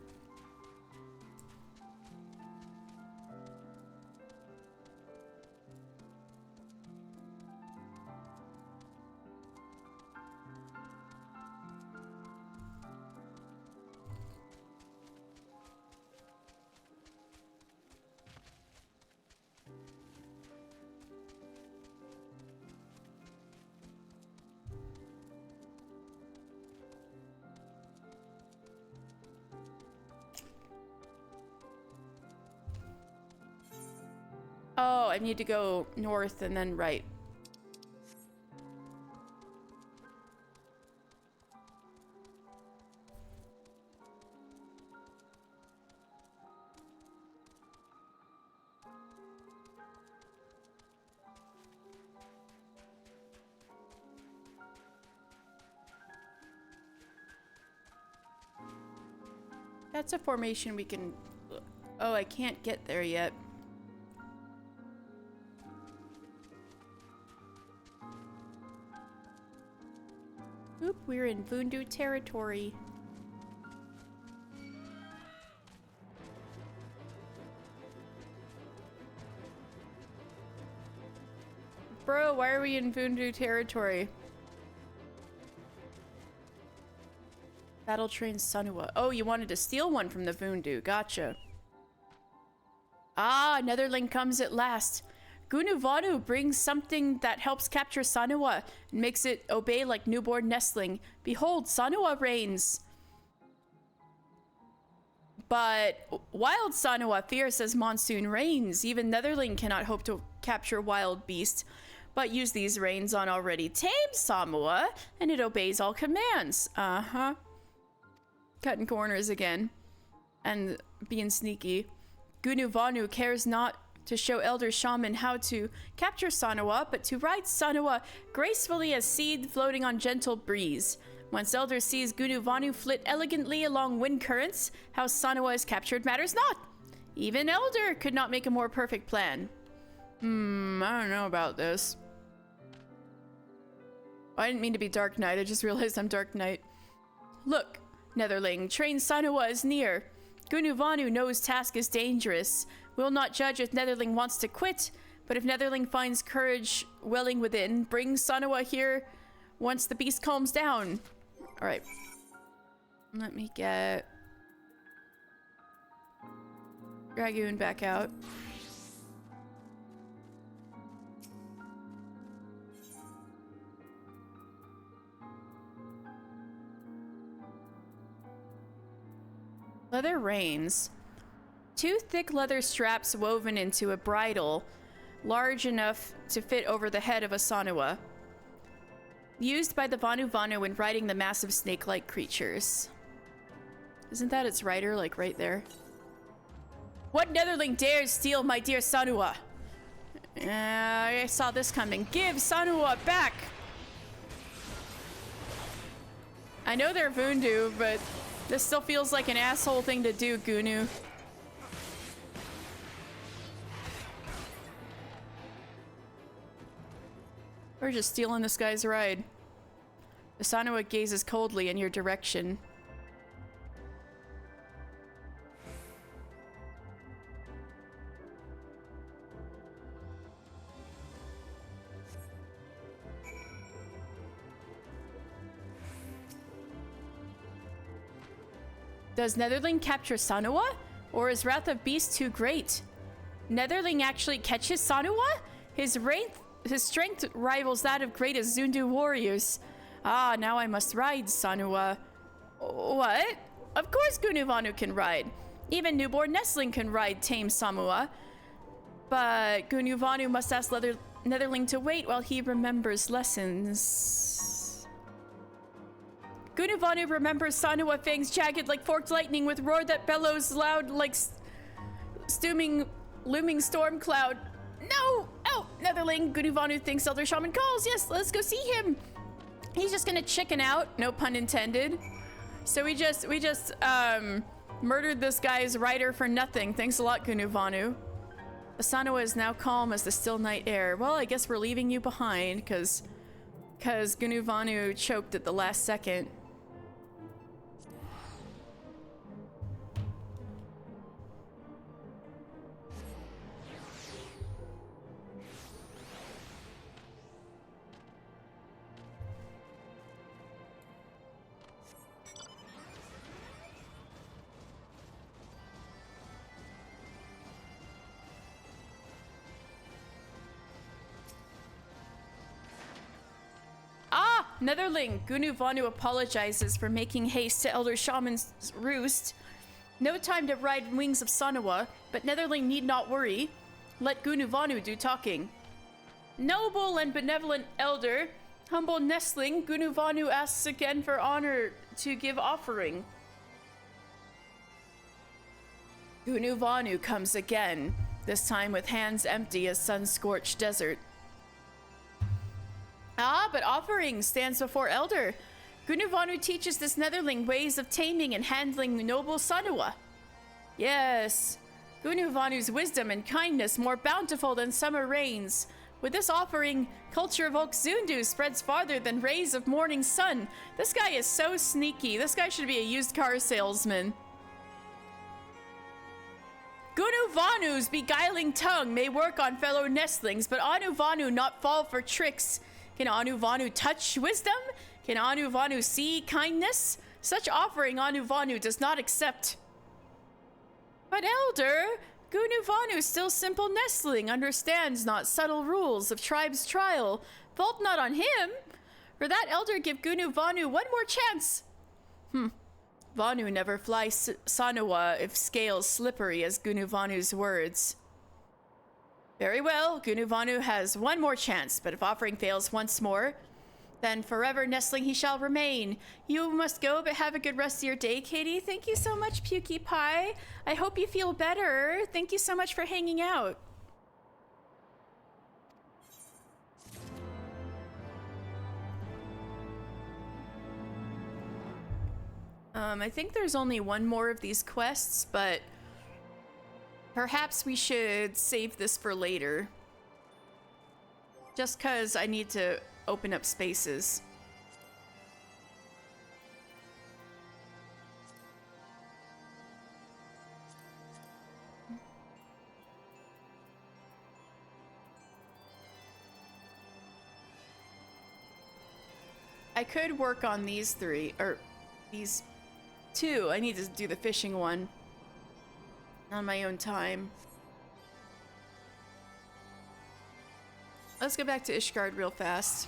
Oh, I need to go north and then right. That's a formation we can... Oh, I can't get there yet. Oop, we're in Vundu territory. Bro, why are we in Vundu territory? Battle train Sanua. Oh, you wanted to steal one from the Vundu. Gotcha. Ah, Netherling comes at last. Gunuvanu brings something that helps capture Sanua and makes it obey like newborn nestling. Behold, Sanua reigns. But wild Sanua fierce as monsoon rains. Even Netherling cannot hope to capture wild beast, but use these reins on already tame Sanua, and it obeys all commands. Uh-huh. Cutting corners again. And being sneaky. Gunuvanu cares not to show Elder Shaman how to capture Sanua, but to ride Sanua gracefully as seed floating on gentle breeze. Once Elder sees Gunuvanu flit elegantly along wind currents, how Sanua is captured matters not. Even Elder could not make a more perfect plan. I don't know about this. I didn't mean to be Dark Knight, I just realized I'm Dark Knight. Look, Netherling, train Sanua is near. Gunuvanu knows task is dangerous. Will not judge if Netherling wants to quit, but if Netherling finds courage welling within, bring Sanua here once the beast calms down. Alright. Let me get Dragoon back out. Leather reins. 2 thick leather straps woven into a bridle, large enough to fit over the head of a Sanua. Used by the Vanu when riding the massive snake-like creatures. Isn't that its rider, like right there? What Netherling dares steal my dear Sanua? I saw this coming. Give Sanua back! I know they're Vundu, but this still feels like an asshole thing to do, Gunu. We're just stealing this guy's ride. The Sanua gazes coldly in your direction. Does Netherling capture Sanua? Or is Wrath of Beast too great? Netherling actually catches Sanua? His strength rivals that of greatest Zundu warriors. Ah, now I must ride Sanua. What? Of course Gunuvanu can ride. Even newborn nestling can ride tame Sanua. But Gunuvanu must ask Netherling to wait while he remembers lessons. Gunuvanu remembers Sanua fangs jagged like forked lightning with roar that bellows loud like looming storm cloud. No! Oh, Netherling, Gunuvanu thinks Elder Shaman calls. Yes, let's go see him. He's just gonna chicken out, no pun intended. So we just murdered this guy's rider for nothing. Thanks a lot, Gunuvanu. The Sanua is now calm as the still night air. Well, I guess we're leaving you behind, cause Gunuvanu choked at the last second. Netherling, Gunuvanu apologizes for making haste to Elder Shaman's roost. No time to ride wings of Sanua, but Netherling need not worry. Let Gunuvanu do talking. Noble and benevolent Elder, humble nestling, Gunuvanu asks again for honor to give offering. Gunuvanu comes again, this time with hands empty as sun-scorched desert. Ah, but offering stands before Elder. Gunuvanu teaches this netherling ways of taming and handling noble Sanua. Yes, Gunuvanu's wisdom and kindness more bountiful than summer rains. With this offering, culture of Oxundu spreads farther than rays of morning sun. This guy is so sneaky. This guy should be a used car salesman. Gunuvanu's beguiling tongue may work on fellow nestlings, but Anuvanu not fall for tricks. Can Anuvanu touch wisdom? Can Anuvanu see kindness? Such offering Anuvanu does not accept. But elder, Gunuvanu still simple nestling, understands not subtle rules of tribe's trial. Fault not on him. For that elder give Gunuvanu one more chance. Vanu never fly Sanua if scales slippery as Gunuvanu's words. Very well, Gunuvanu has one more chance, but if offering fails once more, then forever nestling he shall remain. You must go, but have a good rest of your day, Katie. Thank you so much, Pukey Pie. I hope you feel better. Thank you so much for hanging out. I think there's only one more of these quests, but perhaps we should save this for later. Just 'cause I need to open up spaces. I could work on these three, or these two. I need to do the fishing one on my own time. Let's go back to Ishgard real fast.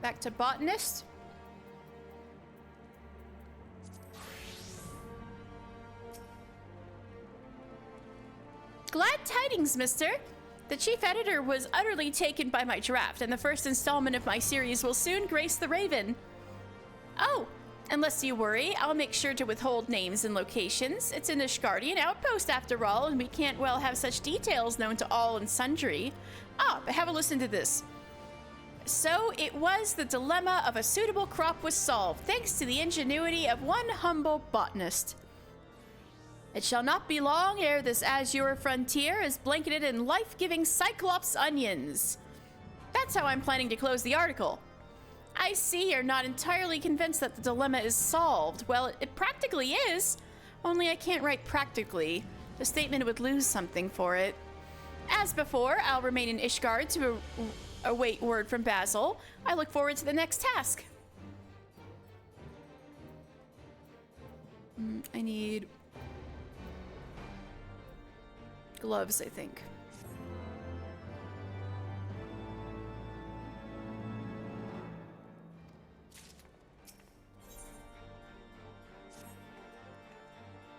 Back to botanist. Glad tidings, mister. The chief editor was utterly taken by my draft, and the first installment of my series will soon grace the Raven. Oh, unless you worry, I'll make sure to withhold names and locations. It's an Ishgardian outpost after all, and we can't well have such details known to all and sundry. Ah, but have a listen to this. So it was the dilemma of a suitable crop was solved, thanks to the ingenuity of one humble botanist. It shall not be long ere this azure frontier is blanketed in life-giving cyclops onions. That's how I'm planning to close the article. I see you're not entirely convinced that the dilemma is solved. Well, it practically is, only I can't write practically. The statement would lose something for it. As before, I'll remain in Ishgard to await word from Basil. I look forward to the next task. I need gloves, I think.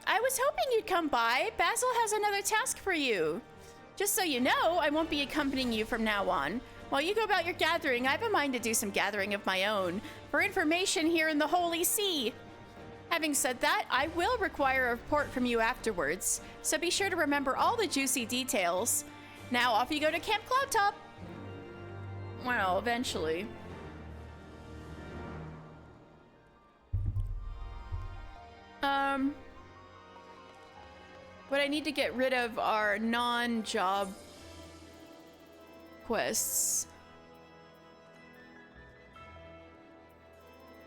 I was hoping you'd come by. Basil has another task for you. Just so you know, I won't be accompanying you from now on. While you go about your gathering, I have a mind to do some gathering of my own for information here in the Holy See. Having said that, I will require a report from you afterwards, so be sure to remember all the juicy details. Now off you go to Camp Cloudtop. Well, eventually. What I need to get rid of are non-job quests.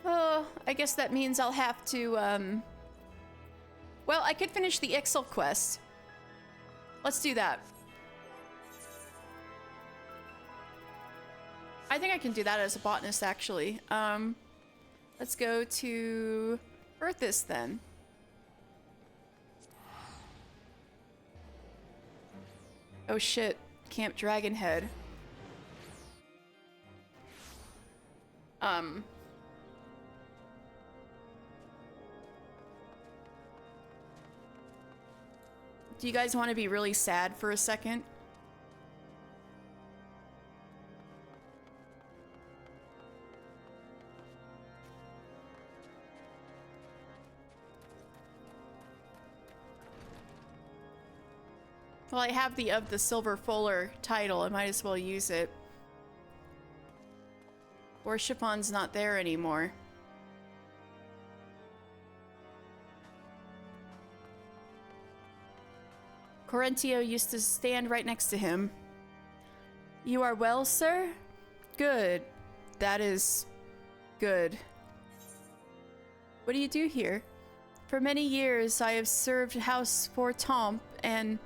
Oh, I guess that means I'll have to, well, I could finish the Ixal quest. Let's do that. I think I can do that as a botanist, actually. Let's go to Earthis, then. Oh shit, Camp Dragonhead. Do you guys want to be really sad for a second? Well, I have the of the Silver Fuller title. I might as well use it. Orchifon's not there anymore. Corentio used to stand right next to him. You are well, sir? Good. That is good. What do you do here? For many years, I have served House Fortemps and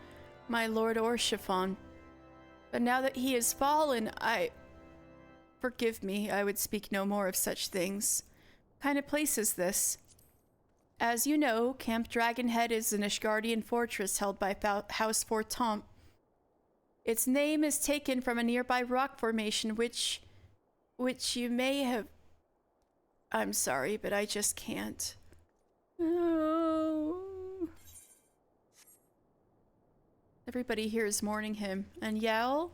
my Lord Orchifon. But now that he has fallen, Forgive me, I would speak no more of such things. What kind of place is this? As you know, Camp Dragonhead is an Ishgardian fortress held by House Fortemps. Its name is taken from a nearby rock formation which you may have... I'm sorry, but I just can't. Oh. Everybody here is mourning him. And Yael?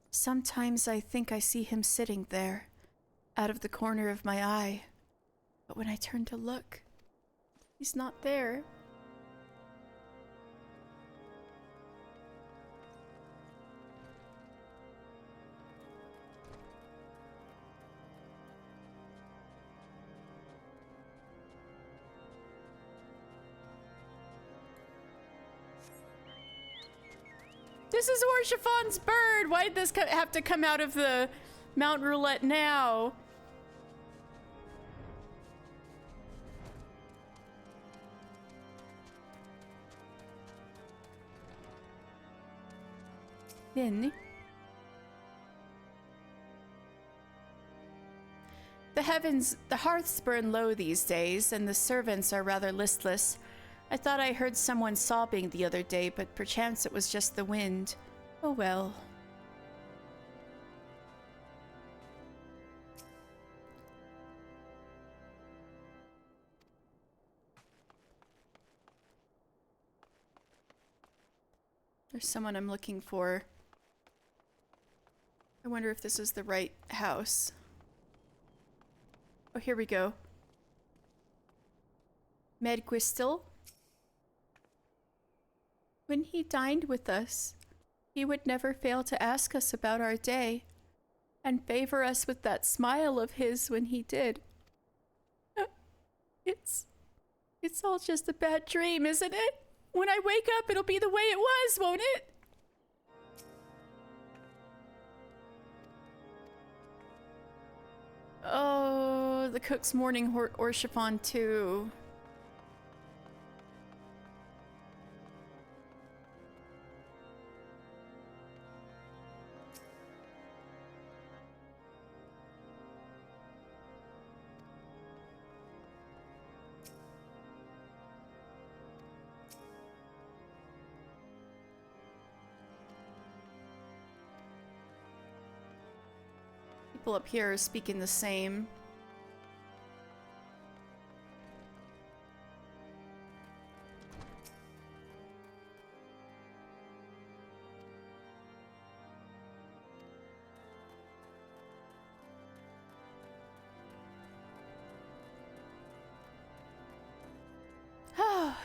Sometimes I think I see him sitting there, out of the corner of my eye. But when I turn to look, he's not there. This is Orchifon's bird! Why did this have to come out of the Mount Roulette now? Then the hearths burn low these days, and the servants are rather listless. I thought I heard someone sobbing the other day, but perchance it was just the wind. Oh well. There's someone I'm looking for. I wonder if this is the right house. Oh, here we go. Medquistel. When he dined with us, he would never fail to ask us about our day, and favor us with that smile of his when he did. It's all just a bad dream, isn't it? When I wake up, it'll be the way it was, won't it? Oh, the cook's mourning Orchifon too. People up here are speaking the same.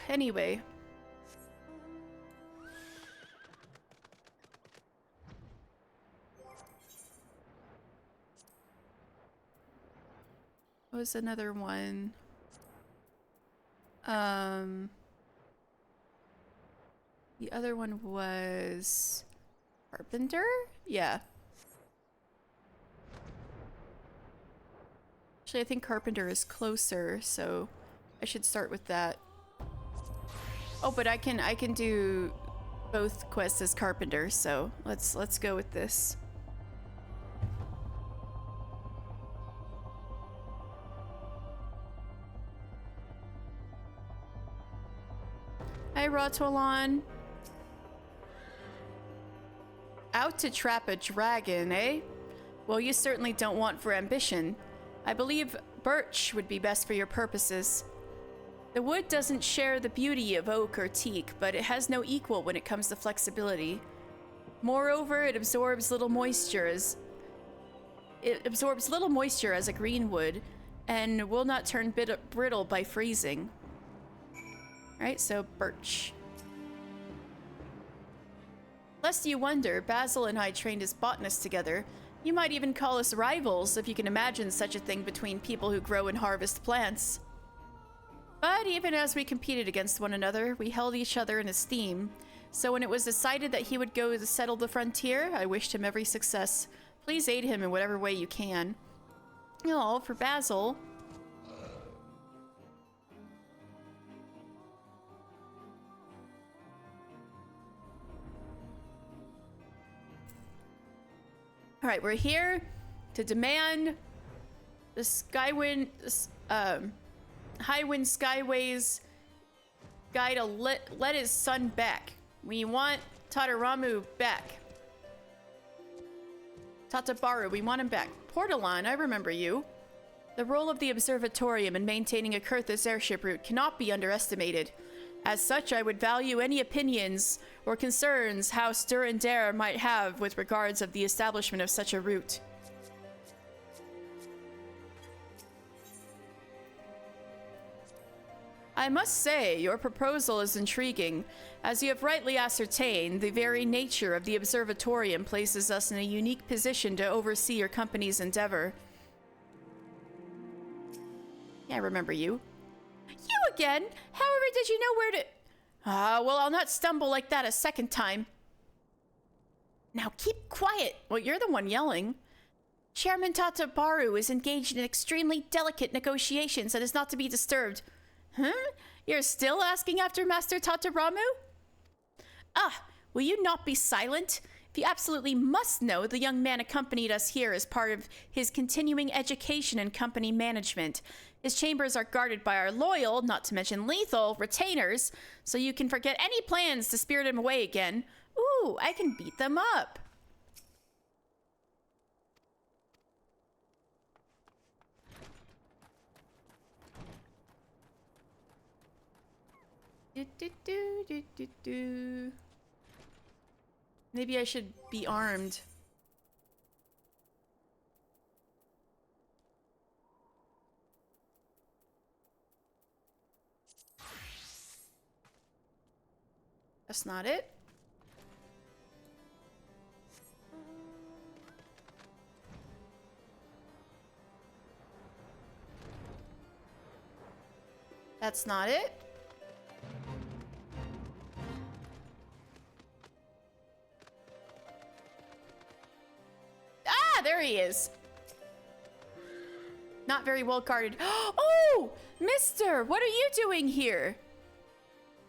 Anyway. What was another one? The other one was Carpenter? Yeah. Actually, I think Carpenter is closer, so I should start with that. Oh, but I can do both quests as Carpenter, so let's go with this. Hi, Rotolon. Out to trap a dragon, eh? Well, you certainly don't want for ambition. I believe birch would be best for your purposes. The wood doesn't share the beauty of oak or teak, but it has no equal when it comes to flexibility. Moreover, it absorbs little moisture as a green wood, and will not turn brittle by freezing. Alright, so birch. Lest you wonder, Basil and I trained as botanists together. You might even call us rivals, if you can imagine such a thing between people who grow and harvest plants. But even as we competed against one another, we held each other in esteem. So when it was decided that he would go to settle the frontier, I wished him every success. Please aid him in whatever way you can. Oh, for Basil. All right, we're here to demand the Highwind Skyways guy to let his son back. We want Tadaramu back. Tatabaru, we want him back. Portalon, I remember you. The role of the Observatorium in maintaining Akurtha's airship route cannot be underestimated. As such, I would value any opinions or concerns House Durandare might have with regards of the establishment of such a route. I must say, your proposal is intriguing. As you have rightly ascertained, the very nature of the Observatorium places us in a unique position to oversee your company's endeavor. Yeah, I remember you. You again? However, did you know where to... well, I'll not stumble like that a second time. Now keep quiet. Well, you're the one yelling. Chairman Tatabaru is engaged in extremely delicate negotiations and is not to be disturbed. Huh? You're still asking after Master Tataramu? Will you not be silent? If you absolutely must know, the young man accompanied us here as part of his continuing education in company management. His chambers are guarded by our loyal, not to mention lethal, retainers, so you can forget any plans to spirit him away again. Ooh, I can beat them up. Maybe I should be armed. That's not it. That's not it. Ah, there he is. Not very well guarded. Oh, mister, what are you doing here?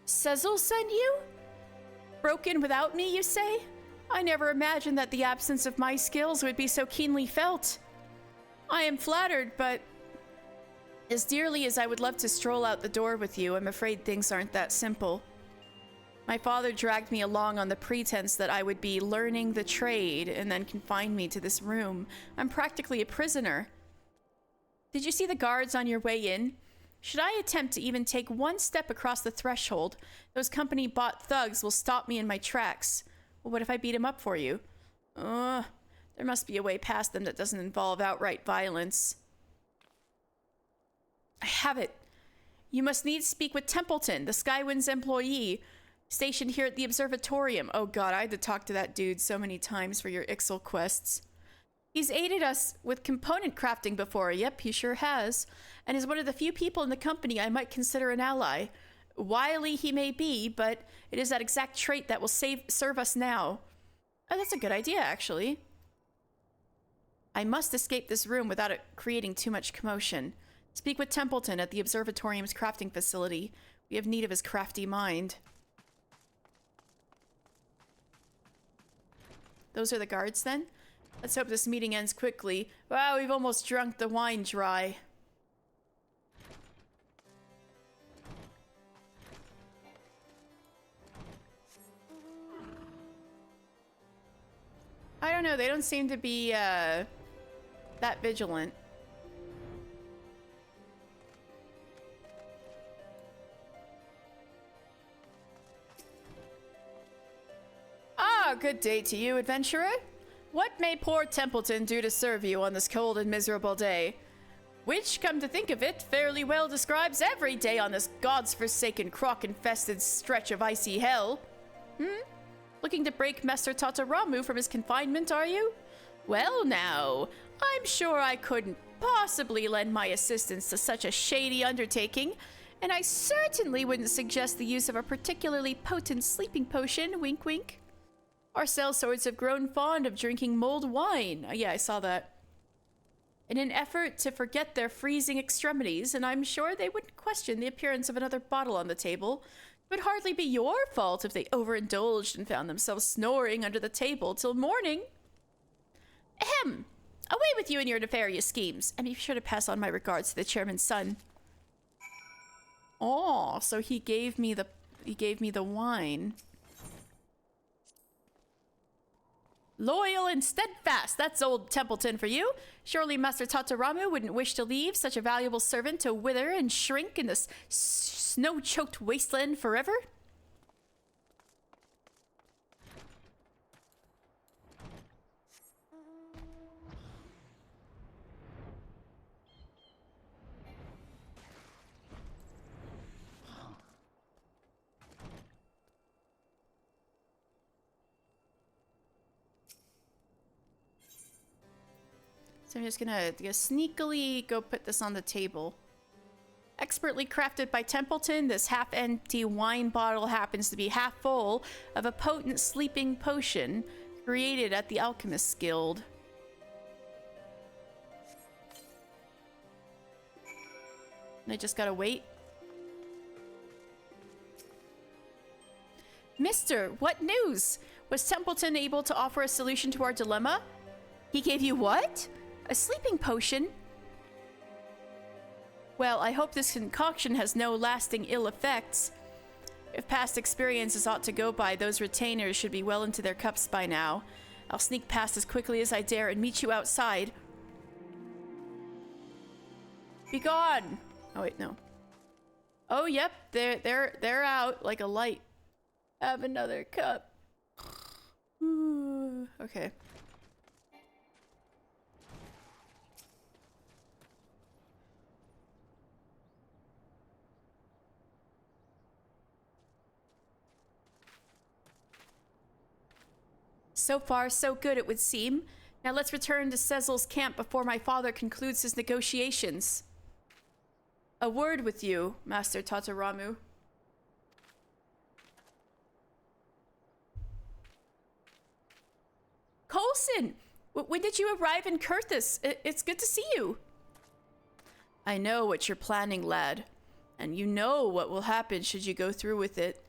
Cecil sent you? Broken without me, you say? I never imagined that the absence of my skills would be so keenly felt. I am flattered, but as dearly as I would love to stroll out the door with you, I'm afraid things aren't that simple. My father dragged me along on the pretense that I would be learning the trade and then confined me to this room. I'm practically a prisoner. Did you see the guards on your way in? Should I attempt to even take one step across the threshold, those company-bought thugs will stop me in my tracks. Well, what if I beat him up for you? There must be a way past them that doesn't involve outright violence. I have it. You must needs speak with Templeton, the Skywind's employee, stationed here at the Observatorium. Oh god, I had to talk to that dude so many times for your Ixal quests. He's aided us with component crafting before. Yep, he sure has. And is one of the few people in the company I might consider an ally. Wily he may be, but it is that exact trait that will serve us now. Oh, that's a good idea, actually. I must escape this room without it creating too much commotion. Speak with Templeton at the Observatorium's crafting facility. We have need of his crafty mind. Those are the guards, then? Let's hope this meeting ends quickly. Wow, we've almost drunk the wine dry. I don't know, they don't seem to be, that vigilant. Ah, good day to you, adventurer. What may poor Templeton do to serve you on this cold and miserable day? Which, come to think of it, fairly well describes every day on this god's-forsaken, croc-infested stretch of icy hell. looking to break Master Tataramu from his confinement, are you? Well now, I'm sure I couldn't possibly lend my assistance to such a shady undertaking, and I certainly wouldn't suggest the use of a particularly potent sleeping potion, wink wink. Our sellswords have grown fond of drinking mulled wine. Yeah, I saw that. In an effort to forget their freezing extremities, and I'm sure they wouldn't question the appearance of another bottle on the table. It would hardly be your fault if they overindulged and found themselves snoring under the table till morning. Ahem! Away with you and your nefarious schemes, and be sure to pass on my regards to the chairman's son. Oh, so he gave me the wine. Loyal and steadfast, that's old Templeton for you. Surely Master Tataramu wouldn't wish to leave such a valuable servant to wither and shrink in this snow-choked wasteland forever? So I'm just gonna sneakily go put this on the table. Expertly crafted by Templeton, this half-empty wine bottle happens to be half full of a potent sleeping potion created at the Alchemist's Guild. And I just gotta wait. Mister, what news? Was Templeton able to offer a solution to our dilemma? He gave you what? A sleeping potion? Well, I hope this concoction has no lasting ill effects. If past experiences ought to go by, those retainers should be well into their cups by now. I'll sneak past as quickly as I dare and meet you outside. Be gone! Oh wait, no. Oh yep, they're out like a light. Have another cup. Okay. So far, so good, it would seem. Now let's return to Sezel's camp before my father concludes his negotiations. A word with you, Master Tataramu. Coulson! When did you arrive in Kurthus? It's good to see you. I know what you're planning, lad. And you know what will happen should you go through with it.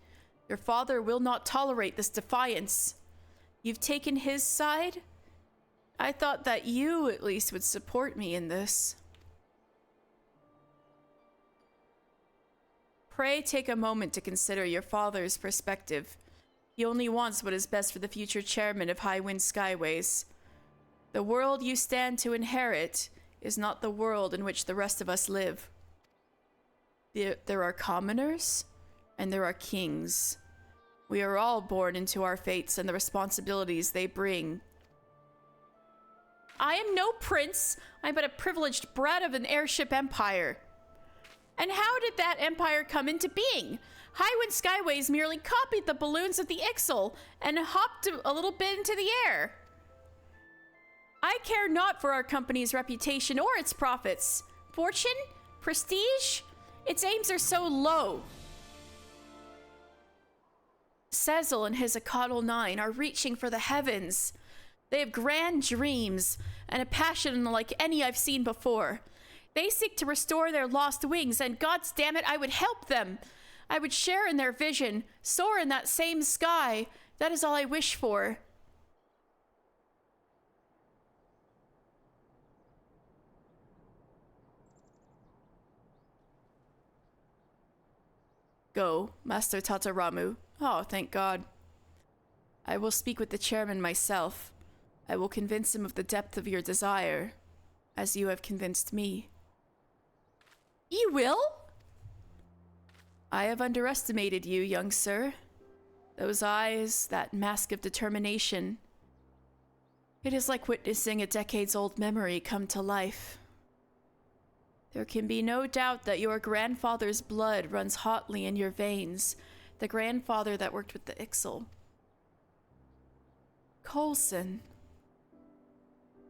Your father will not tolerate this defiance. You've taken his side? I thought that you, at least, would support me in this. Pray take a moment to consider your father's perspective. He only wants what is best for the future chairman of Highwind Skyways. The world you stand to inherit is not the world in which the rest of us live. There are commoners, and there are kings. We are all born into our fates and the responsibilities they bring. I am no prince. I'm but a privileged brat of an airship empire. And how did that empire come into being? Highwind Skyways merely copied the balloons of the Ixal and hopped a little bit into the air. I care not for our company's reputation or its profits. Fortune? Prestige? Its aims are so low. Sezel and his Acadal 9 are reaching for the heavens. They have grand dreams and a passion unlike any I've seen before. They seek to restore their lost wings, and God's damn it, I would help them. I would share in their vision, soar in that same sky. That is all I wish for. Go, Master Tataramu. Oh, thank God. I will speak with the chairman myself. I will convince him of the depth of your desire, as you have convinced me. You will? I have underestimated you, young sir. Those eyes, that mask of determination. It is like witnessing a decades-old memory come to life. There can be no doubt that your grandfather's blood runs hotly in your veins, the grandfather that worked with the Ixal. Coulson.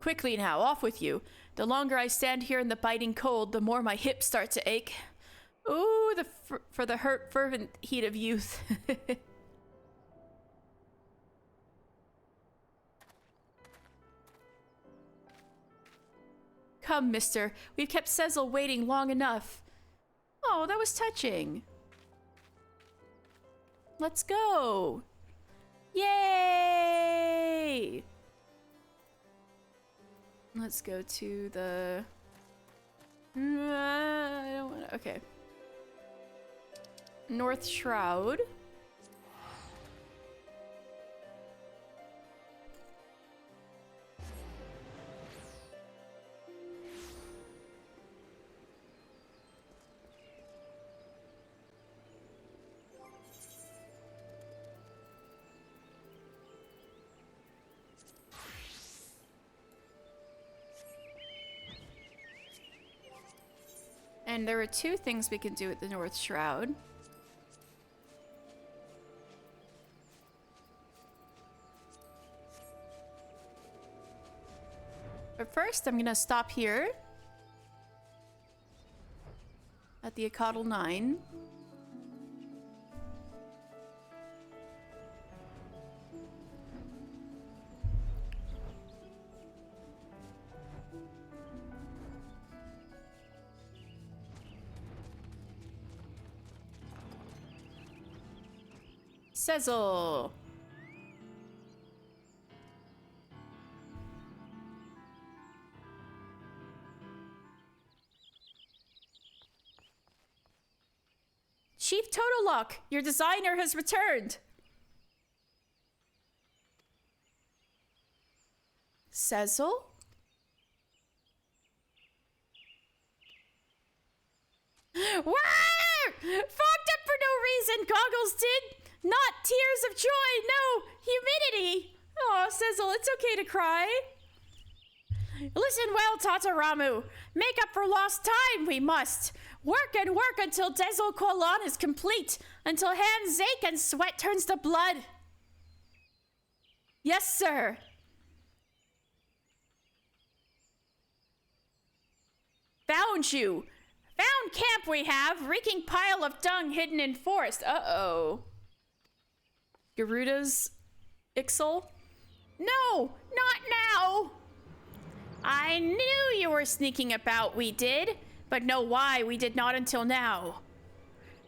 Quickly now, off with you. The longer I stand here in the biting cold, the more my hips start to ache. Ooh, for the fervent heat of youth. Come, mister. We've kept Cecil waiting long enough. Oh, that was touching. Let's go. Yay! Let's go to the... I don't want to... Okay. North Shroud. And there are two things we can do at the North Shroud. But first, I'm gonna stop here at the Acatl 9. Cecil. Chief Totolock, your designer has returned. Cecil? Wah! Fogged up for no reason, Goggles did. Not tears of joy, no, humidity. Oh, Cecil, it's okay to cry. Listen well, Tataramu. Make up for lost time, we must. Work and work until Dezel Kolon is complete, until hands ache and sweat turns to blood. Yes, sir. Found you. Found camp we have, reeking pile of dung hidden in forest. Uh-oh. Garuda's Ixal? No, not now. I knew you were sneaking about, we did, but know why we did not until now.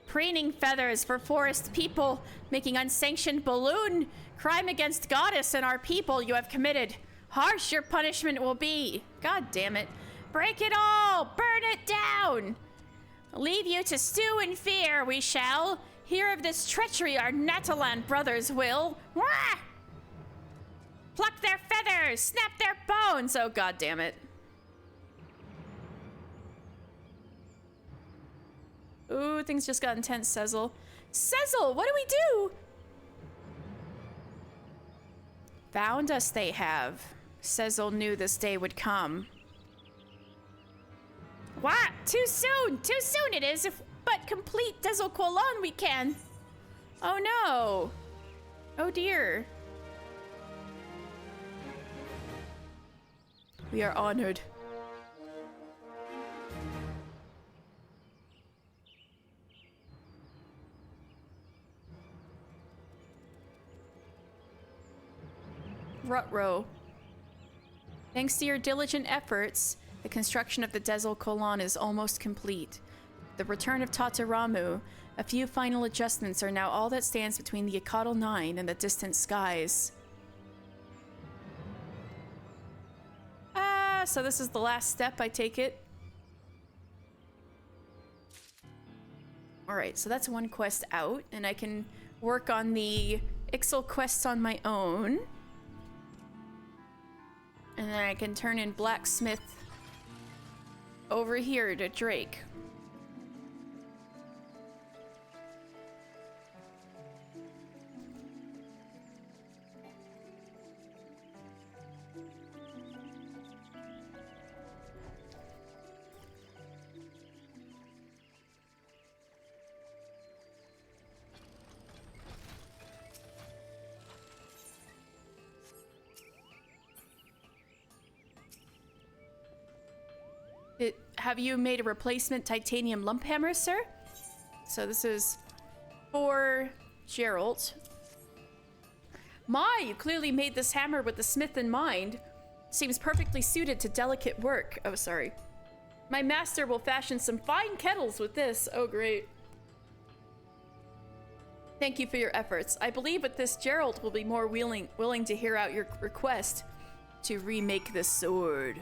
Preening feathers for forest people, making unsanctioned balloon, crime against goddess and our people you have committed. Harsh your punishment will be. God damn it. Break it all, burn it down. Leave you to stew in fear, we shall. Hear of this treachery our Natalan brothers will. Wah! Pluck their feathers, snap their bones. Oh, god damn it. Ooh, things just got intense, Cecil. Cecil, what do we do? Found us they have. Cecil knew this day would come. What? Too soon! Too soon it is, if but complete Dezel Kolon we can. Oh no. Oh dear. We are honored. Rutrow. Thanks to your diligent efforts, the construction of the Dezel Kolon is almost complete. The return of Tataramu, a few final adjustments are now all that stands between the Acatl 9 and the distant skies. So this is the last step, I take it. Alright, so that's one quest out, and I can work on the Ixal quests on my own. And then I can turn in Blacksmith over here to Drake. Have you made a replacement titanium lump hammer, sir? So this is for Gerald. My, you clearly made this hammer with the smith in mind. Seems perfectly suited to delicate work. Oh, sorry. My master will fashion some fine kettles with this. Oh, great. Thank you for your efforts. I believe with this, Gerald will be more willing to hear out your request to remake this sword.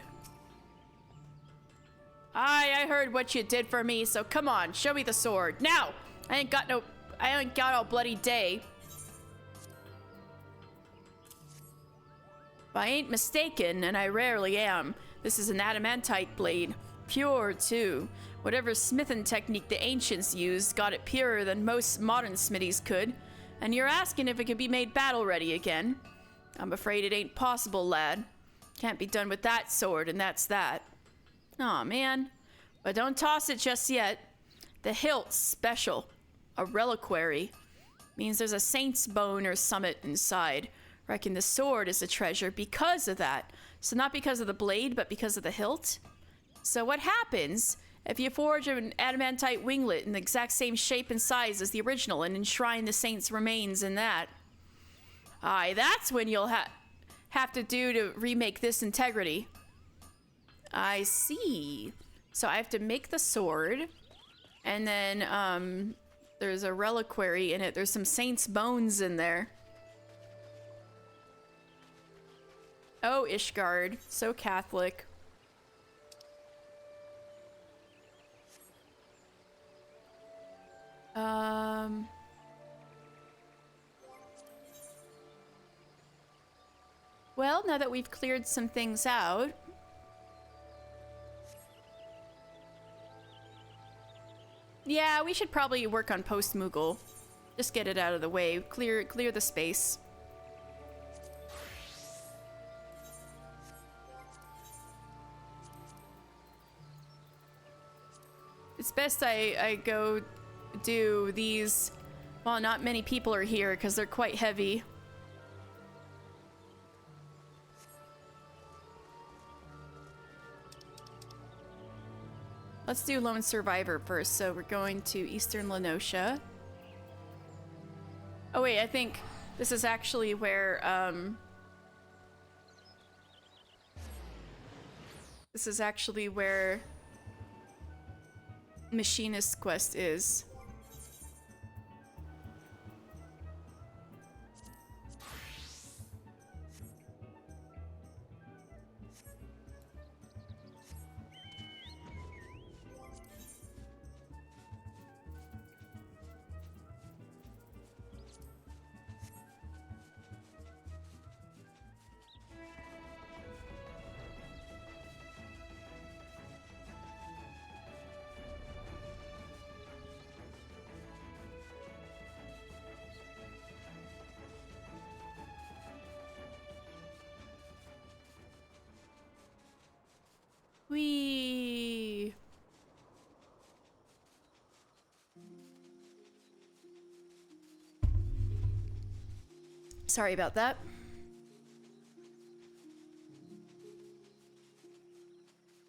I heard what you did for me, so come on, show me the sword. Now! I ain't got all bloody day. If I ain't mistaken, and I rarely am, this is an adamantite blade. Pure, too. Whatever smithing technique the ancients used got it purer than most modern smithies could. And you're asking if it could be made battle-ready again? I'm afraid it ain't possible, lad. Can't be done with that sword, and that's that. Aw, man. But don't toss it just yet. The hilt's special. A reliquary. Means there's a saint's bone or summit inside. Reckon the sword is a treasure because of that. So not because of the blade, but because of the hilt? So what happens if you forge an adamantite winglet in the exact same shape and size as the original and enshrine the saint's remains in that? Aye, that's when you'll have to do to remake this integrity. I see. So I have to make the sword, and then there's a reliquary in it. There's some saint's bones in there. Oh, Ishgard, so Catholic. Well, now that we've cleared some things out, yeah, we should probably work on post-Moogle. Just get it out of the way. Clear the space. It's best I go do these while not many people are here because they're quite heavy. Let's do Lone Survivor first. So we're going to Eastern Lenosha. Oh wait, I think this is actually where Machinist Quest is. Whee! Sorry about that.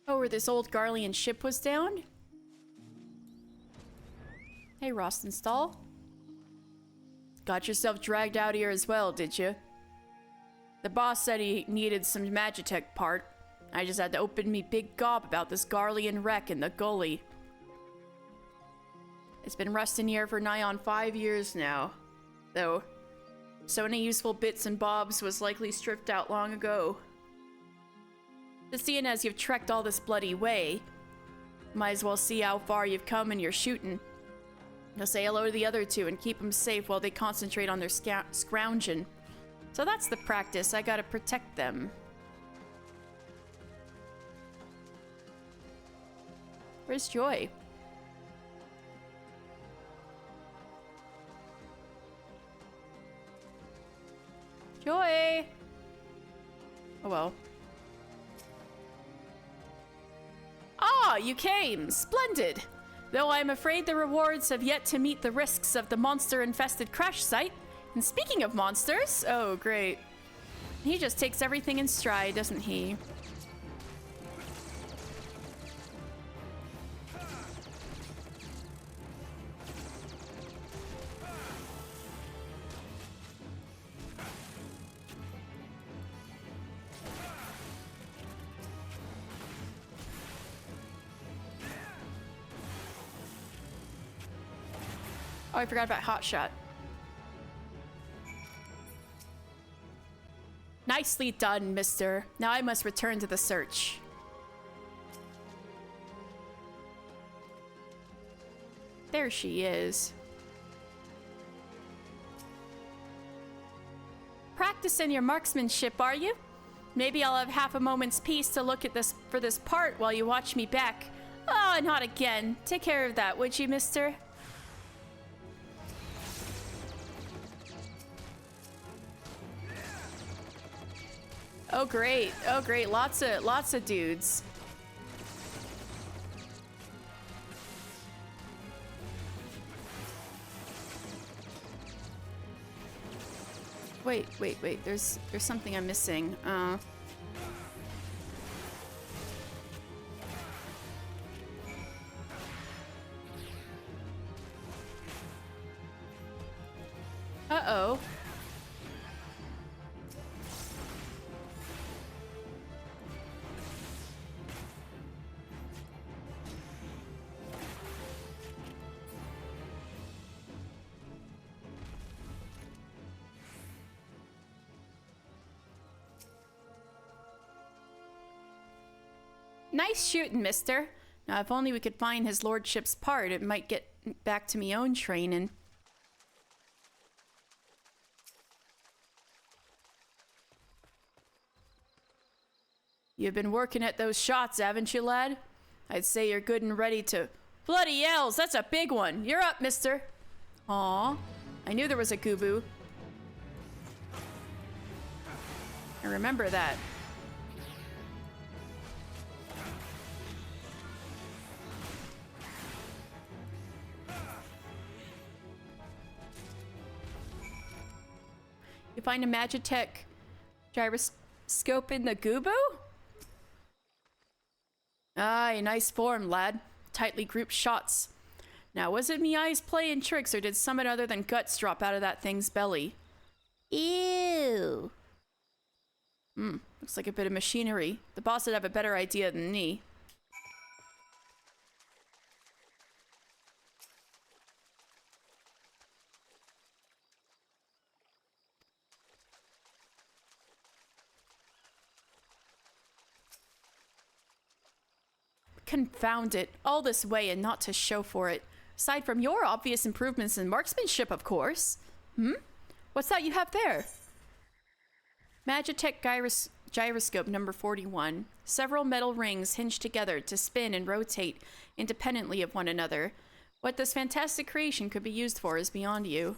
Oh, where this old Garlean ship was down? Hey, Rostenstall. Got yourself dragged out here as well, did you? The boss said he needed some Magitech part. I just had to open me big gob about this Garlean wreck in the gully. It's been rusting here for nigh on 5 years now, though so many useful bits and bobs was likely stripped out long ago. But seeing as you've trekked all this bloody way, might as well see how far you've come in your shooting. Now say hello to the other two and keep them safe while they concentrate on their scrounging. So that's the practice. I gotta protect them. Where's Joy? Joy! Oh well. Ah, you came! Splendid! Though I'm afraid the rewards have yet to meet the risks of the monster-infested crash site. And speaking of monsters, oh great. He just takes everything in stride, doesn't he? Oh, I forgot about Hotshot. Nicely done, mister. Now I must return to the search. There she is. Practicing your marksmanship, are you? Maybe I'll have half a moment's peace to look at this for this part while you watch me back. Oh, not again. Take care of that, would you, mister? Oh great. Oh great. Lots of dudes. Wait. There's something I'm missing. Uh-oh. Nice shooting, mister. Now, if only we could find his lordship's part, it might get back to me own training. You've been working at those shots, haven't you, lad? I'd say you're good and ready to... Bloody hells, that's a big one. You're up, mister. Aw, I knew there was a Gubu. I remember that. You find a Magitech gyroscope in the Gubu? Aye, nice form, lad. Tightly grouped shots. Now, was it me eyes playing tricks, or did something other than guts drop out of that thing's belly? Ew. Looks like a bit of machinery. The boss would have a better idea than me. Confound it. All this way and not to show for it. Aside from your obvious improvements in marksmanship, of course. What's that you have there? Magitech gyroscope number 41. Several metal rings hinged together to spin and rotate independently of one another. What this fantastic creation could be used for is beyond you.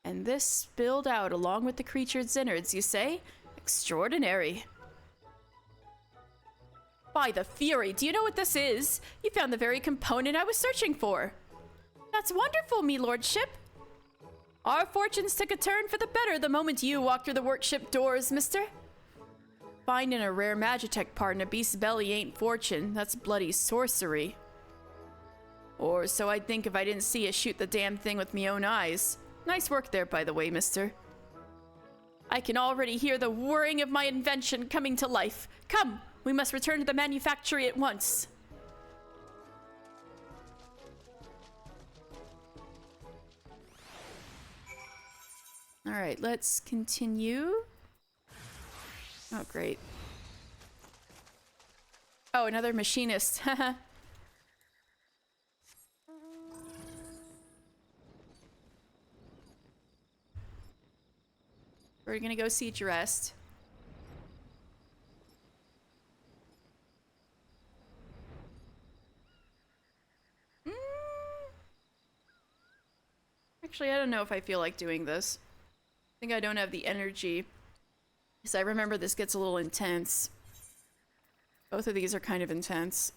And this spilled out along with the creature's innards, you say? Extraordinary. By the Fury, do you know what this is? You found the very component I was searching for. That's wonderful, me lordship. Our fortunes took a turn for the better the moment you walked through the workshop doors, mister. Finding a rare Magitech part in a beast's belly ain't fortune, that's bloody sorcery. Or so I'd think if I didn't see you shoot the damn thing with me own eyes. Nice work there, by the way, mister. I can already hear the whirring of my invention coming to life. Come, we must return to the manufactory at once. All right, let's continue. Oh, great. Oh, another machinist. We're gonna go siege rest. Actually, I don't know if I feel like doing this. I think I don't have the energy. Because I remember this gets a little intense. Both of these are kind of intense.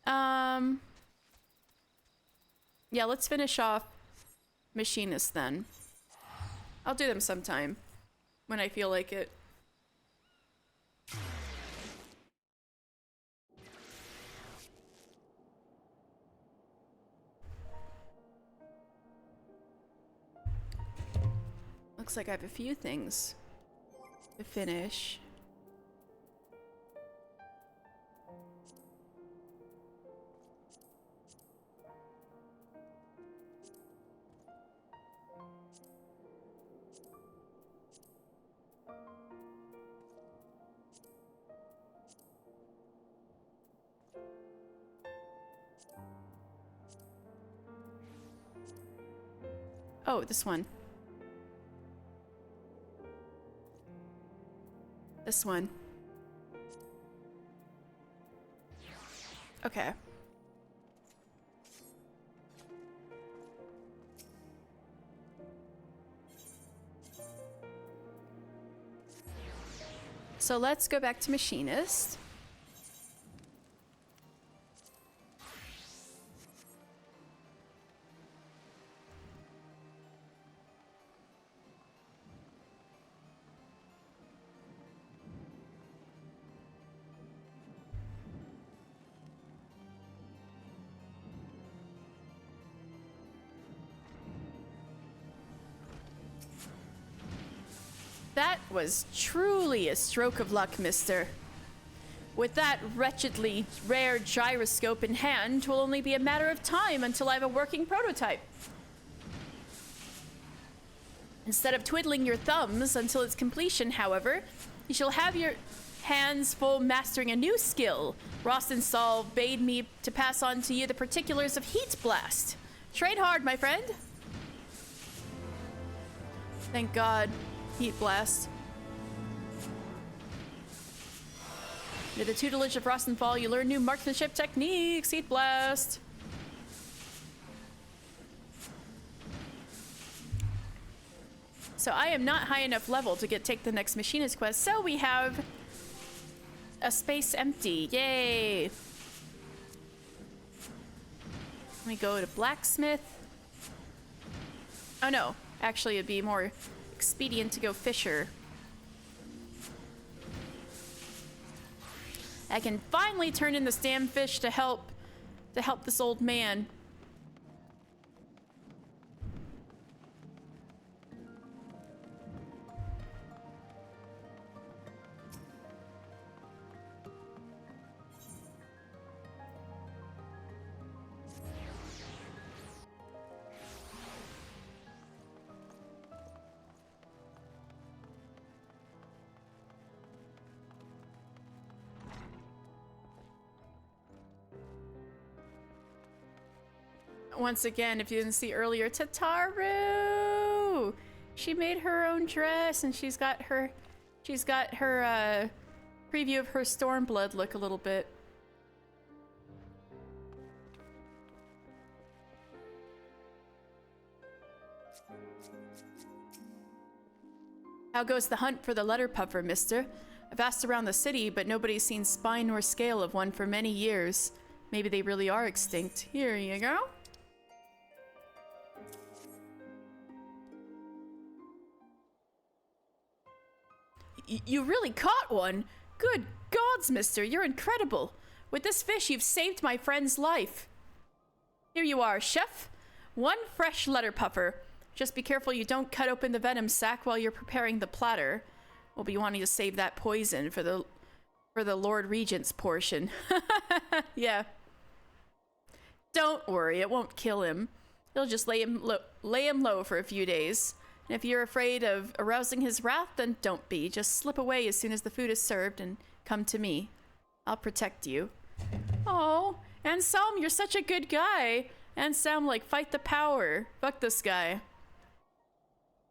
Yeah, let's finish off Machinist then. I'll do them sometime. When I feel like it. Looks like I have a few things to finish. Oh, this one. This one. Okay. So let's go back to Machinist. That was truly a stroke of luck, mister. With that wretchedly rare gyroscope in hand, 'twill only be a matter of time until I have a working prototype. Instead of twiddling your thumbs until its completion, however, you shall have your hands full mastering a new skill. Rostensal bade me to pass on to you the particulars of Heat Blast. Trade hard, my friend. Thank God. Heat Blast. Under the tutelage of Rostenfall, you learn new marksmanship techniques. Heat Blast. So I am not high enough level to take the next machinist quest, so we have a space empty. Yay! Let me go to blacksmith. Oh no, actually it'd be more expedient to go fisher. I can finally turn in this damn fish to help this old man. Once again, if you didn't see earlier, Tataru! She made her own dress and she's got her preview of her Stormblood look a little bit. How goes the hunt for the letter puffer, mister? I've asked around the city, but nobody's seen spine nor scale of one for many years. Maybe they really are extinct. Here you go. You really caught one? Good gods, mister, you're incredible. With this fish, you've saved my friend's life. Here you are, chef. One fresh letter puffer. Just be careful you don't cut open the venom sac while you're preparing the platter. We'll be wanting to save that poison for the Lord Regent's portion. Yeah. Don't worry, it won't kill him. It'll just lay him low for a few days. And if you're afraid of arousing his wrath, then don't be. Just slip away as soon as the food is served and come to me. I'll protect you. Oh, Anselm, you're such a good guy. Anselm, like, fight the power. Fuck this guy.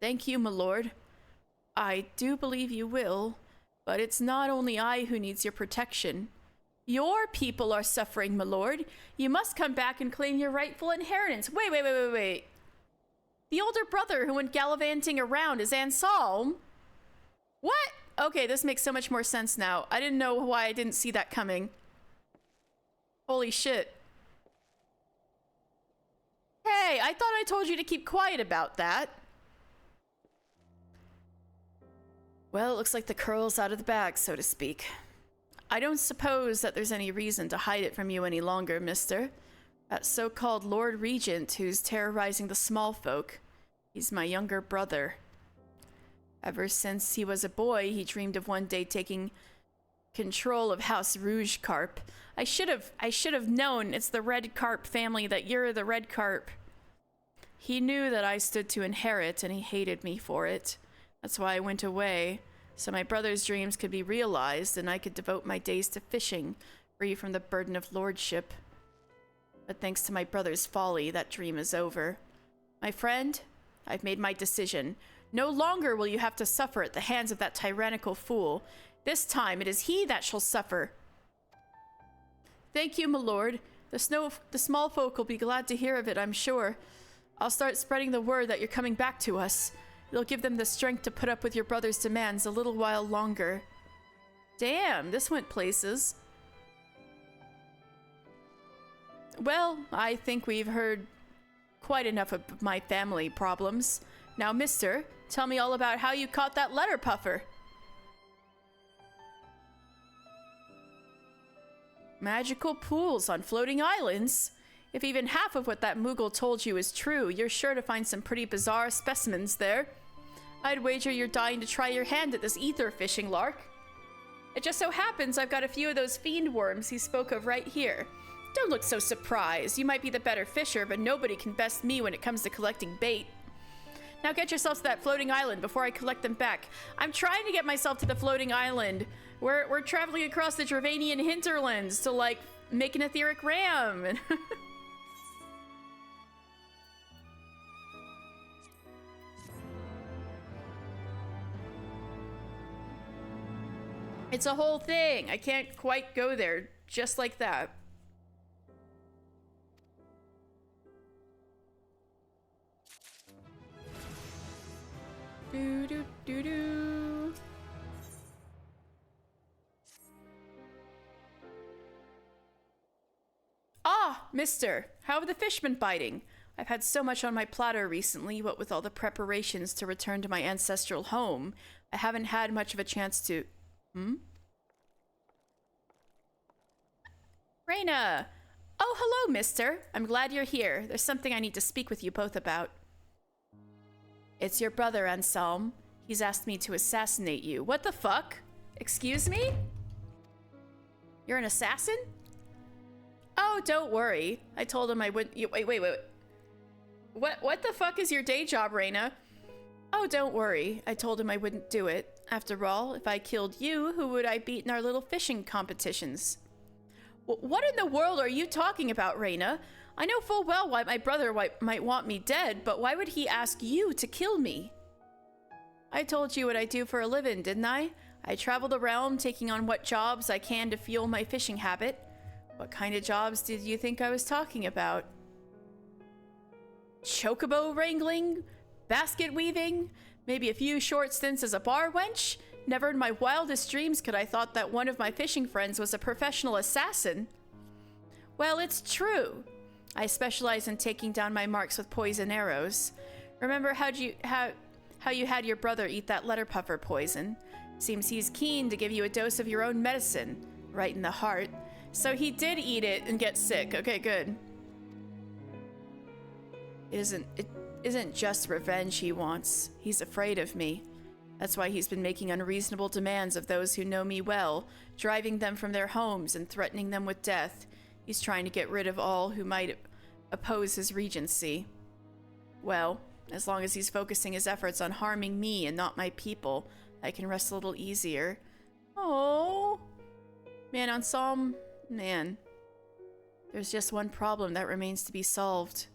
Thank you, my lord. I do believe you will, but it's not only I who needs your protection. Your people are suffering, my lord. You must come back and claim your rightful inheritance. Wait. The older brother who went gallivanting around is Anselm. What? Okay, this makes so much more sense now. I didn't know why I didn't see that coming. Holy shit. Hey, I thought I told you to keep quiet about that. Well, it looks like the curl's out of the bag, so to speak. I don't suppose that there's any reason to hide it from you any longer, mister. That so-called Lord Regent who's terrorizing the small folk. He's my younger brother. Ever since he was a boy, he dreamed of one day taking control of House Rouge Carp. I should have known it's the Red Carp family, that you're the Red Carp. He knew that I stood to inherit, and he hated me for it. That's why I went away, so my brother's dreams could be realized, and I could devote my days to fishing, free from the burden of lordship. But thanks to my brother's folly, that dream is over. My friend, I've made my decision. No longer will you have to suffer at the hands of that tyrannical fool. This time it is he that shall suffer. Thank you, my lord. The small folk will be glad to hear of it, I'm sure. I'll start spreading the word that you're coming back to us. It'll give them the strength to put up with your brother's demands a little while longer. Damn, this went places. Well, I think we've heard quite enough of my family problems. Now, mister, tell me all about how you caught that letter puffer. Magical pools on floating islands? If even half of what that Moogle told you is true, you're sure to find some pretty bizarre specimens there. I'd wager you're dying to try your hand at this ether fishing lark. It just so happens I've got a few of those fiend worms he spoke of right here. Don't look so surprised. You might be the better fisher, but nobody can best me when it comes to collecting bait. Now get yourself to that floating island before I collect them back. I'm trying to get myself to the floating island. We're traveling across the Dravanian hinterlands to, like, make an etheric ram. It's a whole thing. I can't quite go there just like that. Do do do do. Ah, mister, how have the fish been biting? I've had so much on my platter recently, what with all the preparations to return to my ancestral home, I haven't had much of a chance to... Reyna! Oh, hello, mister. I'm glad you're here. There's something I need to speak with you both about. It's your brother, Anselm. He's asked me to assassinate you. What the fuck? Excuse me? You're an assassin? Oh, don't worry. I told him I wouldn't... Wait. What the fuck is your day job, Reyna? Oh, don't worry. I told him I wouldn't do it. After all, if I killed you, who would I beat in our little fishing competitions? What in the world are you talking about, Reyna? I know full well why my brother might want me dead, but why would he ask you to kill me? I told you what I do for a living, didn't I? I travel the realm, taking on what jobs I can to fuel my fishing habit. What kind of jobs did you think I was talking about? Chocobo wrangling? Basket weaving? Maybe a few short stints as a bar wench? Never in my wildest dreams could I thought that one of my fishing friends was a professional assassin. Well, it's true. I specialize in taking down my marks with poison arrows. Remember how you had your brother eat that letter puffer poison? Seems he's keen to give you a dose of your own medicine, right in the heart. So he did eat it and get sick. Okay, good. It isn't just revenge he wants. He's afraid of me. That's why he's been making unreasonable demands of those who know me well, driving them from their homes and threatening them with death. He's trying to get rid of all who might oppose his regency. Well, as long as he's focusing his efforts on harming me and not my people, I can rest a little easier. Oh, man, Anselm, man. There's just one problem that remains to be solved.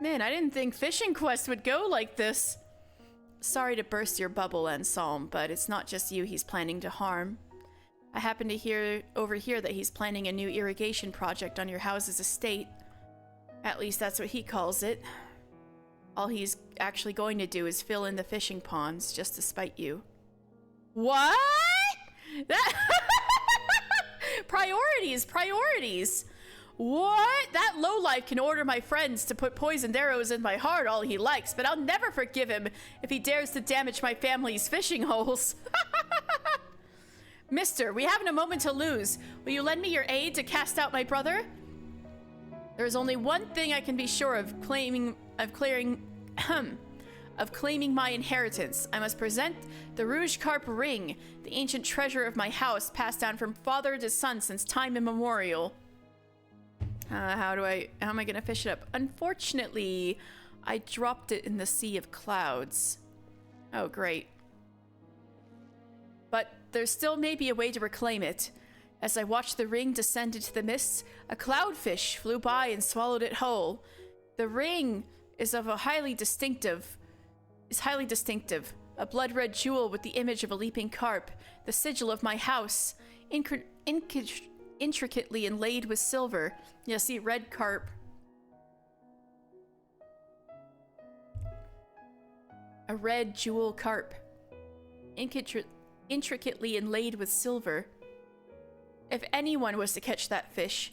Man, I didn't think Fishing Quest would go like this. Sorry to burst your bubble, Anselm, but it's not just you he's planning to harm. I happen to overhear that he's planning a new irrigation project on your house's estate. At least that's what he calls it. All he's actually going to do is fill in the fishing ponds just to spite you. What? That Priorities! What? That lowlife can order my friends to put poisoned arrows in my heart all he likes, but I'll never forgive him if he dares to damage my family's fishing holes. Mister, we haven't a moment to lose. Will you lend me your aid to cast out my brother? There is only one thing I can be sure of claiming my inheritance. I must present the Rouge Carp ring, the ancient treasure of my house, passed down from father to son since time immemorial. How am I gonna fish it up? Unfortunately, I dropped it in the sea of clouds. Oh, great. But there still may be a way to reclaim it. As I watched the ring descend into the mists, a cloudfish flew by and swallowed it whole. The ring is highly distinctive. A blood red jewel with the image of a leaping carp, the sigil of my house, intricately inlaid with silver. Yeah, see, red carp. A red jewel carp, intricately inlaid with silver. If anyone was to catch that fish,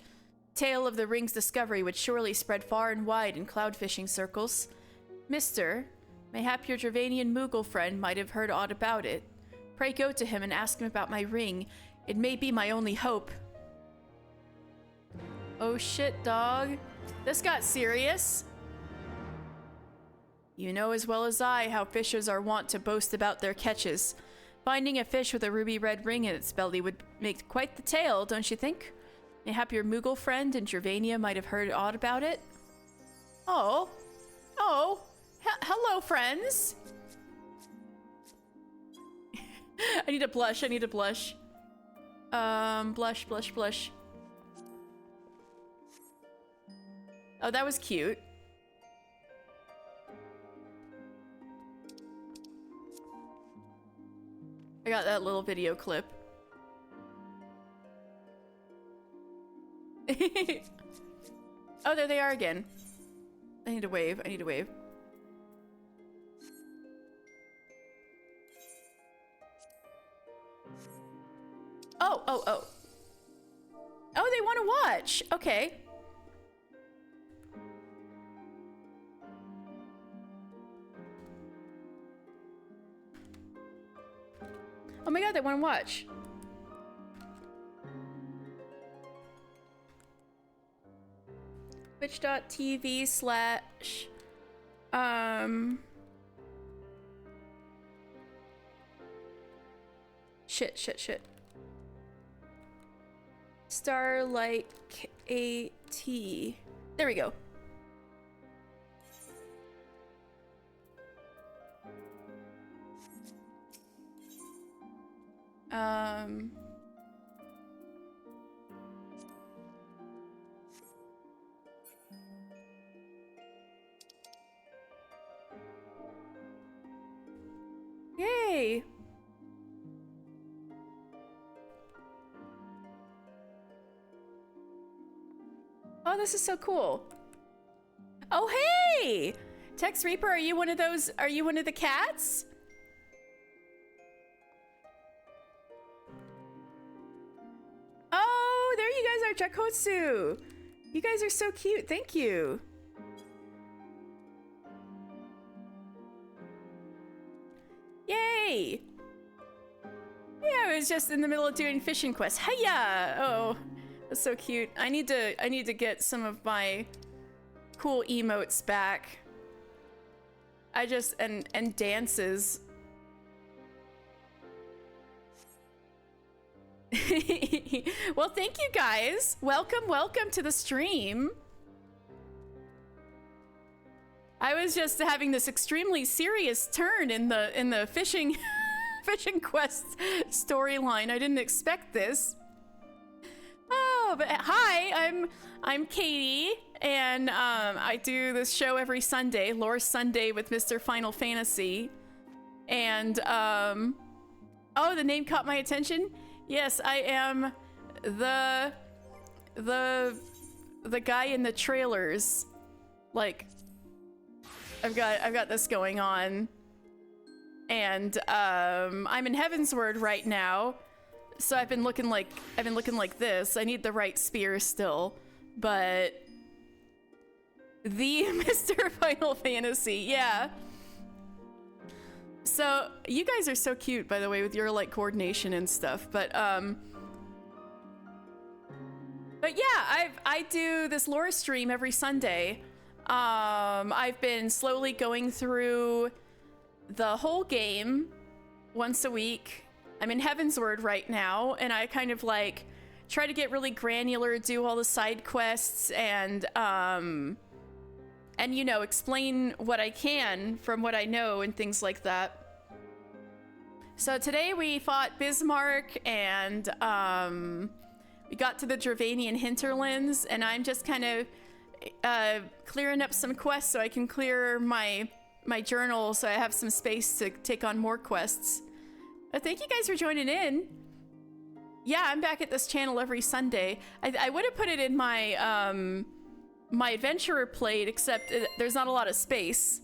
tale of the ring's discovery would surely spread far and wide in cloud fishing circles. Mister, mayhap your Dravanian Moogle friend might have heard aught about it. Pray go to him and ask him about my ring. It may be my only hope. Oh shit, dog. This got serious. You know as well as I how fishers are wont to boast about their catches. Finding a fish with a ruby red ring in its belly would make quite the tale, don't you think? Mayhap your Moogle friend in Dravania might have heard aught about it? Oh. Oh. Hello, friends. I need a blush, I need a blush. Blush, blush, blush. Oh, that was cute. I got that little video clip. Oh, there they are again. I need to wave, I need to wave. Oh, oh, oh. Oh, they want to watch. Okay. Oh my god, they want to watch. Twitch.tv/ shit. Starlight AT. There we go. Yay! Oh, this is so cool. Oh, hey! Tex Reaper, are you one of those? Are you one of the cats? Oh, there you guys are, Jakotsu. You guys are so cute. Thank you. Yay! Yeah, I was just in the middle of doing fishing quests. Hiya! Oh, that's so cute. I need to get some of my cool emotes back. I just and dances. Well, thank you guys. Welcome to the stream. I was just having this extremely serious turn in the fishing fishing quest storyline. I didn't expect this. Oh, but hi, I'm Katie, and I do this show every Sunday, Lore Sunday with Mr. Final Fantasy. And oh, the name caught my attention. Yes, I am the guy in the trailers. Like, I've got this going on, and I'm in Heavensward right now, so I've been looking like this. I need the right spear still, but the Mr. Final Fantasy, yeah. So you guys are so cute, by the way, with your like coordination and stuff. But yeah, I do this lore stream every Sunday. I've been slowly going through the whole game once a week. I'm in Heavensward right now, and I kind of like try to get really granular, do all the side quests, and you know, explain what I can from what I know and things like that. So today we fought Bismarck, and we got to the Dravanian hinterlands, and I'm just kind of clearing up some quests so I can clear my journal so I have some space to take on more quests. Thank you guys for joining in. Yeah, I'm back at this channel every Sunday. I would have put it in my my adventurer plate, except there's not a lot of space.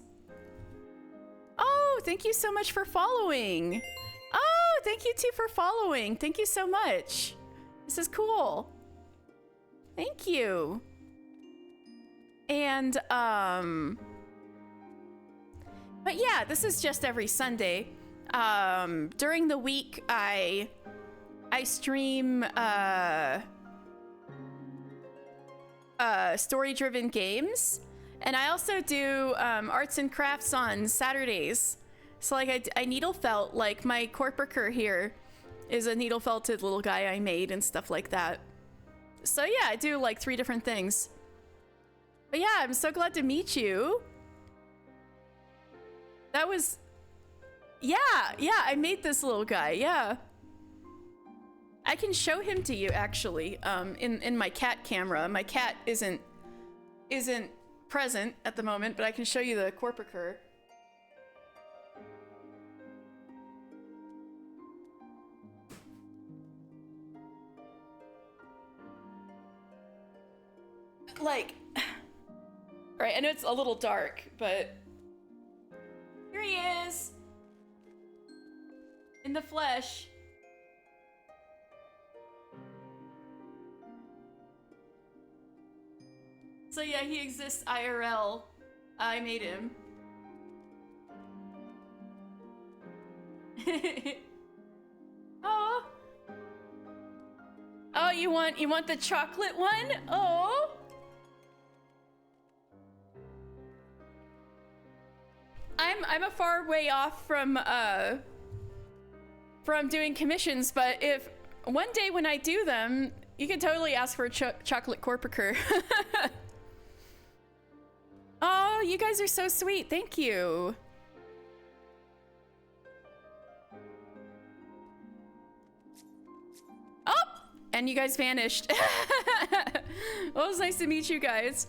Oh, thank you so much for following. Oh, thank you too for following. Thank you so much. This is cool. Thank you. And but yeah, this is just every Sunday. During the week I stream story-driven games, and I also do arts and crafts on Saturdays. So like I needle felt, like my corporate here is a needle felted little guy I made and stuff like that. So yeah, I do like 3 different things. But yeah, I'm so glad to meet you. That was, yeah, I made this little guy, yeah. I can show him to you actually, in my cat camera. My cat isn't present at the moment, but I can show you the corporate. Like, right, I know it's a little dark, but here he is in the flesh. So yeah, he exists IRL. I made him. Oh. Oh, you want the chocolate one? Oh. I'm a far way off from doing commissions, but if one day when I do them, you can totally ask for a chocolate corporate. Oh, you guys are so sweet. Thank you. Oh, and you guys vanished. Well, it was nice to meet you guys.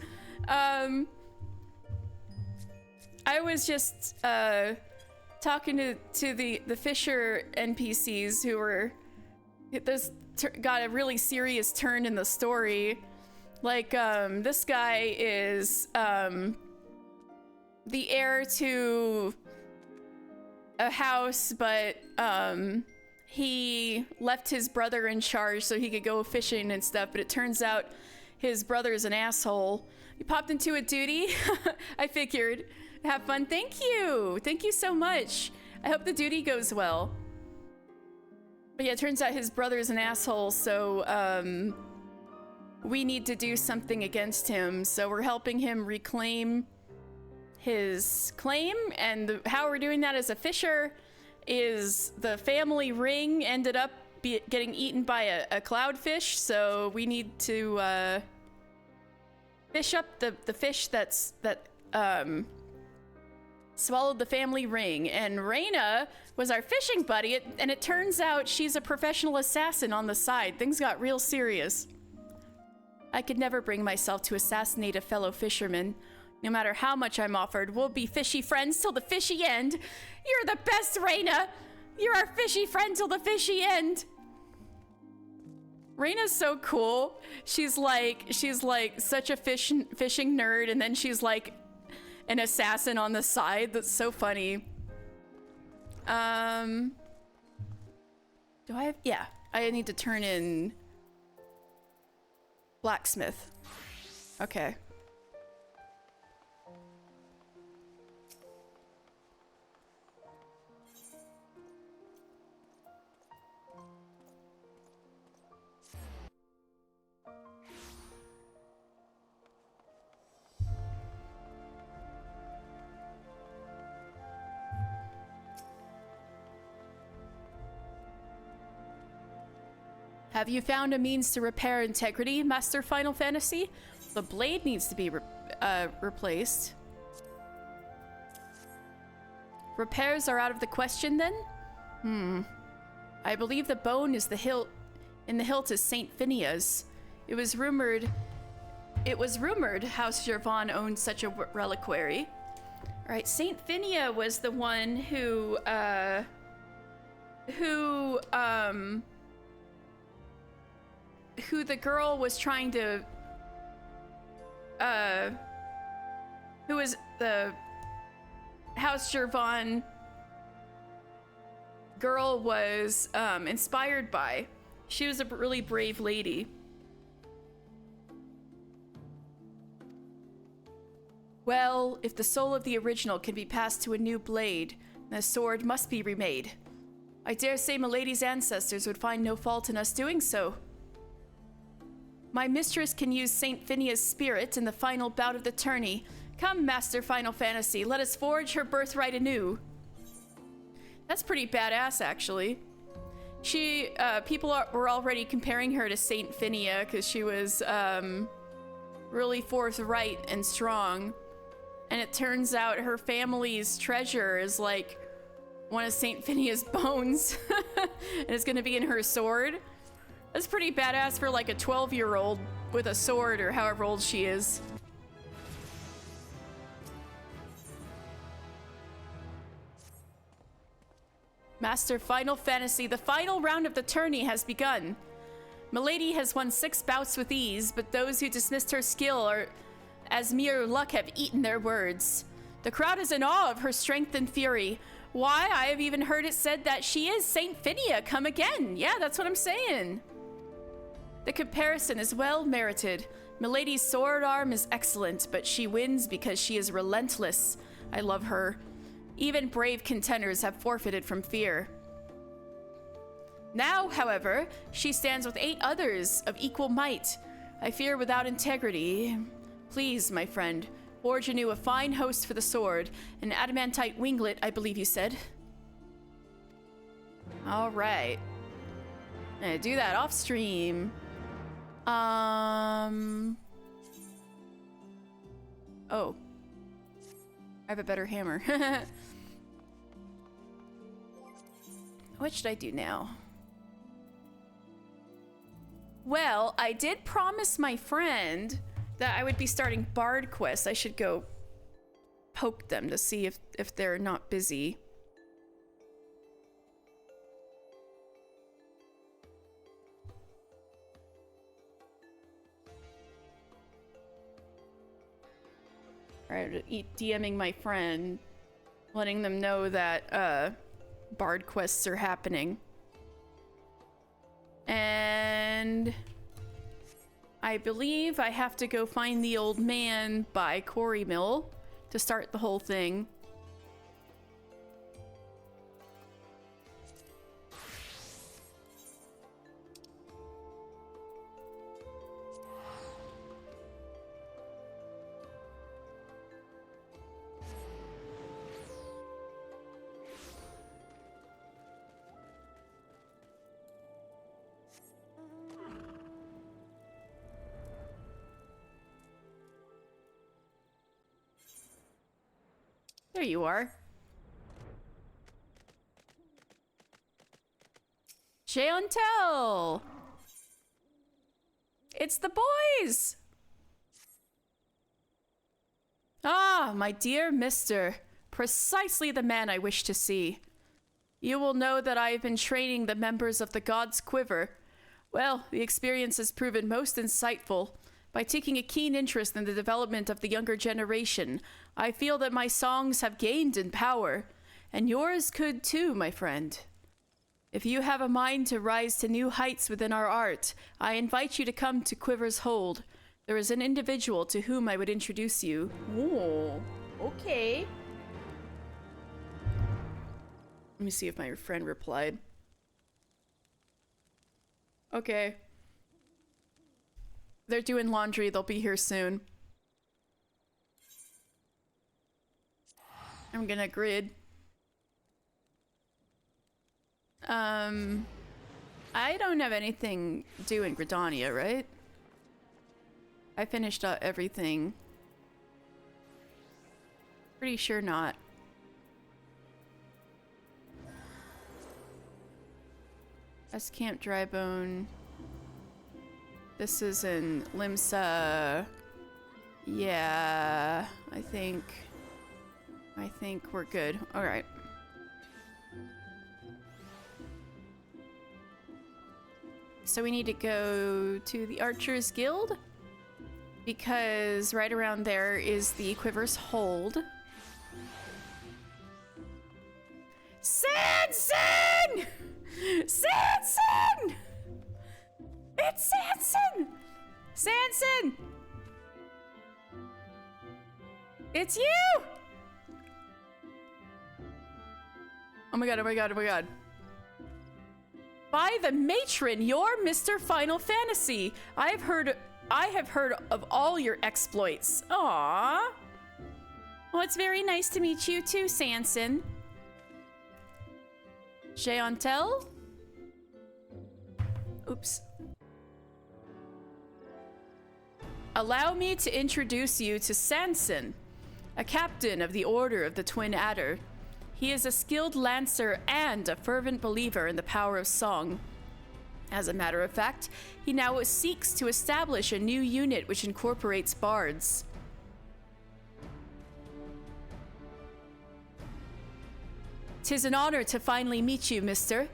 I was just talking to the Fisher NPCs who were got a really serious turn in the story. Like this guy is the heir to a house, but he left his brother in charge so he could go fishing and stuff, but it turns out his brother's an asshole. He popped into a duty. I figured. Have fun. Thank you so much. I hope the duty goes well. But yeah, it turns out his brother's an asshole, so we need to do something against him. So we're helping him reclaim his claim, and how we're doing that as a fisher is the family ring ended up getting eaten by a cloudfish, so we need to fish up the fish that swallowed the family ring. And Reyna was our fishing buddy, and it turns out she's a professional assassin on the side. Things got real serious. I could never bring myself to assassinate a fellow fisherman. No matter how much I'm offered, we'll be fishy friends till the fishy end. You're the best, Reyna. You're our fishy friend till the fishy end. Reyna's so cool. She's like such a fishing nerd, and then she's like an assassin on the side. That's so funny. Do I have, yeah, I need to turn in blacksmith. Okay. Have you found a means to repair integrity, Master Final Fantasy? The blade needs to be replaced. Repairs are out of the question then? I believe the bone is the hilt in the hilt is Saint Phineas. It was rumored it was rumored House Gervon owned such a reliquary. All right, Saint Phinia was the one who the girl was trying to, who was the House Gervon girl was inspired by. She was a really brave lady. Well, if the soul of the original can be passed to a new blade, the sword must be remade. I dare say Milady's ancestors would find no fault in us doing so. My mistress can use Saint Phinia's spirit in the final bout of the tourney. Come, Master Final Fantasy, let us forge her birthright anew. That's pretty badass, actually. People were already comparing her to Saint Phinia because she was really forthright and strong. And it turns out her family's treasure is like one of Saint Phinia's bones. And it's gonna be in her sword. That's pretty badass for like a 12-year-old with a sword or however old she is. Master Final Fantasy, the final round of the tourney has begun. Milady has won 6 bouts with ease, but those who dismissed her skill or as mere luck have eaten their words. The crowd is in awe of her strength and fury. Why, I have even heard it said that she is Saint Phinia come again. Yeah, that's what I'm saying. The comparison is well merited. Milady's sword arm is excellent, but she wins because she is relentless. I love her. Even brave contenders have forfeited from fear. Now, however, she stands with 8 others of equal might. I fear without integrity. Please, my friend, forge anew a fine host for the sword, an adamantite winglet, I believe you said. All right. I'm gonna do that off stream. Oh. I have a better hammer. What should I do now? Well, I did promise my friend that I would be starting Bard quests. I should go poke them to see if they're not busy. Alright, DMing my friend, letting them know that Bard quests are happening. And I believe I have to go find the old man by Quarry Mill to start the whole thing. There you are. Chantel! It's the boys! Ah, my dear mister. Precisely the man I wish to see. You will know that I have been training the members of the God's Quiver. Well, the experience has proven most insightful. By taking a keen interest in the development of the younger generation, I feel that my songs have gained in power, and yours could too, my friend. If you have a mind to rise to new heights within our art, I invite you to come to Quiver's Hold. There is an individual to whom I would introduce you. Oh, okay. Let me see if my friend replied. Okay. They're doing laundry. They'll be here soon. I'm gonna grid. I don't have anything due in Gridania, right? I finished up everything. Pretty sure not. That's Camp Drybone. This is in Limsa. Yeah, I think we're good. All right. So we need to go to the Archers Guild because right around there is the Quiver's Hold. Sanson! Sanson! It's Sanson! Sanson! It's you! Oh my god, oh my god, oh my god. By the matron, you're Mr. Final Fantasy. I have heard of all your exploits. Aww. Well, it's very nice to meet you too, Sanson. Jeantel? Oops. Allow me to introduce you to Sanson, a captain of the Order of the Twin Adder. He is a skilled lancer and a fervent believer in the power of song. As a matter of fact, he now seeks to establish a new unit which incorporates bards. "'Tis an honor to finally meet you, mister.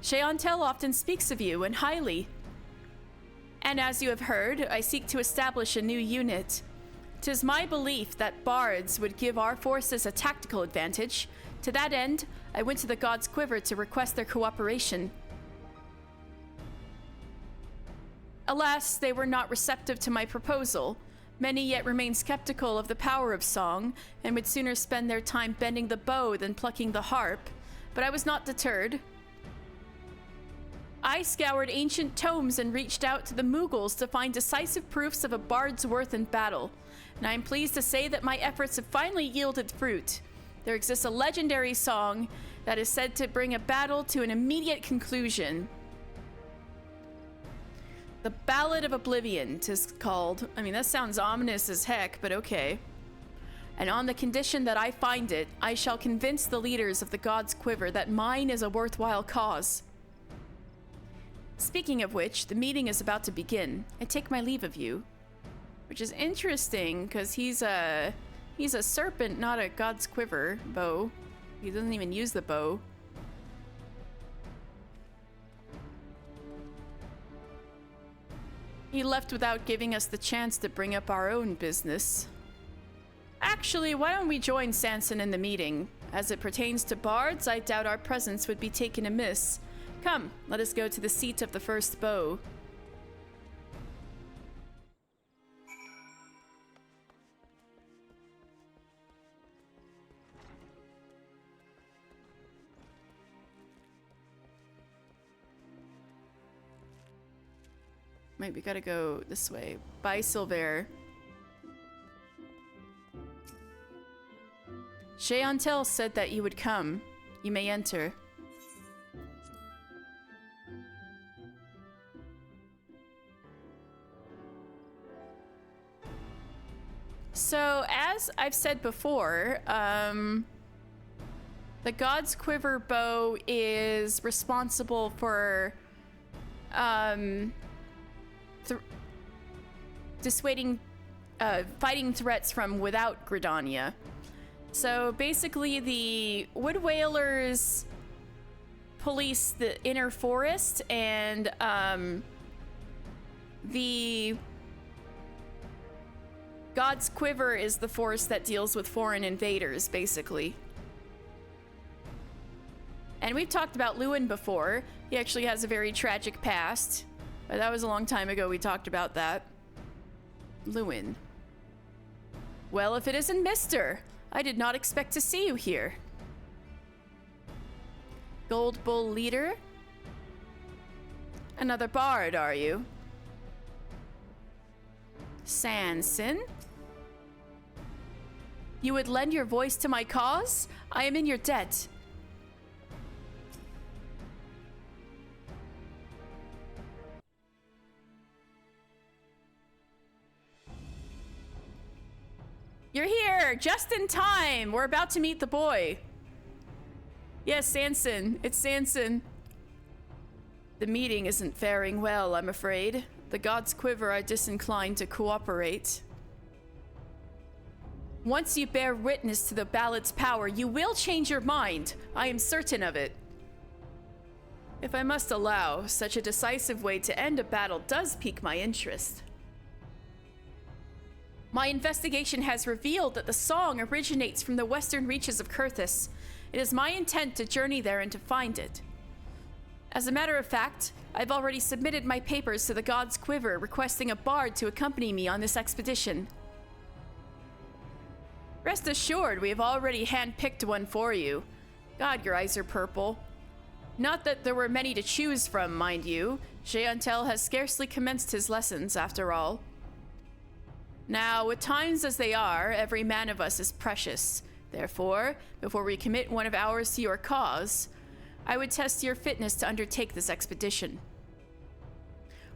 Jeantel often speaks of you, and highly. And as you have heard, I seek to establish a new unit. 'Tis my belief that bards would give our forces a tactical advantage. To that end, I went to the God's Quiver to request their cooperation. Alas, they were not receptive to my proposal. Many yet remain skeptical of the power of song, and would sooner spend their time bending the bow than plucking the harp. But I was not deterred. I scoured ancient tomes and reached out to the Mughals to find decisive proofs of a bard's worth in battle, and I am pleased to say that my efforts have finally yielded fruit. There exists a legendary song that is said to bring a battle to an immediate conclusion. The Ballad of Oblivion 'tis called. I mean, that sounds ominous as heck, but okay. And on the condition that I find it, I shall convince the leaders of the God's Quiver that mine is a worthwhile cause. Speaking of which, the meeting is about to begin. I take my leave of you." Which is interesting, because he's a serpent, not a God's Quiver bow. He doesn't even use the bow. He left without giving us the chance to bring up our own business. Actually, why don't we join Sanson in the meeting? As it pertains to bards, I doubt our presence would be taken amiss. Come, let us go to the seat of the first bow. Wait, we gotta go this way. Bye, Silver. Jeantel said that you would come. You may enter. So, as I've said before, the God's Quiver bow is responsible for dissuading fighting threats from without Gridania. So basically the Wood Whalers police the inner forest, and the God's Quiver is the force that deals with foreign invaders, basically. And we've talked about Lewin before. He actually has a very tragic past. But that was a long time ago we talked about that. Lewin. Well, if it isn't Mister, I did not expect to see you here. Gold Bull leader? Another bard, are you? Sanson? You would lend your voice to my cause? I am in your debt. You're here, just in time. We're about to meet the boy. Yes, Sanson. It's Sanson. The meeting isn't faring well, I'm afraid. The God's Quiver are disinclined to cooperate. Once you bear witness to the ballad's power, you will change your mind. I am certain of it. If I must allow, such a decisive way to end a battle does pique my interest. My investigation has revealed that the song originates from the western reaches of Kurthus. It is my intent to journey there and to find it. As a matter of fact, I've already submitted my papers to the God's Quiver, requesting a bard to accompany me on this expedition. Rest assured, we have already handpicked one for you. God, your eyes are purple. Not that there were many to choose from, mind you. Jeantel has scarcely commenced his lessons, after all. Now, with times as they are, every man of us is precious. Therefore, before we commit one of ours to your cause, I would test your fitness to undertake this expedition.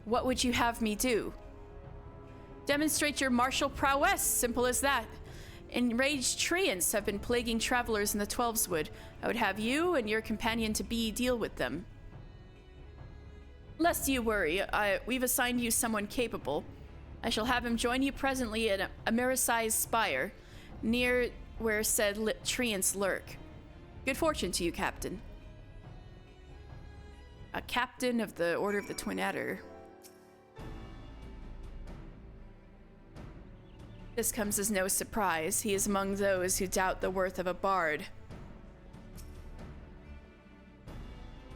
What would you have me do? Demonstrate your martial prowess, simple as that. Enraged treants have been plaguing travelers in the Twelveswood. I would have you and your companion to be deal with them. Lest you worry, we've assigned you someone capable. I shall have him join you presently at Amerisai's Spire, near where said treants lurk. Good fortune to you, Captain. A captain of the Order of the Twin Adder. This comes as no surprise. He is among those who doubt the worth of a bard.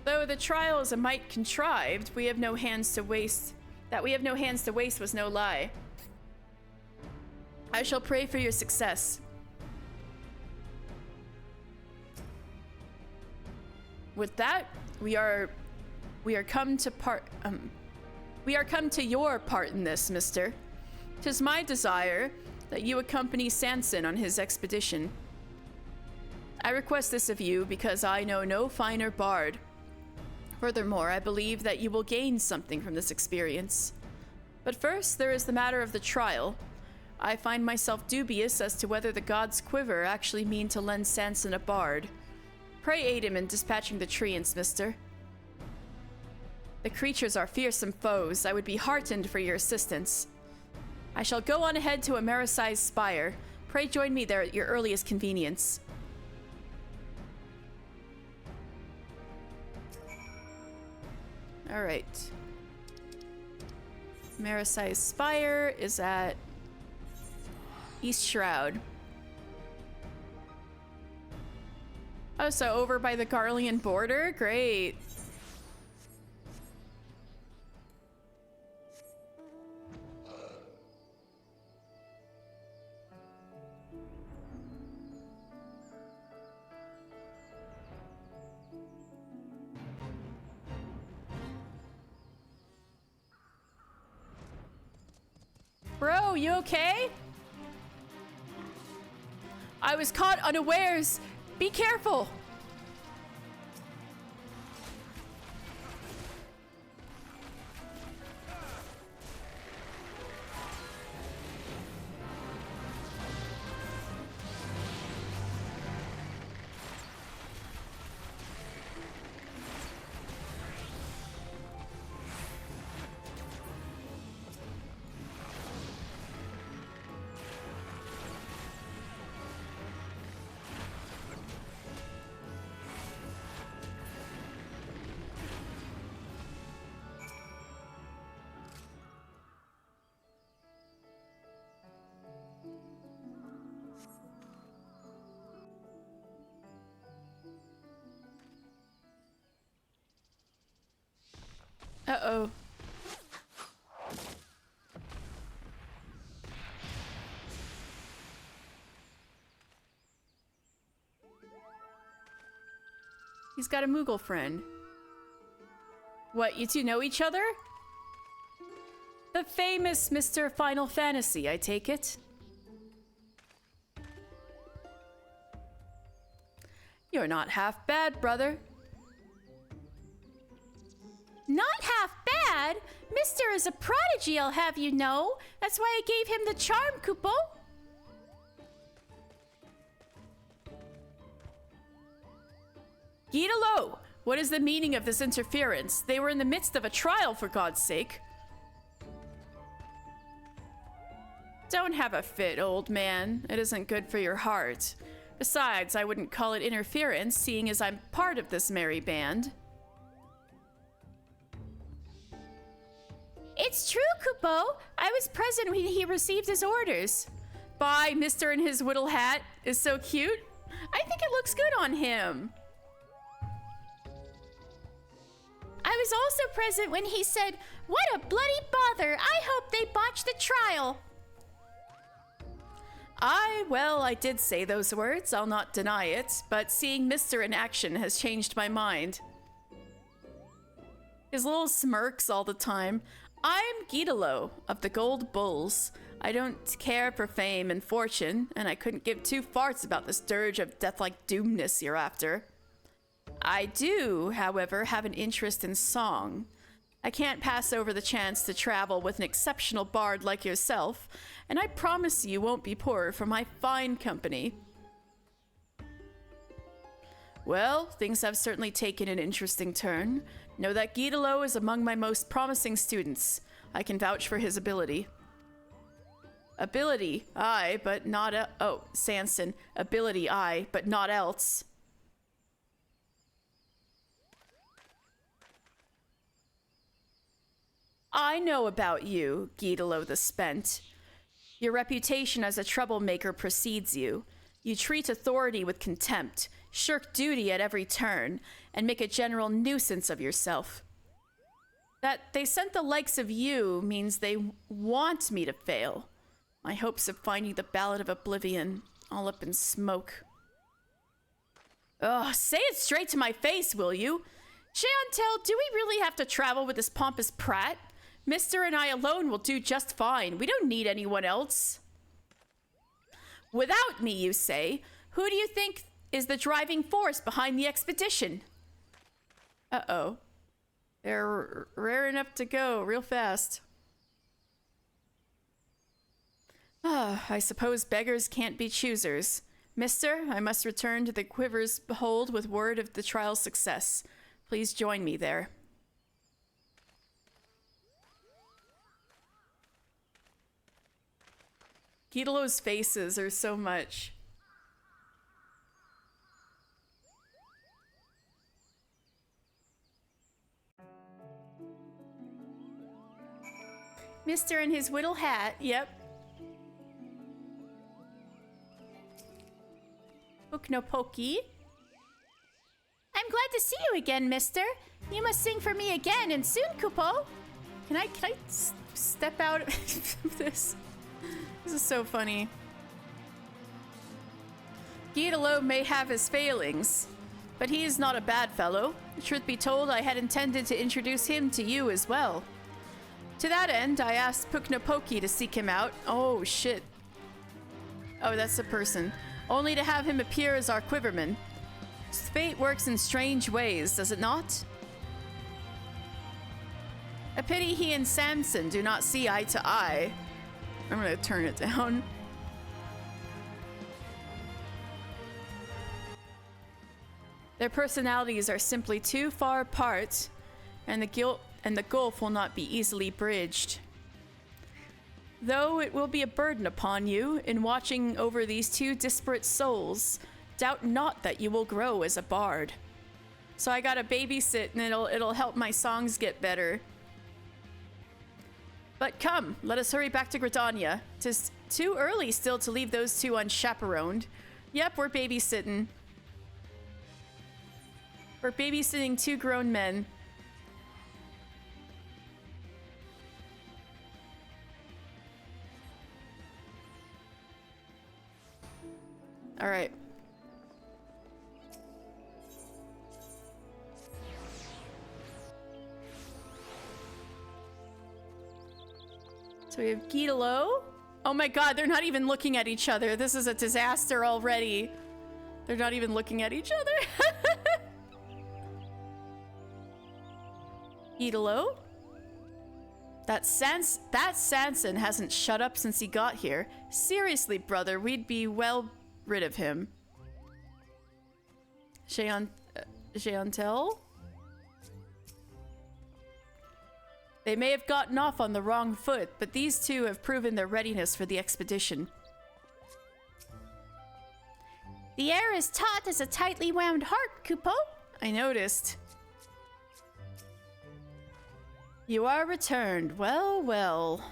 Though the trial is a mite contrived, we have no hands to waste. That we have no hands to waste was no lie. I shall pray for your success. With that, we are come to your part in this, mister. 'Tis my desire that you accompany Sanson on his expedition. I request this of you because I know no finer bard. Furthermore, I believe that you will gain something from this experience. But first, there is the matter of the trial. I find myself dubious as to whether the God's Quiver actually mean to lend Sanson a bard. Pray aid him in dispatching the treants, mister. The creatures are fearsome foes. I would be heartened for your assistance. I shall go on ahead to Amerisai's Spire. Pray join me there at your earliest convenience. All right. Amerisai's Spire is at East Shroud. Oh, so over by the Garlean border? Great. Bro, you okay? I was caught unawares. Be careful. Uh-oh. He's got a Moogle friend. What, you two know each other? The famous Mr. Final Fantasy, I take it. You're not half bad, brother. Not half bad? Mister is a prodigy, I'll have you know. That's why I gave him the charm couple. Gidalo, what is the meaning of this interference? They were in the midst of a trial, for God's sake. Don't have a fit, old man. It isn't good for your heart. Besides, I wouldn't call it interference, seeing as I'm part of this merry band. It's true, Kupo. I was present when he received his orders. Bye, Mr. in his whittle hat is so cute. I think it looks good on him. I was also present when he said, "What a bloody bother. I hope they botch the trial." Well, I did say those words, I'll not deny it, but seeing Mr. in action has changed my mind. His little smirks all the time. I'm Gidalo of the Gold Bulls. I don't care for fame and fortune, and I couldn't give two farts about this dirge of death-like doomness you're after. I do, however, have an interest in song. I can't pass over the chance to travel with an exceptional bard like yourself, and I promise you won't be poorer for my fine company. Well, things have certainly taken an interesting turn. Know that Gidalo is among my most promising students. I can vouch for his ability. Ability, aye, but not Sanson. Ability, aye, but not else. I know about you, Gidalo the Spent. Your reputation as a troublemaker precedes you. You treat authority with contempt, shirk duty at every turn, and make a general nuisance of yourself. That they sent the likes of you means they want me to fail. My hopes of finding the Ballad of Oblivion all up in smoke. Ugh, say it straight to my face, will you? Chantel, do we really have to travel with this pompous prat? Mr. and I alone will do just fine. We don't need anyone else. Without me, you say? Who do you think is the driving force behind the expedition? Uh-oh. They're raring up to go real fast. I suppose beggars can't be choosers. Mister, I must return to the Quiver's hold with word of the trial's success. Please join me there. Gidalo's faces are so much. Mister in his whittle hat, yep. Uknopoki. I'm glad to see you again, mister. You must sing for me again, and soon, Kupo. Can I step out of this? This is so funny. Gidalo may have his failings, but he is not a bad fellow. Truth be told, I had intended to introduce him to you as well. To that end, I asked Puknopoki to seek him out. Oh, shit. Oh, that's a person. Only to have him appear as our quiverman. Fate works in strange ways, does it not? A pity he and Samson do not see eye to eye. I'm gonna turn it down. Their personalities are simply too far apart, and the gulf will not be easily bridged. Though it will be a burden upon you in watching over these two disparate souls, doubt not that you will grow as a bard. So I gotta babysit, and it'll help my songs get better. But come, let us hurry back to Gridania. 'Tis too early still to leave those two unchaperoned. Yep, we're babysitting. We're babysitting two grown men. All right. So we have Gidalo. Oh my god, they're not even looking at each other. This is a disaster already. They're not even looking at each other. Gidalo. That Sanson hasn't shut up since he got here. Seriously, brother, we'd be well rid of him. Jeantel? They may have gotten off on the wrong foot, but these two have proven their readiness for the expedition. The air is taut as a tightly wound heart, Kupo. I noticed. You are returned. Well, well.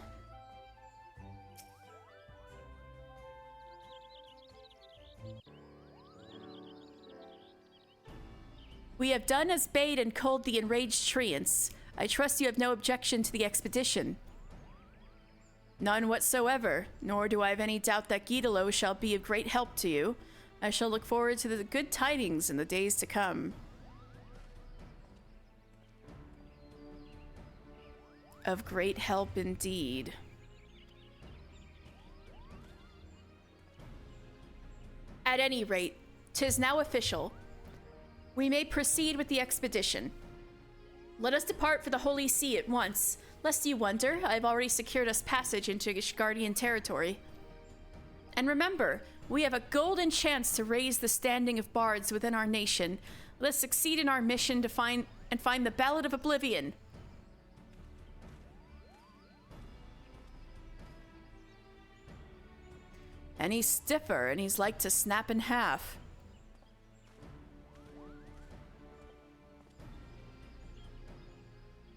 We have done as bade and culled the enraged treants. I trust you have no objection to the expedition. None whatsoever, nor do I have any doubt that Guidolo shall be of great help to you. I shall look forward to the good tidings in the days to come. Of great help indeed. At any rate, 'tis now official. We may proceed with the expedition. Let us depart for the Holy See at once. Lest you wonder, I have already secured us passage into Ishgardian territory. And remember, we have a golden chance to raise the standing of bards within our nation. Let us succeed in our mission to find the Ballad of Oblivion. And he's stiffer, and he's like to snap in half.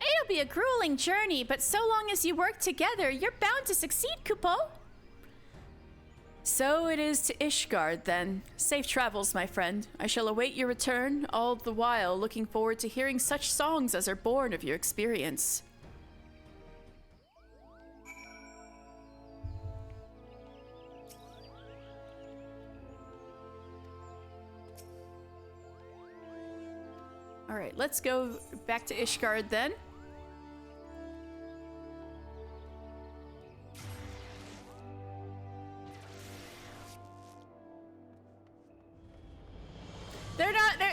It'll be a grueling journey, but so long as you work together, you're bound to succeed, Kupo. So it is to Ishgard, then. Safe travels, my friend. I shall await your return, all the while looking forward to hearing such songs as are born of your experience. All right, let's go back to Ishgard then.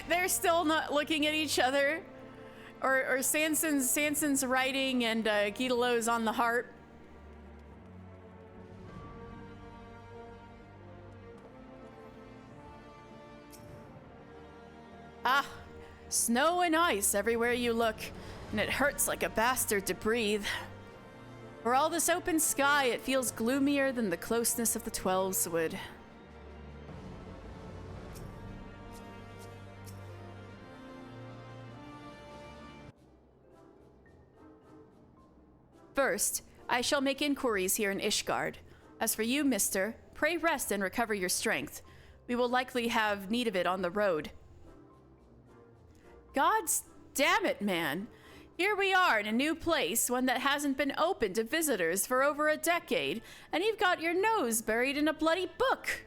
They're still not looking at each other. Or Sanson's writing and Guidolo's on the harp. Ah, snow and ice everywhere you look, and it hurts like a bastard to breathe. For all this open sky, it feels gloomier than the closeness of the Twelves would. First, I shall make inquiries here in Ishgard. As for you, mister, pray rest and recover your strength. We will likely have need of it on the road. God's damn it, man. Here we are in a new place, one that hasn't been open to visitors for over a decade, and you've got your nose buried in a bloody book.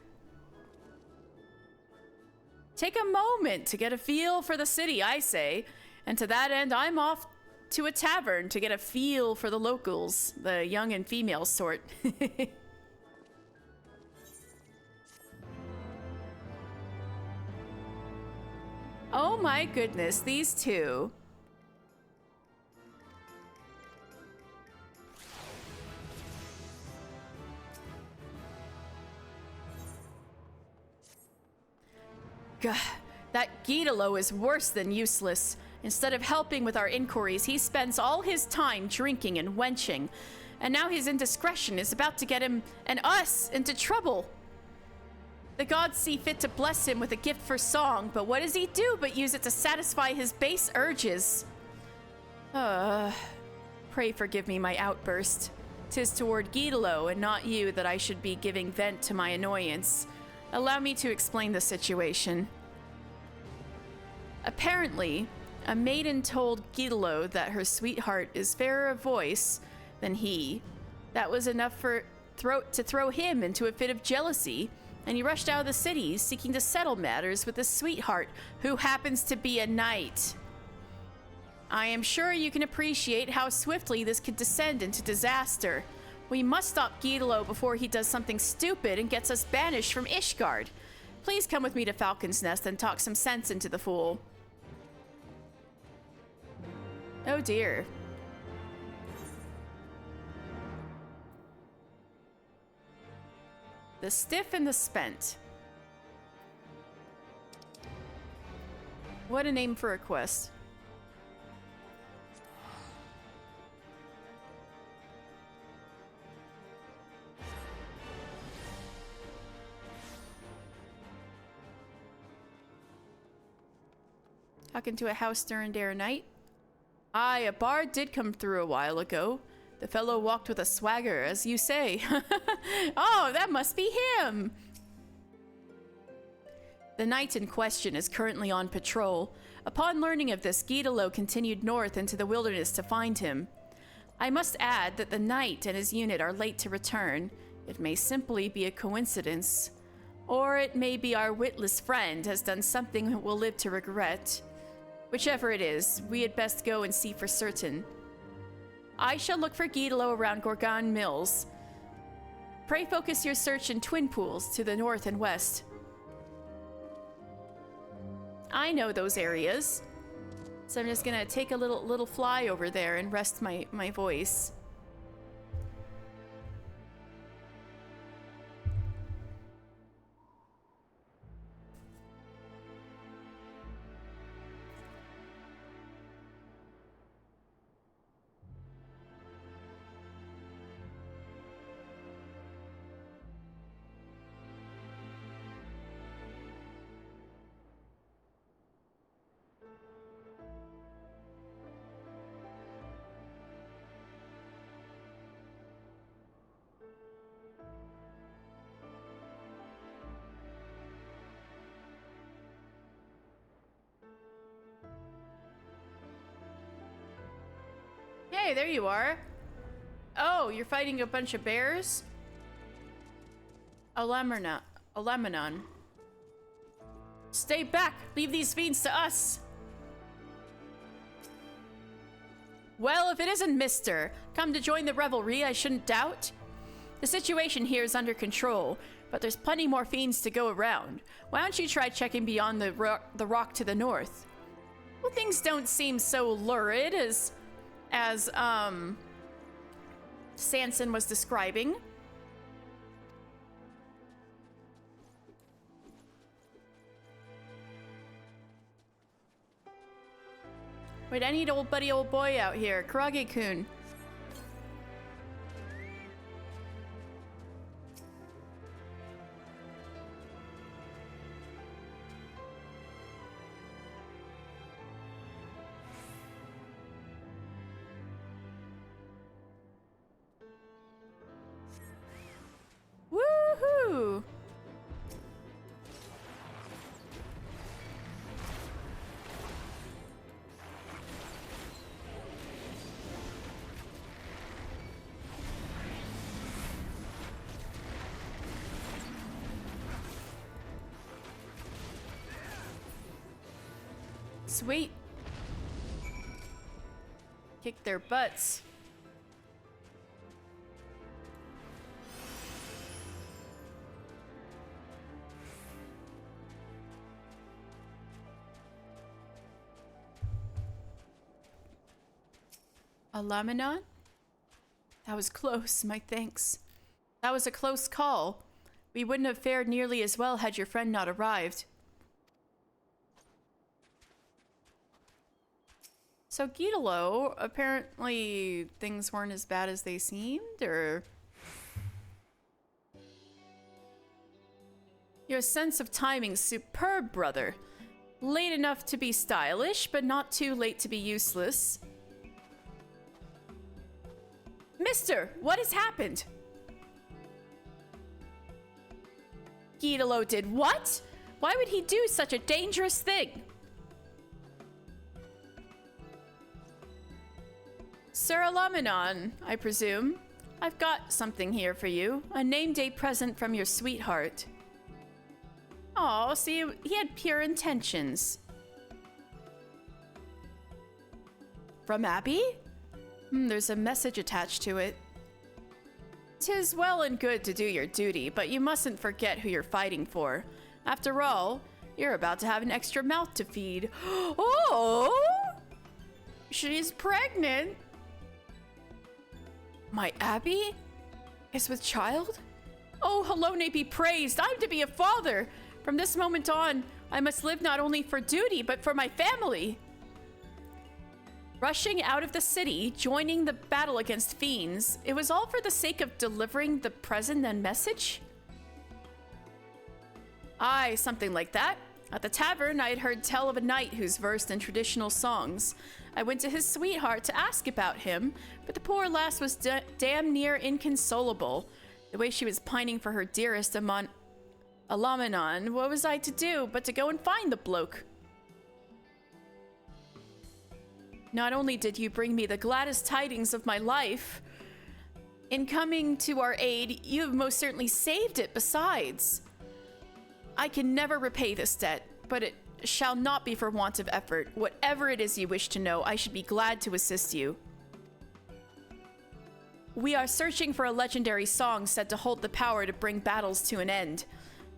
Take a moment to get a feel for the city, I say, and to that end, I'm off to a tavern to get a feel for the locals, the young and female sort. Oh my goodness, these two. Gah, that Guidolo is worse than useless. Instead of helping with our inquiries, he spends all his time drinking and wenching. And now his indiscretion is about to get him and us into trouble. The gods see fit to bless him with a gift for song, but what does he do but use it to satisfy his base urges? Pray forgive me my outburst. 'Tis toward Guidolo and not you that I should be giving vent to my annoyance. Allow me to explain the situation. Apparently, a maiden told Guidolo that her sweetheart is fairer of voice than he. That was enough to throw him into a fit of jealousy, and he rushed out of the city seeking to settle matters with his sweetheart, who happens to be a knight. I am sure you can appreciate how swiftly this could descend into disaster. We must stop Guidolo before he does something stupid and gets us banished from Ishgard. Please come with me to Falcon's Nest and talk some sense into the fool. Oh dear. The stiff and the spent. What a name for a quest. Talking to a house during day or night. Aye, a bard did come through a while ago. The fellow walked with a swagger, as you say. Oh, that must be him! The knight in question is currently on patrol. Upon learning of this, Guidolo continued north into the wilderness to find him. I must add that the knight and his unit are late to return. It may simply be a coincidence. Or it may be our witless friend has done something we'll live to regret. Whichever it is, we had best go and see for certain. I shall look for Guidolo around Gorgon Mills. Pray focus your search in Twin Pools to the north and west. I know those areas. So I'm just gonna take a little fly over there and rest my voice. Hey, there you are. Oh, you're fighting a bunch of bears? Alamanon. Stay back! Leave these fiends to us! Well, if it isn't Mister, come to join the revelry, I shouldn't doubt. The situation here is under control, but there's plenty more fiends to go around. Why don't you try checking beyond the rock to the north? Well, things don't seem so lurid as Sanson was describing. Wait, I need old boy out here. Karage-kun. Woohoo! Sweet. Kick their butts. Alamanon? That was close, my thanks. That was a close call. We wouldn't have fared nearly as well had your friend not arrived. So Guidolo, apparently things weren't as bad as they seemed, or... Your sense of timing's superb, brother. Late enough to be stylish, but not too late to be useless. Mister, what has happened? Guidolo did what? Why would he do such a dangerous thing? Sir Alamanon, I presume. I've got something here for you. A name day present from your sweetheart. Aw, see, he had pure intentions. From Abby? There's a message attached to it. 'Tis well and good to do your duty, but you mustn't forget who you're fighting for. After all, you're about to have an extra mouth to feed. Oh! She's pregnant. My Abby is with child? Oh, Halone be praised. I'm to be a father. From this moment on, I must live not only for duty, but for my family. Rushing out of the city, joining the battle against fiends, it was all for the sake of delivering the present and message? Aye, something like that. At the tavern, I had heard tell of a knight who's versed in traditional songs. I went to his sweetheart to ask about him, but the poor lass was damn near inconsolable. The way she was pining for her dearest Alamanon, what was I to do but to go and find the bloke? Not only did you bring me the gladdest tidings of my life, in coming to our aid, you have most certainly saved it besides. I can never repay this debt, but it shall not be for want of effort. Whatever it is you wish to know, I should be glad to assist you. We are searching for a legendary song said to hold the power to bring battles to an end.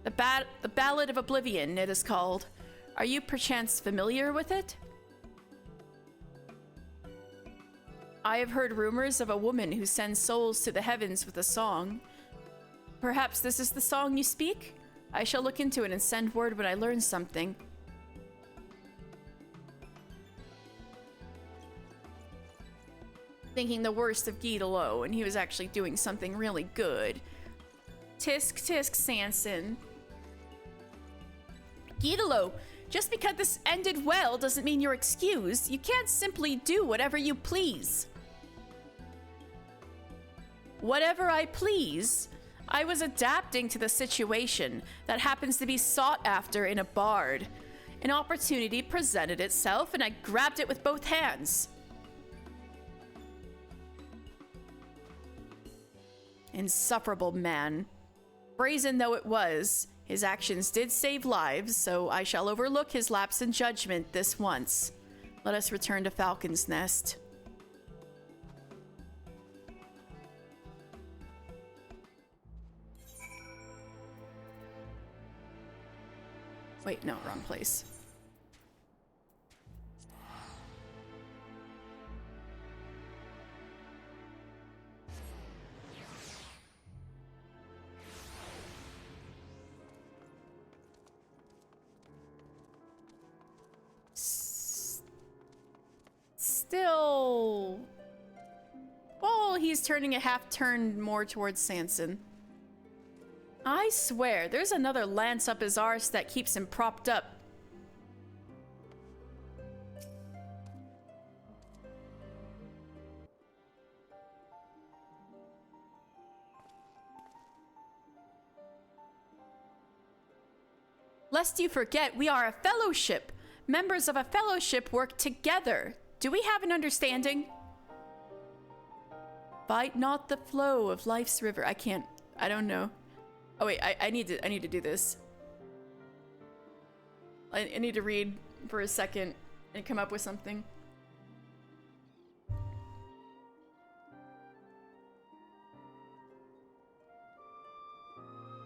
The Ballad of Oblivion, it is called. Are you perchance familiar with it? I have heard rumors of a woman who sends souls to the heavens with a song. Perhaps this is the song you speak? I shall look into it and send word when I learn something. Thinking the worst of Guidolo, and he was actually doing something really good. Tisk tisk Sanson. Guidolo, just because this ended well doesn't mean you're excused. You can't simply do whatever you please. Whatever I please? I was adapting to the situation that happens to be sought after in a bard. An opportunity presented itself, and I grabbed it with both hands. Insufferable man. Brazen though it was, his actions did save lives, so I shall overlook his lapse in judgment this once. Let us return to Falcon's Nest. Wait, no, wrong place. Still... Well, he's turning a half turn more towards Sanson. I swear, there's another lance up his arse that keeps him propped up. Lest you forget, we are a fellowship. Members of a fellowship work together. Do we have an understanding? Fight not the flow of life's river. I don't know. Oh wait, I need to do this. I need to read for a second and come up with something.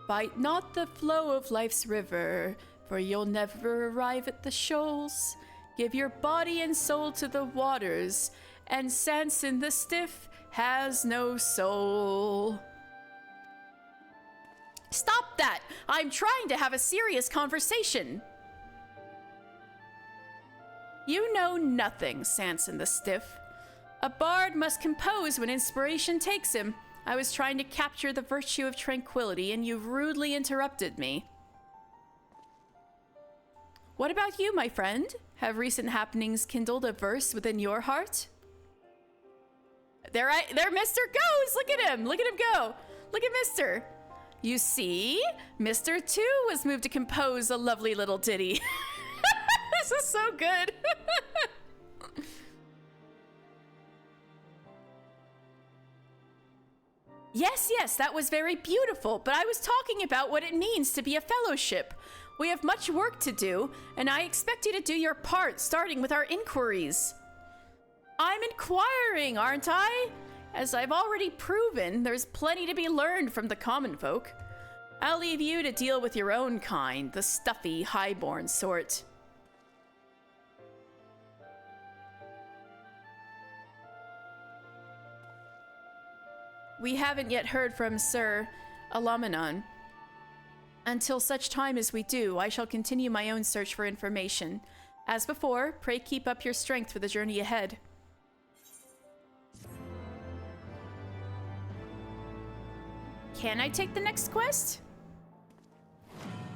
Fight not the flow of life's river, for you'll never arrive at the shoals. Give your body and soul to the waters, and Sanson the Stiff has no soul. Stop that! I'm trying to have a serious conversation. You know nothing, Sanson the Stiff. A bard must compose when inspiration takes him. I was trying to capture the virtue of tranquility, and you rudely interrupted me. What about you, my friend? Have recent happenings kindled a verse within your heart? There Mr. goes! Look at him! Look at him go! Look at Mr. You see? Mr. too was moved to compose a lovely little ditty. This is so good. Yes, that was very beautiful, but I was talking about what it means to be a fellowship. We have much work to do, and I expect you to do your part, starting with our inquiries. I'm inquiring, aren't I? As I've already proven, there's plenty to be learned from the common folk. I'll leave you to deal with your own kind, the stuffy, highborn sort. We haven't yet heard from Sir Alamanon. Until such time as we do, I shall continue my own search for information. As before, pray keep up your strength for the journey ahead. Can I take the next quest?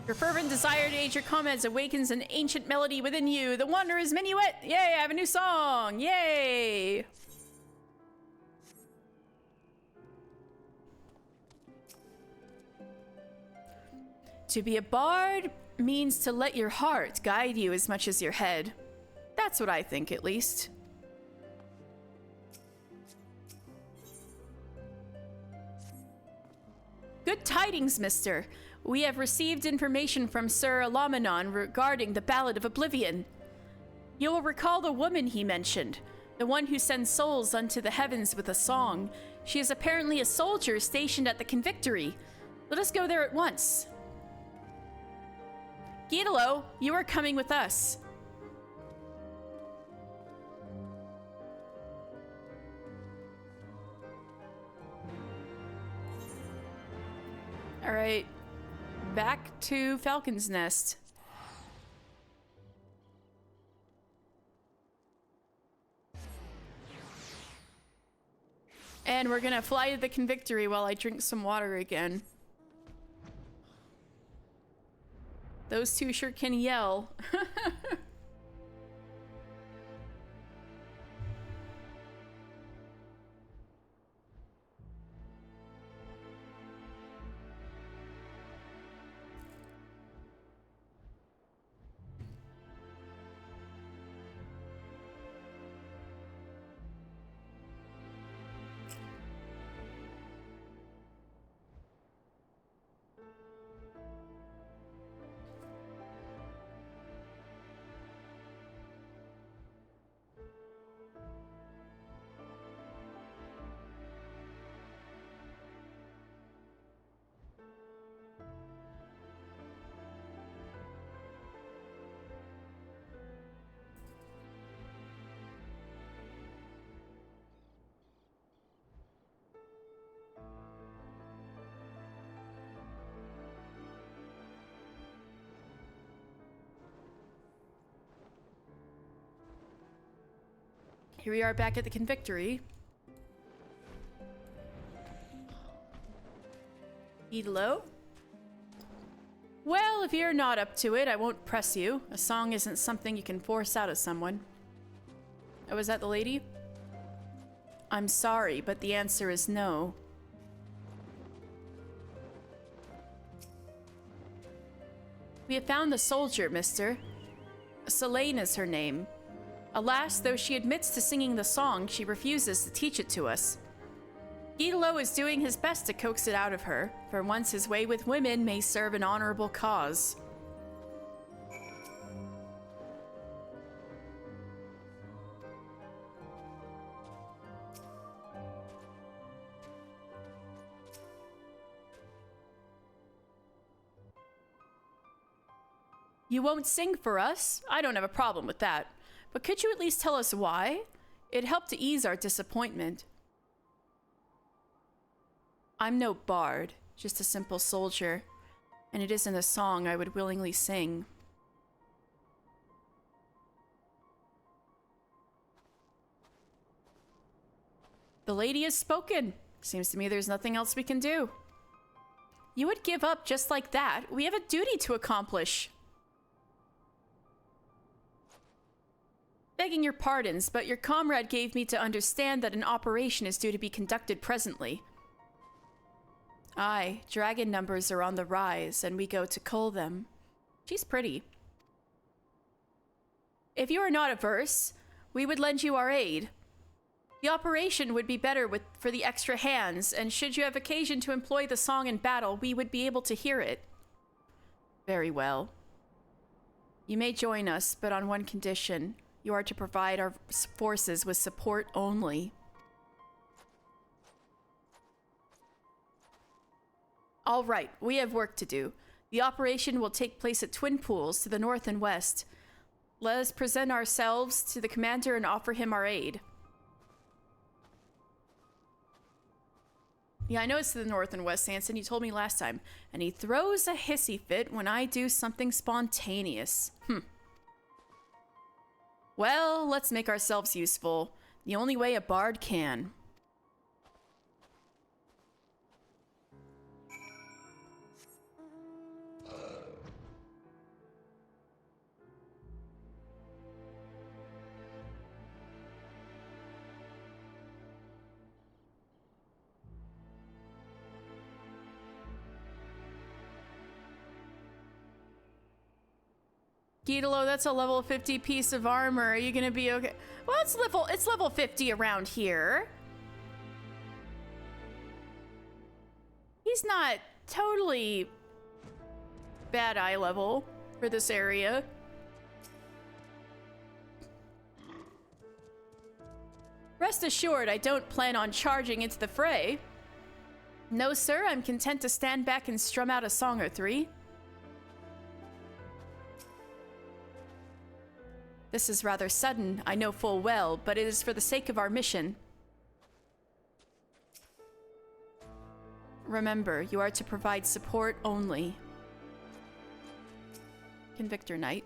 Your fervent desire to aid your comments awakens an ancient melody within you. The Wanderer's Minuet. Yay, I have a new song. Yay. To be a bard means to let your heart guide you as much as your head. That's what I think, at least. Good tidings, mister. We have received information from Sir Alamanon regarding the Ballad of Oblivion. You will recall the woman he mentioned, the one who sends souls unto the heavens with a song. She is apparently a soldier stationed at the Convictory. Let us go there at once. Guidolo, you are coming with us. All right, back to Falcon's Nest. And we're gonna fly to the Convictory while I drink some water again. Those two sure can yell. Here we are back at the Convictory. Guidolo? Well, if you're not up to it, I won't press you. A song isn't something you can force out of someone. Oh, is that the lady? I'm sorry, but the answer is no. We have found the soldier, mister. Selene is her name. Alas, though she admits to singing the song, she refuses to teach it to us. Guidolo is doing his best to coax it out of her. For once, his way with women may serve an honorable cause. You won't sing for us? I don't have a problem with that. But could you at least tell us why? It'd help to ease our disappointment. I'm no bard, just a simple soldier, and it isn't a song I would willingly sing. The lady has spoken. Seems to me there's nothing else we can do. You would give up just like that? We have a duty to accomplish. Begging your pardons, but your comrade gave me to understand that an operation is due to be conducted presently. Aye, dragon numbers are on the rise, and we go to cull them. She's pretty. If you are not averse, we would lend you our aid. The operation would be better for the extra hands, and should you have occasion to employ the song in battle, we would be able to hear it. Very well. You may join us, but on one condition. You are to provide our forces with support only. All right, we have work to do. The operation will take place at Twin Pools to the north and west. Let us present ourselves to the commander and offer him our aid. Yeah, I know it's to the north and west, Sanson. You told me last time. And he throws a hissy fit when I do something spontaneous. Well, let's make ourselves useful. The only way a bard can. Gidalo, that's a level 50 piece of armor. Are you gonna be okay? Well, it's level 50 around here. He's not totally bad eye level for this area. Rest assured, I don't plan on charging into the fray. No, sir, I'm content to stand back and strum out a song or three. This is rather sudden, I know full well, but it is for the sake of our mission. Remember, you are to provide support only. Convictor Knight.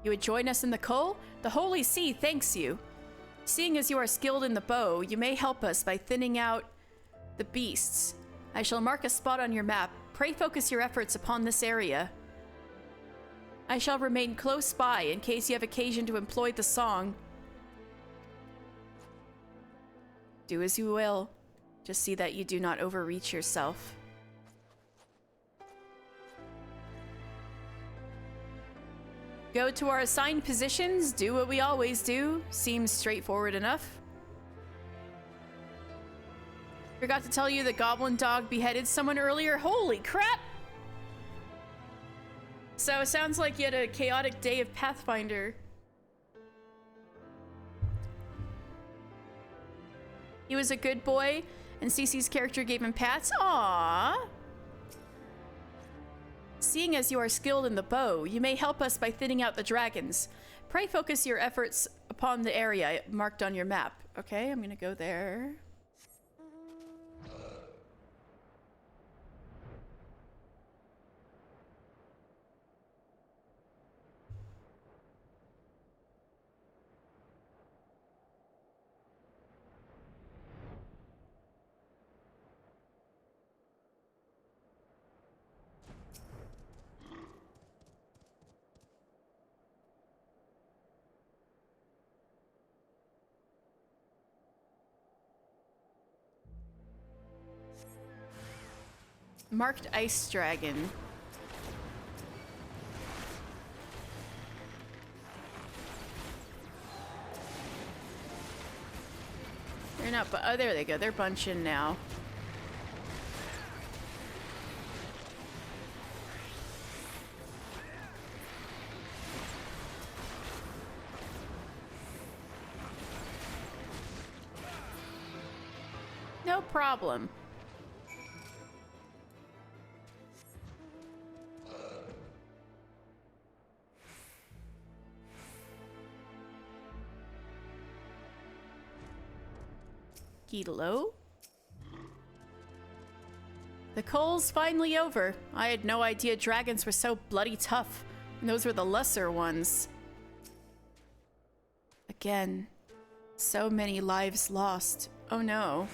You would join us in the Cull? The Holy See thanks you. Seeing as you are skilled in the bow, you may help us by thinning out the beasts. I shall mark a spot on your map. Pray focus your efforts upon this area. I shall remain close by in case you have occasion to employ the song. Do as you will. Just see that you do not overreach yourself. Go to our assigned positions, do what we always do. Seems straightforward enough. Forgot to tell you the goblin dog beheaded someone earlier. Holy crap! So it sounds like you had a chaotic day of Pathfinder. He was a good boy, and Cece's character gave him pats. Aww! Seeing as you are skilled in the bow, you may help us by thinning out the dragons. Pray focus your efforts upon the area marked on your map. Okay, I'm gonna go there. Marked Ice Dragon. They're not, but oh, there they go. They're bunching now. No problem. Gidalo. The Cull's finally over. I had no idea dragons were so bloody tough. And those were the lesser ones. Again, so many lives lost. Oh no.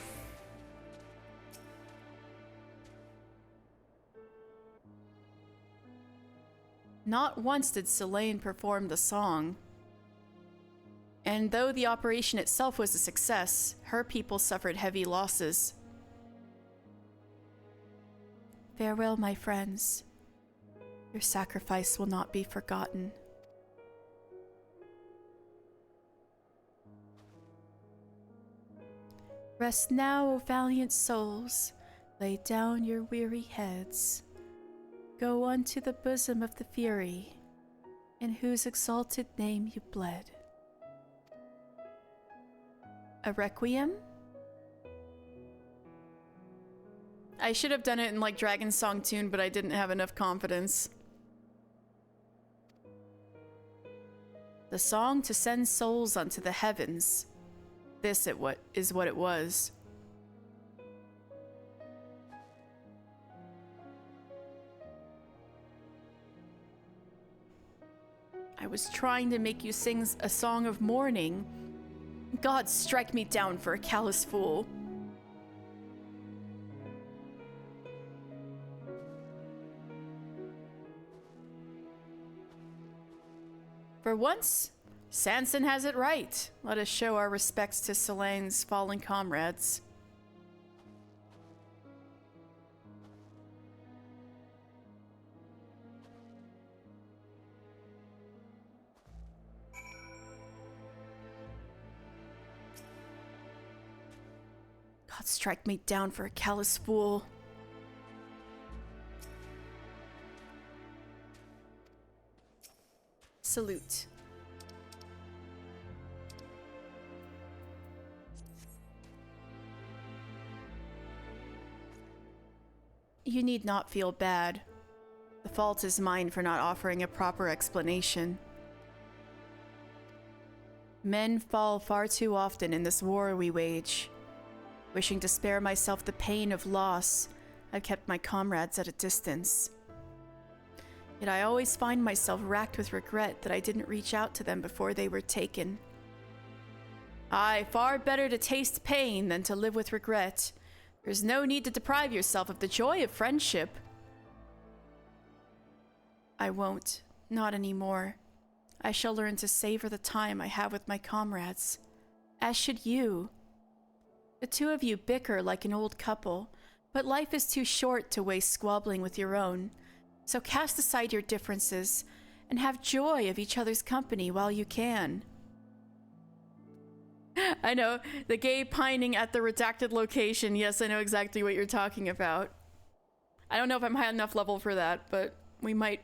Not once did Selene perform the song. And though the operation itself was a success, her people suffered heavy losses. Farewell, my friends. Your sacrifice will not be forgotten. Rest now, O valiant souls. Lay down your weary heads. Go unto the bosom of the Fury, in whose exalted name you bled. A requiem? I should have done it in like Dragon Song tune, but I didn't have enough confidence. The song to send souls unto the heavens. This is what it was. I was trying to make you sing a song of mourning. God strike me down for a callous fool. For once, Sanson has it right. Let us show our respects to Selene's fallen comrades. God, strike me down for a callous fool. Salute. You need not feel bad. The fault is mine for not offering a proper explanation. Men fall far too often in this war we wage. Wishing to spare myself the pain of loss, I've kept my comrades at a distance. Yet I always find myself racked with regret that I didn't reach out to them before they were taken. Aye, far better to taste pain than to live with regret. There's no need to deprive yourself of the joy of friendship. I won't. Not anymore. I shall learn to savor the time I have with my comrades. As should you. The two of you bicker like an old couple, but life is too short to waste squabbling with your own. So cast aside your differences and have joy of each other's company while you can. I know, the gay pining at the redacted location. Yes, I know exactly what you're talking about. I don't know if I'm high enough level for that, but we might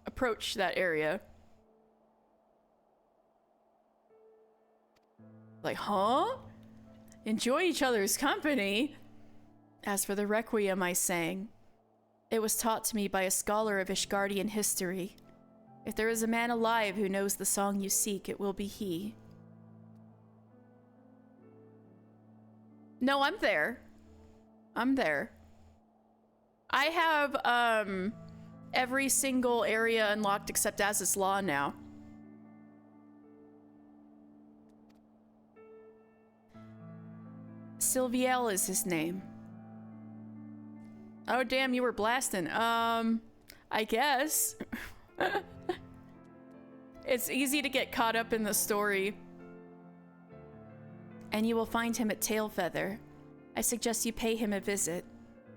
approach that area. Like, huh? Enjoy each other's company? As for the requiem I sang, it was taught to me by a scholar of Ishgardian history. If there is a man alive who knows the song you seek, it will be he. No, I'm there. I'm there. I have, every single area unlocked except Az's Law now. Sylviel is his name. Oh, damn, you were blasting. I guess. It's easy to get caught up in the story. And you will find him at Tailfeather. I suggest you pay him a visit.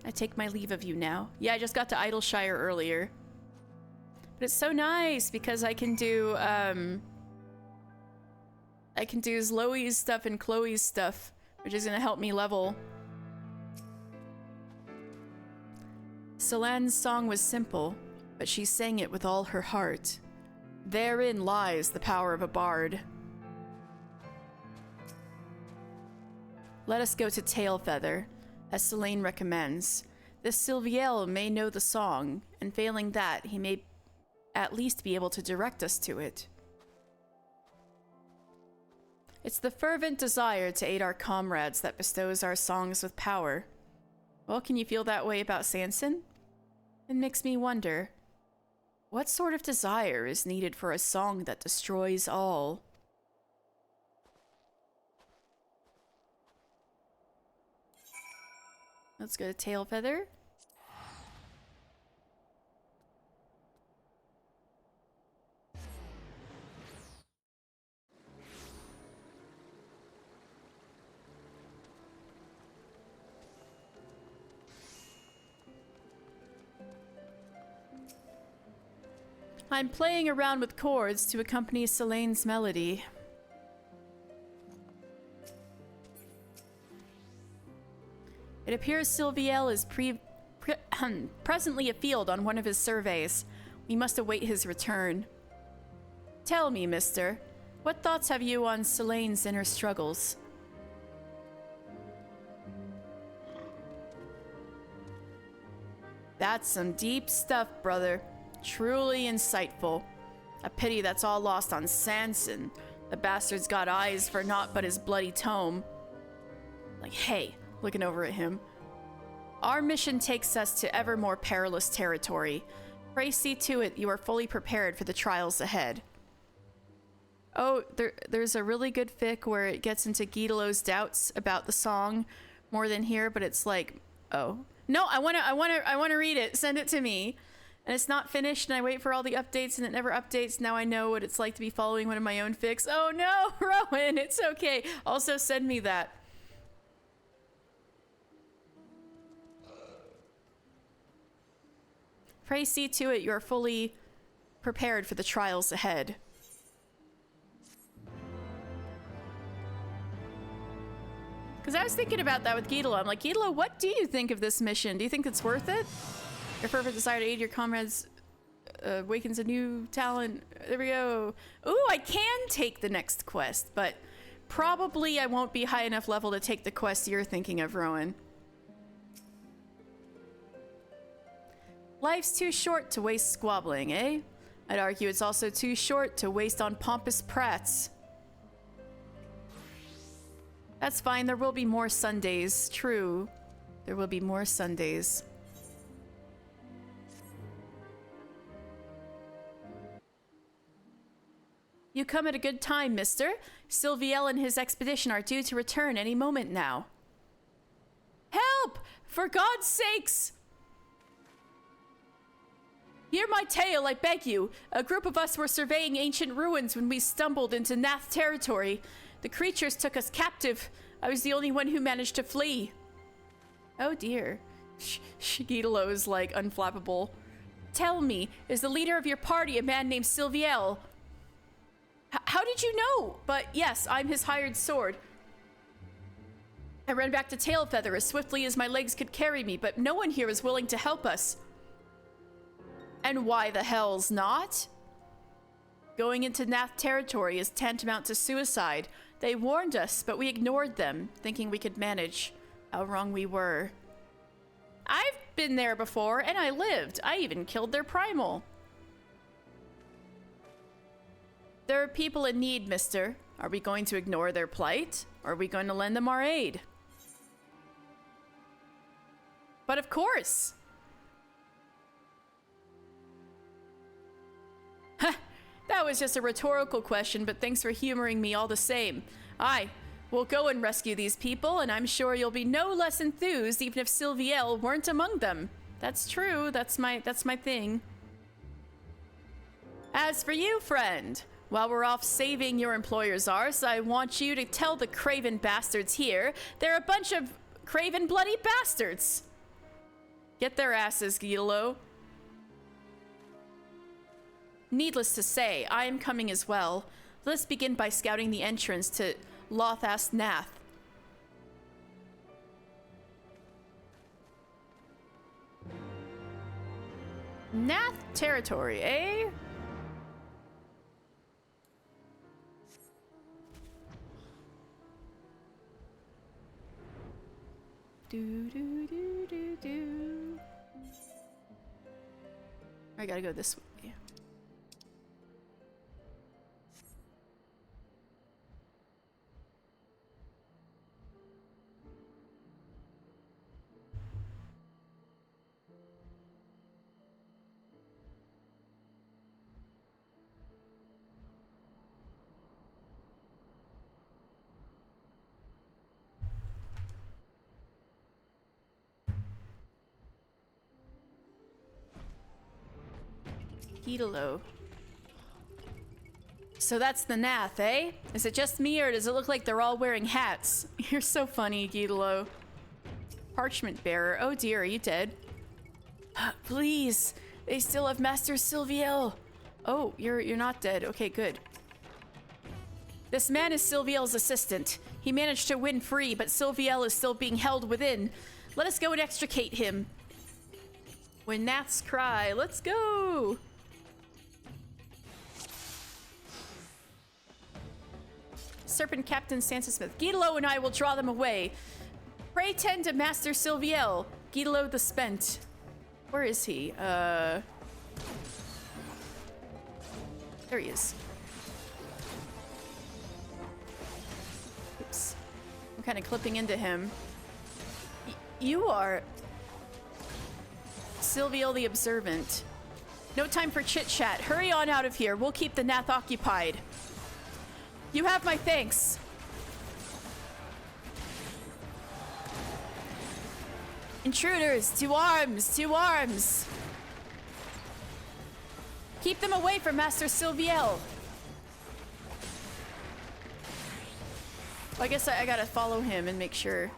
I take my leave of you now. Yeah, I just got to Idleshire earlier. But it's so nice because I can do Zloe's stuff and Chloe's stuff, which is gonna help me level. Solanne's song was simple, but she sang it with all her heart. Therein lies the power of a bard. Let us go to Tailfeather, as Selene recommends. This Sylviel may know the song, and failing that, he may at least be able to direct us to it. It's the fervent desire to aid our comrades that bestows our songs with power. Well, can you feel that way about Sanson? It makes me wonder, what sort of desire is needed for a song that destroys all? Let's go to Tailfeather. I'm playing around with chords to accompany Selene's melody. It appears Sylviel is presently afield on one of his surveys. We must await his return. Tell me, mister, what thoughts have you on Selene's inner struggles? That's some deep stuff, brother. Truly insightful. A pity that's all lost on Sanson. The bastard's got eyes for naught but his bloody tome. Like, hey, looking over at him. Our mission takes us to ever more perilous territory. Pray see to it you are fully prepared for the trials ahead. Oh, there's a really good fic where it gets into Gidalo's doubts about the song more than here, but it's like, oh. No, I wanna read it. Send it to me. And it's not finished, and I wait for all the updates, and it never updates. Now I know what it's like to be following one of my own fics. Oh no, Rowan, it's okay. Also send me that. Pray see to it you're fully prepared for the trials ahead. Because I was thinking about that with Gyatlo. I'm like, Gyatlo, what do you think of this mission? Do you think it's worth it? Your fervent desire to aid your comrades awakens a new talent. There we go. Ooh, I can take the next quest, but probably I won't be high enough level to take the quest you're thinking of, Rowan. Life's too short to waste squabbling, eh? I'd argue it's also too short to waste on pompous prats. That's fine, there will be more Sundays. True. There will be more Sundays. You come at a good time, mister. Sylviel and his expedition are due to return any moment now. Help! For God's sakes! Hear my tale, I beg you. A group of us were surveying ancient ruins when we stumbled into Nath territory. The creatures took us captive. I was the only one who managed to flee. Oh dear. Gyatlo is like unflappable. Tell me, is the leader of your party a man named Sylviel? How did you know? But yes, I'm his hired sword. I ran back to Tailfeather as swiftly as my legs could carry me, but no one here is willing to help us. And why the hell's not? Going into Nath territory is tantamount to suicide. They warned us, but we ignored them, thinking we could manage. How wrong we were. I've been there before, and I lived. I even killed their primal. There are people in need, mister. Are we going to ignore their plight? Or are we going to lend them our aid? But of course! That was just a rhetorical question, but thanks for humoring me all the same. Aye, we'll go and rescue these people, and I'm sure you'll be no less enthused even if Sylviel weren't among them. That's true, that's my thing. As for you, friend, while we're off saving your employer's arse, I want you to tell the craven bastards here they're a bunch of craven bloody bastards. Get their asses, Gyatlo. Needless to say, I am coming as well. Let's begin by scouting the entrance to Lothas Nath. Nath territory, eh? Do. I gotta go this way. Gyatlo. So that's the Nath, eh? Is it just me, or does it look like they're all wearing hats? You're so funny, Gyatlo. Parchment bearer. Oh dear, are you dead? Please, they still have Master Sylviel. Oh, you're not dead. Okay, good. This man is Sylviel's assistant. He managed to win free, but Sylviel is still being held within. Let us go and extricate him. When Naths cry, let's go! Serpent Captain Sansa Smith. Gyatlo and I will draw them away. Pray tend to Master Sylviel. Gyatlo the Spent. Where is he? There he is. Oops. I'm kind of clipping into him. You are... Sylviel the Observant. No time for chit-chat. Hurry on out of here. We'll keep the Nath occupied. You have my thanks. Intruders, to arms, to arms. Keep them away from Master Sylviel. Well, I guess I gotta follow him and make sure.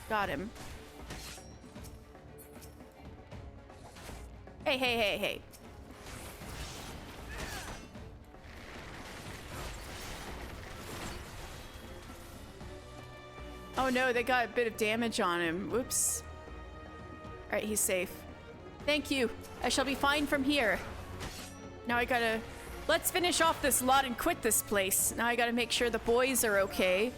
Got him. Hey, hey, hey, hey. Oh no, they got a bit of damage on him. Whoops. Alright, he's safe. Thank you. I shall be fine from here. Now I gotta... Let's finish off this lot and quit this place. Now I gotta make sure the boys are okay.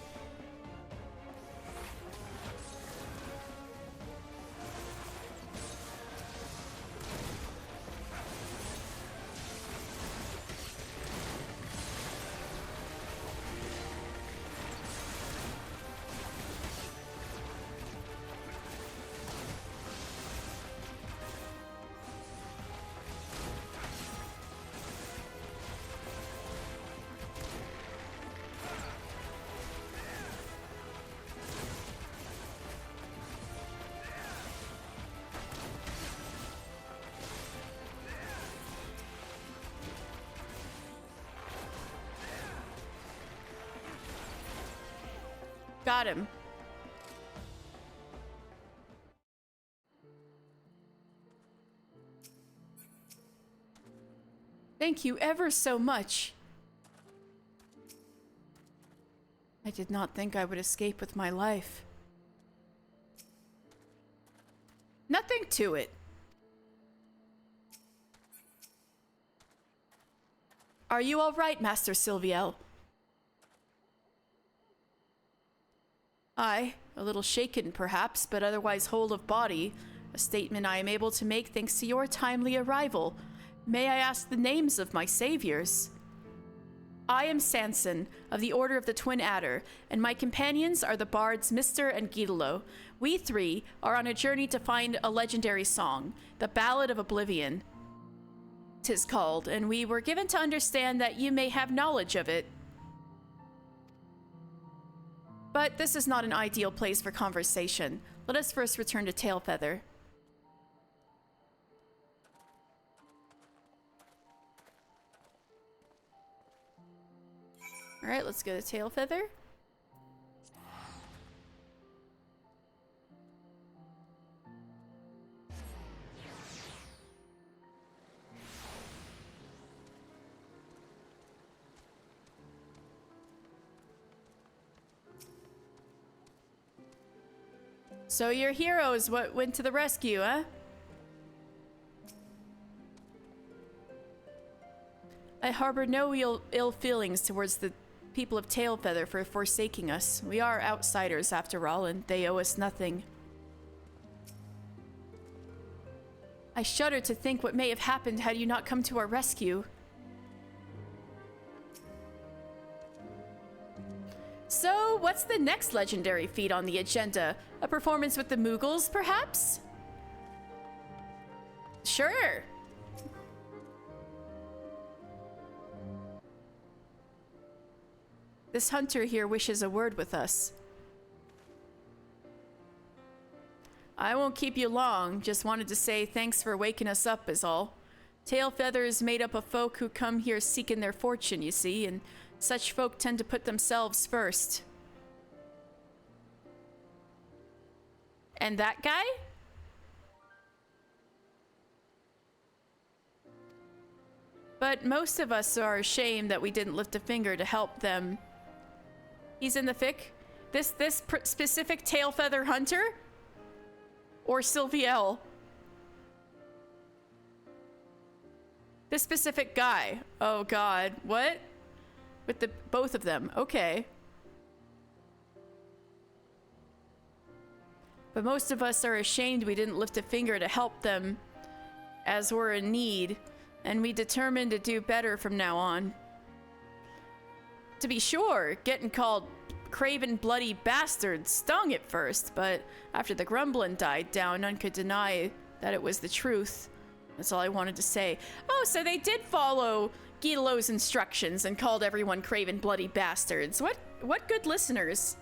Got him. Thank you ever so much. I did not think I would escape with my life. Nothing to it. Are you all right, Master Sylviel? I, a little shaken perhaps, but otherwise whole of body, a statement I am able to make thanks to your timely arrival. May I ask the names of my saviors? I am Sanson, of the Order of the Twin Adder, and my companions are the bards Mr. and Guidolo. We three are on a journey to find a legendary song, the Ballad of Oblivion, 'tis called, and we were given to understand that you may have knowledge of it. But this is not an ideal place for conversation. Let us first return to Tailfeather. Alright, let's go to Tailfeather. So your heroes went to the rescue, huh? I harbor no ill feelings towards the people of Tailfeather for forsaking us. We are outsiders after all, and they owe us nothing. I shudder to think what may have happened had you not come to our rescue. So, what's the next legendary feat on the agenda? A performance with the Moogles, perhaps? Sure. This hunter here wishes a word with us. I won't keep you long, just wanted to say thanks for waking us up is all. Tailfeather is made up of folk who come here seeking their fortune, you see, and such folk tend to put themselves first. And that guy? But most of us are ashamed that we didn't lift a finger to help them. He's in the fic? This specific Tailfeather hunter? Or Sylviel? This specific guy. Oh god, what? With the both of them, okay. But most of us are ashamed we didn't lift a finger to help them as we're in need, and we determined to do better from now on. To be sure, getting called craven bloody bastard stung at first, but after the grumbling died down, none could deny that it was the truth. That's all I wanted to say. Oh, so they did follow Guidolo's instructions and called everyone craven bloody bastards. What good listeners.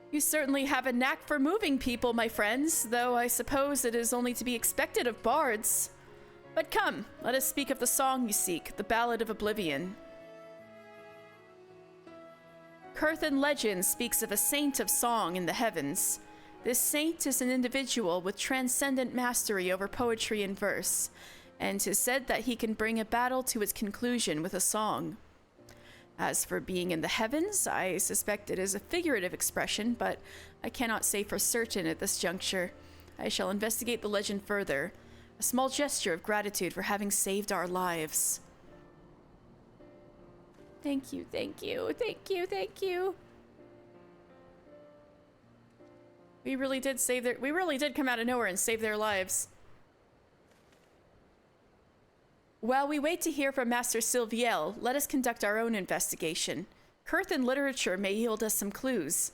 You certainly have a knack for moving people, my friends, though I suppose it is only to be expected of bards. But come, let us speak of the song you seek, the Ballad of Oblivion. Curthan legend speaks of a saint of song in the heavens. This saint is an individual with transcendent mastery over poetry and verse, and 'tis said that he can bring a battle to its conclusion with a song. As for being in the heavens, I suspect it is a figurative expression, but I cannot say for certain at this juncture. I shall investigate the legend further. A small gesture of gratitude for having saved our lives. Thank you, thank you, thank you, thank you. We really did come out of nowhere and save their lives. While we wait to hear from Master Sylviel, let us conduct our own investigation. Curthan literature may yield us some clues.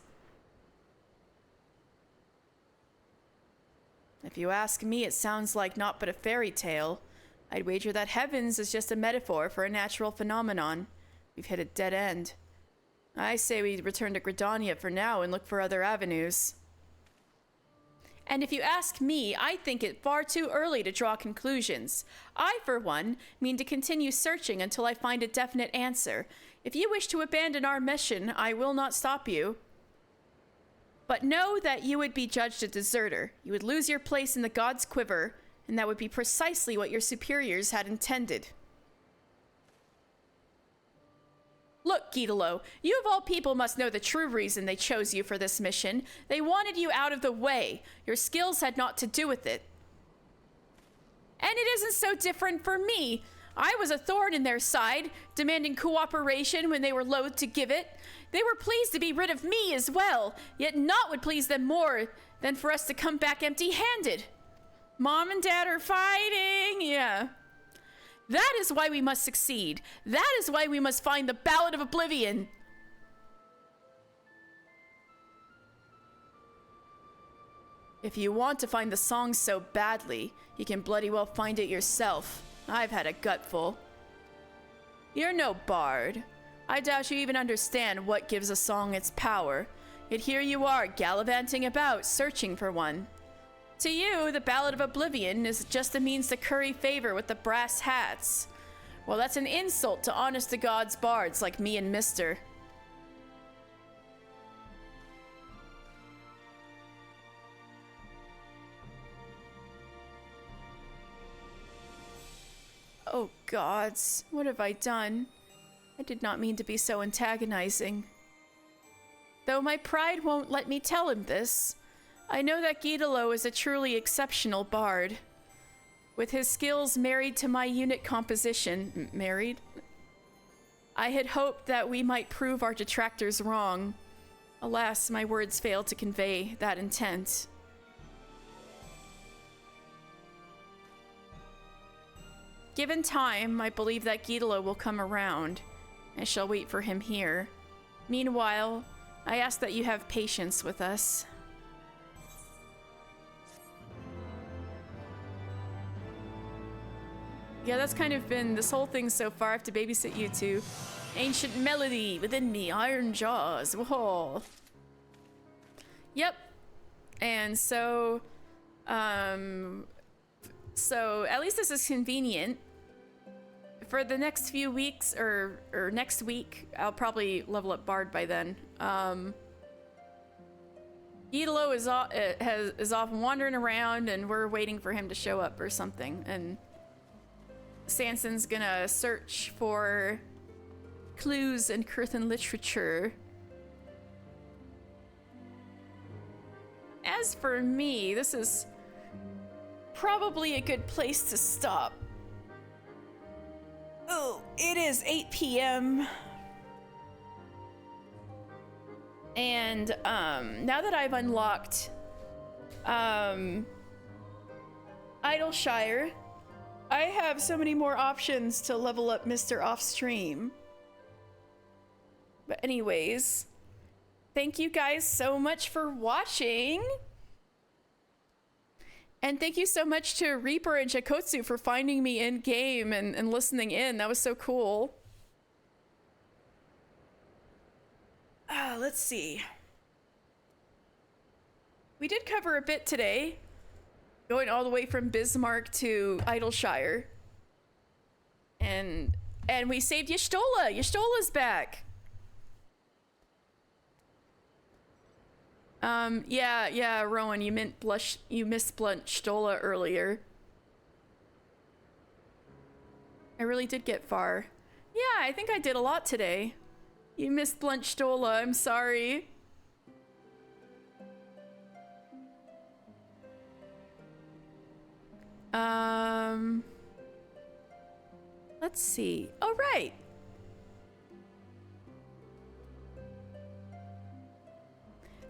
If you ask me, it sounds like naught but a fairy tale. I'd wager that heavens is just a metaphor for a natural phenomenon. We've hit a dead end. I say we return to Gridania for now and look for other avenues. And if you ask me, I think it far too early to draw conclusions. I, for one, mean to continue searching until I find a definite answer. If you wish to abandon our mission, I will not stop you. But know that you would be judged a deserter. You would lose your place in the gods' quiver, and that would be precisely what your superiors had intended. Look, Gidalo, you of all people must know the true reason they chose you for this mission. They wanted you out of the way. Your skills had naught to do with it. And it isn't so different for me. I was a thorn in their side, demanding cooperation when they were loath to give it. They were pleased to be rid of me as well, yet naught would please them more than for us to come back empty-handed. Mom and Dad are fighting, yeah. That is why we must succeed. That is why we must find the Ballad of Oblivion. If you want to find the song so badly, you can bloody well find it yourself. I've had a gutful. You're no bard. I doubt you even understand what gives a song its power. Yet here you are, gallivanting about, searching for one. To you, the Ballad of Oblivion is just a means to curry favor with the brass hats. Well, that's an insult to honest-to-God's bards like me and Mister. Oh, gods, what have I done? I did not mean to be so antagonizing. Though my pride won't let me tell him this, I know that Gidalo is a truly exceptional bard. With his skills married to my unit composition, I had hoped that we might prove our detractors wrong. Alas, my words failed to convey that intent. Given time, I believe that Gidalo will come around. I shall wait for him here. Meanwhile, I ask that you have patience with us. Yeah, that's kind of been this whole thing so far. I have to babysit you two. Ancient melody within me, iron jaws. Whoa. Yep. And so, so at least this is convenient. For the next few weeks, or next week, I'll probably level up Bard by then. Gidalo is off wandering around, and we're waiting for him to show up or something. And Sanson's gonna search for clues in Curthan literature. As for me, this is probably a good place to stop. Oh, it is 8 p.m. And now that I've unlocked Idleshire, I have so many more options to level up Mr. Off-stream. But anyways, thank you guys so much for watching. And thank you so much to Reaper and Jakotsu for finding me in game and listening in. That was so cool. Let's see. We did cover a bit today, going all the way from Bismarck to Idleshire. And we saved Y'shtola. Y'shtola's back. Yeah, Rowan, you missed Bluntstola earlier. I really did get far. Yeah, I think I did a lot today. You missed Bluntstola, I'm sorry. Let's see. Oh, right.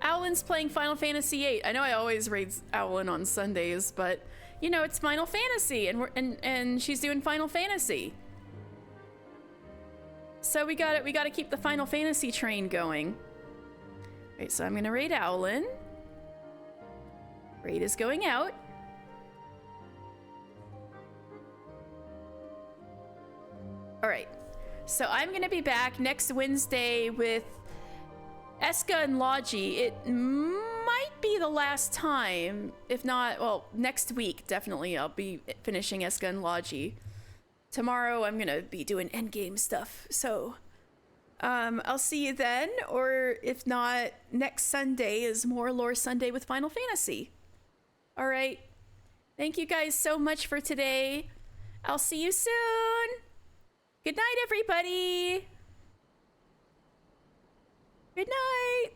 Owlin's playing Final Fantasy VIII. I know I always raid Owlin on Sundays, but you know it's Final Fantasy, and she's doing Final Fantasy. So we gotta keep the Final Fantasy train going. Right, so I'm gonna raid Owlin. Raid is going out. All right, so I'm gonna be back next Wednesday with Eska and Logi. It might be the last time, if not, well, next week, definitely, I'll be finishing Eska and Logi. Tomorrow, I'm gonna be doing endgame stuff, so I'll see you then, or if not, next Sunday is more Lore Sunday with Final Fantasy. All right, thank you guys so much for today. I'll see you soon. Good night, everybody. Good night.